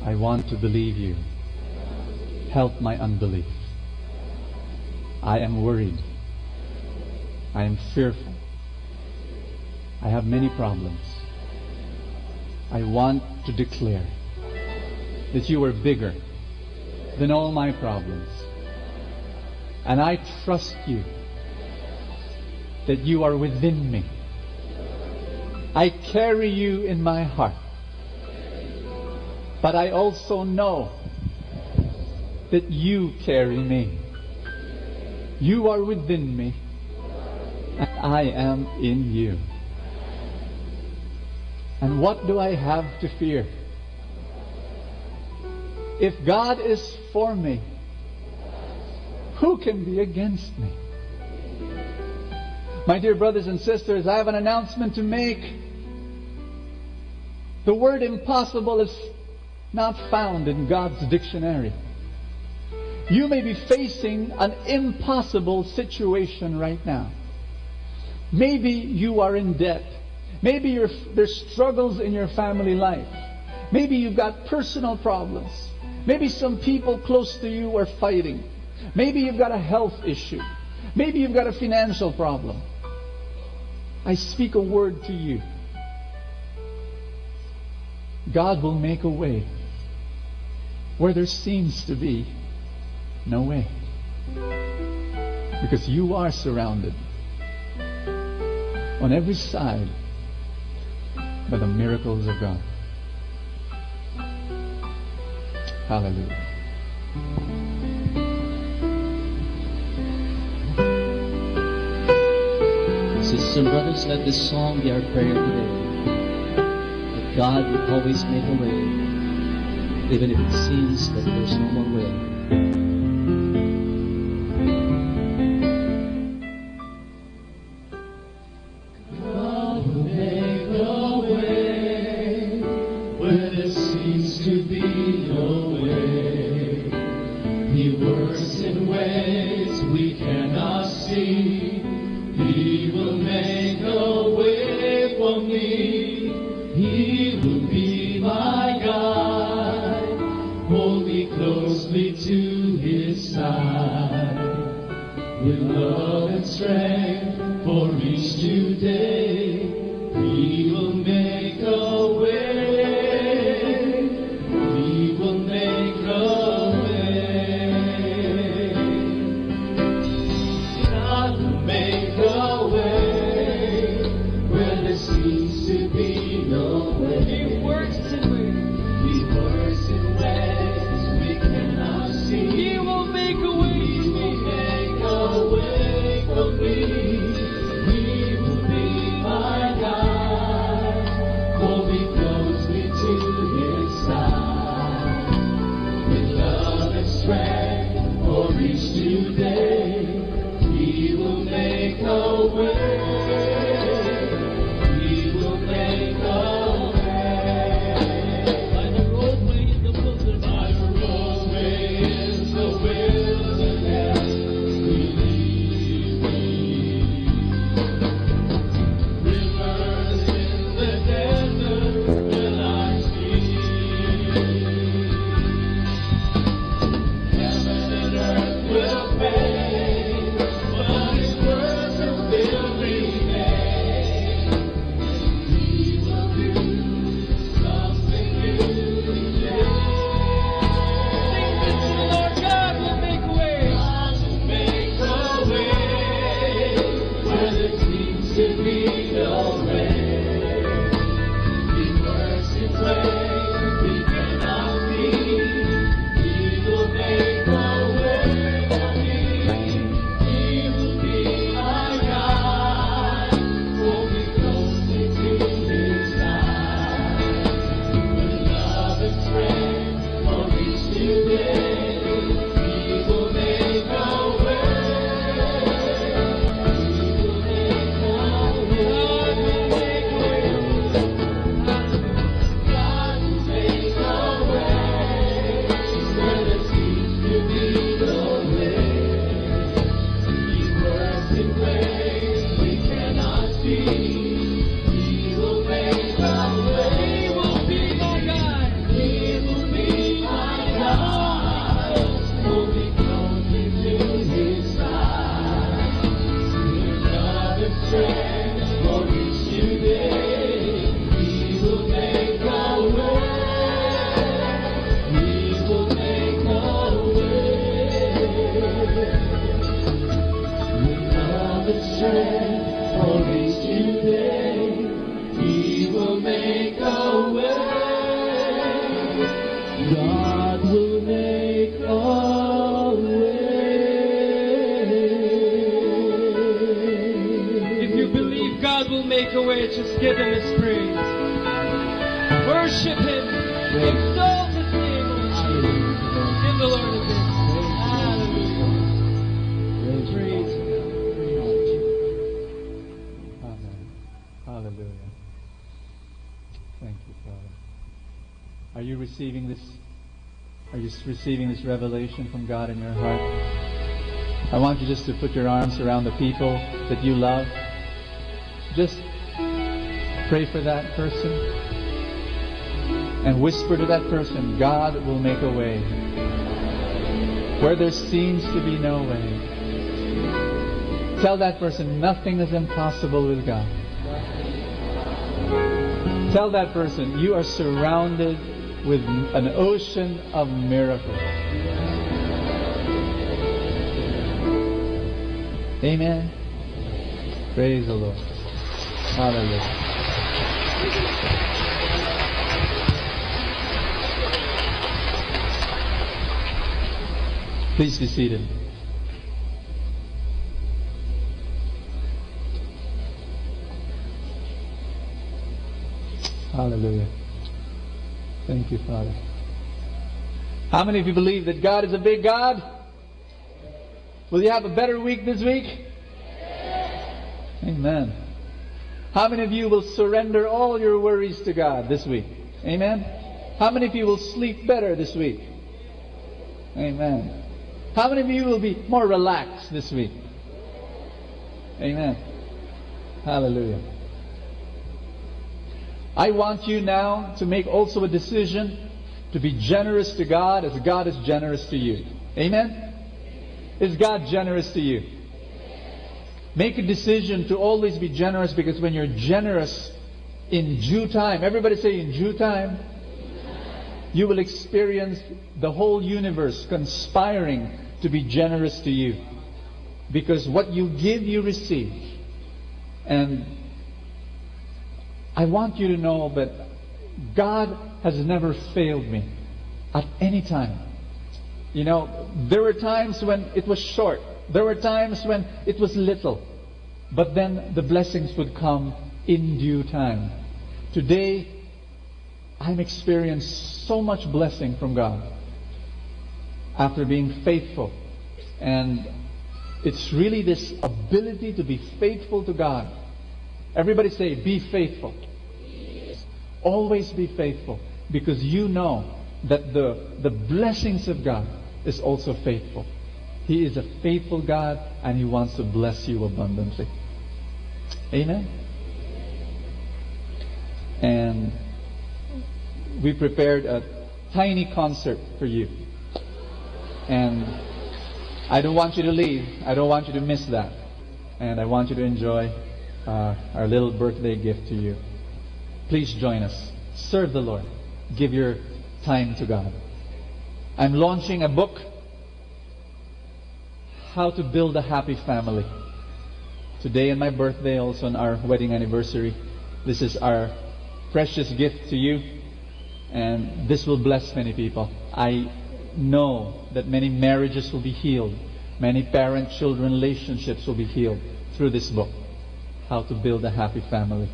I want to believe You. Help my unbelief. I am worried. I am fearful. I have many problems. I want to declare that You are bigger than all my problems. And I trust You that You are within me. I carry You in my heart. But I also know that You carry me. You are within me, and I am in You. And what do I have to fear? If God is for me, who can be against me? My dear brothers and sisters, I have an announcement to make. The word impossible is not found in God's dictionary. You may be facing an impossible situation right now. Maybe you are in debt. Maybe there's struggles in your family life. Maybe you've got personal problems. Maybe some people close to you are fighting. Maybe you've got a health issue. Maybe you've got a financial problem. I speak a word to you. God will make a way where there seems to be no way. Because you are surrounded on every side by the miracles of God. Hallelujah. Sisters and brothers, let this song be our prayer today. That God will always make a way, even if it seems that there's no more way. God will make a way where there seems to be no way. He works in ways we cannot see. He will make a way for me. He will be my guide. Hold me closely to His side. With love and strength for each new day, He will make a way. He will make a way. God will make a way where there seems to be no way. He works in ways. He works in ways we cannot see. He will make a way. He will make strength for each new day. He will make a way. He will make a way. By the roadway in the wilderness. By the roadway in the wilderness. Lead me. Rivers in the desert will I see. Heaven and earth will fade, but His word will still remain. He will do something new today. Sing this to the Lord. God will make a way. God will make a way where there seems to be no way. He works in ways we cannot see. He will make a way for me. He will be my God. Hold me closely to His side. With love and strength for each new day. He will make a way. He will make a way. God will make a way. Where there seems to be no way. He works in ways we cannot see. He will make a way. He will be my God. He will be my God. Hold me closely to His side. With love and strength for each new day. He will make a way. He will make a way. With love and strength for each new day. He will make a way. God will make a way. If you believe God will make a way, just give Him His praise. Worship Him. Exalt His name, O Jesus. Give the Lord a big praise. Hallelujah. Praise God. Amen. Hallelujah. Thank you, Father. Are you receiving this? Are you receiving this revelation from God in your heart? I want you just to put your arms around the people that you love. Just pray for that person and whisper to that person, God will make a way where there seems to be no way. Tell that person nothing is impossible with God. Tell that person you are surrounded with an ocean of miracles. Amen. Praise the Lord. Hallelujah. Please be seated. Hallelujah. Thank you, Father. How many of you believe that God is a big God? Will you have a better week this week? Amen. How many of you will surrender all your worries to God this week? Amen. How many of you will sleep better this week? Amen. How many of you will be more relaxed this week? Amen. Hallelujah. I want you now to make also a decision to be generous to God as God is generous to you. Amen? Is God generous to you? Make a decision to always be generous, because when you're generous in due time, everybody say in due time, you will experience the whole universe conspiring to be generous to you. Because what you give, you receive. And I want you to know that God has never failed me at any time. You know, there were times when it was short. There were times when it was little. But then the blessings would come in due time. Today, I'm experiencing so much blessing from God. after being faithful. And it's really this ability to be faithful to God. Everybody say, be faithful. Always be faithful, because you know that the blessings of God is also faithful. He is a faithful God, and He wants to bless you abundantly. Amen? And we prepared a tiny concert for you. And I don't want you to leave. I don't want you to miss that. And I want you to enjoy our little birthday gift to you. Please join us. Serve the Lord. Give your time to God. I'm launching a book, How to Build a Happy Family. Today and my birthday, also on our wedding anniversary, this is our precious gift to you. And this will bless many people. I know that many marriages will be healed. Many parent-children relationships will be healed through this book, How to Build a Happy Family.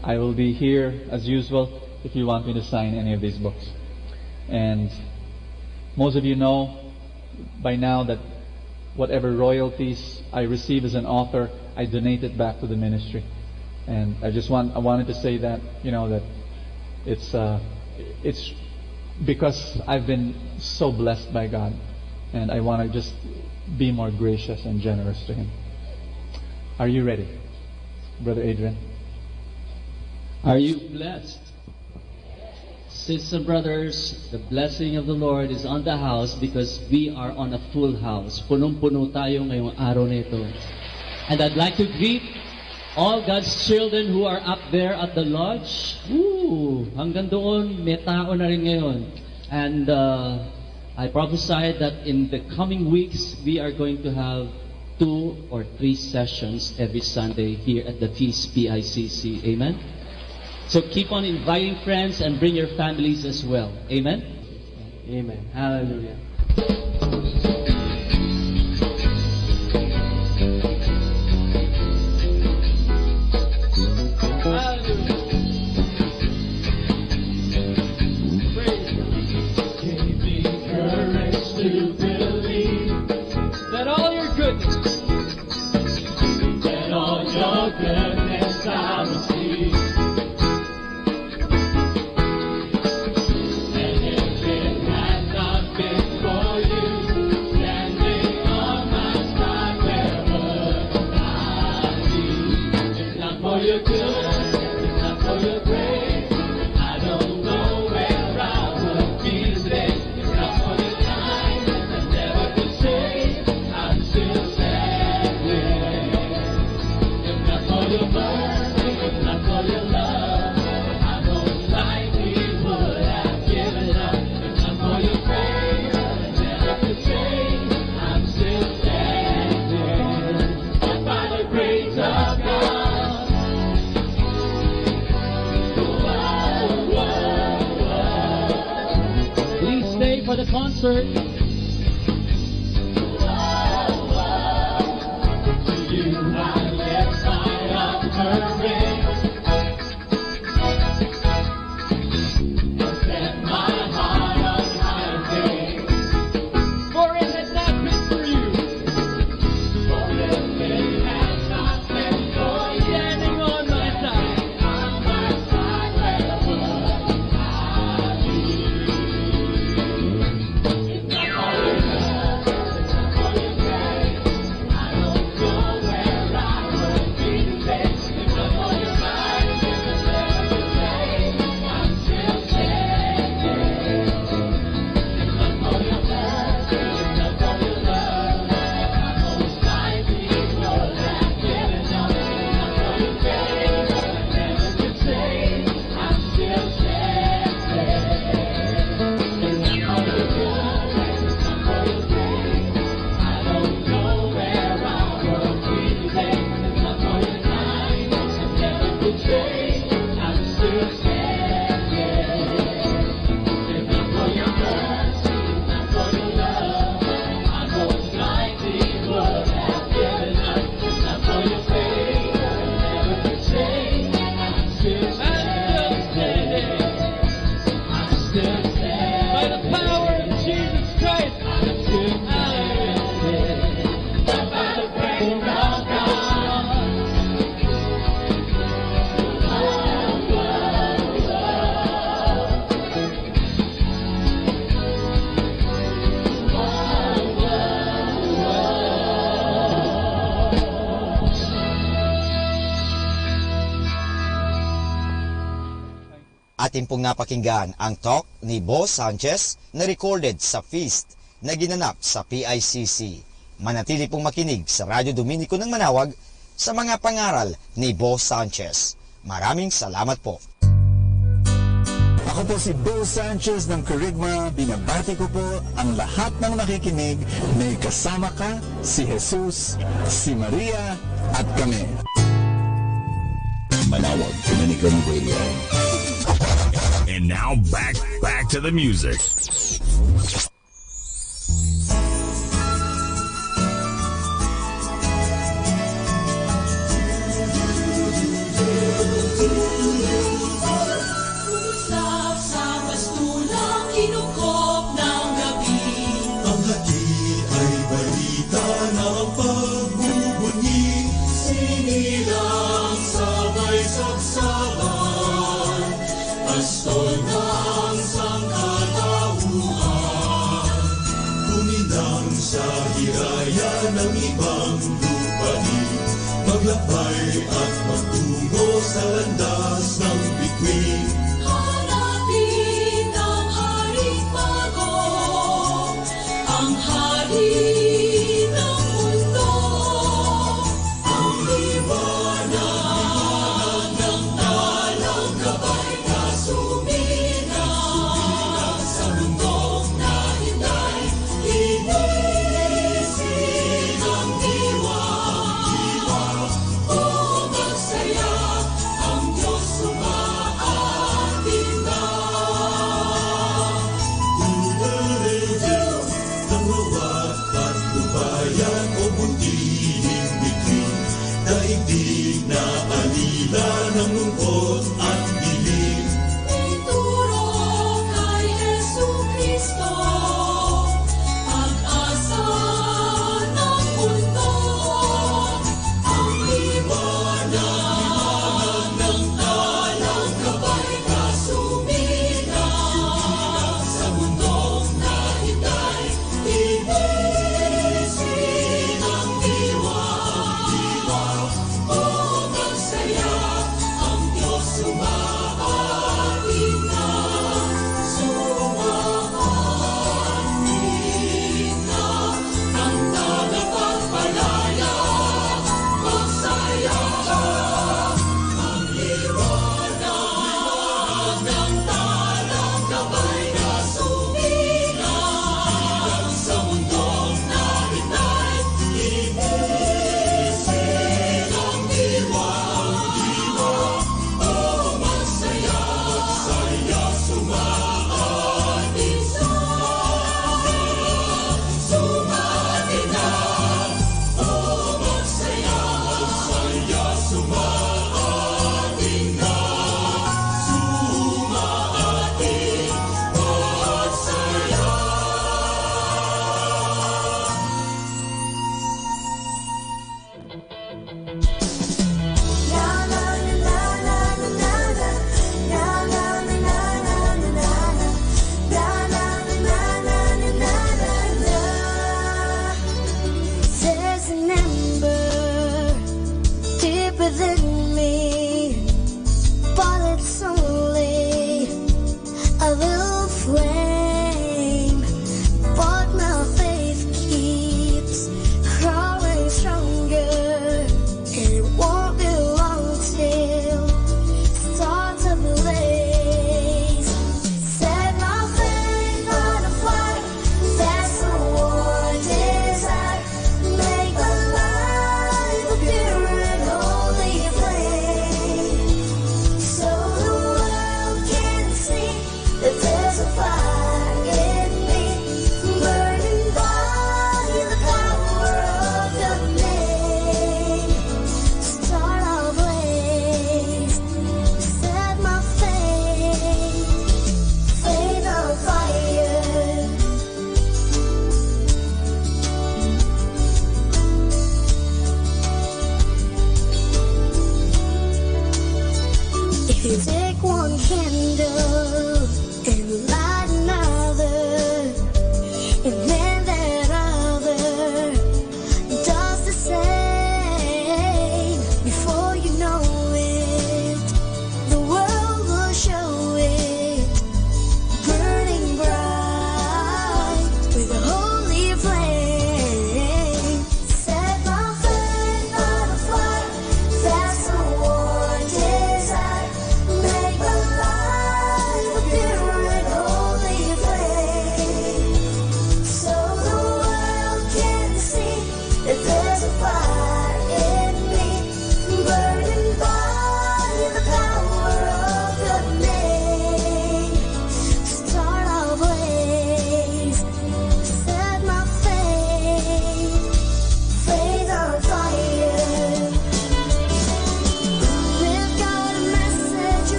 I will be here as usual if you want me to sign any of these books. And most of you know by now that whatever royalties I receive as an author, I donate it back to the ministry. And I wanted to say that, that it's because I've been so blessed by God, and I want to just be more gracious and generous to Him. Are you ready, Brother Adrian? Are you blessed? Sisters and brothers, the blessing of the Lord is on the house because we are on a full house. Punong-puno tayo ngayong araw nito. And I'd like to greet all God's children who are up there at the lodge. Hanggang doon, may tao na rin ngayon. And I prophesy that in the coming weeks, we are going to have 2 or 3 sessions every Sunday here at the Feast PICC. Amen? So keep on inviting friends and bring your families as well. Amen? Amen. Hallelujah. For the concert. Atin pong napakinggan ang talk ni Boss Sanchez na recorded sa feast na ginanap sa PICC. Manatili pong makinig sa Radyo Dominico ng Manawag sa mga pangaral ni Boss Sanchez. Maraming salamat po. Ako po si Bo Sanchez ng Kerygma. Binabati ko po ang lahat ng nakikinig. May kasama ka, si Jesus, si Maria, at kami. Manawag Dominican Radio. And now back to the music. Usap sa pastulang kinukop ng gabi. Ang hati ay balita ng pagbubunyi. Sinilang sabay saksaban. Pastol ng sangkatauhan. Kuminang sa hiraya ng ibang lupain. Maglakbay at magtungo sa landas ng bituin. Hanapin ang haring bago, ang hari ng mundo. Ang liwanag ng talang gabay na sumilang sa mundong nahinday. Inisig ang diwa. Magsaya ang Diyos sumaatin na. Tulad ng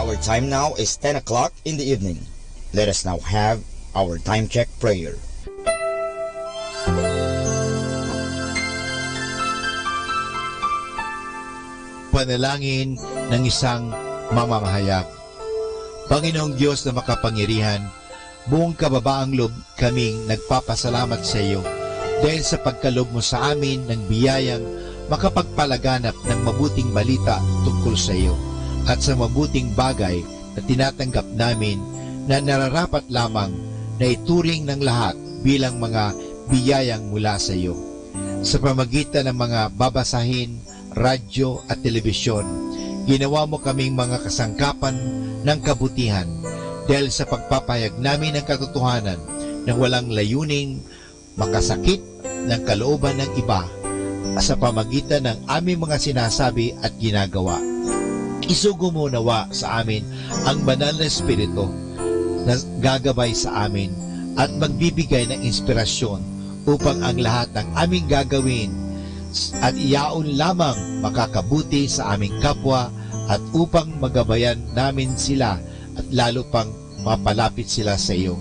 Our time now is 10 o'clock in the evening. Let us now have our time check prayer. Panalangin ng isang mamamahayag. Panginoong Diyos na makapangyarihan, buong kababaang loob kaming nagpapasalamat sa iyo dahil sa pagkalob mo sa amin ng biyayang makapagpalaganap ng mabuting balita tungkol sa iyo at sa mabuting bagay na tinatanggap namin na nararapat lamang na ituring ng lahat bilang mga biyayang mula sa iyo. Sa pamagitan ng mga babasahin, radyo at telebisyon, ginawa mo kaming mga kasangkapan ng kabutihan dahil sa pagpapahayag namin ng katotohanan na walang layuning makasakit ng kalooban ng iba sa pamagitan ng aming mga sinasabi at ginagawa. Isugo mo nawa sa amin ang banal na Espiritu na gagabay sa amin at magbibigay ng inspirasyon upang ang lahat ng aming gagawin at iyaon lamang makakabuti sa aming kapwa at upang magabayan namin sila at lalo pang mapalapit sila sa iyo.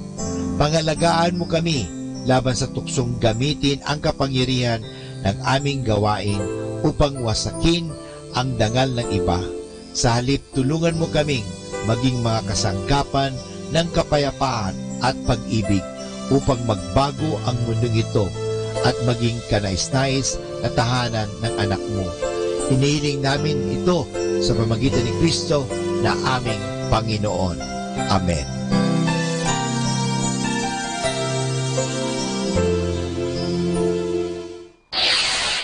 Pangalagaan mo kami laban sa tuksong gamitin ang kapangyarihan ng aming gawain upang wasakin ang dangal ng iba. Sa halip, tulungan mo kaming maging mga kasangkapan ng kapayapaan at pag-ibig upang magbago ang mundong ito at maging kanais-nais na tahanan ng anak mo. Hinihiling namin ito sa pamamagitan ni Kristo na aming Panginoon. Amen.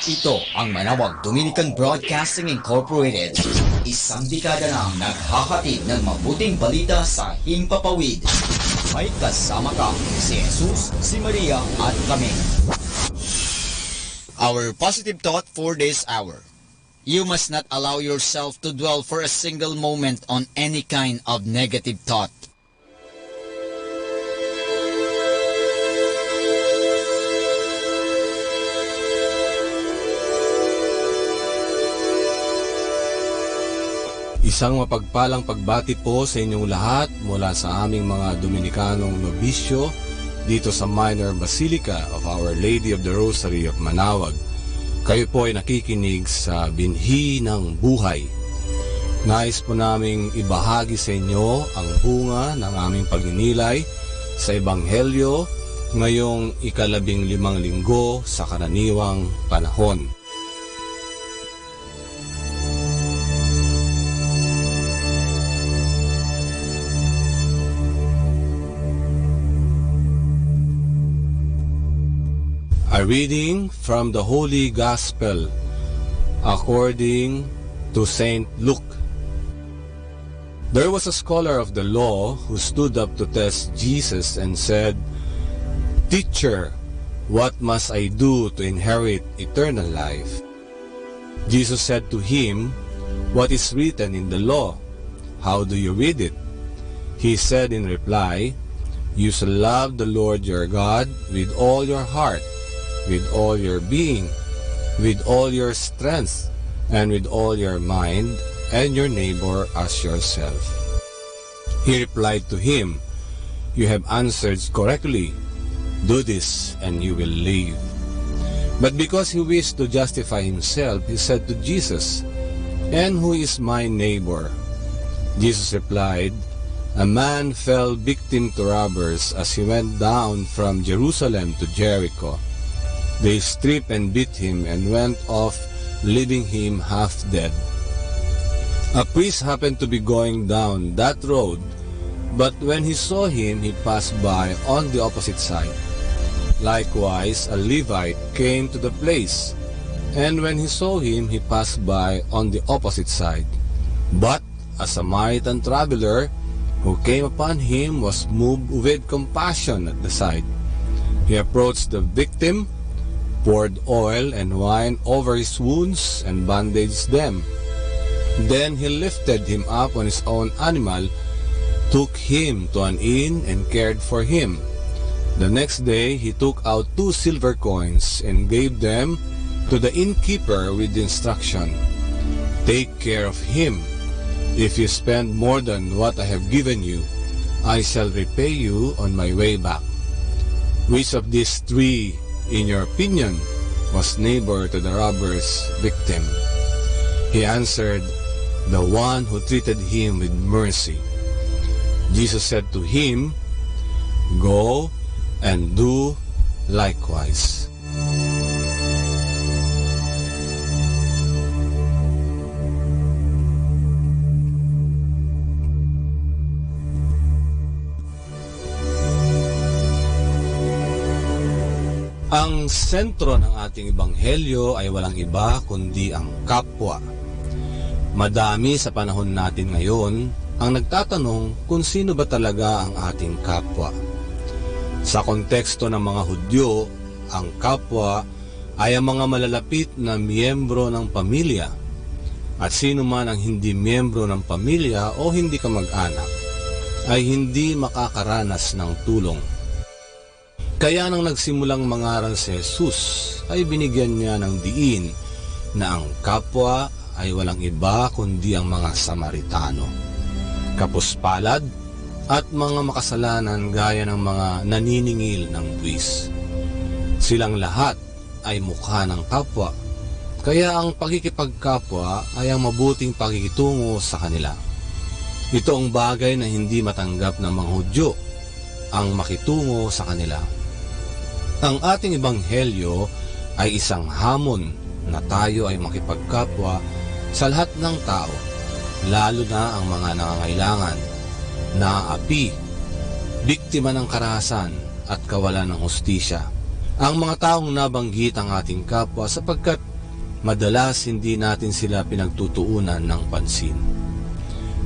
Ito ang Manawag Dominican Broadcasting Incorporated. Isang dekada nang naghahatid ng mabuting balita sa Himpapawid. May kasama ka si Jesus, si Maria at kami. Our positive thought for this hour. You must not allow yourself to dwell for a single moment on any kind of negative thought. Isang mapagpalang pagbati po sa inyong lahat mula sa aming mga Dominikanong nobisyo dito sa Minor Basilica of Our Lady of the Rosary of Manawag. Kayo po ay nakikinig sa Binhi ng Buhay. Nais po naming ibahagi sa inyo ang bunga ng aming pagninilay sa Ebanghelyo ngayong 15 linggo sa karaniwang panahon. A reading from the Holy Gospel according to Saint Luke. There was a scholar of the law who stood up to test Jesus and said, "Teacher, what must I do to inherit eternal life?" Jesus said to him, "What is written in the law? How do you read it?" He said in reply, "You shall love the Lord your God with all your heart, with all your being, with all your strength, and with all your mind, and your neighbor as yourself." He replied to him, "You have answered correctly. Do this, and you will live." But because he wished to justify himself, he said to Jesus, "And who is my neighbor?" Jesus replied, "A man fell victim to robbers as he went down from Jerusalem to Jericho. They stripped and beat him and went off, leaving him half dead. A priest happened to be going down that road, but when he saw him, he passed by on the opposite side. Likewise, a Levite came to the place, and when he saw him, he passed by on the opposite side. But a Samaritan traveler who came upon him was moved with compassion at the sight. He approached the victim, poured oil and wine over his wounds, and bandaged them. Then he lifted him up on his own animal, took him to an inn, and cared for him. The next day he took out 2 silver coins and gave them to the innkeeper with the instruction, 'Take care of him. If you spend more than what I have given you, I shall repay you on my way back. Which of these three, in your opinion, was neighbor to the robber's victim?" He answered, "The one who treated him with mercy." Jesus said to him, "Go and do likewise." Ang sentro ng ating ebanghelyo ay walang iba kundi ang kapwa. Madami sa panahon natin ngayon ang nagtatanong kung sino ba talaga ang ating kapwa. Sa konteksto ng mga Hudyo, ang kapwa ay ang mga malalapit na miyembro ng pamilya. At sino man ang hindi miyembro ng pamilya o hindi kamag-anak ay hindi makakaranas ng tulong. Kaya nang nagsimulang mangaral si Jesus, ay binigyan niya ng diin na ang kapwa ay walang iba kundi ang mga Samaritano, kapuspalad at mga makasalanan gaya ng mga naniningil ng buwis. Silang lahat ay mukha ng kapwa, kaya ang pagkikipagkapwa ay ang mabuting pakikitungo sa kanila. Ito ang bagay na hindi matanggap ng mga Hudyo, ang makitungo sa kanila. Ang ating ebanghelyo ay isang hamon na tayo ay makipagkapwa sa lahat ng tao, lalo na ang mga nangangailangan, naaapi, biktima ng karahasan at kawalan ng hustisya. Ang mga taong nabanggit ang ating kapwa sapagkat madalas hindi natin sila pinagtutuunan ng pansin.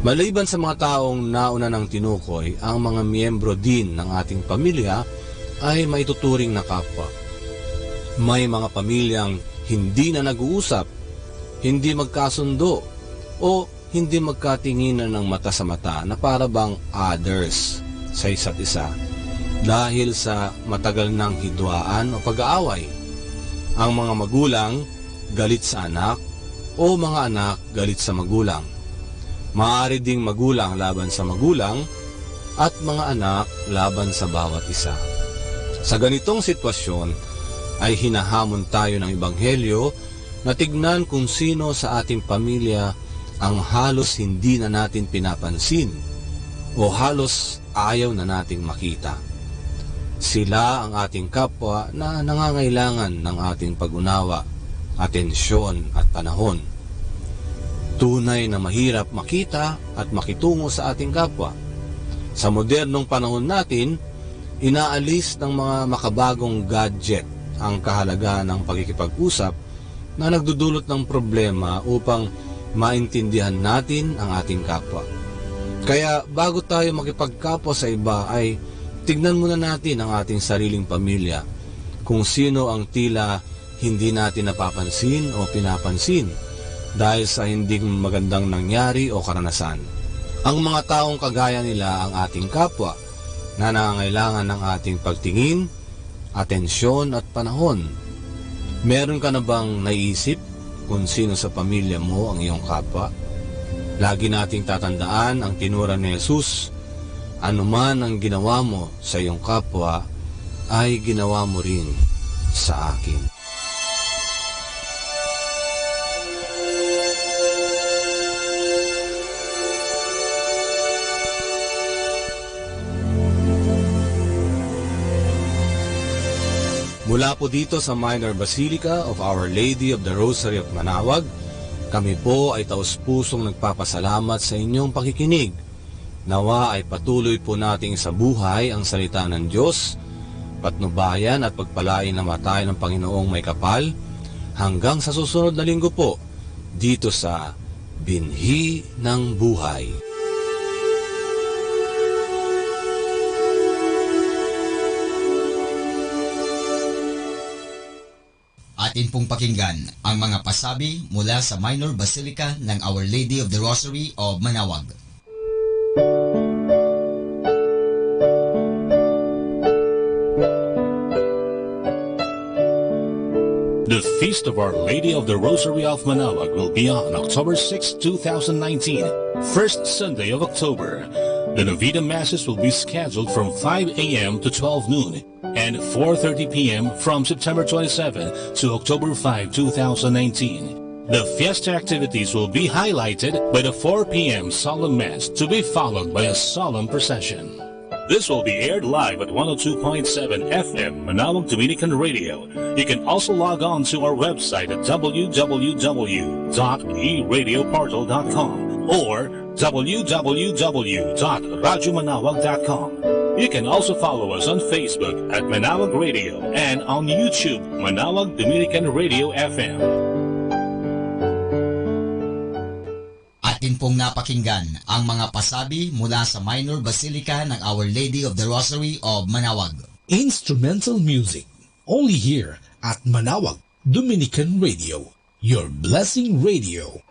Maliban sa mga taong nauna ng tinukoy, ang mga miyembro din ng ating pamilya ay maituturing na kapwa. May mga pamilyang hindi na nag-uusap, hindi magkasundo, o hindi magkatinginan ng mata sa mata na para bang others sa isa't isa dahil sa matagal ng hidwaan o pag-aaway. Ang mga magulang galit sa anak o mga anak galit sa magulang. Maaari ding magulang laban sa magulang at mga anak laban sa bawat isa. Sa ganitong sitwasyon ay hinahamon tayo ng ebanghelyo na tignan kung sino sa ating pamilya ang halos hindi na natin pinapansin o halos ayaw na nating makita. Sila ang ating kapwa na nangangailangan ng ating pag-unawa, atensyon at panahon. Tunay na mahirap makita at makitungo sa ating kapwa. Sa modernong panahon natin, inaalis ng mga makabagong gadget ang kahalagaan ng pagkikipag-usap na nagdudulot ng problema upang maintindihan natin ang ating kapwa. Kaya bago tayo makipagkapwa sa iba ay tignan muna natin ang ating sariling pamilya, kung sino ang tila hindi natin napapansin o pinapansin dahil sa hindi magandang nangyari o karanasan. Ang mga taong kagaya nila ang ating kapwa na nangangailangan ng ating pagtingin, atensyon at panahon. Meron ka na bang naisip kung sino sa pamilya mo ang iyong kapwa? Lagi nating tatandaan ang tinura ni Jesus, anuman ang ginawa mo sa iyong kapwa, ay ginawa mo rin sa akin. Mula po dito sa Minor Basilica of Our Lady of the Rosary of Manawag, kami po ay taus-pusong nagpapasalamat sa inyong pakikinig. Nawa ay patuloy po nating sa buhay ang salita ng Diyos, patnubayan at pagpalain na matay ng Panginoong may kapal, hanggang sa susunod na linggo po, dito sa Binhi ng Buhay. Atin pong pakinggan ang mga pasabi mula sa Minor Basilica ng Our Lady of the Rosary of Manawag. The Feast of Our Lady of the Rosary of Manawag will be on October 6, 2019. first Sunday of October. The Novena Masses will be scheduled from 5 a.m. to 12 noon and 4:30 p.m. from September 27 to October 5, 2019. The fiesta activities will be highlighted by the 4 p.m. solemn mass to be followed by a solemn procession. This will be aired live at 102.7 FM Manawag Dominican Radio. You can also log on to our website at www.eradioportal.com or www.radyomanawag.com. You can also follow us on Facebook at Manawag Radio and on YouTube, Manawag Dominican Radio FM. Atin pong napakinggan ang mga pasabi mula sa Minor Basilica ng Our Lady of the Rosary of Manawag. Instrumental music, only here at Manawag Dominican Radio, your blessing radio.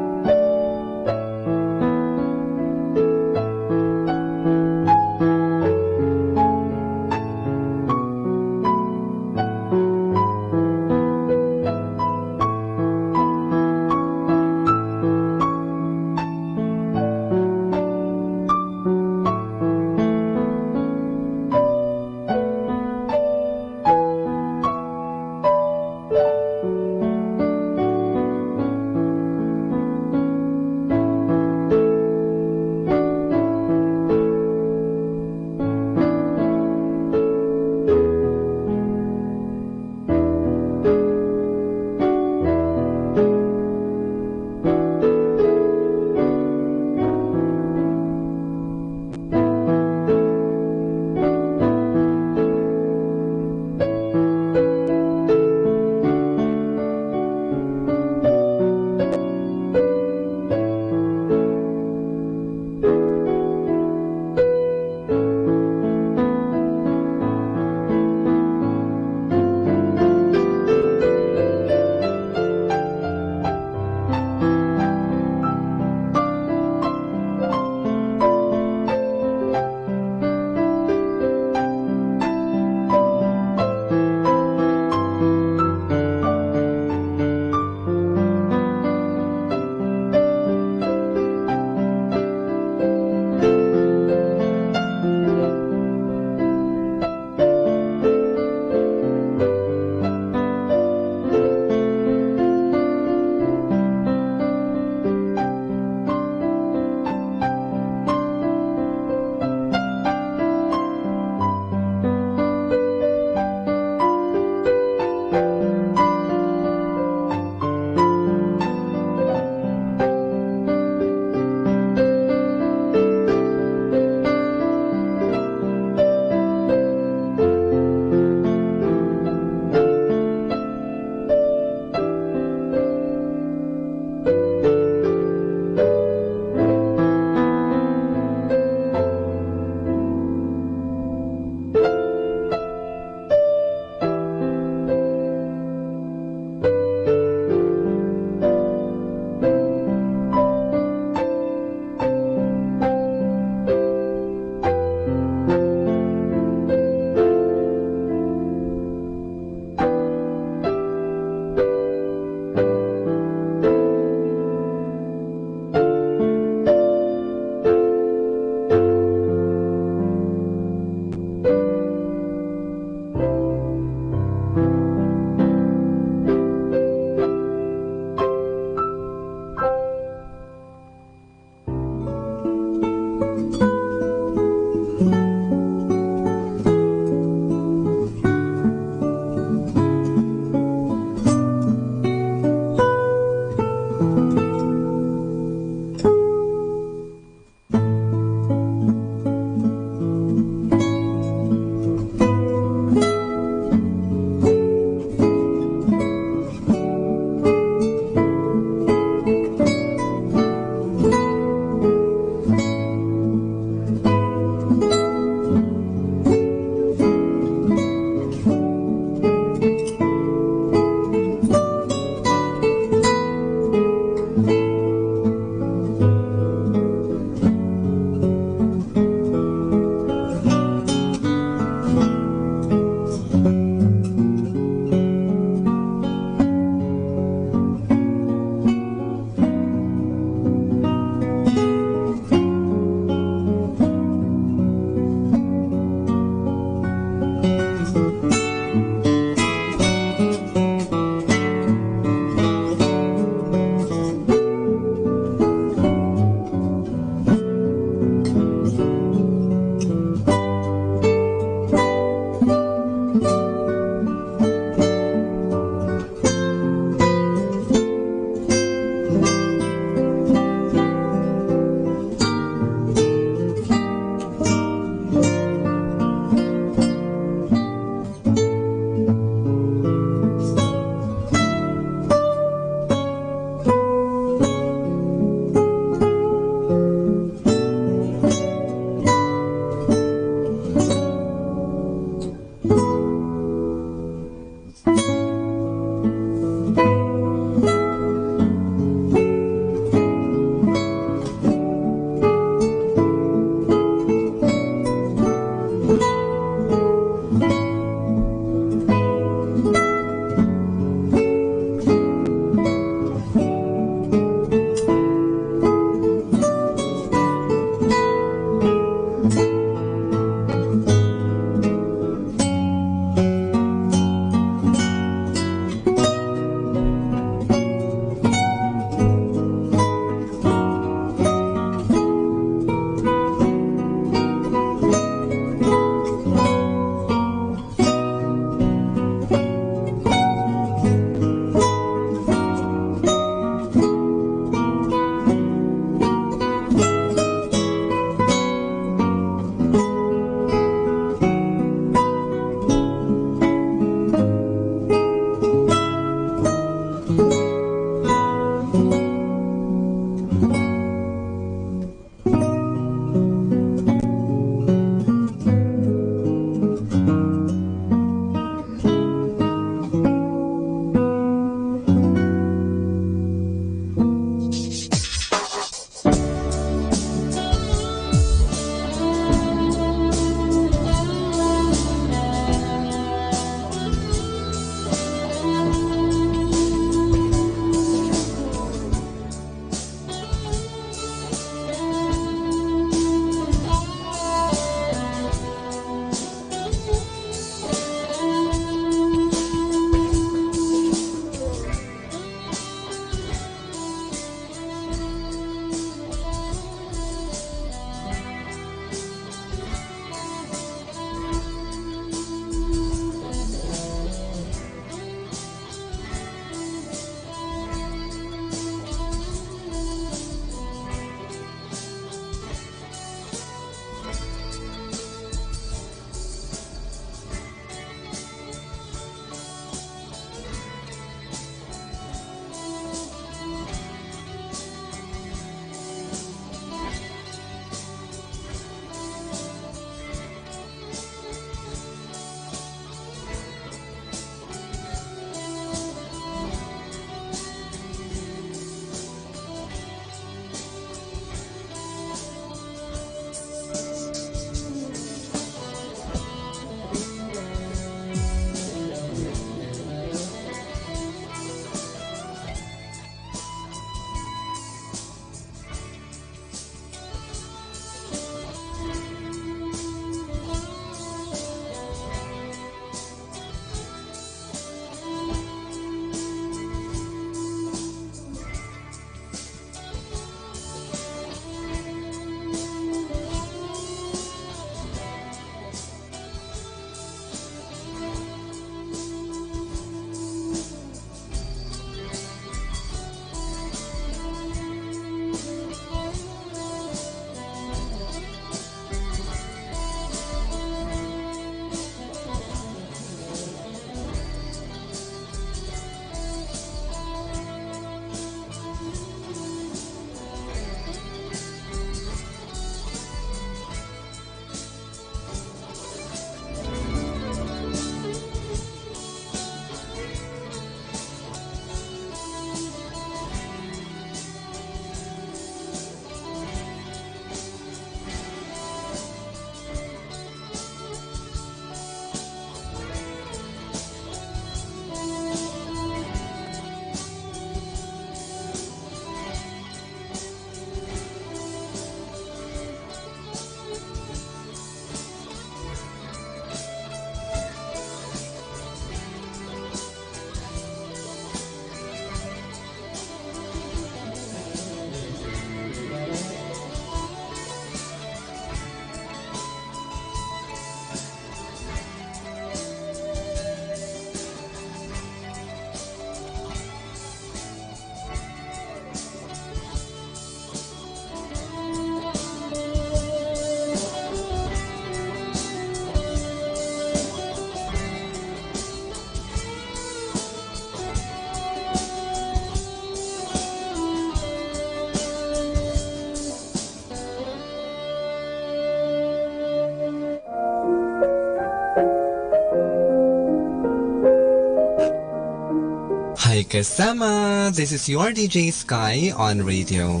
Hi kasama, this is your DJ Sky on radio.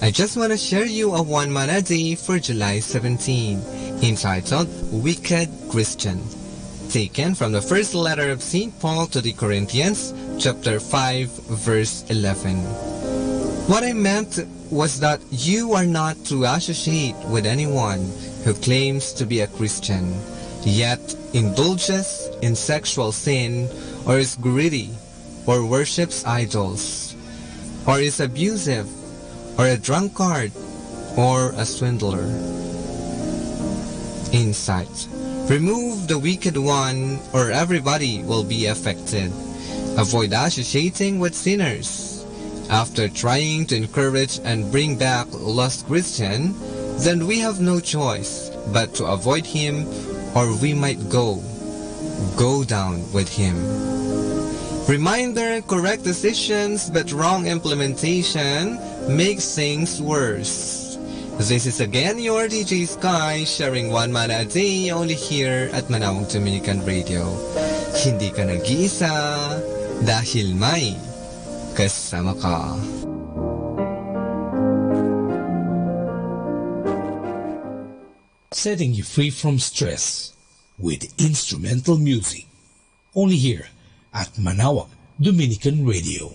I just want to share you a one man a day for July 17, entitled Wicked Christian, taken from the first letter of St. Paul to the Corinthians, chapter 5, verse 11. What I meant was that you are not to associate with anyone who claims to be a Christian, yet indulges in sexual sin, or is greedy, or worships idols, or is abusive, or a drunkard, or a swindler. Insight: remove the wicked one, or everybody will be affected. Avoid associating with sinners. After trying to encourage and bring back lost Christian, then we have no choice but to avoid him, or we might go down with him. Reminder: correct decisions but wrong implementation makes things worse. This is again your DJ Sky, sharing one man a day only here at Manawag Dominican Radio. Hindi ka nag-iisa dahil may kasama ka. Setting you free from stress with instrumental music. Only here at Manawag Dominican Radio.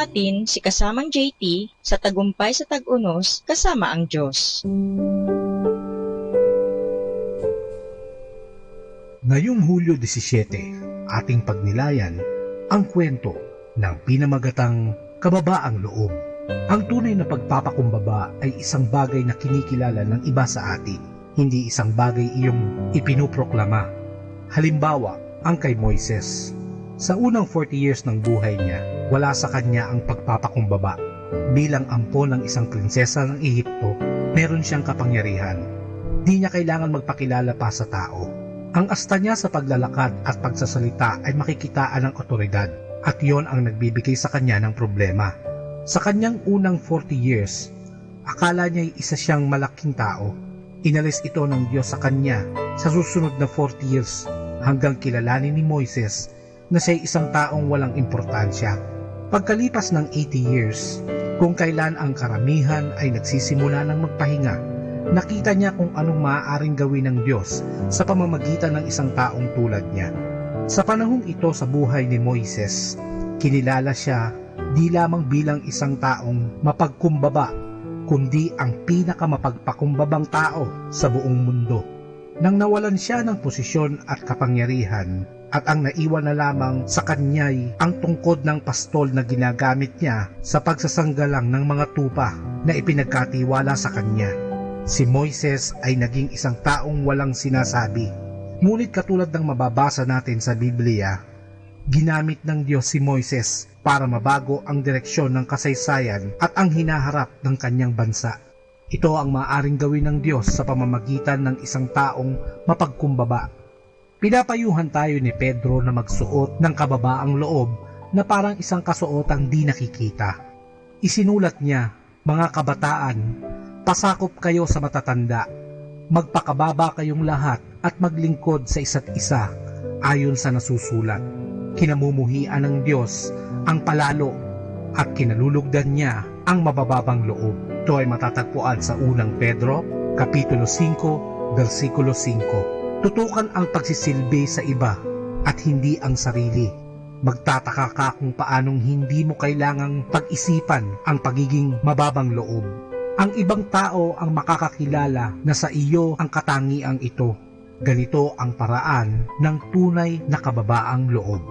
natin si kasamang JT sa Tagumpay sa Tag-Unos kasama ang Diyos. Ngayong Hulyo 17, ating pagnilayan ang kwento ng pinamagatang kababaang loob. Ang tunay na pagpapakumbaba ay isang bagay na kinikilala ng iba sa atin, hindi isang bagay iyong ipinuproklama. Halimbawa, ang kay Moises. Sa unang 40 years ng buhay niya, wala sa kanya ang pagpapakumbaba. Bilang ampo ng isang prinsesa ng Ehipto, meron siyang kapangyarihan. Di niya kailangan magpakilala pa sa tao. Ang asta niya sa paglalakad at pagsasalita ay makikitaan ng otoridad, at yon ang nagbibigay sa kanya ng problema. Sa kanyang unang 40 years, akala niya'y isa siyang malaking tao. Inalis ito ng Diyos sa kanya sa susunod na 40 years hanggang kilalanin ni Moises na siya'y isang taong walang importansya. Pagkalipas ng 80 years, kung kailan ang karamihan ay nagsisimula ng magpahinga, nakita niya kung anong maaaring gawin ng Diyos sa pamamagitan ng isang taong tulad niya. Sa panahong ito sa buhay ni Moises, kinilala siya di lamang bilang isang taong mapagkumbaba, kundi ang pinakamapagpakumbabang tao sa buong mundo. Nang nawalan siya ng posisyon at kapangyarihan, at ang naiwan na lamang sa kanya'y ang tungkod ng pastol na ginagamit niya sa pagsasanggalang ng mga tupa na ipinagkatiwala sa kanya. Si Moises ay naging isang taong walang sinasabi. Ngunit katulad ng mababasa natin sa Biblia, ginamit ng Diyos si Moises para mabago ang direksyon ng kasaysayan at ang hinaharap ng kanyang bansa. Ito ang maaaring gawin ng Diyos sa pamamagitan ng isang taong mapagkumbaba. Pinapayuhan tayo ni Pedro na magsuot ng kababaang loob na parang isang kasuotang di nakikita. Isinulat niya, "Mga kabataan, pasakop kayo sa matatanda, magpakababa kayong lahat at maglingkod sa isa't isa ayon sa nasusulat." Kinamumuhian ng Diyos ang palalo at kinalulugdan niya ang mabababang loob. Ito ay matatagpuan sa unang Pedro, Kapitulo 5, versikulo 5. Tutukan ang pagsisilbi sa iba at hindi ang sarili. Magtataka ka kung paanong hindi mo kailangang pag-isipan ang pagiging mababang loob. Ang ibang tao ang makakakilala na sa iyo ang katangiang ito. Ganito ang paraan ng tunay na kababaang loob.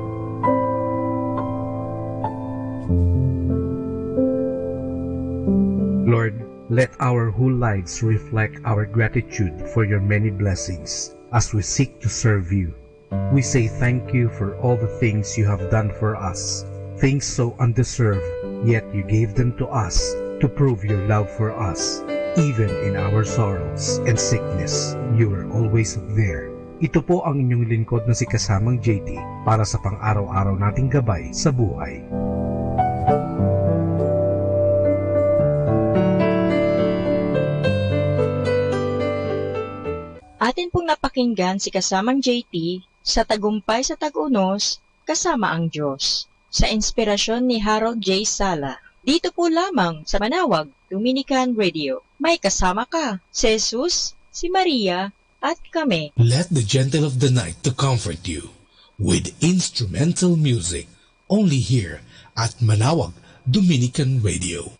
Lord, let our whole lives reflect our gratitude for your many blessings as we seek to serve you. We say thank you for all the things you have done for us, things so undeserved, yet you gave them to us to prove your love for us. Even in our sorrows and sickness, you are always there. Ito po ang inyong lingkod na si kasamang JT para sa pang-araw-araw nating gabay sa buhay. Atin pong napakinggan si kasamang JT sa Tagumpay sa Tag-Unos kasama ang Diyos sa inspirasyon ni Harold J. Sala. Dito po lamang sa Manawag Dominican Radio. May kasama ka, si Jesus, si Maria, at kami. Let the gentle of the night to comfort you with instrumental music only here at Manawag Dominican Radio.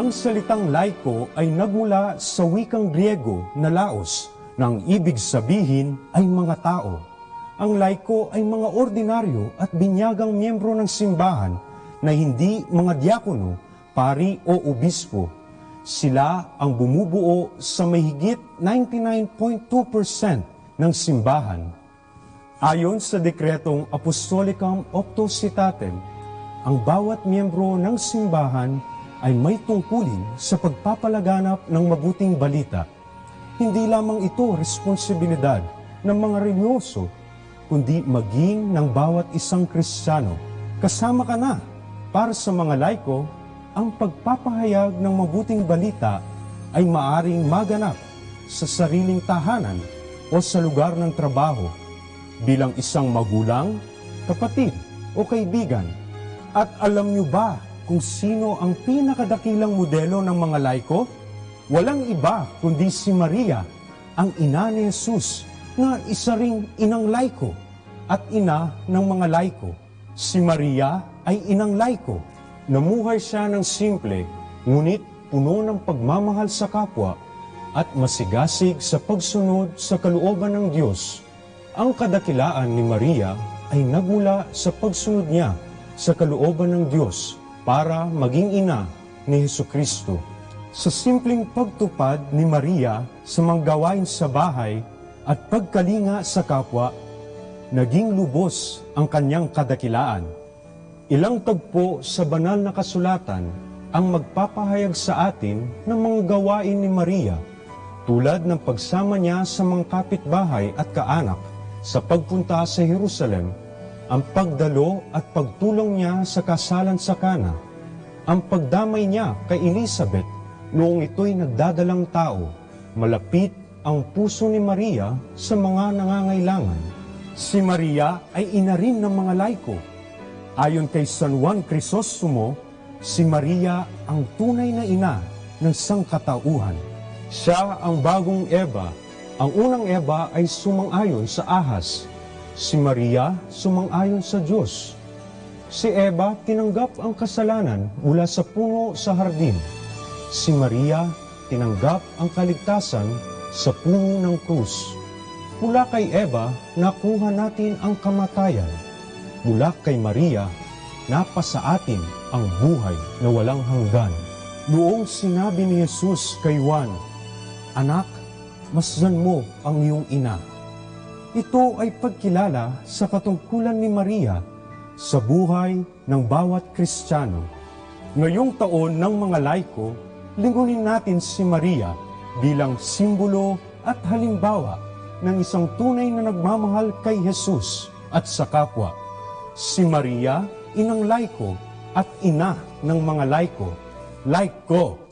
Ang salitang laiko ay nagmula sa wikang Griego na laos, na ang ibig sabihin ay mga tao. Ang laiko ay mga ordinaryo at binyagang miyembro ng simbahan na hindi mga diakono, pari o obispo. Sila ang bumubuo sa mahigit 99.2% ng simbahan. Ayon sa dekretong Apostolicam Optocitatem, ang bawat miyembro ng simbahan ay may tungkulin sa pagpapalaganap ng mabuting balita. Hindi lamang ito responsibilidad ng mga religyoso, kundi maging ng bawat isang Kristiyano. Kasama ka na para sa mga laiko, ang pagpapahayag ng mabuting balita ay maaring maganap sa sariling tahanan o sa lugar ng trabaho, bilang isang magulang, kapatid o kaibigan. At alam niyo ba kung sino ang pinakadakilang modelo ng mga laiko? Walang iba kundi si Maria, ang ina ni Jesus, na isa ring inang laiko at ina ng mga laiko. Si Maria ay inang laiko. Namuhay siya ng simple, ngunit puno ng pagmamahal sa kapwa at masigasig sa pagsunod sa kalooban ng Diyos. Ang kadakilaan ni Maria ay nagmula sa pagsunod niya sa kalooban ng Diyos para maging ina ni Hesukristo. Sa simpleng pagtupad ni Maria sa mga gawain sa bahay at pagkalinga sa kapwa, naging lubos ang kanyang kadakilaan. Ilang tagpo sa banal na kasulatan ang magpapahayag sa atin ng mga gawain ni Maria, tulad ng pagsama niya sa mga kapitbahay at kaanak sa pagpunta sa Jerusalem, ang pagdalo at pagtulong niya sa kasalan sa Kana, ang pagdamay niya kay Elizabeth noong ito'y nagdadalang tao. Malapit ang puso ni Maria sa mga nangangailangan. Si Maria ay ina rin ng mga laiko. Ayon kay San Juan Crisostomo, si Maria ang tunay na ina ng sangkatauhan. Siya ang bagong Eva. Ang unang Eva ay sumang-ayon sa ahas. Si Maria sumang-ayon sa Diyos. Si Eva tinanggap ang kasalanan mula sa puno sa hardin. Si Maria tinanggap ang kaligtasan sa puno ng krus. Mula kay Eva, nakuha natin ang kamatayan. Mula kay Maria, napasa atin ang buhay na walang hanggan. Noong sinabi ni Jesus kay Juan, "Anak, masdan mo ang iyong ina." Ito ay pagkilala sa katungkulan ni Maria sa buhay ng bawat Kristiyano. Ngayong taon ng mga laiko, lingkunin natin si Maria bilang simbolo at halimbawa ng isang tunay na nagmamahal kay Jesus at sa kapwa. Si Maria, inang laiko at ina ng mga laiko. Laiko!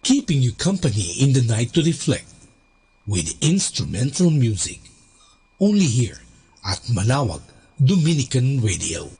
Keeping you company in the night to reflect with instrumental music. Only here at Manawag Dominican Radio.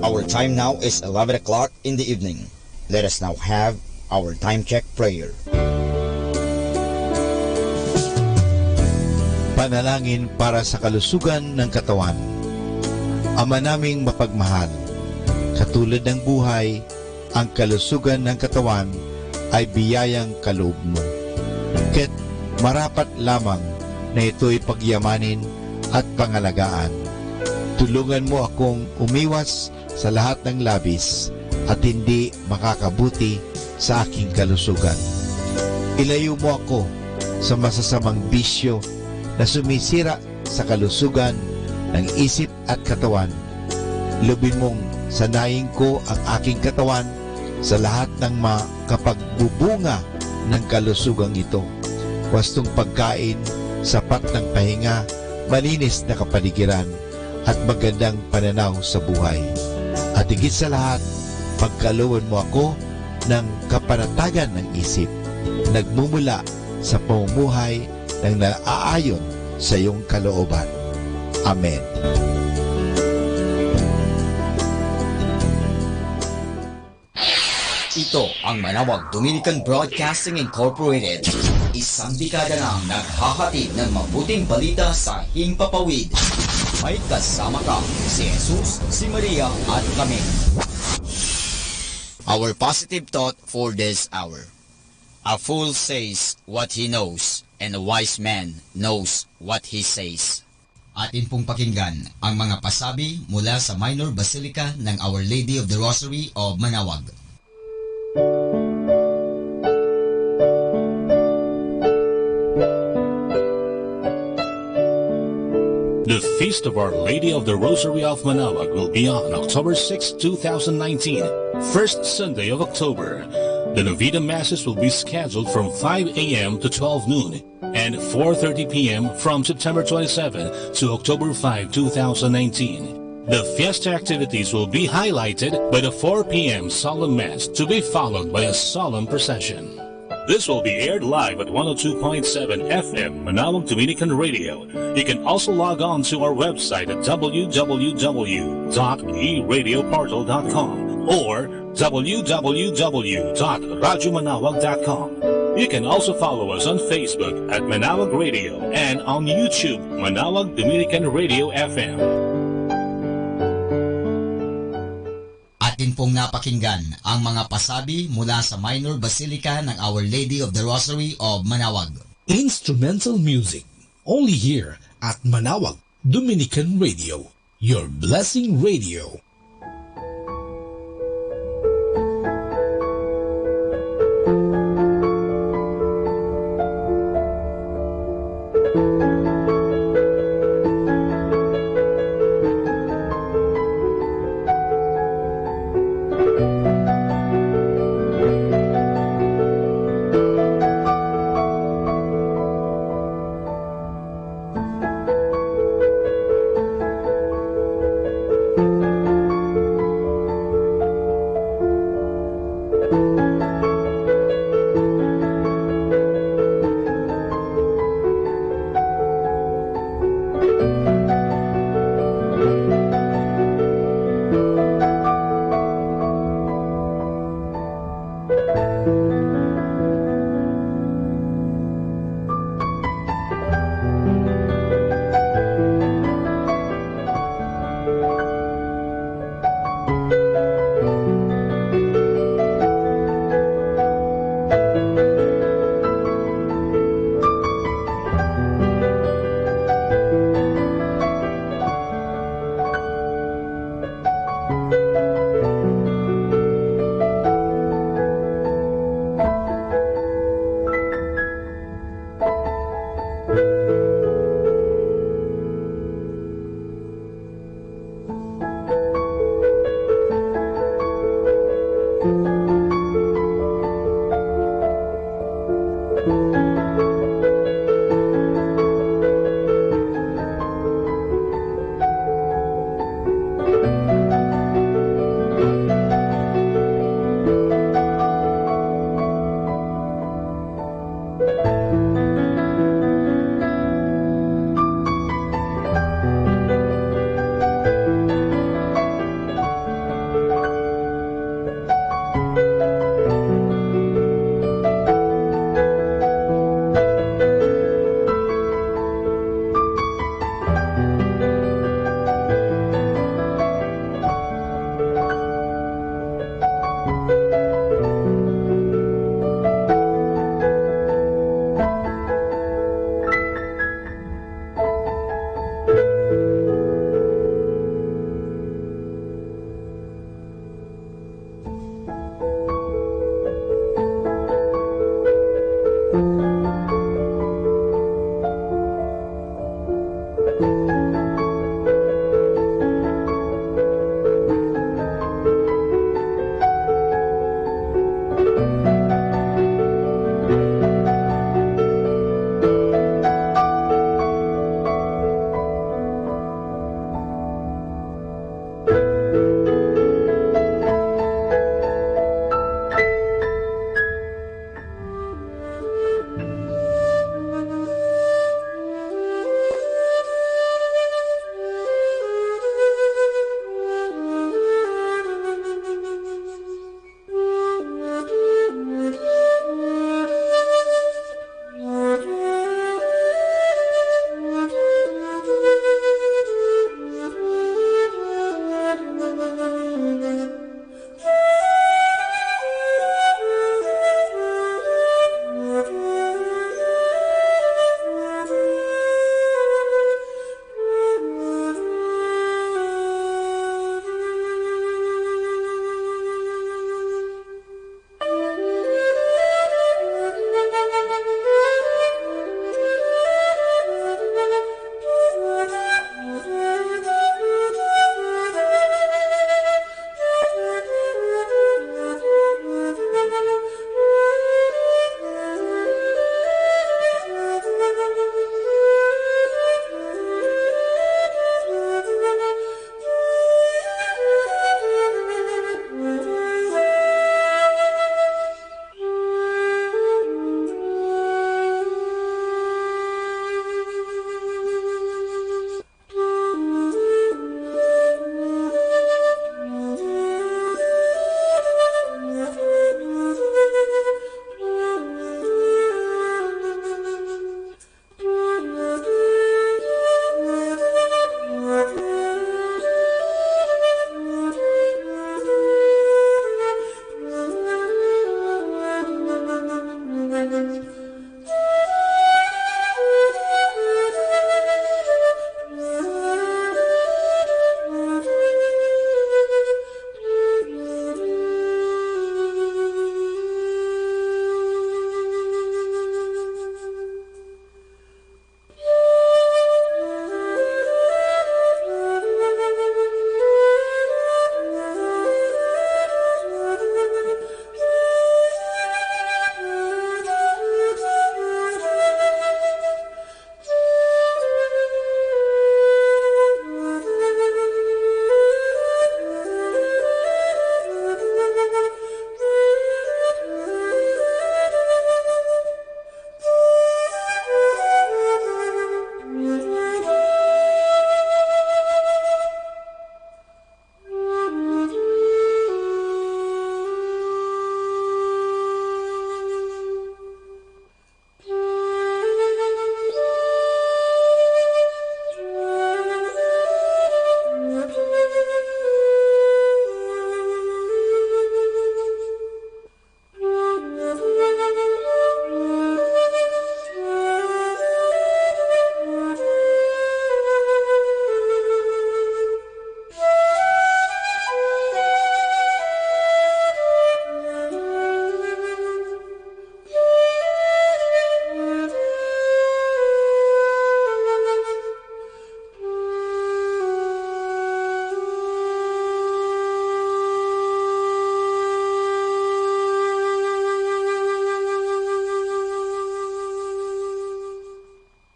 Our time now is 11 o'clock in the evening. Let us now have our time check prayer. Panalangin para sa kalusugan ng katawan. Ama naming mapagmahal, katulad ng buhay, ang kalusugan ng katawan ay biyayang kaloob mo. Kaya't marapat lamang na ito'y pagyamanin at pangalagaan. Tulungan mo akong umiwas sa lahat ng labis at hindi makakabuti sa aking kalusugan. Ilayo mo ako sa masasamang bisyo na sumisira sa kalusugan ng isip at katawan. Lubin mong sanayin ko ang aking katawan sa lahat ng makapagbubunga ng kalusugang ito. Wastong pagkain, sapat ng pahinga, malinis na kapaligiran, at magandang pananaw sa buhay. At higit sa lahat, pagkalooban mo ako ng kapanatagan ng isip, nagmumula sa pamumuhay ng naaayon sa iyong kalooban. Amen. Ito ang Manawag Dominican Broadcasting Incorporated. Isang dekada nang naghahatid ng mabuting balita sa himpapawid. May kasama ka, si Jesus, si Maria at kami. Our positive thought for this hour. A fool says what he knows, and a wise man knows what he says. Atin pong pakinggan ang mga pasabi mula sa Minor Basilica ng Our Lady of the Rosary of Manawag. The Feast of Our Lady of the Rosary of Manawag will be on October 6, 2019, first Sunday of October. The Novena Masses will be scheduled from 5 a.m. to 12 noon and 4:30 p.m. from September 27 to October 5, 2019. The fiesta activities will be highlighted by the 4 p.m. solemn mass to be followed by a solemn procession. This will be aired live at 102.7 FM Manawag Dominican Radio. You can also log on to our website at www.eradioportal.com or www.radyomanawag.com. You can also follow us on Facebook at Manawag Radio and on YouTube, Manawag Dominican Radio FM. Atin pong napakinggan ang mga pasabi mula sa Minor Basilica ng Our Lady of the Rosary of Manawag. Instrumental music, only here at Manawag Dominican Radio, your blessing radio.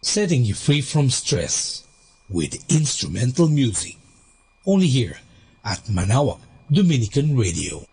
setting you free from stress with instrumental music. Only here at Manaoag Dominican Radio.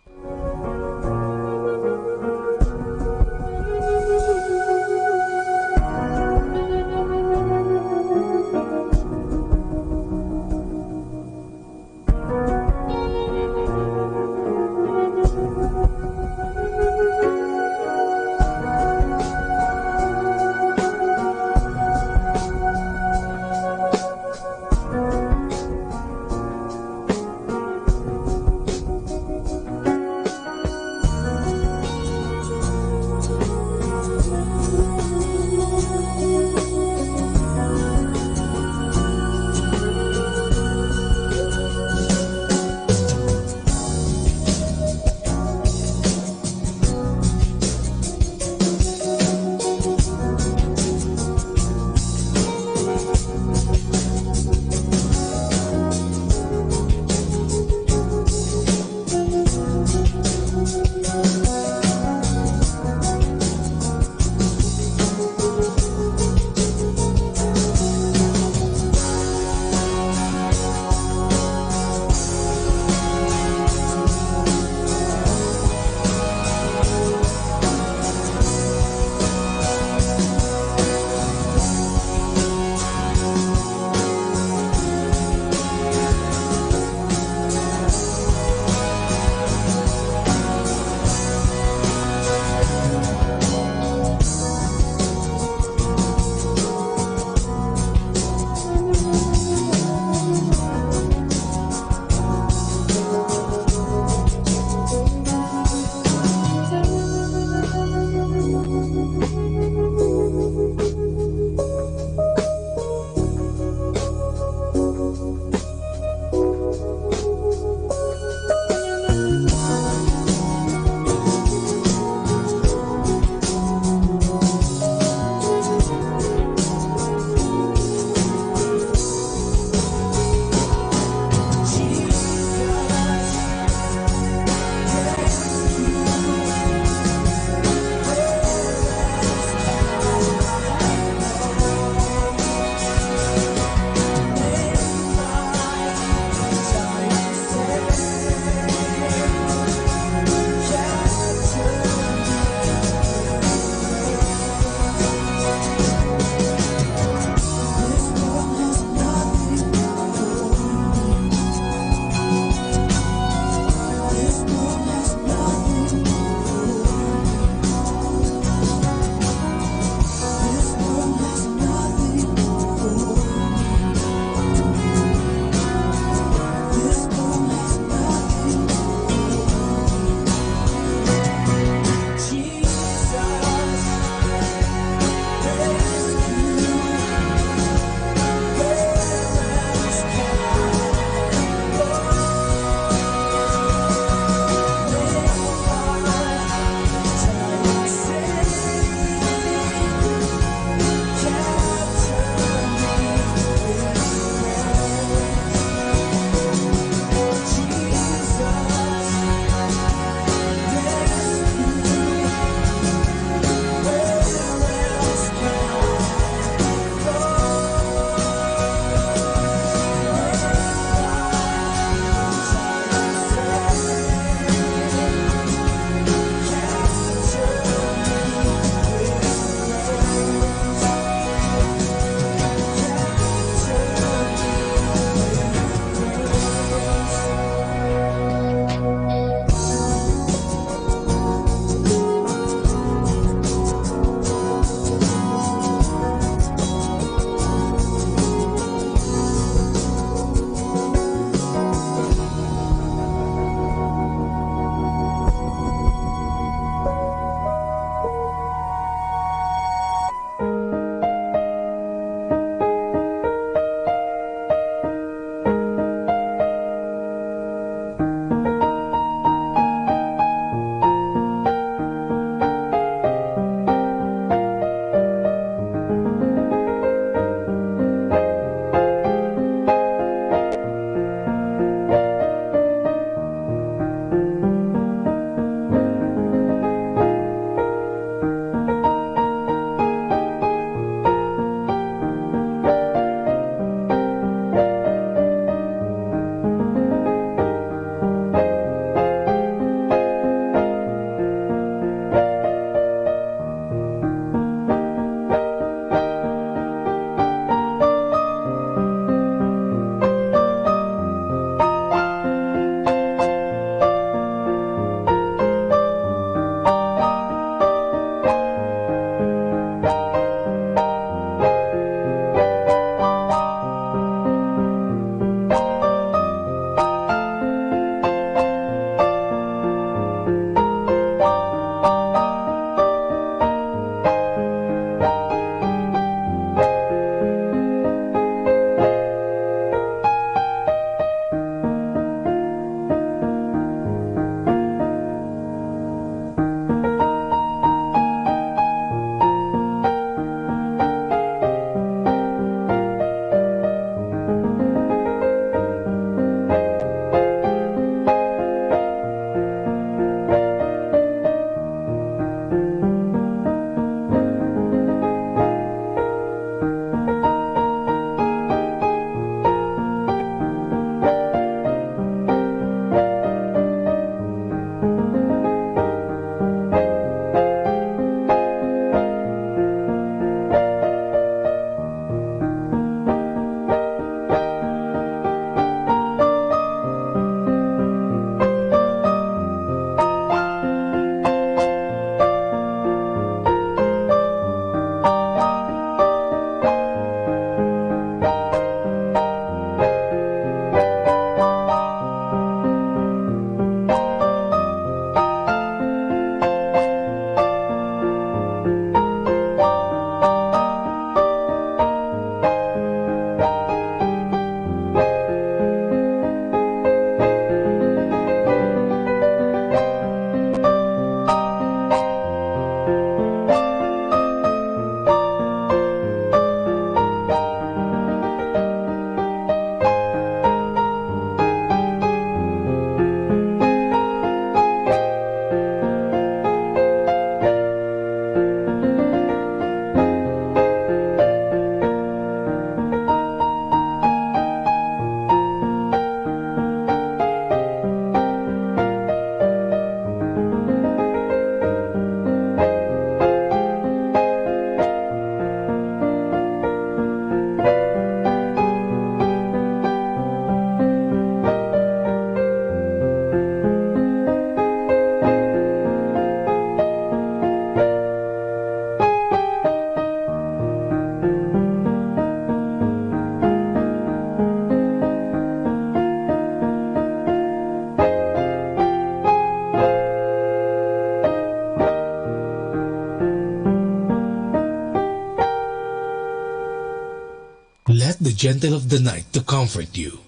gentle of the night to comfort you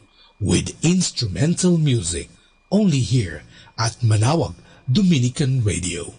with instrumental music only here at Manawag Dominican Radio.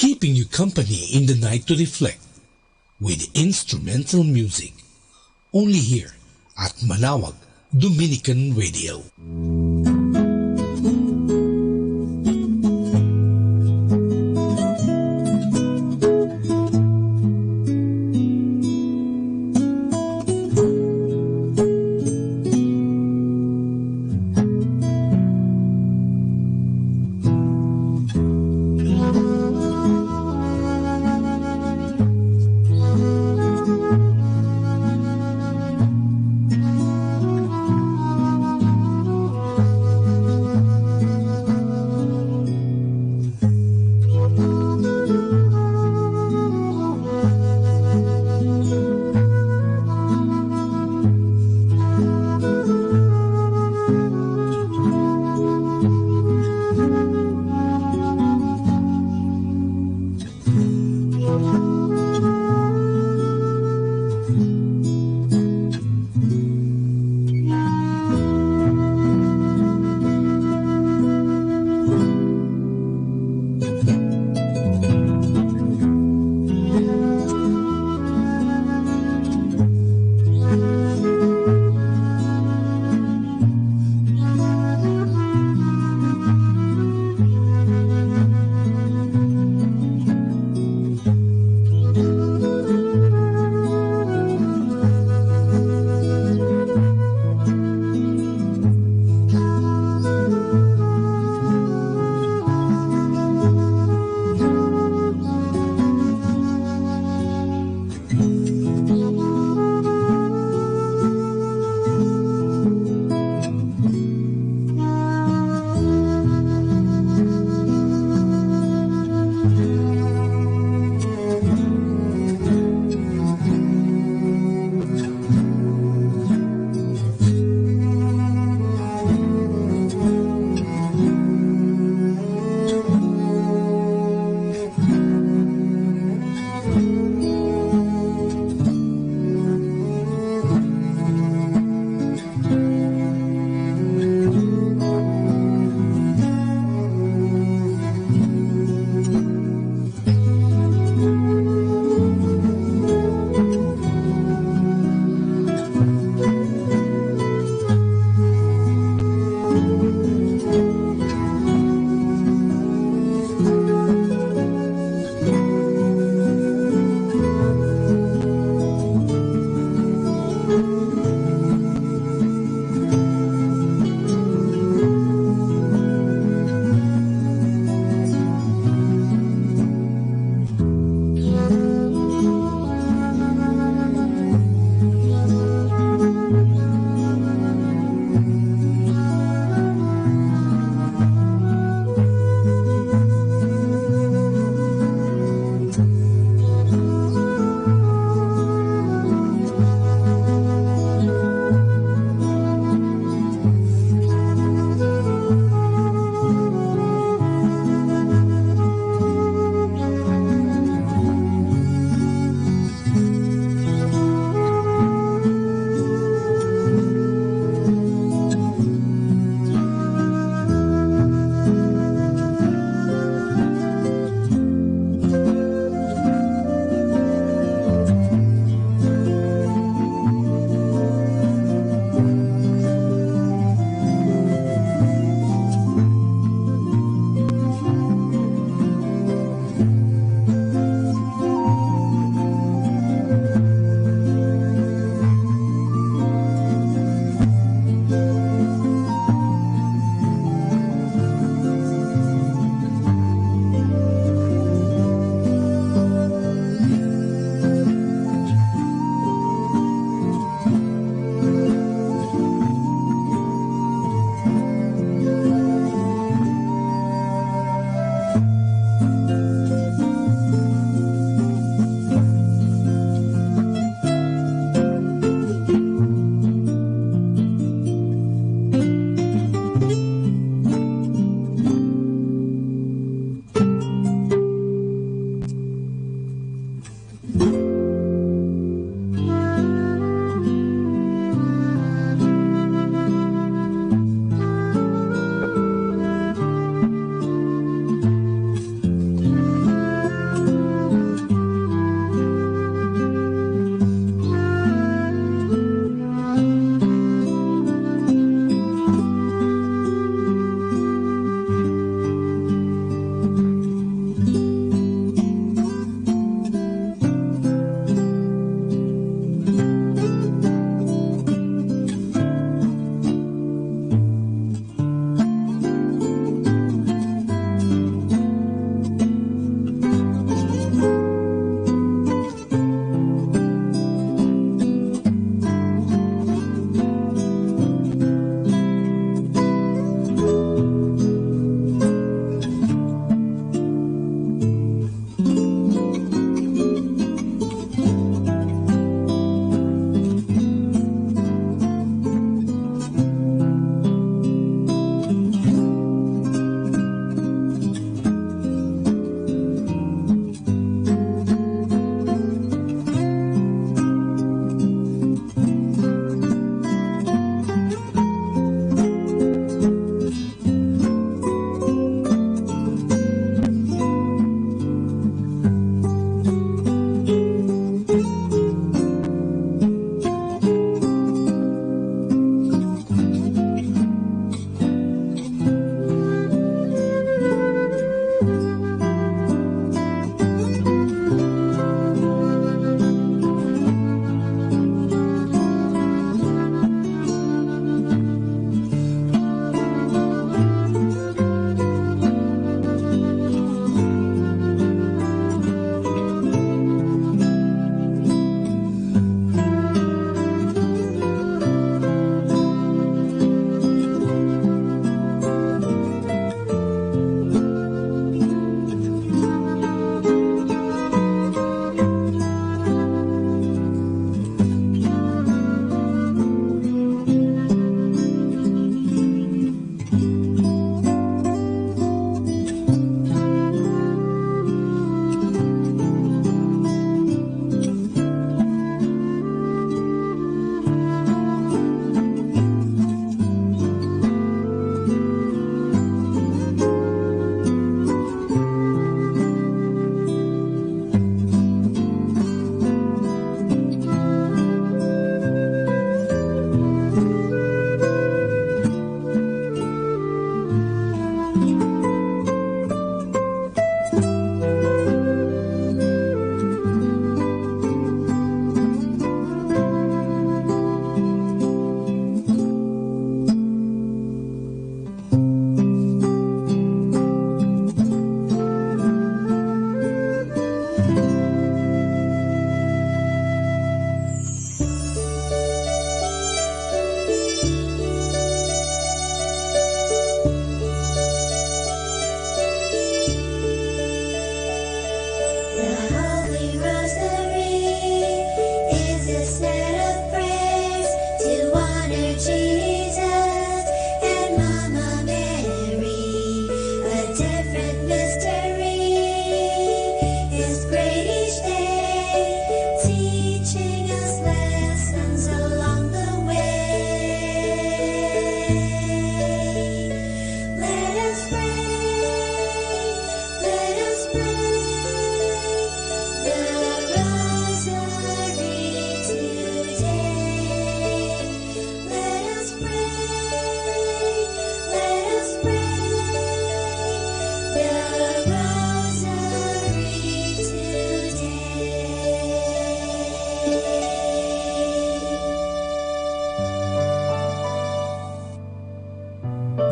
keeping you company in the night to reflect with instrumental music. Only here at Manawag Dominican Radio.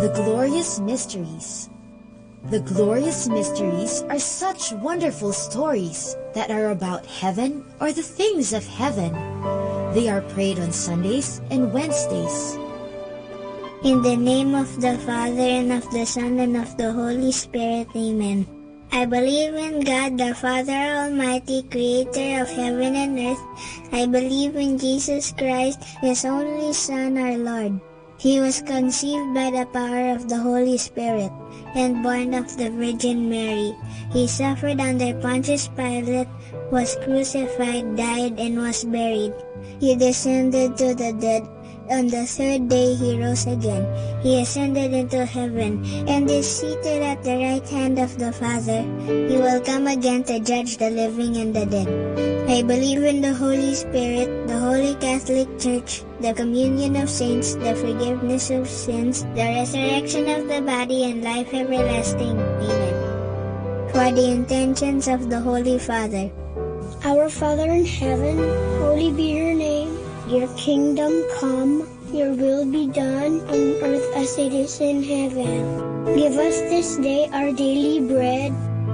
The glorious mysteries. The glorious mysteries are such wonderful stories that are about heaven or the things of heaven. They are prayed on Sundays and Wednesdays. In the name of the Father, and of the Son, and of the Holy Spirit, Amen. I believe in God, the Father Almighty, creator of heaven and earth. I believe in Jesus Christ, His only Son, our Lord. He was conceived by the power of the Holy Spirit, and born of the Virgin Mary. He suffered under Pontius Pilate, was crucified, died, and was buried. He descended to the dead. On the third day he rose again. He ascended into heaven, and is seated at the right hand of the Father. He will come again to judge the living and the dead. I believe in the Holy Spirit, the Holy Catholic Church, the communion of saints, the forgiveness of sins, the resurrection of the body, and life everlasting. Amen. For the intentions of the Holy Father. Our Father in heaven, holy be your name. Your kingdom come, your will be done on earth as it is in heaven. Give us this day our daily bread,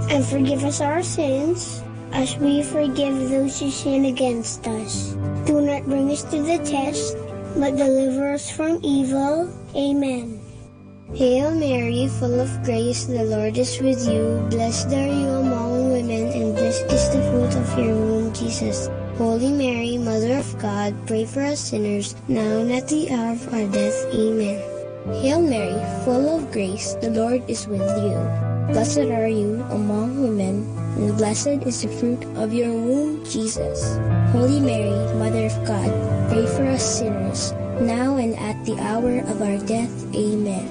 and forgive us our sins, as we forgive those who sin against us. Do not bring us to the test, but deliver us from evil. Amen. Hail Mary, full of grace, the Lord is with you. Blessed are you among women, and blessed is the fruit of your womb, Jesus. Holy Mary, Mother of God, pray for us sinners, now and at the hour of our death. Amen. Hail Mary, full of grace, the Lord is with you. Blessed are you among women, and blessed is the fruit of your womb, Jesus. Holy Mary, Mother of God, pray for us sinners, now and at the hour of our death. Amen.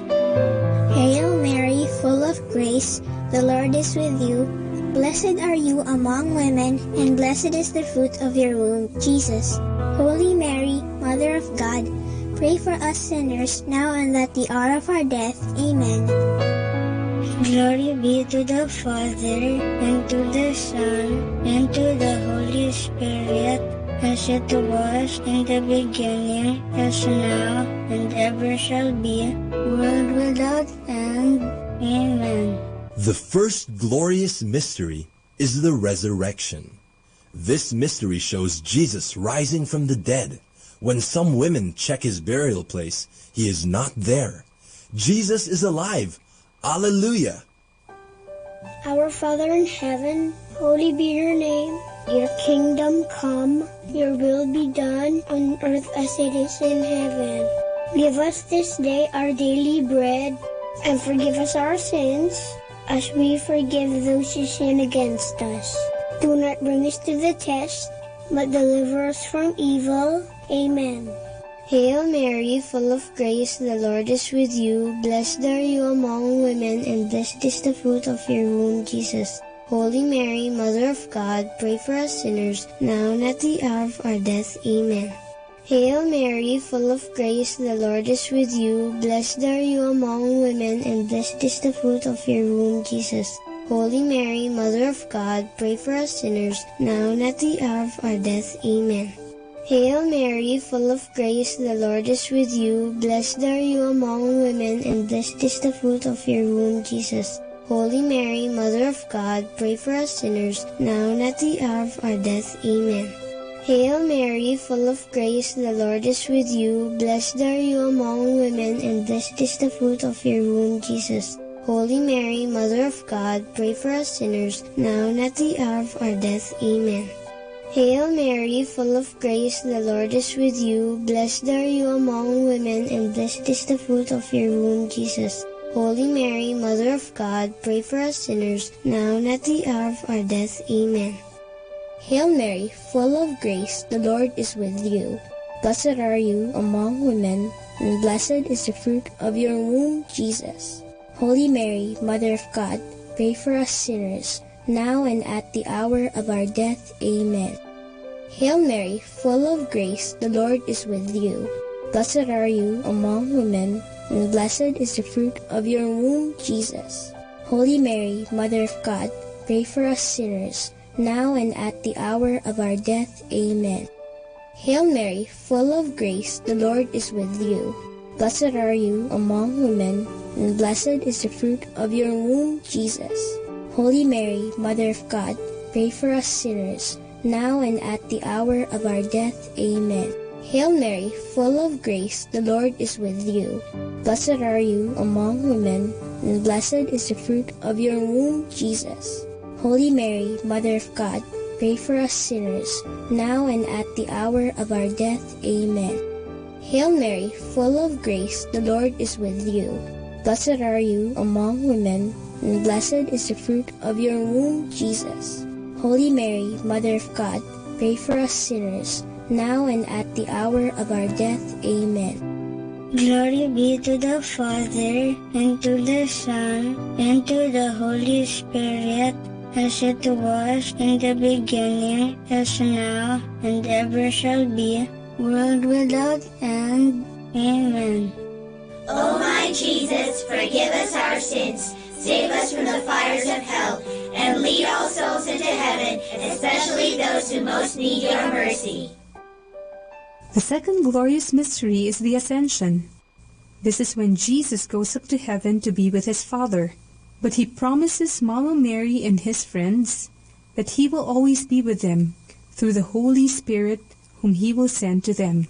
Hail Mary, full of grace, the Lord is with you. Blessed are you among women, and blessed is the fruit of your womb, Jesus. Holy Mary, Mother of God, pray for us sinners, now and at the hour of our death. Amen. Glory be to the Father, and to the Son, and to the Holy Spirit, as it was in the beginning, as now, and ever shall be, world without end. Amen. The first glorious mystery is the resurrection. This mystery shows Jesus rising from the dead. When some women check his burial place, he is not there. Jesus is alive. Alleluia! Our Father in heaven, holy be your name. Your kingdom come, your will be done on earth as it is in heaven. Give us this day our daily bread, and forgive us our sins, as we forgive those who sin against us. Do not bring us to the test, but deliver us from evil. Amen. Hail Mary, full of grace, the Lord is with you. Blessed are you among women, and blessed is the fruit of your womb, Jesus. Holy Mary, Mother of God, pray for us sinners, now and at the hour of our death. Amen. Hail Mary, full of grace, the Lord is with you. Blessed are you among women, and blessed is the fruit of your womb, Jesus. Holy Mary, Mother of God, pray for us sinners, now and at the hour of our death. Amen. Hail Mary, full of grace, the Lord is with you. Blessed are you among women, and blessed is the fruit of your womb, Jesus. Holy Mary, Mother of God, pray for us sinners, now and at the hour of our death. Amen. Hail Mary, full of grace, the Lord is with you. Blessed are you among women, and blessed is the fruit of your womb, Jesus. Holy Mary, Mother of God, pray for us sinners, now and at the hour of our death. Amen. Hail Mary, full of grace, the Lord is with you. Blessed are you among women, and blessed is the fruit of your womb, Jesus. Holy Mary, Mother of God, pray for us sinners, now and at the hour of our death. Amen. Hail Mary, full of grace, the Lord is with you. Blessed are you among women, and blessed is the fruit of your womb, Jesus. Holy Mary, Mother of God, pray for us sinners, now and at the hour of our death. Amen. Hail Mary, full of grace, the Lord is with you. Blessed are you among women, and blessed is the fruit of your womb, Jesus. Holy Mary, Mother of God, pray for us sinners, now and at the hour of our death. Amen. Hail Mary, full of grace, the Lord is with you. Blessed are you among women, and blessed is the fruit of your womb, Jesus. Holy Mary, Mother of God, pray for us sinners, now and at the hour of our death. Amen. Hail Mary, full of grace, the Lord is with you. Blessed are you among women, and blessed is the fruit of your womb, Jesus. Holy Mary, Mother of God, pray for us sinners, now and at the hour of our death. Amen. Hail Mary, full of grace, the Lord is with you. Blessed are you among women, and blessed is the fruit of your womb, Jesus. Holy Mary, Mother of God, pray for us sinners, now and at the hour of our death. Amen. Glory be to the Father, and to the Son, and to the Holy Spirit, as it was in the beginning, as now, and ever shall be, world without end. Amen. O my Jesus, forgive us our sins, save us from the fires of hell, and lead all souls into heaven, especially those who most need your mercy. The second glorious mystery is the Ascension. This is when Jesus goes up to heaven to be with his Father, but he promises Mama Mary and his friends that he will always be with them through the Holy Spirit whom he will send to them.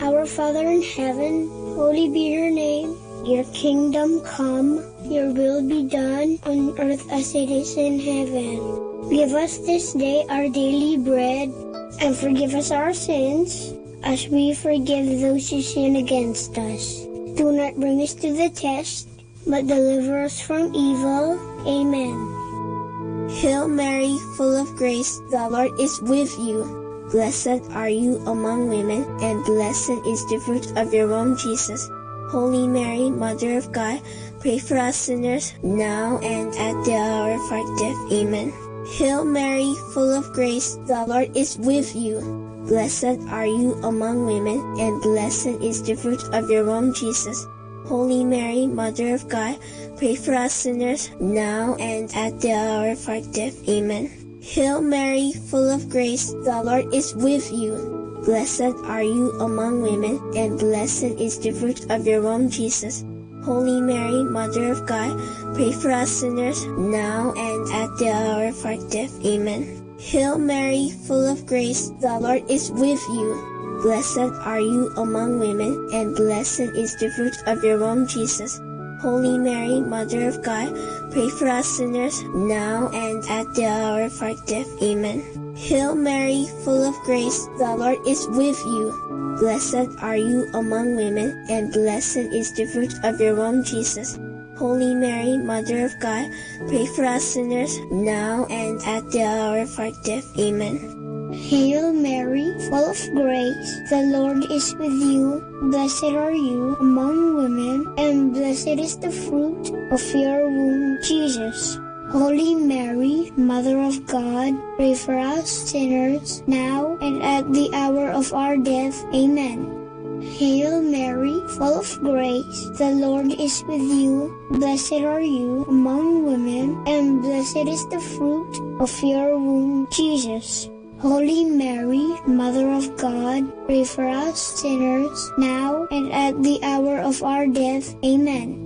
Our Father in heaven, holy be your name. Your kingdom come, your will be done on earth as it is in heaven. Give us this day our daily bread, and forgive us our sins, as we forgive those who sin against us. Do not bring us to the test, but deliver us from evil. Amen. Hail Mary, full of grace, the Lord is with you. Blessed are you among women, and blessed is the fruit of your womb, Jesus. Holy Mary, Mother of God, pray for us sinners, now and at the hour of our death. Amen. Hail Mary, full of grace, the Lord is with you. Blessed are you among women, and blessed is the fruit of your womb, Jesus. Holy Mary, Mother of God, pray for us sinners, now and at the hour of our death. Amen. Hail Mary, full of grace, the Lord is with you. Blessed are you among women, and blessed is the fruit of your womb, Jesus. Holy Mary, Mother of God, pray for us sinners, now and at the hour of our death. Amen. Hail Mary, full of grace, the Lord is with you. Blessed are you among women, and blessed is the fruit of your womb, Jesus. Holy Mary, Mother of God, pray for us sinners, now and at the hour of our death. Amen. Hail Mary, full of grace, the Lord is with you. Blessed are you among women, and blessed is the fruit of your womb, Jesus. Holy Mary, Mother of God, pray for us sinners, now and at the hour of our death. Amen. Hail Mary, full of grace, the Lord is with you. Blessed are you among women, and blessed is the fruit of your womb, Jesus. Holy Mary, Mother of God, pray for us sinners, now and at the hour of our death. Amen. Hail Mary, full of grace, the Lord is with you. Blessed are you among women, and blessed is the fruit of your womb, Jesus. Holy Mary, Mother of God, pray for us sinners, now and at the hour of our death. Amen.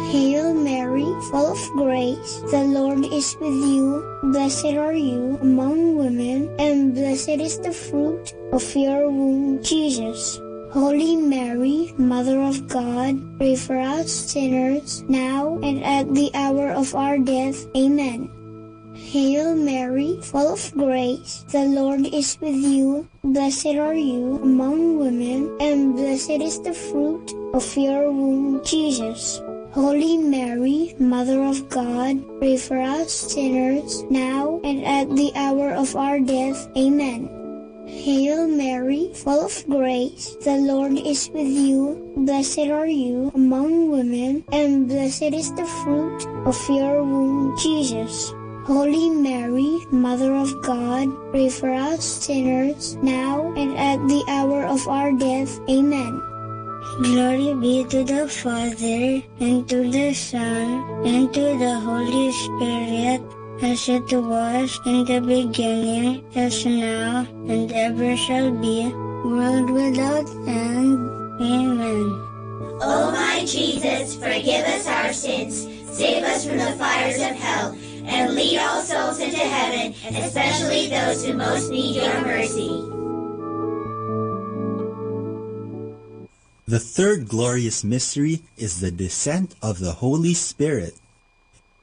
Hail Mary, full of grace, the Lord is with you. Blessed are you among women, and blessed is the fruit of your womb, Jesus. Holy Mary, Mother of God, pray for us sinners, now and at the hour of our death. Amen. Hail Mary, full of grace, the Lord is with you. Blessed are you among women, and blessed is the fruit of your womb, Jesus. Holy Mary, Mother of God, pray for us sinners, now and at the hour of our death. Amen. Hail Mary, full of grace, the Lord is with you. Blessed are you among women, and blessed is the fruit of your womb, Jesus. Holy Mary, Mother of God, pray for us sinners, now and at the hour of our death. Amen. Glory be to the Father, and to the Son, and to the Holy Spirit, as it was in the beginning, as now, and ever shall be, world without end. Amen. O my Jesus, forgive us our sins, save us from the fires of hell, and lead all souls into heaven, especially those who most need your mercy. The third glorious mystery is the descent of the Holy Spirit.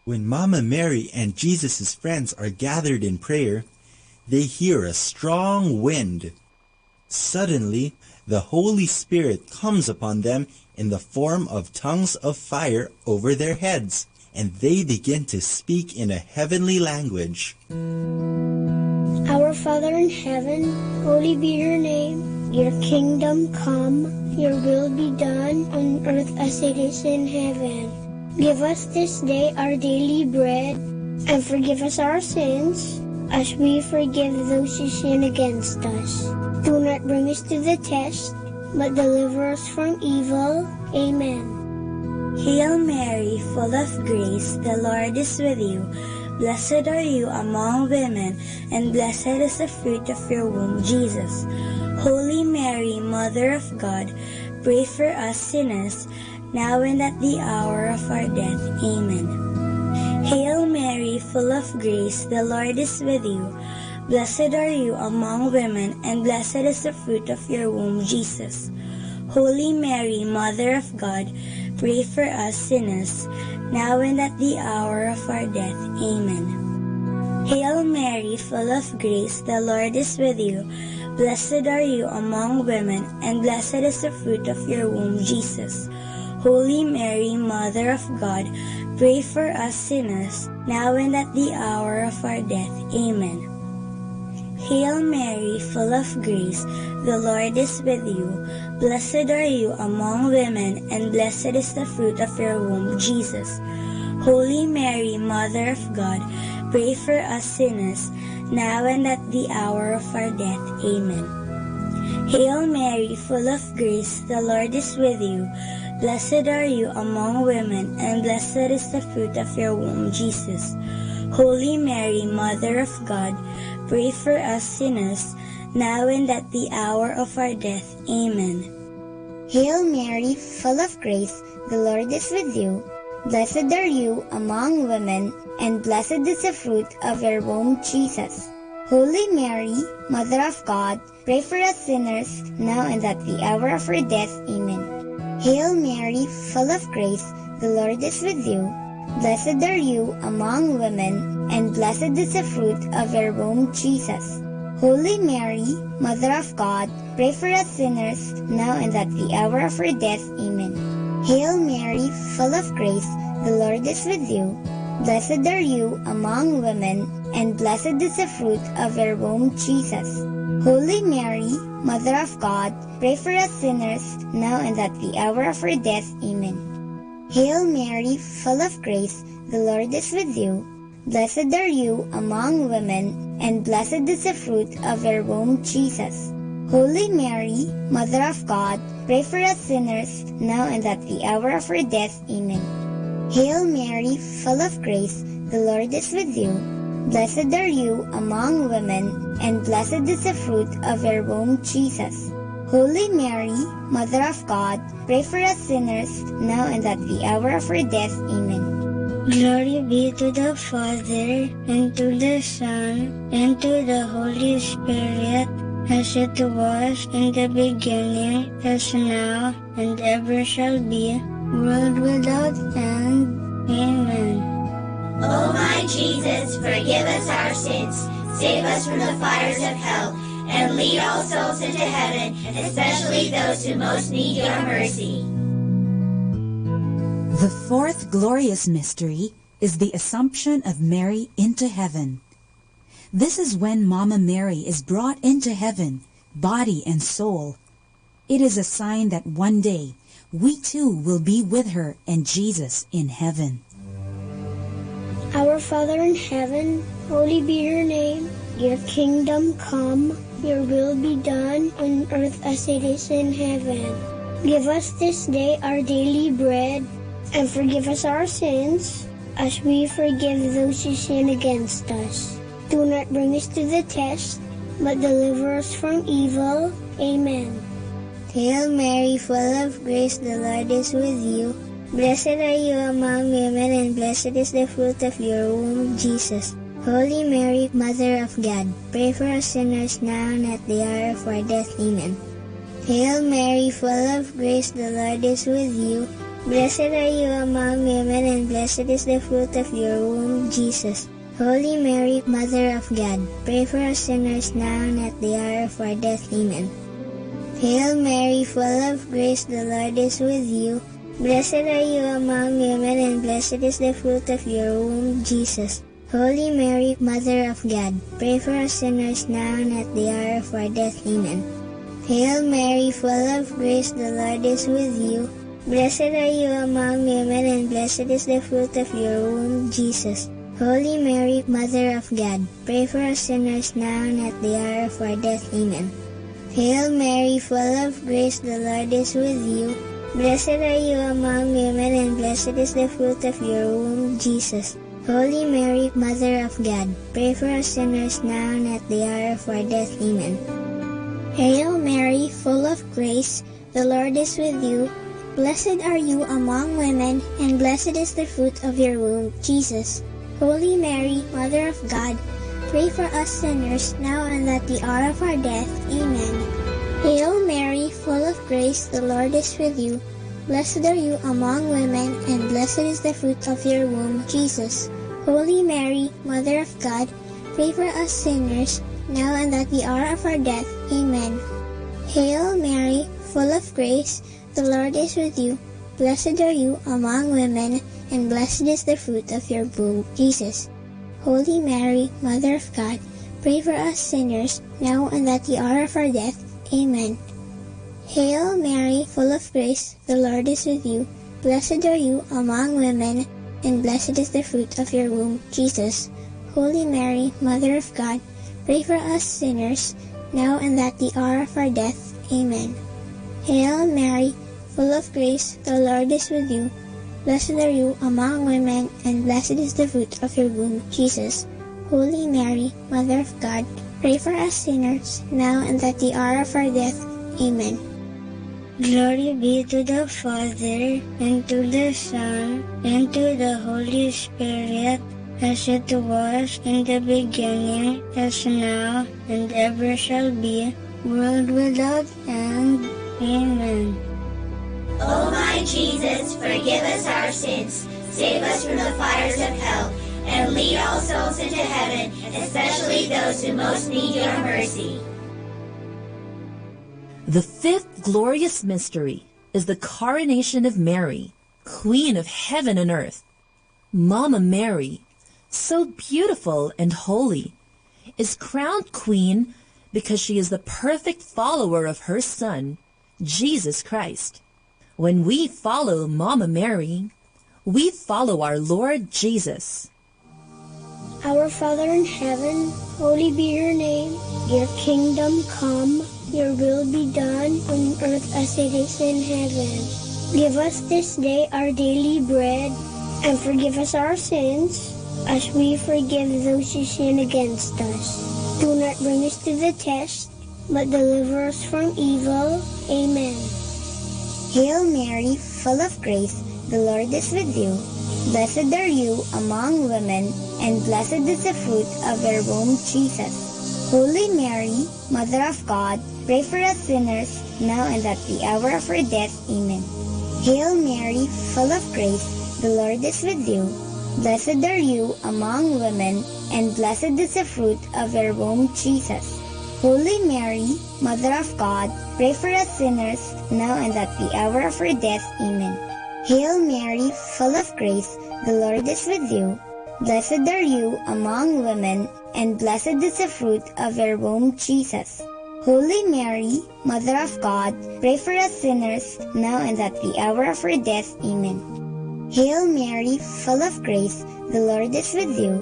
When Mama Mary and Jesus' friends are gathered in prayer, they hear a strong wind. Suddenly, the Holy Spirit comes upon them in the form of tongues of fire over their heads, and they begin to speak in a heavenly language. Our Father in heaven, holy be your name. Your kingdom come, your will be done on earth as it is in heaven. Give us this day our daily bread, and forgive us our sins, as we forgive those who sin against us. Do not bring us to the test, but deliver us from evil. Amen. Hail Mary, full of grace, the Lord is with you. Blessed are you among women, and blessed is the fruit of your womb, Jesus. Holy Mary, Mother of God, pray for us sinners, now and at the hour of our death. Amen. Hail Mary, full of grace, the Lord is with you. Blessed are you among women, and blessed is the fruit of your womb, Jesus. Holy Mary, Mother of God, pray for us sinners, now and at the hour of our death. Amen. Hail Mary, full of grace, the Lord is with you. Blessed are you among women, and blessed is the fruit of your womb, Jesus. Holy Mary, Mother of God, pray for us sinners, now and at the hour of our death. Amen. Hail Mary, full of grace, the Lord is with you. Blessed are you among women, and blessed is the fruit of your womb, Jesus. Holy Mary, Mother of God, pray for us sinners, now and at the hour of our death. Amen. Hail Mary, full of grace, the Lord is with you. Blessed are you among women, and blessed is the fruit of your womb, Jesus. Holy Mary, Mother of God, pray for us sinners, now and at the hour of our death. Amen. Hail Mary, full of grace, the Lord is with you. Blessed are you among women, and blessed is the fruit of your womb, Jesus. Holy Mary, Mother of God, pray for us sinners, now and at the hour of our death. Amen. Hail Mary, full of grace, the Lord is with you. Blessed are you among women, and blessed is the fruit of your womb, Jesus. Holy Mary, Mother of God, pray for us sinners, now and at the hour of our death. Amen. Hail Mary, full of grace, the Lord is with you. Blessed are you among women, and blessed is the fruit of your womb, Jesus. Holy Mary, Mother of God, pray for us sinners, now and at the hour of our death. Amen. Hail Mary, full of grace, the Lord is with you. Blessed are you among women, and blessed is the fruit of your womb, Jesus. Holy Mary, Mother of God, pray for us sinners, now and at the hour of our death. Amen. Hail Mary, full of grace, the Lord is with you. Blessed are you among women, and blessed is the fruit of your womb, Jesus. Holy Mary, Mother of God, pray for us sinners, now and at the hour of our death. Amen. Glory be to the Father, and to the Son, and to the Holy Spirit, as it was in the beginning, as now, and ever shall be, world without end. Amen. O my Jesus, forgive us our sins, save us from the fires of hell, and lead all souls into heaven, especially those who most need your mercy. The fourth glorious mystery is the Assumption of Mary into heaven. This is when Mama Mary is brought into heaven, body and soul. It is a sign that one day we too will be with her and Jesus in heaven. Our Father in heaven, holy be your name. Your kingdom come, your will be done on earth as it is in heaven. Give us this day our daily bread, and forgive us our sins, as we forgive those who sin against us. Do not bring us to the test, but deliver us from evil. Amen. Hail Mary, full of grace, the Lord is with you. Blessed are you among women, and blessed is the fruit of your womb, Jesus. Holy Mary, Mother of God, pray for us sinners now and at the hour of our death. Amen. Hail Mary, full of grace, the Lord is with you. Blessed are you among women, and blessed is the fruit of your womb, Jesus. Holy Mary, Mother of God, pray for us sinners now and at the hour of our death. Amen. Hail Mary, full of grace, the Lord is with you. Blessed are you among women, and blessed is the fruit of your womb, Jesus. Holy Mary, Mother of God, pray for us sinners now and at the hour of our death. Amen. Hail Mary, full of grace, the Lord is with you. Blessed are you among women, and blessed is the fruit of your womb, Jesus. Holy Mary, Mother of God, pray for us sinners now and at the hour of our death. Amen. Hail Mary, full of grace, the Lord is with you. Blessed are you among women, and blessed is the fruit of your womb, Jesus. Holy Mary, Mother of God, pray for us sinners now and at the hour of our death. Amen. Hail Mary, full of grace, the Lord is with you. Blessed are you among women, and blessed is the fruit of your womb, Jesus. Holy Mary, Mother of God, pray for us sinners now and at the hour of our death. Amen. Hail Mary, full of grace, the Lord is with you. Blessed are you among women, and blessed is the fruit of your womb, Jesus. Holy Mary, Mother of God, pray for us sinners now and at the hour of our death. Amen. Hail Mary, full of grace, the Lord is with you. Blessed are you among women, and blessed is the fruit of your womb, Jesus. Holy Mary, Mother of God, pray for us sinners, now and at the hour of our death. Amen. Hail Mary, full of grace, the Lord is with you. Blessed are you among women, and blessed is the fruit of your womb, Jesus. Holy Mary, Mother of God, pray for us sinners, now and at the hour of our death. Amen. Hail Mary, full of grace, the Lord is with you. Blessed are you among women, and blessed is the fruit of your womb, Jesus. Holy Mary, Mother of God, pray for us sinners, now and at the hour of our death. Amen. Glory be to the Father, and to the Son, and to the Holy Spirit, as it was in the beginning, as now, and ever shall be, world without end. Amen. O my Jesus, forgive us our sins, save us from the fires of hell, and lead all souls into heaven, especially those who most need your mercy. The fifth glorious mystery is the coronation of Mary, Queen of heaven and earth. Mama Mary, so beautiful and holy, is crowned queen because she is the perfect follower of her Son, Jesus Christ. When we follow Mama Mary, we follow our Lord Jesus. Our Father in heaven, holy be your name. Your kingdom come, your will be done on earth as it is in heaven. Give us this day our daily bread, and forgive us our sins, as we forgive those who sin against us. Do not bring us to the test, but deliver us from evil. Amen. Hail Mary, full of grace, the Lord is with you. Blessed are you among women, and blessed is the fruit of your womb, Jesus. Holy Mary, Mother of God, pray for us sinners, now and at the hour of our death. Amen. Hail Mary, full of grace, the Lord is with you. Blessed are you among women, and blessed is the fruit of your womb, Jesus. Holy Mary, Mother of God, pray for us sinners, now and at the hour of our death. Amen. Hail Mary, full of grace, the Lord is with you. Blessed are you among women, and blessed is the fruit of your womb, Jesus. Holy Mary, Mother of God, pray for us sinners, now and at the hour of our death. Amen. Hail Mary, full of grace, the Lord is with you.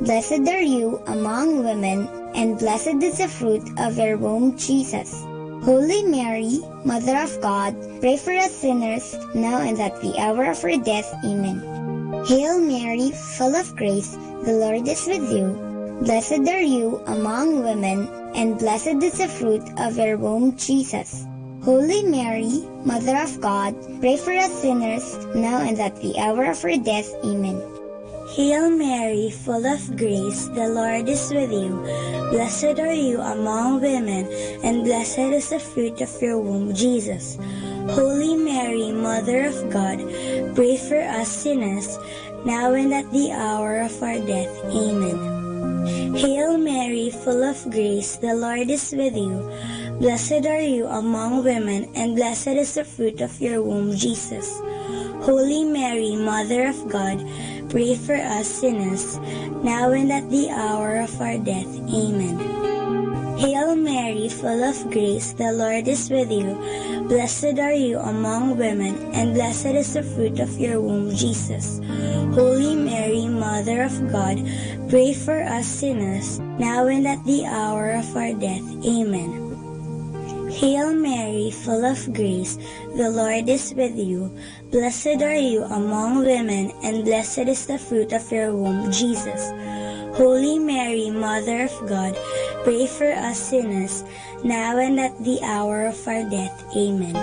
Blessed are you among women, and blessed is the fruit of your womb, Jesus. Holy Mary, Mother of God, pray for us sinners, now and at the hour of our death. Amen. Hail Mary, full of grace, the Lord is with you. Blessed are you among women, and blessed is the fruit of your womb, Jesus. Holy Mary, Mother of God, pray for us sinners, now and at the hour of our death. Amen. Hail Mary, full of grace, the Lord is with you. Blessed are you among women, and blessed is the fruit of your womb, Jesus. Holy Mary, Mother of God, pray for us sinners, now and at the hour of our death. Amen. Hail Mary, full of grace, the Lord is with you. Blessed are you among women, and blessed is the fruit of your womb, Jesus. Holy Mary, Mother of God, pray for us sinners, now and at the hour of our death. Amen. Hail Mary, full of grace, the Lord is with you. Blessed are you among women, and blessed is the fruit of your womb, Jesus. Holy Mary, Mother of God, pray for us sinners, now and at the hour of our death. Amen. Hail Mary, full of grace, the Lord is with you. Blessed are you among women, and blessed is the fruit of your womb, Jesus. Holy Mary, Mother of God, pray for us sinners, now and at the hour of our death. Amen.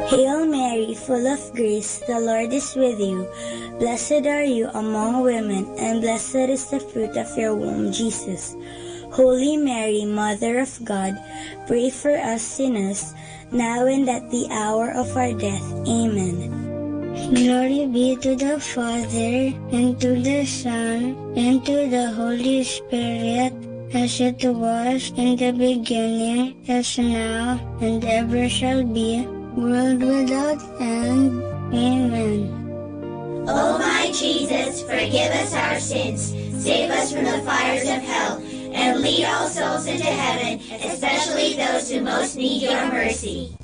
Hail Mary, full of grace, the Lord is with you. Blessed are you among women, and blessed is the fruit of your womb, Jesus. Holy Mary, Mother of God, pray for us sinners, now and at the hour of our death. Amen. Glory be to the Father, and to the Son, and to the Holy Spirit, as it was in the beginning, as now, and ever shall be, world without end. Amen. O my Jesus, forgive us our sins, save us from the fires of hell, and lead all souls into heaven, especially those who most need your mercy.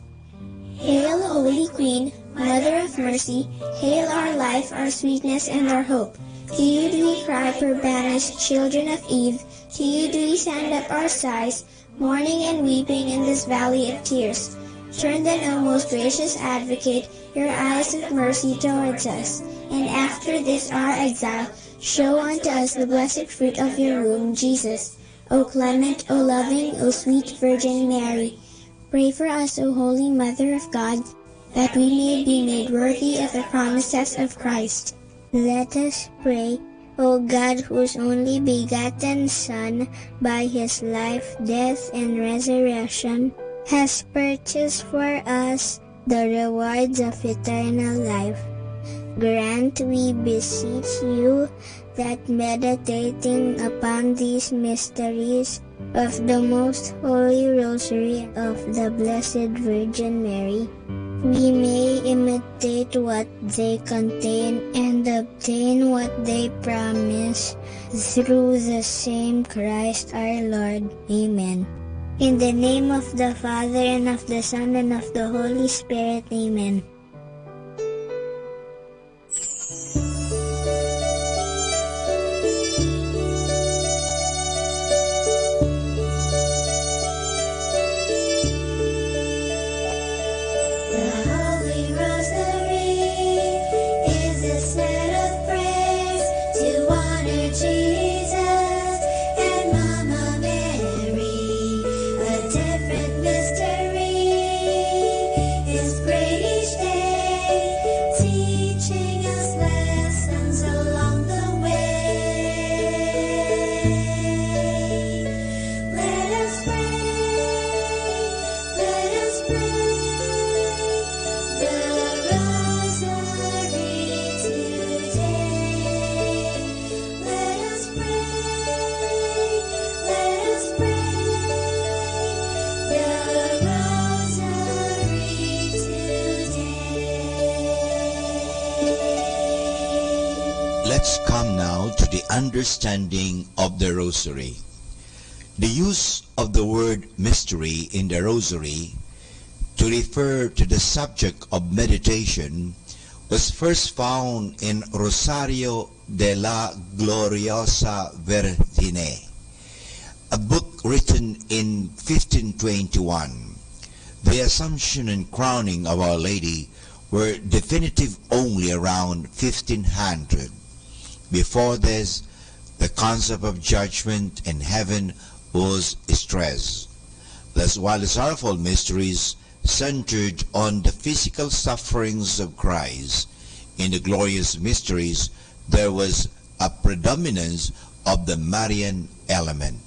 Hail, Holy Queen, Mother of Mercy, hail our life, our sweetness, and our hope. To you do we cry, poor banished children of Eve. To you do we send up our sighs, mourning and weeping in this valley of tears. Turn then, O most gracious Advocate, your eyes of mercy towards us, and after this our exile, show unto us the blessed fruit of your womb, Jesus. O clement, O loving, O sweet Virgin Mary, pray for us, O Holy Mother of God, that we may be made worthy of the promises of Christ. Let us pray. O God, whose only begotten Son, by his life, death, and resurrection, has purchased for us the rewards of eternal life, grant, we beseech you, that meditating upon these mysteries of the most holy rosary of the Blessed Virgin Mary, we may imitate what they contain and obtain what they promise, through the same Christ our Lord. Amen. In the name of the Father, and of the Son, and of the Holy Spirit. Amen. Let's come now to the understanding of the Rosary. The use of the word mystery in the Rosary to refer to the subject of meditation was first found in Rosario de la Gloriosa Virgine, a book written in 1521. The Assumption and Crowning of Our Lady were definitive only around 1500. Before this, the concept of judgment and heaven was stressed. Thus, while the sorrowful mysteries centered on the physical sufferings of Christ. In the glorious mysteries, there was a predominance of the Marian element.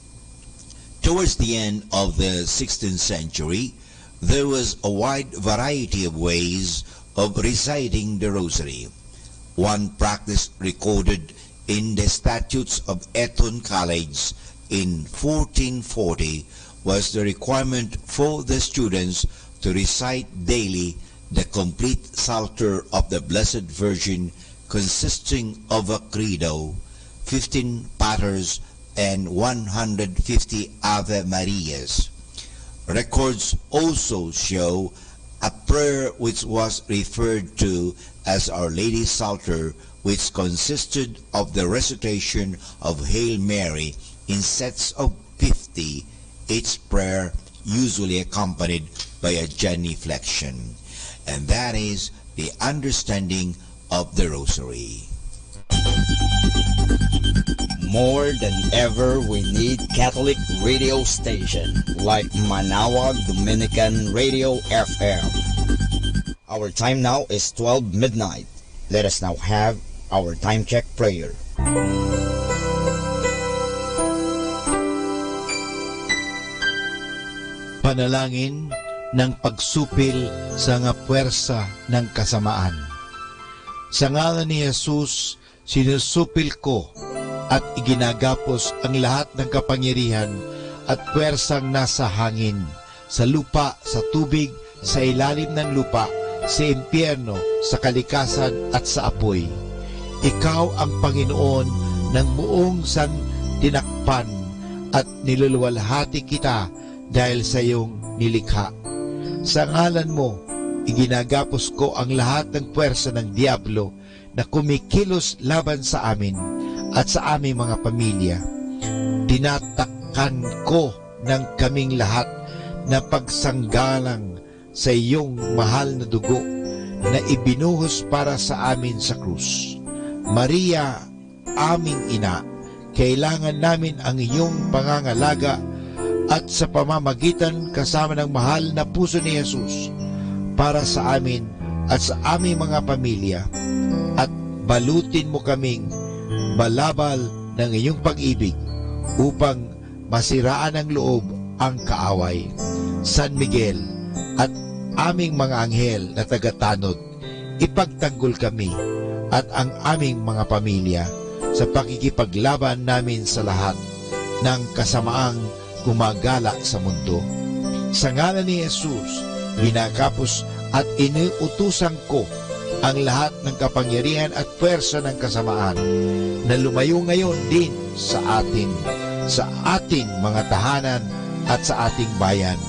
Towards the end of the 16th century, there was a wide variety of ways of reciting the Rosary. One practice recorded in the Statutes of Eton College in 1440 was the requirement for the students to recite daily the complete Psalter of the Blessed Virgin, consisting of a credo, 15 paters, and 150 Ave Marias. Records also show a prayer which was referred to as Our Lady's Psalter, which consisted of the recitation of Hail Mary in sets of 50, each prayer usually accompanied by a genuflection. And that is the understanding of the Rosary. More than ever, we need Catholic radio station like Manawag Dominican Radio FM. Our time now is 12 midnight. Let us now have our time check prayer. Panalangin ng pagsupil sa nga puwersa ng kasamaan. Sa ngalan ni Jesus, sinusupil ko at iginagapos ang lahat ng kapangyarihan at puwersang nasa hangin, sa lupa, sa tubig, sa ilalim ng lupa, sa impyerno, sa kalikasan at sa apoy. Ikaw ang Panginoon ng buong santinakpan at niluluwalhati kita dahil sa iyong nilikha. Sa ngalan mo, iginagapos ko ang lahat ng puwersa ng Diablo na kumikilos laban sa amin at sa aming mga pamilya. Tinatakpan ko ng kaming lahat na pagsanggalang sa iyong mahal na dugo na ibinuhos para sa amin sa krus. Maria, aming ina, kailangan namin ang iyong pangangalaga at sa pamamagitan kasama ng mahal na puso ni Jesus para sa amin at sa aming mga pamilya, at balutin mo kaming balabal ng iyong pag-ibig upang masiraan ng loob ang kaaway. San Miguel at aming mga anghel na tagatanod, ipagtanggol kami at ang aming mga pamilya sa pakikipaglaban namin sa lahat ng kasamaang gumagala sa mundo. Sa ngalan ni Jesus, ginagapos at iniutusan ko ang lahat ng kapangyarihan at puwersa ng kasamaan na lumayo ngayon din sa ating mga tahanan at sa ating bayan,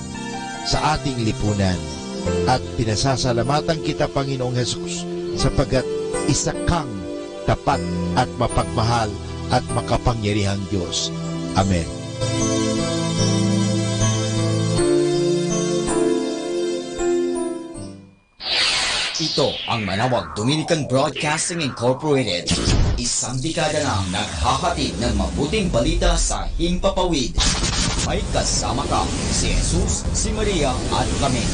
sa ating lipunan. At pinasasalamatan kita, Panginoong Jesus, sapagkat isa kang tapat at mapagmahal at makapangyarihang Diyos. Amen. Ito ang Manawag Dominican Broadcasting Incorporated. Isang dekada nang naghahatid ng mabuting balita sa himpapawid. May kasama ka, si Jesus, si Maria at kami.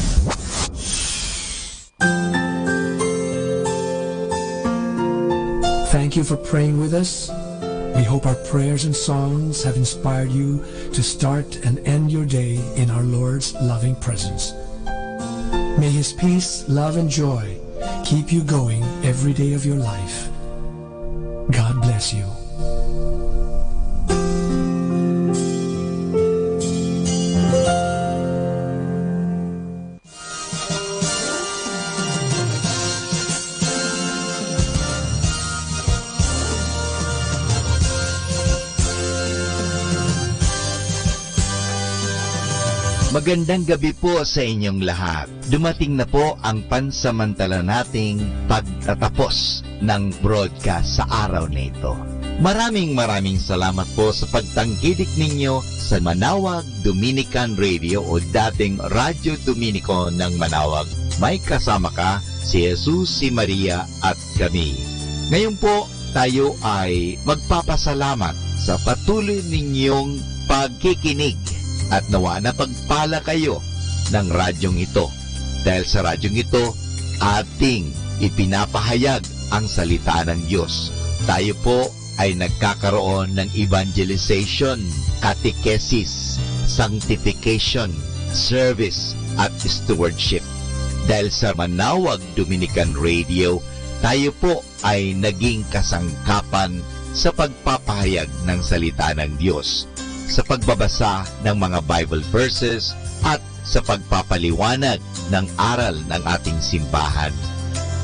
Thank you for praying with us. We hope our prayers and songs have inspired you to start and end your day in our Lord's loving presence. May His peace, love, and joy keep you going every day of your life. God bless you. Magandang gabi po sa inyong lahat. Dumating na po ang pansamantala nating pagtatapos ng broadcast sa araw na ito. Maraming salamat po sa pagtangkilik ninyo sa Manawag Dominican Radio o dating Radyo Dominico ng Manawag. May kasama ka, si Jesus, si Maria at kami. Ngayon po, tayo ay magpapasalamat sa patuloy ninyong pagkikinig at nawa na pagpala kayo ng radyong ito. Dahil sa radyong ito, ating ipinapahayag ang salita ng Diyos. Tayo po ay nagkakaroon ng evangelization, catechesis, sanctification, service, at stewardship. Dahil sa Manawag Dominican Radio, tayo po ay naging kasangkapan sa pagpapahayag ng salita ng Diyos, sa pagbabasa ng mga Bible verses at sa pagpapaliwanag ng aral ng ating simbahan.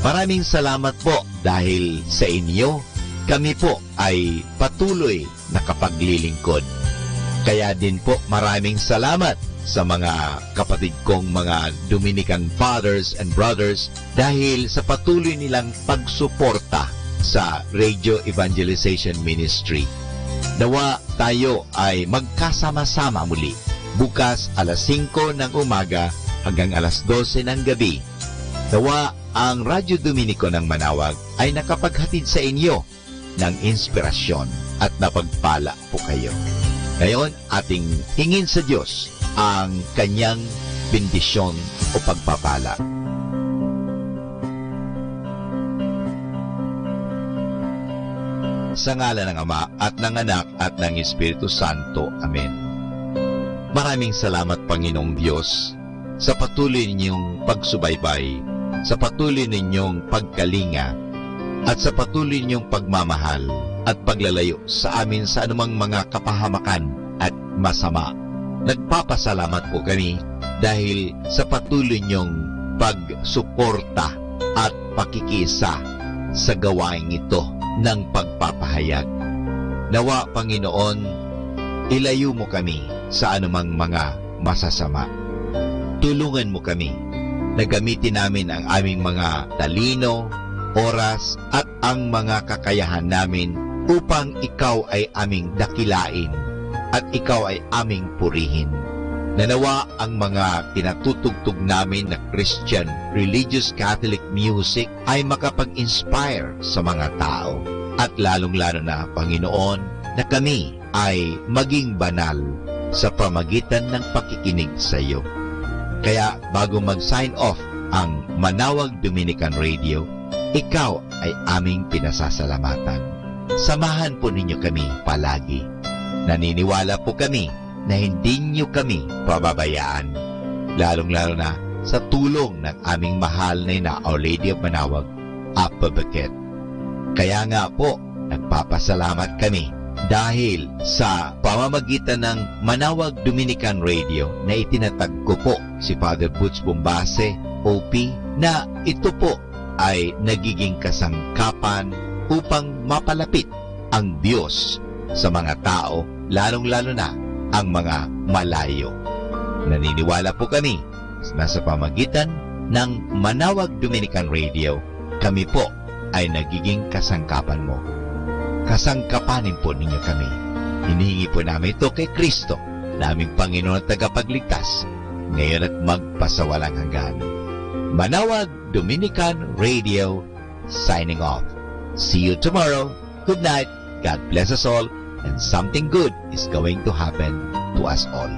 Maraming salamat po dahil sa inyo, kami po ay patuloy na kapaglilingkod. Kaya din po maraming salamat sa mga kapatid kong mga Dominican fathers and brothers dahil sa patuloy nilang pagsuporta sa Radio Evangelization Ministry. Nawa tayo ay magkasama-sama muli bukas alas 5 ng umaga hanggang alas 12 ng gabi. Nawa ang Radyo Dominico ng Manawag ay nakapaghatid sa inyo ng inspirasyon at napagpala po kayo. Ngayon, ating hingin sa Diyos ang kanyang bendisyon o pagpapala. Sa ngalan ng Ama at ng Anak at ng Espiritu Santo. Amen. Maraming salamat, Panginoong Diyos, sa patuloy ninyong pagsubaybay, sa patuloy ninyong pagkalinga, at sa patuloy ninyong pagmamahal at paglalayo sa amin sa anumang mga kapahamakan at masama. Nagpapasalamat po kami dahil sa patuloy niyong pagsuporta at pakikisa sa gawain ito ng pagpapahayag. Nawa, Panginoon, ilayo mo kami sa anumang mga masasama. Tulungan mo kami na gamitin namin ang aming mga talino, oras at ang mga kakayahan namin upang ikaw ay aming dakilain at ikaw ay aming purihin. Nanawa ang mga pinatutugtog namin na Christian religious Catholic music ay makapag-inspire sa mga tao. At lalong-lalo na, Panginoon, na kami ay maging banal sa pamagitan ng pakikinig sa iyo. Kaya bago mag-sign off ang Manawag Dominican Radio, ikaw ay aming pinasasalamatan. Samahan po ninyo kami palagi. Naniniwala po kami na hindi nyo kami pababayaan, lalong-lalo na sa tulong ng aming mahal na ina, Our Lady of Manawag, Apa Baquet. Kaya nga po, nagpapasalamat kami dahil sa pamamagitan ng Manawag Dominican Radio na itinatag ko po si Father Butch Bombase, OP, na ito po ay nagiging kasangkapan upang mapalapit ang Diyos sa mga tao, lalong-lalo na ang mga malayo. Naniniwala po kami na sa pamagitan ng Manawag Dominican Radio, kami po ay nagiging kasangkapan mo. Kasangkapanin po ninyo kami. Hinihingi po namin ito kay Kristo, naming Panginoon at tagapagligtas, ngayon at magpasawalang hanggan. Manawag Dominican Radio, signing off. See you tomorrow. Good night. God bless us all, and something good is going to happen to us all.